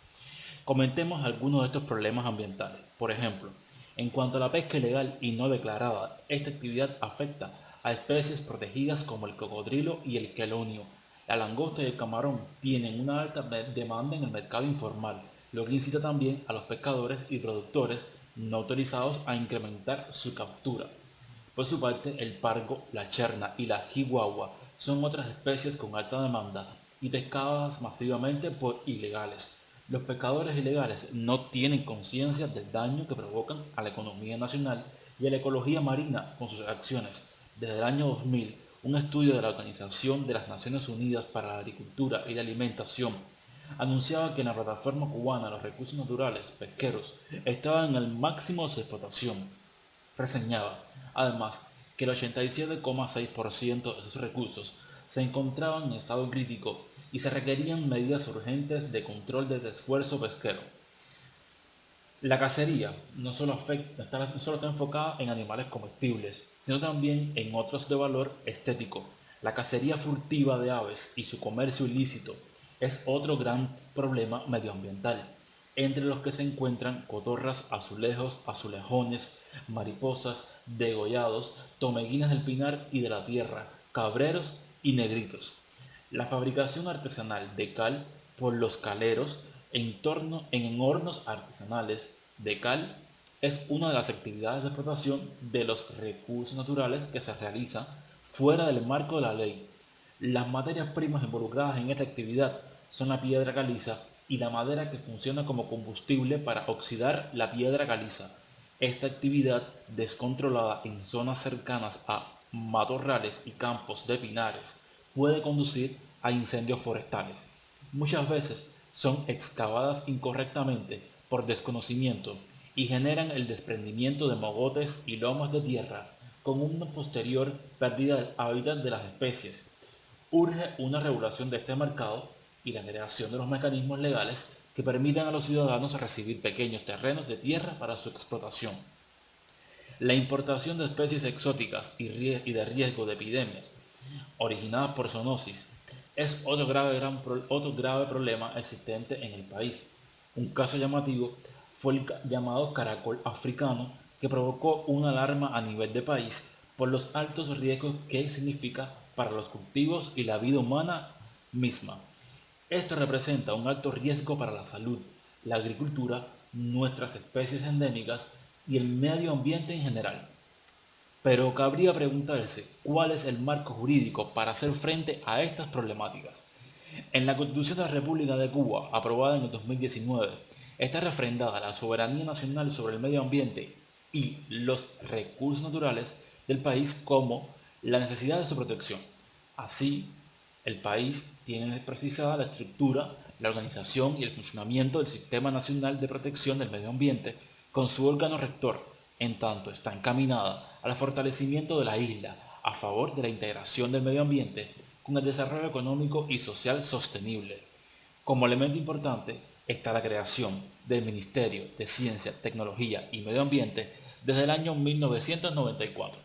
Comentemos algunos de estos problemas ambientales. Por ejemplo, en cuanto a la pesca ilegal y no declarada, esta actividad afecta a especies protegidas como el cocodrilo y el quelonio. La langosta y el camarón tienen una alta demanda en el mercado informal, lo que incita también a los pescadores y productores no autorizados a incrementar su captura. Por su parte, el pargo, la cherna y la jihuahua son otras especies con alta demanda y pescadas masivamente por ilegales. Los pescadores ilegales no tienen conciencia del daño que provocan a la economía nacional y a la ecología marina con sus acciones. Desde el año 2000, un estudio de la Organización de las Naciones Unidas para la Agricultura y la Alimentación anunciaba que en la plataforma cubana los recursos naturales pesqueros estaban en el máximo de su explotación. Reseñaba, además, que el 87,6% de sus recursos se encontraban en estado crítico y se requerían medidas urgentes de control del esfuerzo pesquero. La cacería no solo está enfocada en animales comestibles, sino también en otros de valor estético. La cacería furtiva de aves y su comercio ilícito es otro gran problema medioambiental, entre los que se encuentran cotorras, azulejos, azulejones, mariposas, degollados, tomeguinas del pinar y de la tierra, cabreros y negritos. La fabricación artesanal de cal por los caleros en hornos artesanales de cal es una de las actividades de explotación de los recursos naturales que se realiza fuera del marco de la ley. Las materias primas involucradas en esta actividad son la piedra caliza y la madera que funciona como combustible para oxidar la piedra caliza. Esta actividad descontrolada en zonas cercanas a matorrales y campos de pinares puede conducir a incendios forestales. Muchas veces son excavadas incorrectamente por desconocimiento y generan el desprendimiento de mogotes y lomas de tierra con una posterior pérdida del hábitat de las especies. Urge una regulación de este mercado y la creación de los mecanismos legales que permitan a los ciudadanos recibir pequeños terrenos de tierra para su explotación. La importación de especies exóticas y de riesgo de epidemias originadas por zoonosis es otro grave problema existente en el país. Un caso llamativo fue el llamado caracol africano, que provocó una alarma a nivel de país por los altos riesgos que significa para los cultivos y la vida humana misma. Esto representa un alto riesgo para la salud, la agricultura, nuestras especies endémicas y el medio ambiente en general. Pero cabría preguntarse cuál es el marco jurídico para hacer frente a estas problemáticas. En la Constitución de la República de Cuba, aprobada en el 2019, está refrendada la soberanía nacional sobre el medio ambiente y los recursos naturales del país como la necesidad de su protección. Así, el país tiene precisada la estructura, la organización y el funcionamiento del Sistema Nacional de Protección del Medio Ambiente con su órgano rector, en tanto está encaminada al fortalecimiento de la isla a favor de la integración del medio ambiente con el desarrollo económico y social sostenible. Como elemento importante está la creación del Ministerio de Ciencia, Tecnología y Medio Ambiente desde el año 1994.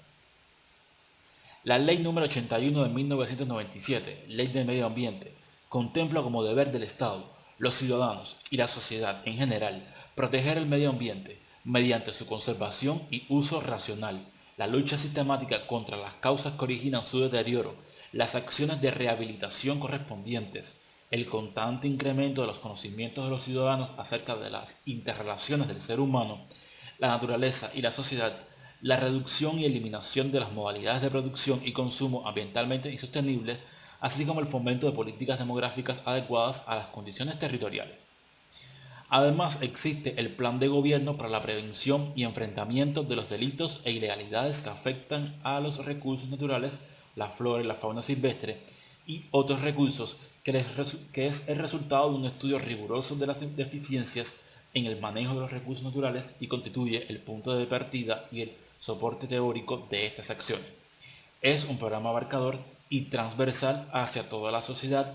La Ley número 81 de 1997, Ley del Medio Ambiente, contempla como deber del Estado, los ciudadanos y la sociedad en general proteger el medio ambiente mediante su conservación y uso racional, la lucha sistemática contra las causas que originan su deterioro, las acciones de rehabilitación correspondientes, el constante incremento de los conocimientos de los ciudadanos acerca de las interrelaciones del ser humano, la naturaleza y la sociedad, la reducción y eliminación de las modalidades de producción y consumo ambientalmente insostenibles, así como el fomento de políticas demográficas adecuadas a las condiciones territoriales. Además, existe el Plan de Gobierno para la prevención y enfrentamiento de los delitos e ilegalidades que afectan a los recursos naturales, la flora y la fauna silvestre y otros recursos que es el resultado de un estudio riguroso de las deficiencias en el manejo de los recursos naturales y constituye el punto de partida y el soporte teórico de estas acciones. Es un programa abarcador y transversal hacia toda la sociedad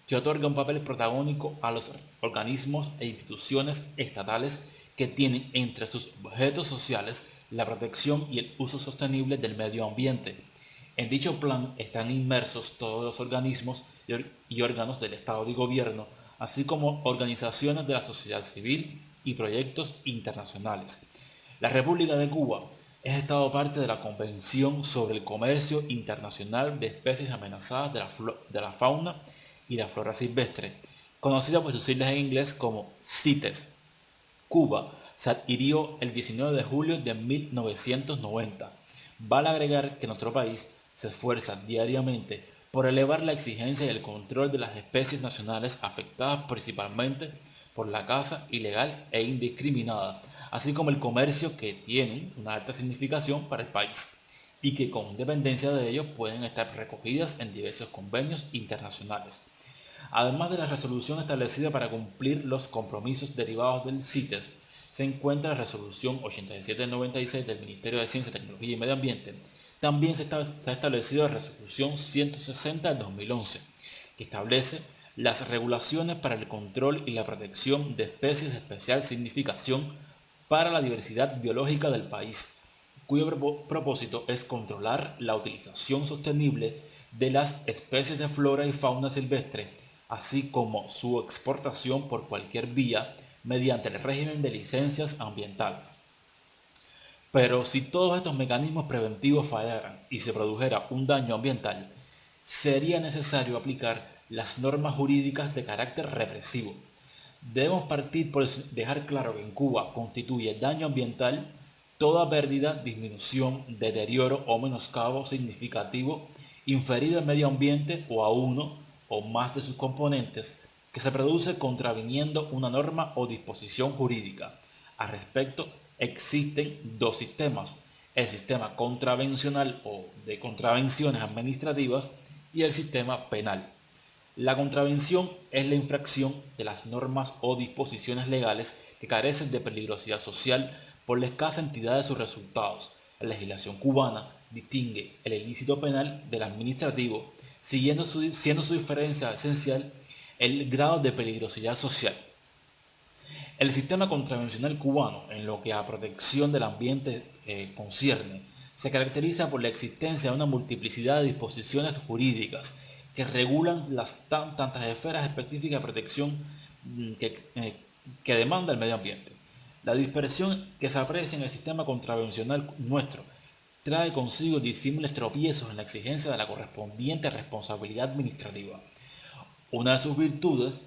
que otorga un papel protagónico a los organismos e instituciones estatales que tienen entre sus objetos sociales la protección y el uso sostenible del medio ambiente. En dicho plan están inmersos todos los organismos y órganos del Estado de Gobierno, así como organizaciones de la sociedad civil y proyectos internacionales. La República de Cuba es Estado parte de la Convención sobre el Comercio Internacional de Especies Amenazadas de la Fauna y la Flora Silvestre, conocida por sus siglas en inglés como CITES. Cuba se adhirió el 19 de julio de 1990. Vale agregar que nuestro país se esfuerza diariamente por elevar la exigencia y el control de las especies nacionales afectadas principalmente por la caza ilegal e indiscriminada, así como el comercio que tienen una alta significación para el país y que con independencia de ellos pueden estar recogidas en diversos convenios internacionales. Además de la resolución establecida para cumplir los compromisos derivados del CITES, se encuentra la resolución 8796 del Ministerio de Ciencia, Tecnología y Medio Ambiente. También se ha establecido la resolución 160 del 2011, que establece las regulaciones para el control y la protección de especies de especial significación para la diversidad biológica del país, cuyo propósito es controlar la utilización sostenible de las especies de flora y fauna silvestre, así como su exportación por cualquier vía mediante el régimen de licencias ambientales. Pero si todos estos mecanismos preventivos fallaran y se produjera un daño ambiental, sería necesario aplicar las normas jurídicas de carácter represivo. Debemos partir por dejar claro que en Cuba constituye daño ambiental toda pérdida, disminución, deterioro o menoscabo significativo inferido al medio ambiente o a uno o más de sus componentes que se produce contraviniendo una norma o disposición jurídica. Al respecto, existen dos sistemas: el sistema contravencional o de contravenciones administrativas y el sistema penal. La contravención es la infracción de las normas o disposiciones legales que carecen de peligrosidad social por la escasa entidad de sus resultados. La legislación cubana distingue el ilícito penal del administrativo, siendo su diferencia esencial el grado de peligrosidad social. El sistema contravencional cubano, en lo que a protección del ambiente concierne, se caracteriza por la existencia de una multiplicidad de disposiciones jurídicas que regulan las tantas esferas específicas de protección que demanda el medio ambiente. La dispersión que se aprecia en el sistema contravencional nuestro trae consigo disímiles tropiezos en la exigencia de la correspondiente responsabilidad administrativa. Una de sus virtudes,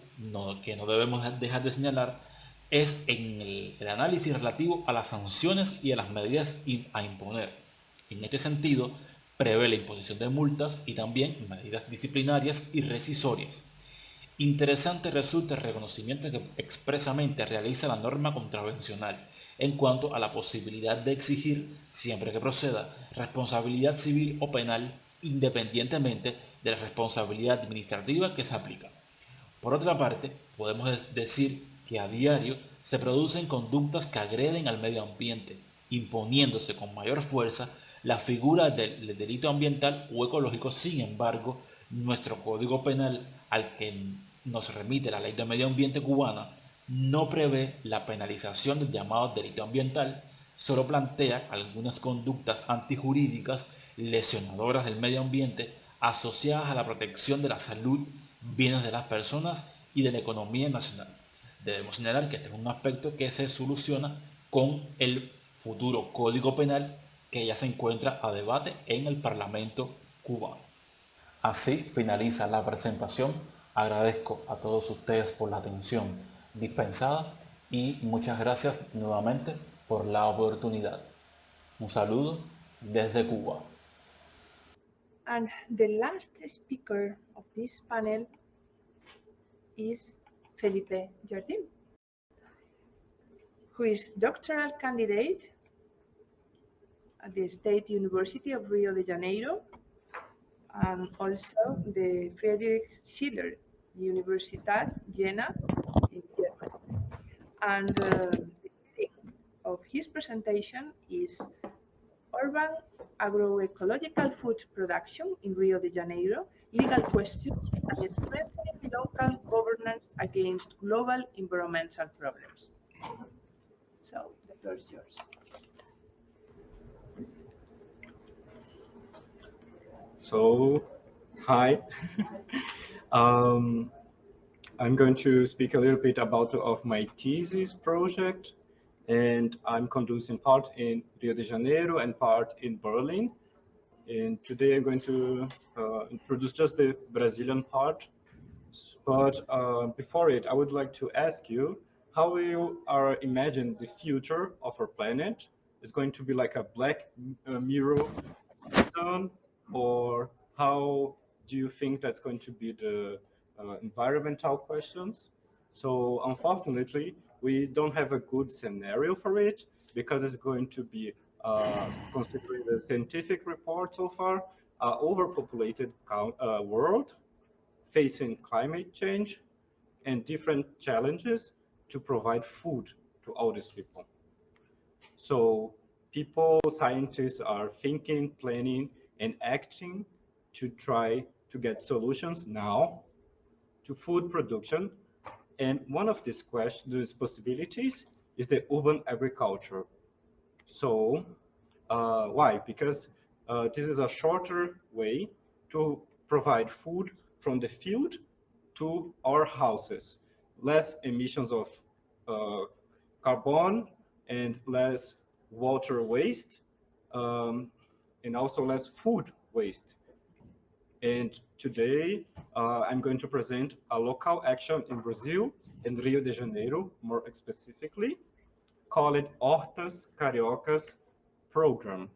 que no debemos dejar de señalar, es en el análisis relativo a las sanciones y a las medidas a imponer. En este sentido, prevé la imposición de multas y también medidas disciplinarias y rescisorias. Interesante resulta el reconocimiento que expresamente realiza la norma contravencional en cuanto a la posibilidad de exigir, siempre que proceda, responsabilidad civil o penal independientemente de la responsabilidad administrativa que se aplica. Por otra parte, podemos decir que a diario se producen conductas que agreden al medio ambiente, imponiéndose con mayor fuerza la figura del delito ambiental o ecológico. Sin embargo, nuestro Código Penal, al que nos remite la Ley de Medio Ambiente cubana, no prevé la penalización del llamado delito ambiental, solo plantea algunas conductas antijurídicas lesionadoras del medio ambiente asociadas a la protección de la salud, bienes de las personas y de la economía nacional. Debemos señalar que este es un aspecto que se soluciona con el futuro Código Penal que ya se encuentra a debate en el Parlamento cubano. Así finaliza la presentación. Agradezco a todos ustedes por la atención dispensada y muchas gracias nuevamente por la oportunidad. Un saludo desde Cuba. And the last speaker of this panel is Felipe Jardín, who is doctoral candidate at the State University of Rio de Janeiro and also the Friedrich Schiller Universitat Jena in Germany. And the theme of his presentation is Urban Agroecological Food Production in Rio de Janeiro, Legal Questions and Strengthening Local Governance Against Global Environmental Problems. So the floor is yours. So, hi. I'm going to speak a little bit about of my thesis project, and I'm conducting part in Rio de Janeiro and part in Berlin. And today I'm going to introduce just the Brazilian part. But before it, I would like to ask you how you are imagine the future of our planet. Is going to be like a black mirror system, or how do you think that's going to be the environmental questions? So unfortunately, we don't have a good scenario for it because it's going to be, considering the scientific report so far, overpopulated world facing climate change and different challenges to provide food to all these people. So people, scientists are thinking, planning, and acting to try to get solutions now to food production. And one of these possibilities is the urban agriculture. So why? Because this is a shorter way to provide food from the field to our houses. Less emissions of carbon and less water waste, and also less food waste. And today I'm going to present a local action in Brazil, in Rio de Janeiro, more specifically, called Hortas Cariocas program.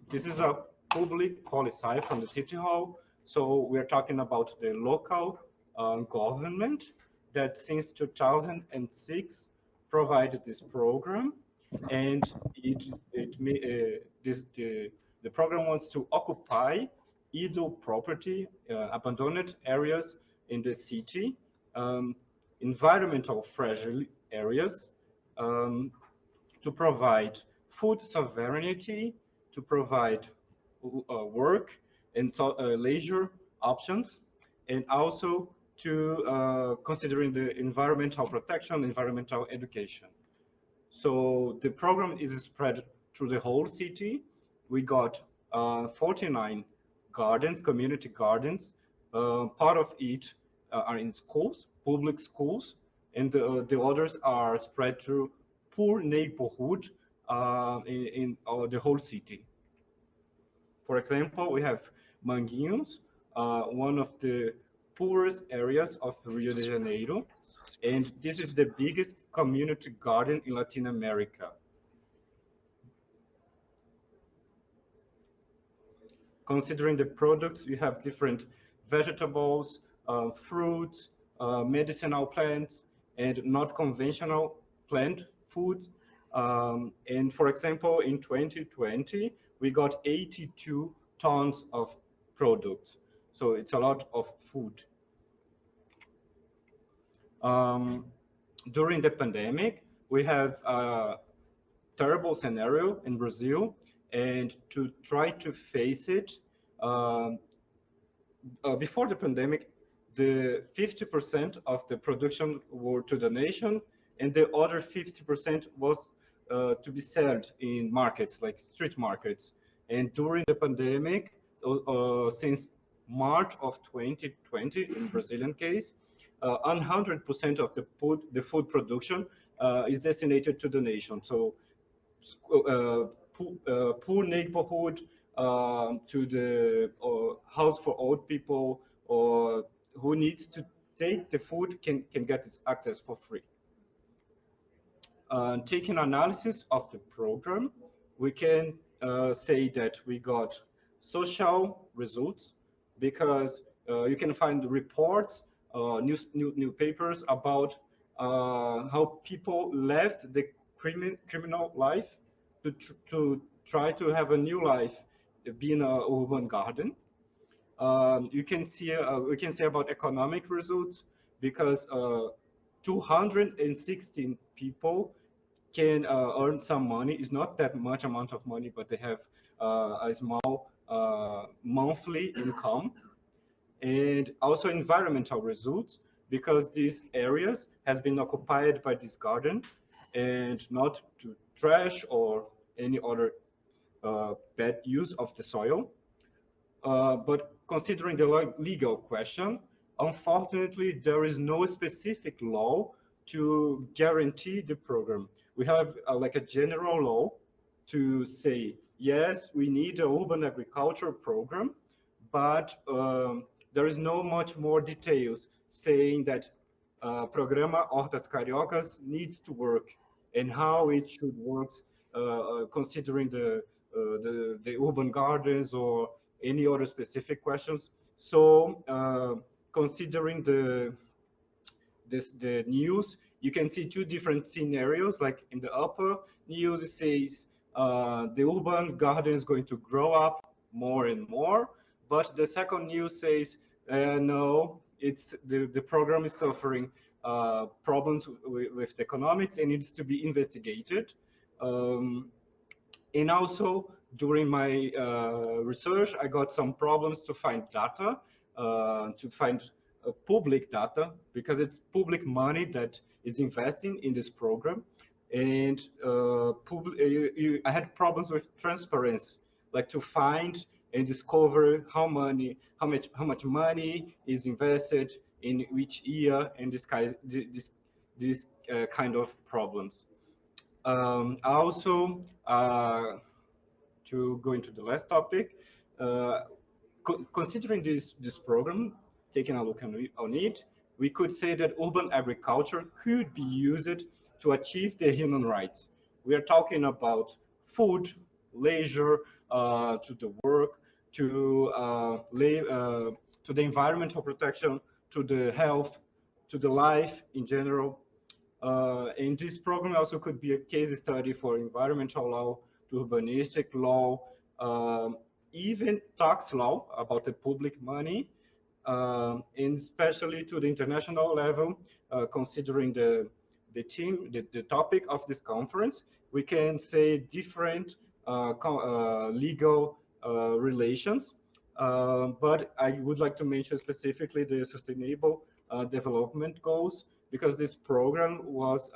This is a public policy from the City Hall. So we're talking about the local government that since 2006 provided this program, and the program wants to occupy idle property, abandoned areas in the city, environmental fragile areas, to provide food sovereignty, to provide work and leisure options, and also to considering the environmental protection, environmental education. So the program is spread through the whole city. We got 49 gardens, community gardens, part of it are in schools, public schools, and the others are spread through poor neighborhood in the whole city. For example, we have Manguinhos, one of the poorest areas of Rio de Janeiro, and this is the biggest community garden in Latin America. Considering the products, you have different vegetables, fruits, medicinal plants, and not conventional plant foods. And for example, in 2020, we got 82 tons of products. So it's a lot of food. During the pandemic, we have a terrible scenario in Brazil, and to try to face it, before the pandemic, the 50% of the production were to the nation, and the other 50% was to be sold in markets, like street markets. And during the pandemic, so, since March of 2020, in Brazilian case, 100% of the food production is designated to the nation. So poor neighborhood, to the house for old people, or who needs to take the food can get this access for free. Taking analysis of the program, we can say that we got social results, because you can find reports, newspapers about how people left the criminal life to try to have a new life, being an urban garden. You can see we can say about economic results, because 216 people can earn some money. It's not that much amount of money, but they have a small monthly income. And also environmental results, because these areas has been occupied by these gardens and not to trash or any other bad use of the soil. But considering the legal question, unfortunately, there is no specific law to guarantee the program. We have like a general law to say, yes, we need an urban agriculture program, but there is no much more details saying that Programa Hortas Cariocas needs to work and how it should work, considering the urban gardens or any other specific questions. So considering the news, you can see two different scenarios. Like in the upper news, it says the urban garden is going to grow up more and more, but the second news says no, it's the program is suffering problems with the economics and needs to be investigated. And also during my research, I got some problems to find data, to find public data, because it's public money that is investing in this program. And I had problems with transparency, like to find and discover how much money is invested in which year, and this kind of problems. Also, to go into the last topic, considering this program, taking a look on it, we could say that urban agriculture could be used to achieve the human rights. We are talking about food, leisure, to the work, to the environmental protection, to the health, to the life in general. And this program also could be a case study for environmental law, to urbanistic law, even tax law about the public money, and especially to the international level, considering the topic of this conference, we can say different legal relations. But I would like to mention specifically the Sustainable Development Goals, because this program was,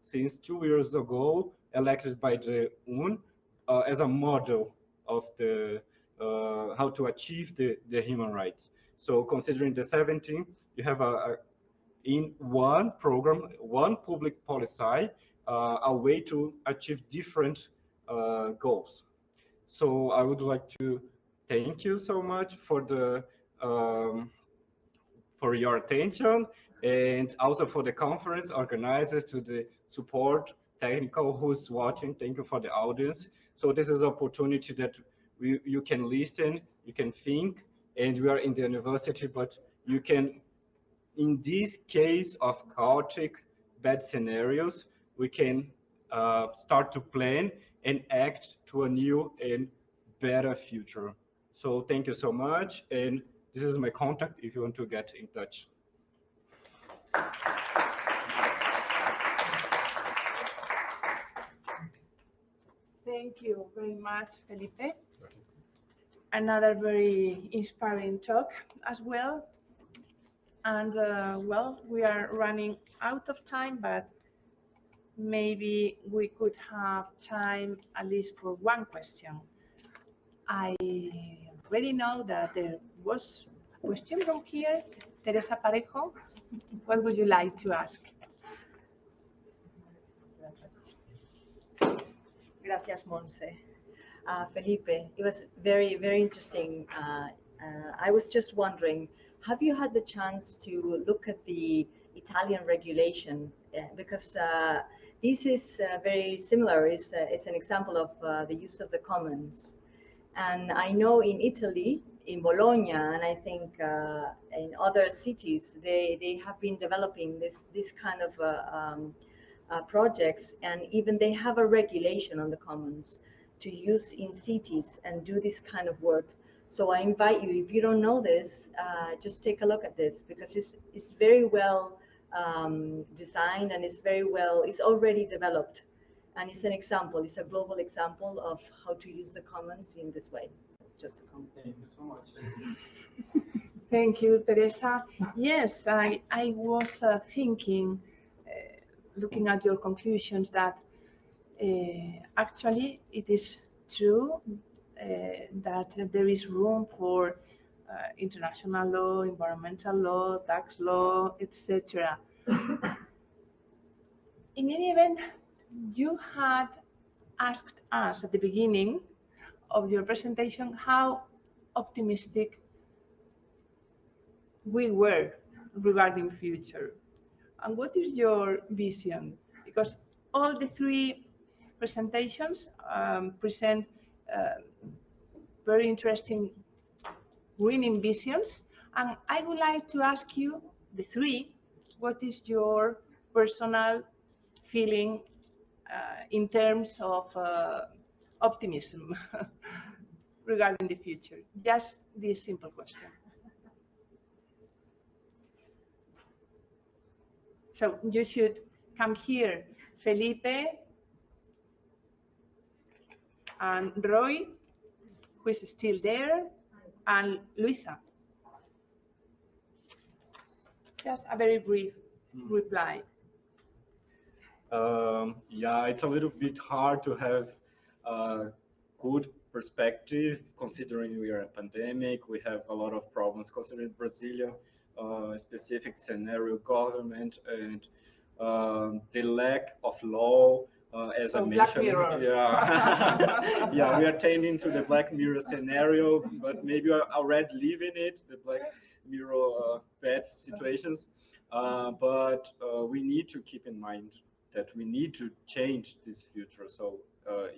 since 2 years ago, elected by the UN as a model of the how to achieve the human rights. So considering the 17 you have in one program, one public policy, a way to achieve different goals. So I would like to thank you so much for the for your attention, and also for the conference organizers, to the support technical who's watching. Thank you for the audience. So this is an opportunity that you can listen, you can think, and we are in the university, but you can, in this case of chaotic bad scenarios, we can start to plan and act to a new and better future. So thank you so much, and this is my contact if you want to get in touch. Thank you very much, Felipe. Another very inspiring talk as well. And well, we are running out of time, but maybe we could have time at least for one question. I already know that there was a question from here. Teresa Parejo, what would you like to ask? Gracias, Monse. Felipe, it was very, very interesting. I was just wondering, have you had the chance to look at the Italian regulation? Because this is very similar. It's an example of the use of the commons. And I know in Italy, in Bologna, and I think in other cities, they have been developing this kind of projects, and even they have a regulation on the commons to use in cities and do this kind of work. So I invite you, if you don't know this, just take a look at this, because it's very well designed, and it's already developed. And it's an example, it's a global example of how to use the commons in this way. Just a comment. Thank you so much. Thank you, Teresa. Yes, I was thinking, looking at your conclusions, that actually it is true that there is room for international law, environmental law, tax law, etc. In any event, you had asked us at the beginning of your presentation how optimistic we were regarding future. And what is your vision? Because all the three presentations present very interesting winning visions. And I would like to ask you, the three, what is your personal feeling in terms of optimism regarding the future? Just this simple question. So you should come here, Felipe and Roy, who is still there, and Luisa. Just a very brief reply. Yeah, it's a little bit hard to have a good perspective considering we are a pandemic. We have a lot of problems considering Brazilian specific scenario, government, and the lack of law. As I mentioned, yeah, yeah, we are tending to the Black Mirror scenario, but maybe we already live in it, the Black Mirror bad situations. But we need to keep in mind that we need to change this future. So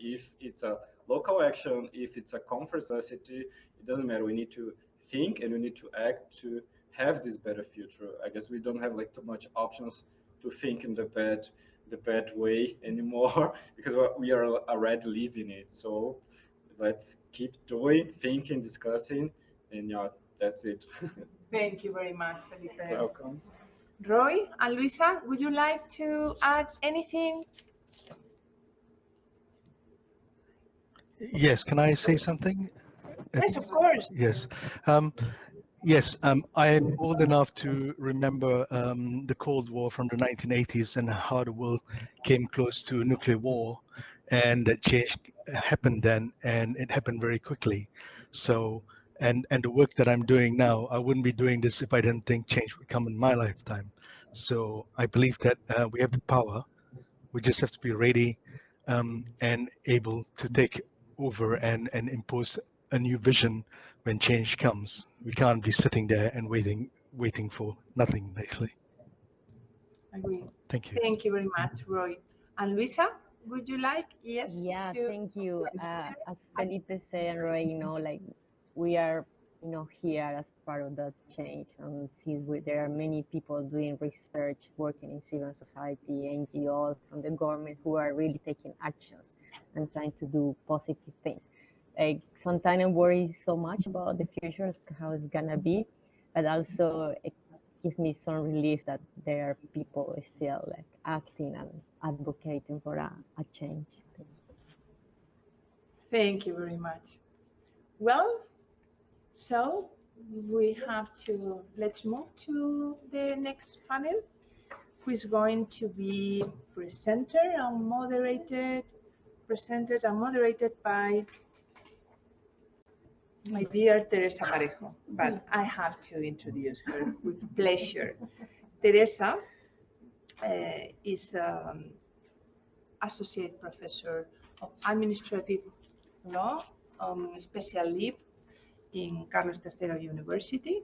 if it's a local action, if it's a conference city, it doesn't matter. We need to think and we need to act to have this better future. I guess we don't have like too much options to think in the bad way anymore because we are already living it. So let's keep doing, thinking, discussing, and yeah, that's it. Thank you very much, Felipe. Welcome. Roy and Luisa, would you like to add anything? Yes, can I say something? Yes, of course. Yes. Yes, I am old enough to remember the Cold War from the 1980s and how the world came close to nuclear war, and that change happened then, and it happened very quickly. So and the work that I'm doing now, I wouldn't be doing this if I didn't think change would come in my lifetime. So I believe that we have the power. We just have to be ready and able to take over and impose a new vision when change comes. We can't be sitting there and waiting for nothing, basically. Agree. Thank you. Thank you very much, Roy. And Luisa, would you like, yes? Yeah, to... thank you. As Felipe said, Roy, like we are, here as part of that change. And since there are many people doing research, working in civil society, NGOs, from the government who are really taking actions and trying to do positive things. Like sometimes I worry so much about the future, how it's gonna be, but also it gives me some relief that there are people still like acting and advocating for a change. Thank you very much. Well, so we have to, let's move to the next panel, who is going to be presented and moderated by my dear Teresa Parejo, but I have to introduce her with pleasure. Teresa is Associate Professor of Administrative Law on Special Leave in Carlos III University,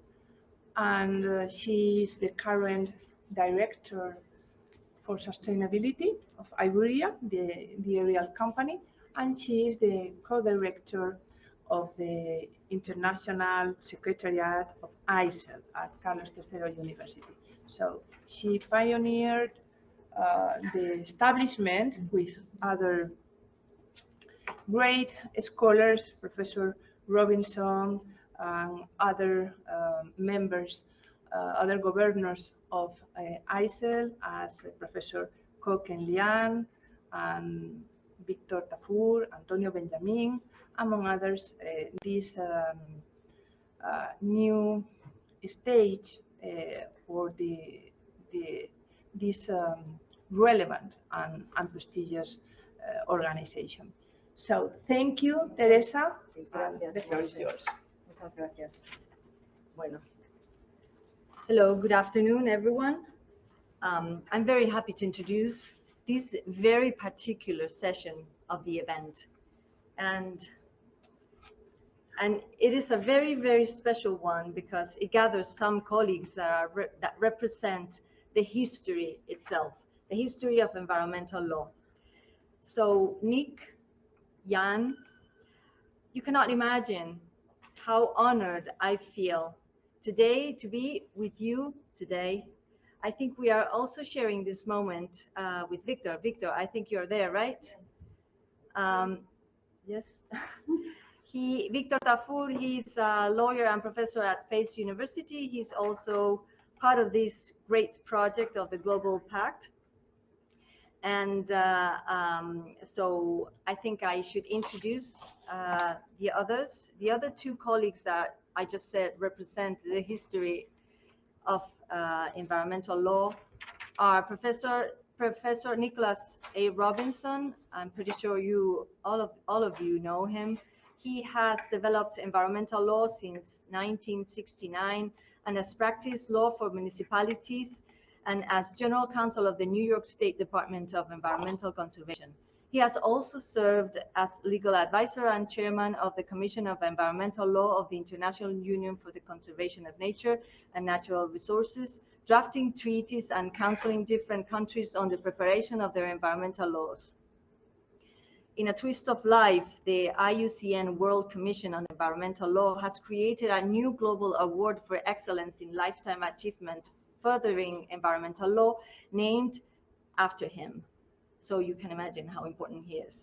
and she is the current Director for Sustainability of Iberia, the aerial company, and she is the co-director of the International Secretariat of ICEL at Carlos III University. So she pioneered the establishment with other great scholars, Professor Robinson, and other members, other governors of ICEL, as Professor Koken Lian and Victor Tafur, Antonio Benjamin, among others. This new stage for this relevant and prestigious organization. So thank you, Teresa. The floor is yours. Muchas gracias. Bueno. Hello, good afternoon, everyone. I'm very happy to introduce this very particular session of the event. And it is a very, very special one because it gathers some colleagues that represent the history itself, the history of environmental law. So Nick, Jan, you cannot imagine how honored I feel today to be with you today. I think we are also sharing this moment with Victor. Victor, I think you're there, right? Yes. Victor Tafur, he's a lawyer and professor at Pace University. He's also part of this great project of the Global Pact. And so I think I should introduce the others. The other two colleagues that I just said represent the history of environmental law are Professor Nicholas A. Robinson. I'm pretty sure all of you know him. He has developed environmental law since 1969 and has practiced law for municipalities and as General Counsel of the New York State Department of Environmental Conservation. He has also served as legal advisor and chairman of the Commission of Environmental Law of the International Union for the Conservation of Nature and Natural Resources, drafting treaties and counseling different countries on the preparation of their environmental laws. In a twist of life, the IUCN World Commission on Environmental Law has created a new global award for excellence in lifetime achievements furthering environmental law, named after him. So you can imagine how important he is.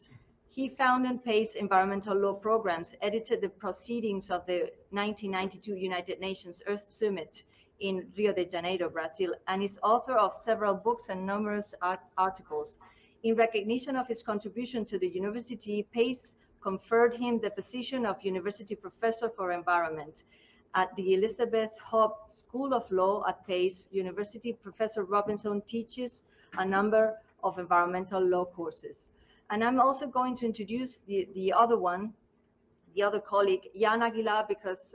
He founded PACE environmental law programs, edited the proceedings of the 1992 United Nations Earth Summit in Rio de Janeiro, Brazil, and is author of several books and numerous articles. In recognition of his contribution to the university, PACE conferred him the position of University Professor for Environment. At the Elizabeth Hobb School of Law at Pace University, Professor Robinson teaches a number of environmental law courses. And I'm also going to introduce the other one, the other colleague, Jan Aguilar, because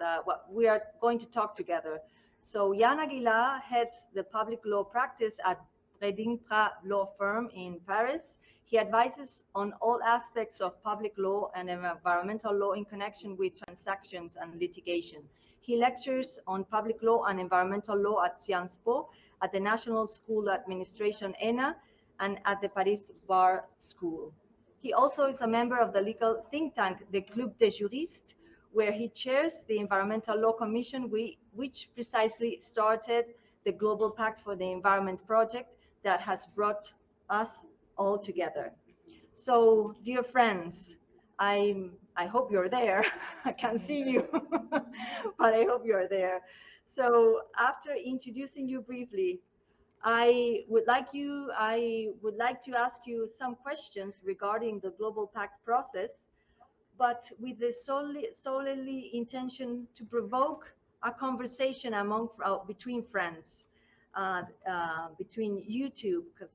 we are going to talk together. So Jan Aguilar heads the public law practice at Redingpra Law Firm in Paris. He advises on all aspects of public law and environmental law in connection with transactions and litigation. He lectures on public law and environmental law at Sciences Po, at the National School Administration ENA, and at the Paris Bar School. He also is a member of the legal think tank, the Club des Juristes, where he chairs the Environmental Law Commission, which precisely started the Global Pact for the Environment project that has brought us all together. So, dear friends, I hope you're there. I can't see you, but I hope you're there. So, after introducing you briefly, I would like to ask you some questions regarding the Global Pact process, but with the solely intention to provoke a conversation between friends, between you two, because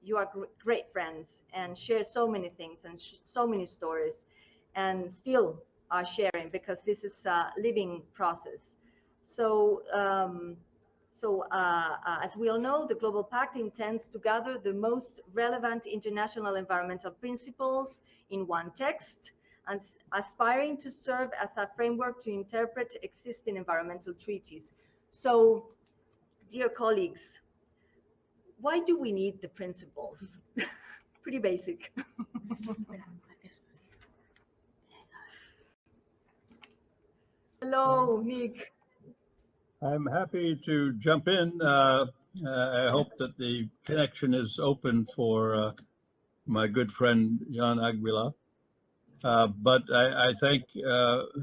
you are great friends and share so many things and so many stories, and still are sharing, because this is a living process. So, as we all know, the Global Pact intends to gather the most relevant international environmental principles in one text, and aspiring to serve as a framework to interpret existing environmental treaties. So, dear colleagues, why do we need the principles? Pretty basic. Hello, Nick. I'm happy to jump in. I hope that the connection is open for my good friend Jan Aguilar. But I thank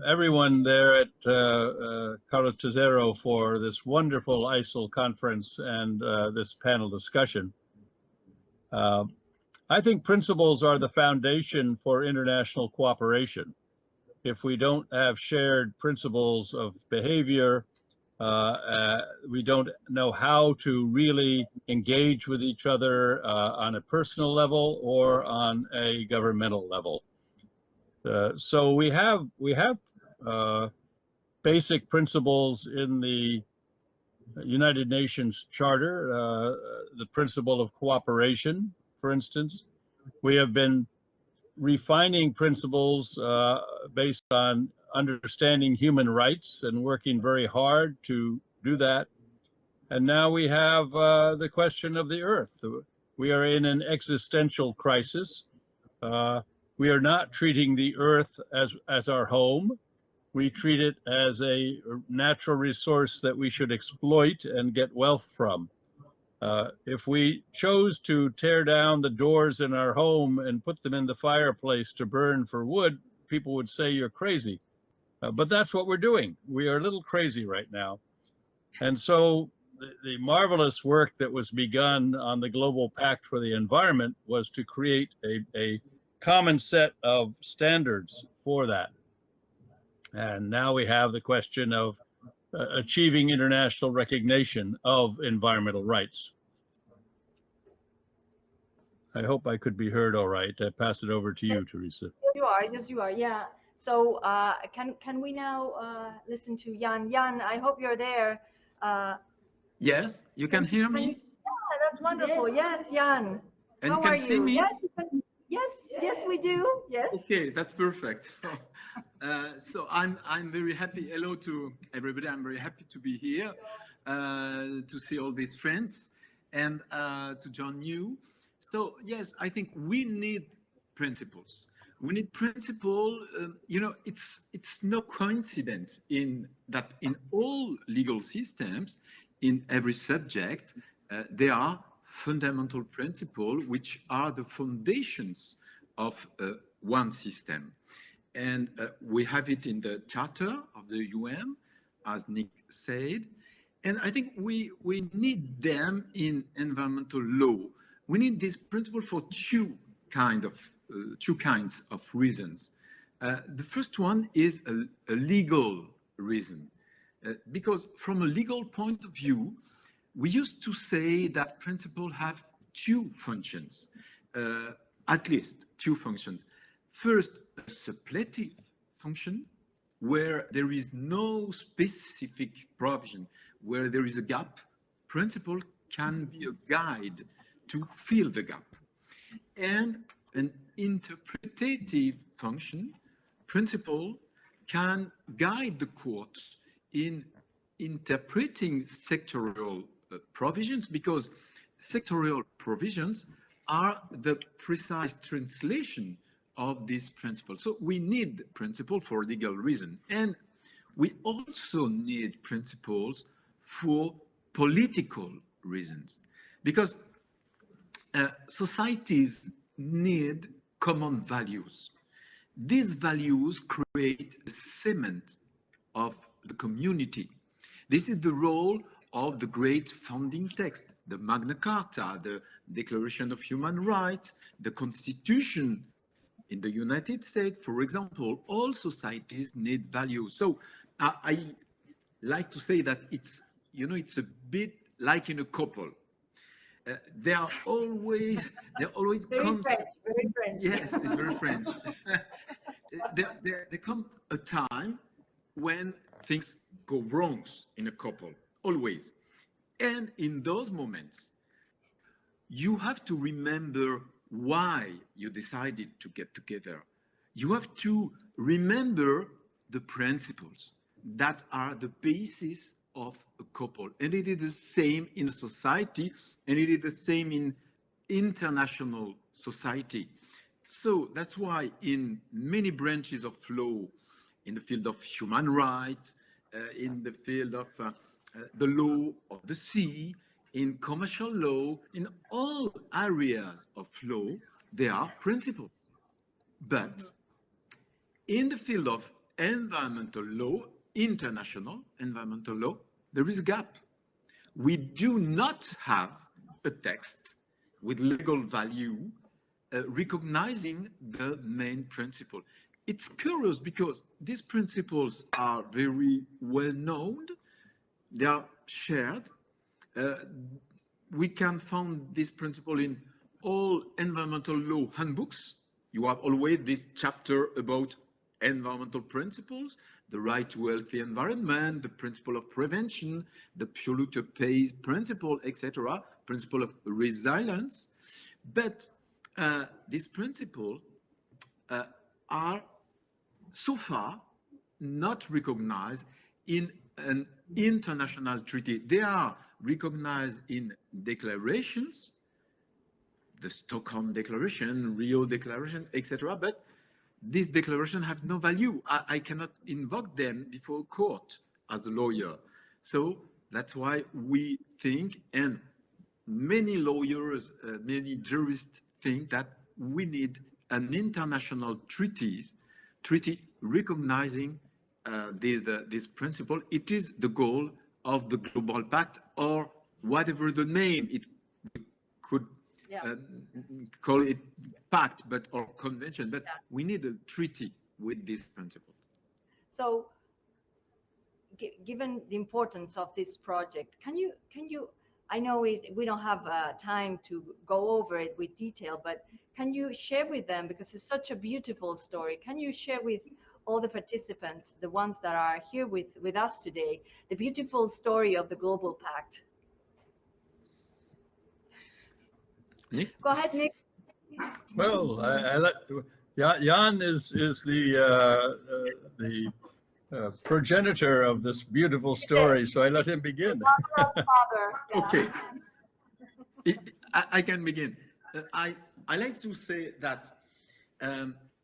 everyone there at Carlos III for this wonderful ICEL conference and this panel discussion. I think principles are the foundation for international cooperation. If we don't have shared principles of behavior, we don't know how to really engage with each other on a personal level or on a governmental level. So we have basic principles in the United Nations Charter, the principle of cooperation, for instance. We have been refining principles based on understanding human rights and working very hard to do that. And now we have the question of the earth. We are in an existential crisis. We are not treating the earth as our home. We treat it as a natural resource that we should exploit and get wealth from. If we chose to tear down the doors in our home and put them in the fireplace to burn for wood, people would say you're crazy. But that's what we're doing. We are a little crazy right now. And so the marvelous work that was begun on the Global Pact for the Environment was to create a common set of standards for that. And now we have the question of achieving international recognition of environmental rights. I hope I could be heard all right. I pass it over to you, Teresa. Yes, you are, yeah. So can we now listen to Jan? Jan, I hope you're there. Yes, you can hear me? Yeah, that's wonderful. Yes, Jan. And How you can are see you? me? Yes, we do. Yes. Okay, that's perfect. So I'm very happy. Hello to everybody. I'm very happy to be here, to see all these friends and to join you. So yes, I think we need principles. We need principle. You know, it's no coincidence that in all legal systems, in every subject, there are fundamental principles which are the foundations of one system. And we have it in the Charter of the UN, as Nick said. And I think we need them in environmental law. We need this principle for two kinds of reasons. The first one is a legal reason. Because from a legal point of view, we used to say that principles have two functions, at least two functions. First, a suppletive function where there is no specific provision, where there is a gap, principle can be a guide to fill the gap. And an interpretative function, principle, can guide the courts in interpreting sectorial provisions, because sectorial provisions are the precise translation of this principle. So we need principle for legal reason, and we also need principles for political reasons, because societies need common values. These values create a cement of the community. This is the role of the great founding text, the Magna Carta, the Declaration of Human Rights, the Constitution. In the United States, for example, all societies need values. So I like to say that it's a bit like in a couple. There are always very French. Yes, it's very French. there comes a time when things go wrong in a couple, always. And in those moments, you have to remember why you decided to get together. You have to remember the principles that are the basis of a couple. And it is the same in society, and it is the same in international society. So that's why in many branches of law, in the field of human rights, in the field of the law of the sea, in commercial law, in all areas of law, there are principles. But in the field of environmental law, international environmental law, there is a gap. We do not have a text with legal value recognizing the main principle. It's curious because these principles are very well known, they are shared. We can find this principle in all environmental law handbooks. You have always this chapter about environmental principles, the right to healthy environment, the principle of prevention, the polluter pays principle, etc., principle of resilience. But these principles are so far not recognized in an international treaty. They are recognized in declarations, the Stockholm Declaration, Rio Declaration, etc. But these declarations have no value. I cannot invoke them before a court as a lawyer. So that's why we think, and many lawyers, many jurists think that we need an international treaty recognizing this principle. It is the goal of the Global Pact, or whatever the name it could call it, pact, but or convention. But we need a treaty with this principle. So, given the importance of this project, can you? I know we don't have time to go over it with detail, but can you share with them, because it's such a beautiful story, can you share with all the participants, the ones that are here with us today, the beautiful story of the Global Pact? Nick? Go ahead, Nick. Well, Jan is the progenitor of this beautiful story, so I let him begin. Okay, I can begin. I like to say that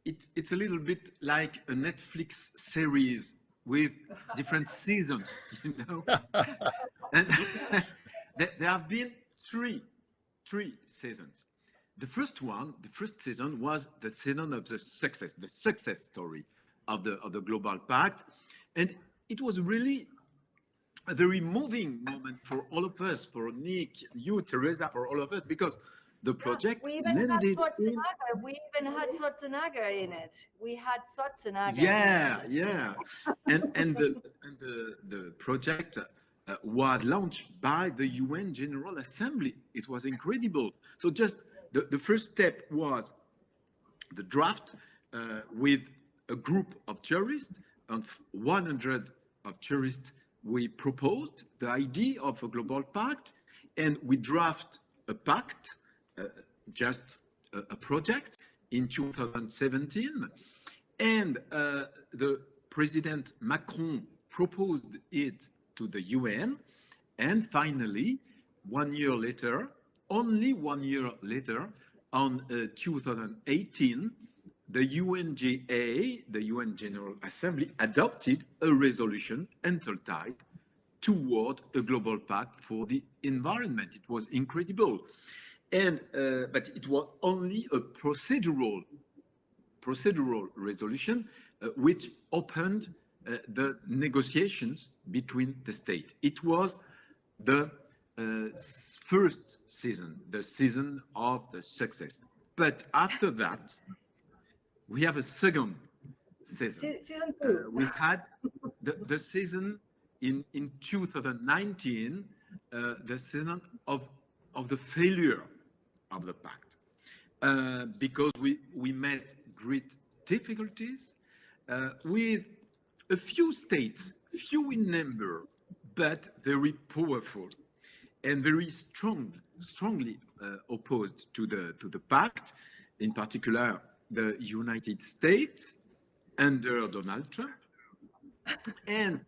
it's a little bit like a Netflix series with different seasons, you know. And there have been three seasons. The first season was the season of the success story of the Global Pact, and it was really a very moving moment for all of us, for Nick, you, Teresa, for all of us, because the project landed in. We even had Schwarzenegger in it. We had Schwarzenegger. Yeah, and the project was launched by the UN General Assembly. It was incredible. So just the first step was the draft with a group of jurists, of 100 of jurists, we proposed the idea of a global pact, and we draft a pact, just a project in 2017, and the President Macron proposed it to the UN, and finally, 1 year later, only 1 year later, on 2018, the UNGA, the UN General Assembly, adopted a resolution entitled toward a global pact for the environment. It was incredible. And, but it was only a procedural resolution which opened the negotiations between the states. It was the first season, the season of the success. But after that, we have a second season. Season 2. We had the season in 2019, the season of the failure of the pact, because we met great difficulties with a few states, few in number, but very powerful and very strongly opposed to the pact, in particular the United States under Donald Trump. And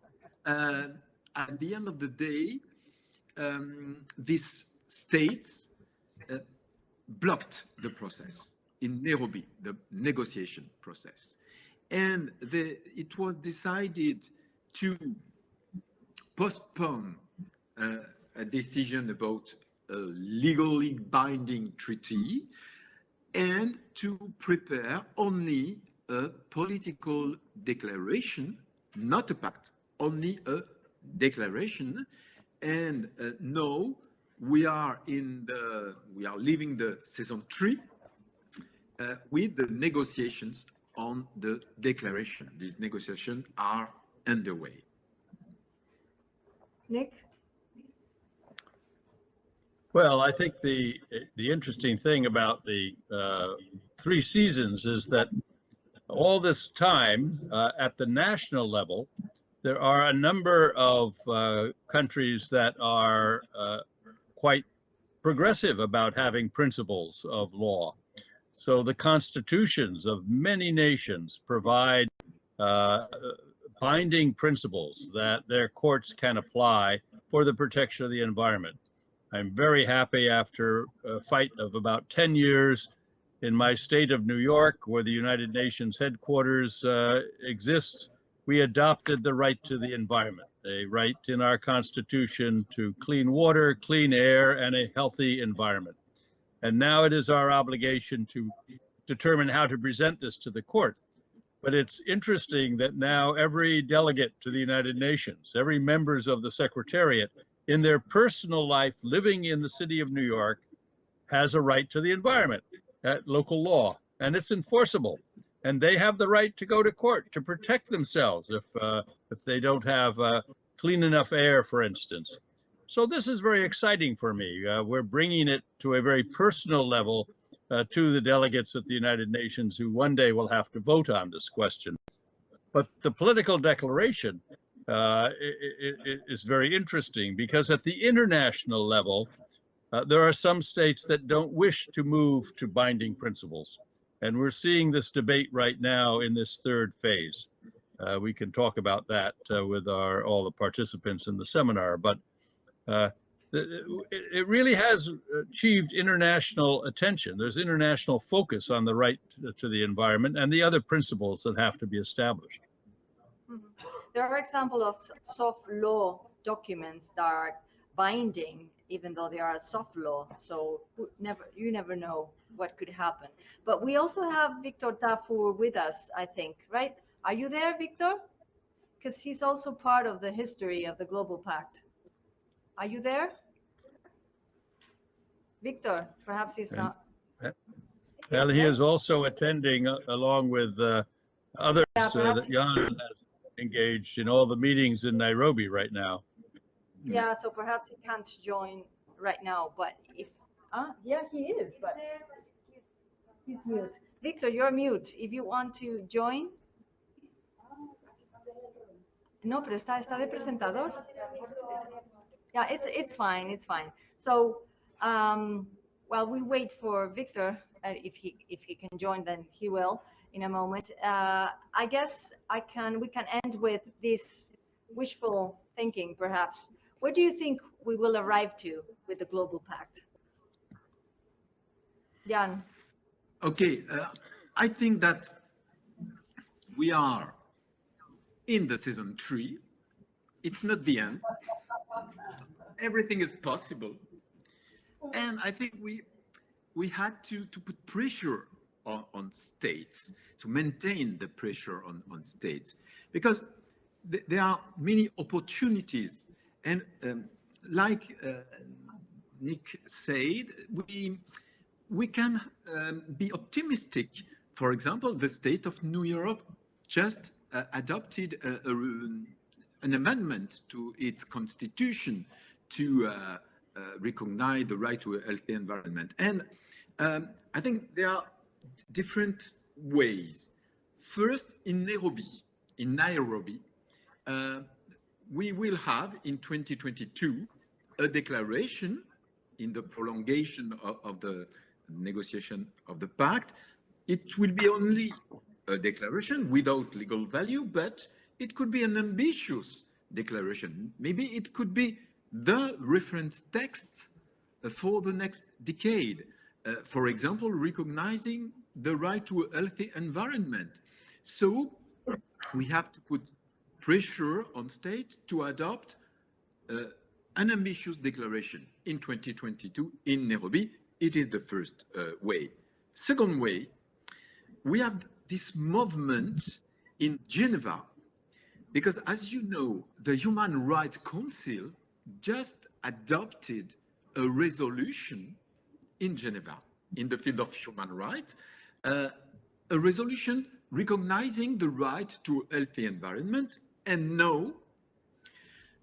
at the end of the day, these states blocked the process in Nairobi, the negotiation process. And it was decided to postpone a decision about a legally binding treaty and to prepare only a political declaration, not a pact, only a declaration. And now we are leaving the season 3 with the negotiations on the declaration. These negotiations are underway. Nick? Well, I think the interesting thing about the 3 seasons is that all this time at the national level, there are a number of countries that are quite progressive about having principles of law. So the constitutions of many nations provide binding principles that their courts can apply for the protection of the environment. I'm very happy after a fight of about 10 years in my state of New York, where the United Nations headquarters exists, we adopted the right to the environment, a right in our Constitution to clean water, clean air, and a healthy environment. And now it is our obligation to determine how to present this to the court. But it's interesting that now every delegate to the United Nations, every members of the Secretariat, in their personal life living in the city of New York, has a right to the environment at local law, and it's enforceable. And they have the right to go to court to protect themselves if they don't have clean enough air, for instance. So this is very exciting for me. We're bringing it to a very personal level to the delegates at the United Nations who one day will have to vote on this question. But the political declaration is very interesting because at the international level, there are some states that don't wish to move to binding principles. And we're seeing this debate right now in this 3rd phase. We can talk about that with all the participants in the seminar, but it really has achieved international attention. There's international focus on the right to the environment and the other principles that have to be established. There are examples of soft law documents that are binding, even though they are a soft law. So you never know what could happen. But we also have Victor Tafur with us, I think, right? Are you there, Victor? Because he's also part of the history of the Global Pact. Are you there? Victor, perhaps he's not. Well, he is also attending along with others that Jan has engaged in all the meetings in Nairobi right now. Yeah, so perhaps he can't join right now, but if, yeah, he is, but he's mute. Victor, you're mute. If you want to join, No, pero está de presentador. Yeah, it's fine, it's fine. So, while we wait for Victor, if he can join, then he will in a moment. I guess we can end with this wishful thinking, perhaps. Where do you think we will arrive to with the Global Pact? Jan. Okay, I think that we are in the season 3. It's not the end. Everything is possible. And I think we had to put pressure on states, to maintain the pressure on states, because there are many opportunities. And like Nick said, we can be optimistic. For example, the state of New York just adopted an amendment to its constitution to recognize the right to a healthy environment. And I think there are different ways. First, in Nairobi, we will have in 2022 a declaration in the prolongation of the negotiation of the pact. It will be only a declaration without legal value, but it could be an ambitious declaration. Maybe it could be the reference text for the next decade. For example, recognizing the right to a healthy environment. So we have to put pressure on states to adopt an ambitious declaration in 2022 in Nairobi. It is the first way. Second way, we have this movement in Geneva, because as you know, the Human Rights Council just adopted a resolution in Geneva in the field of human rights, a resolution recognizing the right to a healthy environment. And now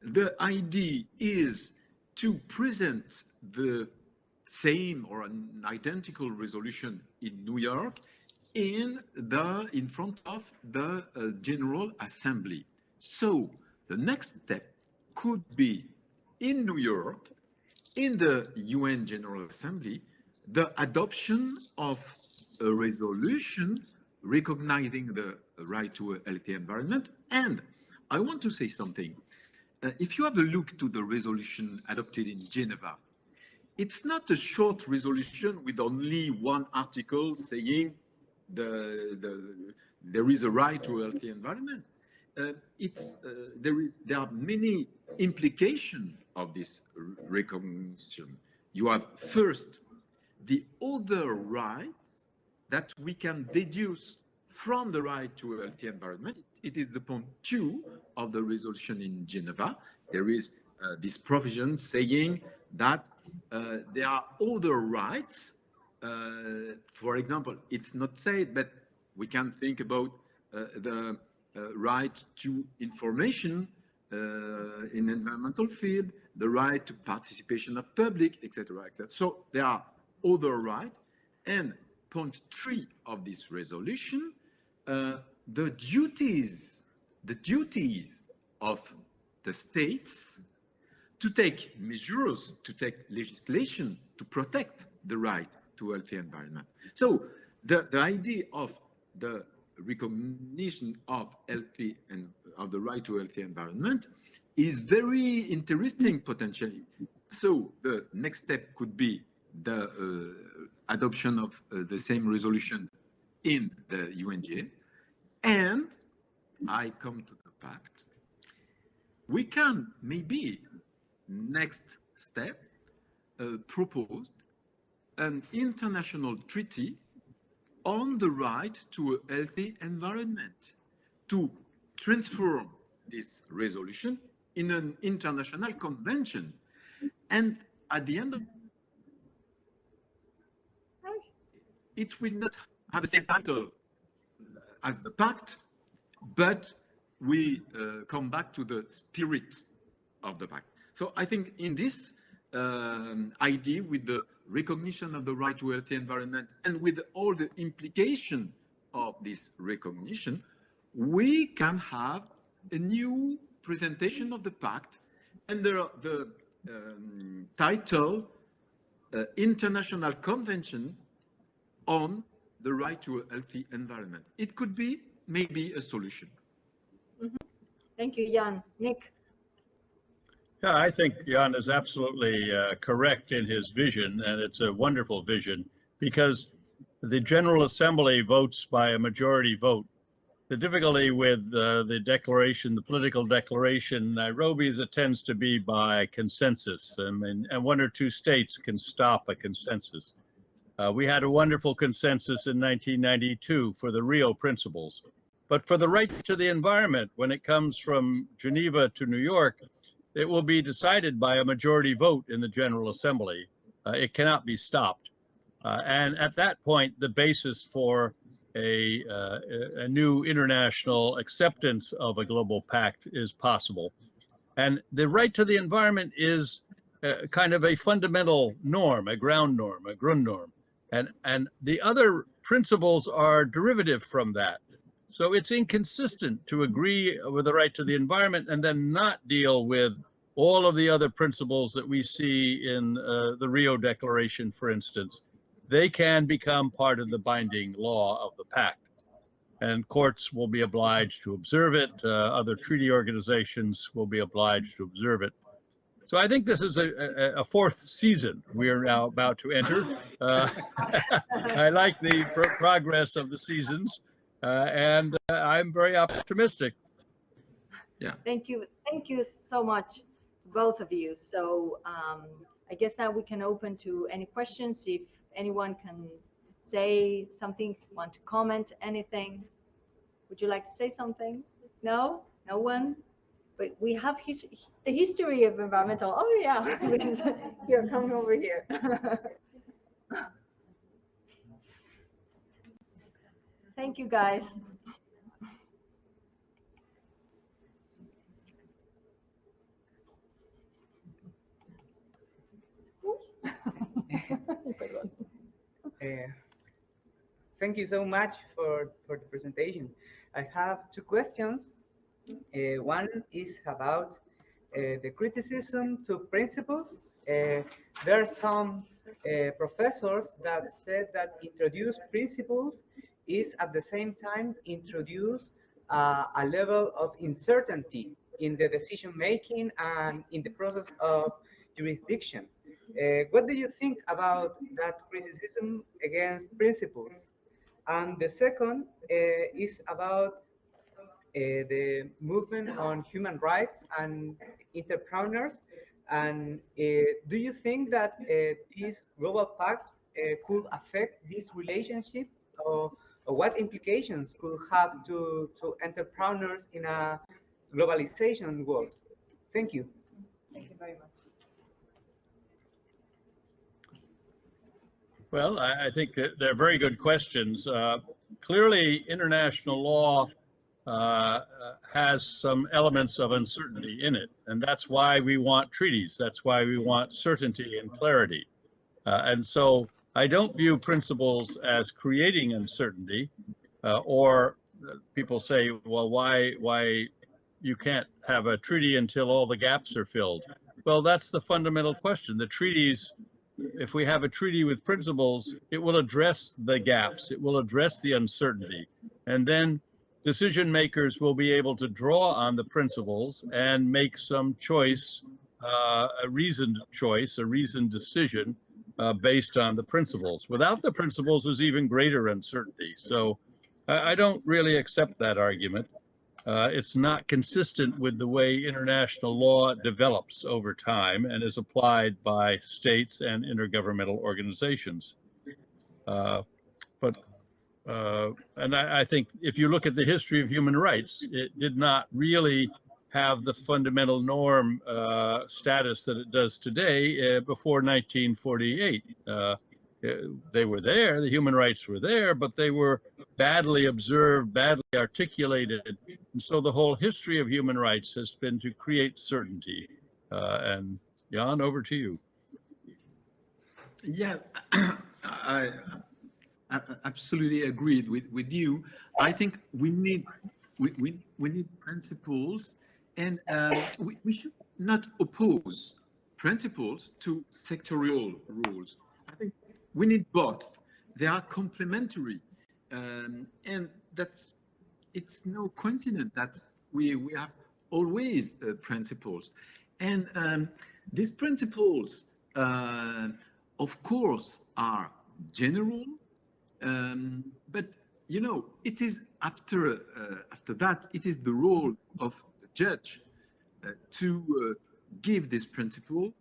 the idea is to present the same or an identical resolution in New York in front of the General Assembly. So the next step could be in New York, in the UN General Assembly, the adoption of a resolution recognizing the right to a healthy environment. And I want to say something. If you have a look to the resolution adopted in Geneva, it's not a short resolution with only one article saying there is a right to a healthy environment. There are many implications of this recognition. You have first the other rights that we can deduce from the right to a healthy environment. It is the point 2 of the resolution in Geneva. There is this provision saying that there are other rights. For example, it's not said, but we can think about the right to information in environmental field, the right to participation of public, etc., etc. So there are other rights. And point 3 of this resolution, the duties of the states to take measures, to take legislation to protect the right to a healthy environment. So the idea of the recognition of healthy and of the right to a healthy environment is very interesting potentially. So the next step could be the adoption of the same resolution in the UNGA. And I come to the pact. We can maybe next step propose an international treaty on the right to a healthy environment to transform this resolution in an international convention. And at the end of it will not have the same title as the pact, but we come back to the spirit of the pact. So I think in this idea, with the recognition of the right to a healthy environment and with all the implication of this recognition, we can have a new presentation of the pact under the title International Convention on the Right to a Healthy Environment. It could be maybe a solution. Thank you, Jan. Nick? Yeah, I think Jan is absolutely correct in his vision, and it's a wonderful vision because the General Assembly votes by a majority vote. The difficulty with the declaration, the political declaration in Nairobi, is it tends to be by consensus. I mean, and one or two states can stop a consensus. We had a wonderful consensus in 1992 for the Rio Principles. But for the right to the environment, when it comes from Geneva to New York, it will be decided by a majority vote in the General Assembly. It cannot be stopped. And at that point, the basis for a new international acceptance of a global pact is possible. And the right to the environment is kind of a fundamental norm, a ground norm, a Grundnorm. And the other principles are derivative from that. So it's inconsistent to agree with the right to the environment and then not deal with all of the other principles that we see in the Rio Declaration, for instance. They can become part of the binding law of the pact. And courts will be obliged to observe it. Other treaty organizations will be obliged to observe it. So I think this is a fourth season we are now about to enter. I like the progress of the seasons, and I'm very optimistic. Yeah. Thank you so much, both of you. So I guess now we can open to any questions. If anyone can say something, want to comment, anything. Would you like to say something? No? No one? But we have the history of environmental. Oh yeah, here, come over here. Thank you, guys. Thank you so much for the presentation. I have two questions. One is about the criticism to principles. There are some professors that said that introduce principles is at the same time introduce a level of uncertainty in the decision making and in the process of jurisdiction. What do you think about that criticism against principles? And the second is about the movement on human rights and entrepreneurs. And do you think that this global pact could affect this relationship, or what implications could have to entrepreneurs in a globalization world? Thank you. Thank you very much. Well, I think that they're very good questions. Clearly, international law has some elements of uncertainty in it, and that's why we want treaties. That's why we want certainty and clarity. And so I don't view principles as creating uncertainty, or people say, well, why you can't have a treaty until all the gaps are filled. Well, that's the fundamental question. The treaties, if we have a treaty with principles, it will address the gaps, it will address the uncertainty, and then decision makers will be able to draw on the principles and make some choice, a reasoned choice, a reasoned decision based on the principles. Without the principles, there's even greater uncertainty. So I don't really accept that argument. It's not consistent with the way international law develops over time and is applied by states and intergovernmental organizations. And I think if you look at the history of human rights, it did not really have the fundamental norm status that it does today before 1948. They were there, the human rights were there, but they were badly observed, badly articulated. And so the whole history of human rights has been to create certainty. And Jan, over to you. Yeah, I absolutely agreed with you. I think we need principles, And we should not oppose principles to sectorial rules. I think we need both. They are complementary. And it's no coincidence that we have always principles. And these principles, of course, are general, but you know, it is after that, it is the role of the judge to give this principle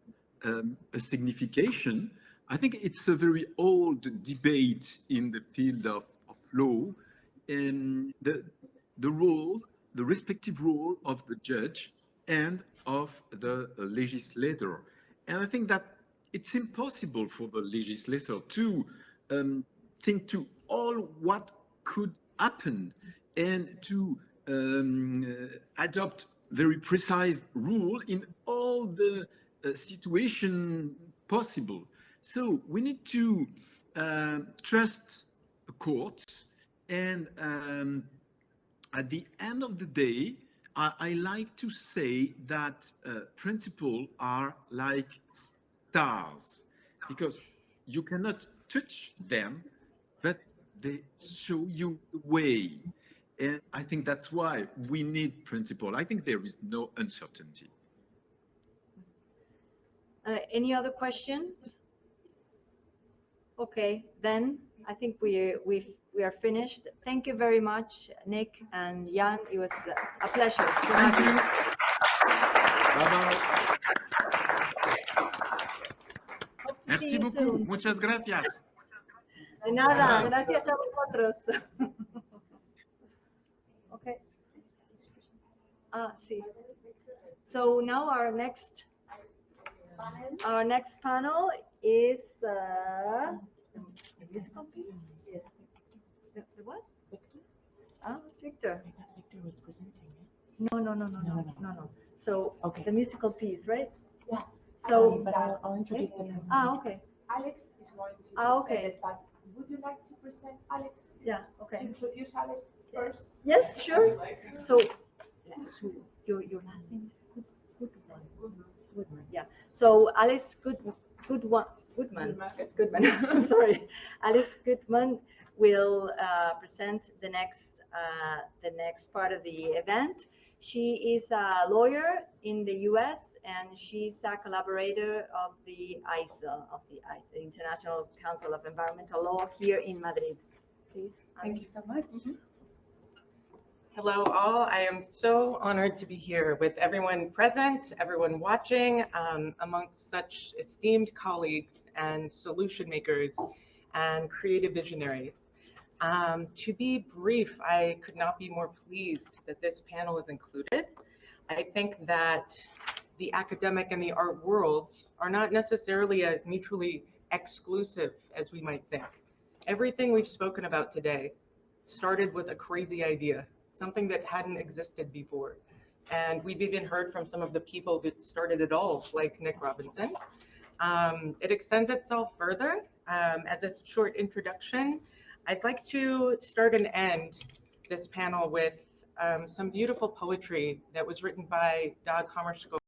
a signification. I think it's a very old debate in the field of law, and the respective role of the judge and of the legislator. And I think that it's impossible for the legislator to think to all what could happen and to adopt very precise rule in all the situation possible. So we need to trust the courts, and at the end of the day, I like to say that principles are like stars, because you cannot touch them, but they show you the way. And I think that's why we need principle. I think there is no uncertainty. Any other questions? Okay, then I think we are finished. Thank you very much, Nick and Jan. It was a pleasure to have you. Bye-bye. Merci beaucoup. Muchas gracias. De nada, gracias a vosotros. Okay. Sí. So now our next panel is musical piece? Yes. The what? Victor. Victor was presenting it. No. So the musical piece, right? Yeah. So, but I'll introduce them. Okay. Alex is going to Okay. present it, but would you like to present Alex? Yeah, okay. To introduce Alex first? Yes, sure. So your last name is Goodman. Yeah. So Alex Goodman. Sorry, Alex Goodman will present the next part of the event. She is a lawyer in the U.S. and she's a collaborator of the ICEL, the International Council of Environmental Law here in Madrid. Please. Thank you so much. Hello all, I am so honored to be here with everyone present, everyone watching, amongst such esteemed colleagues and solution makers and creative visionaries. To be brief, I could not be more pleased that this panel is included. I think that the academic and the art worlds are not necessarily as mutually exclusive as we might think. Everything we've spoken about today started with a crazy idea, something that hadn't existed before. And we've even heard from some of the people that started it all, like Nick Robinson. It extends itself further. As a short introduction, I'd like to start and end this panel with some beautiful poetry that was written by Dag Hammarskjöld.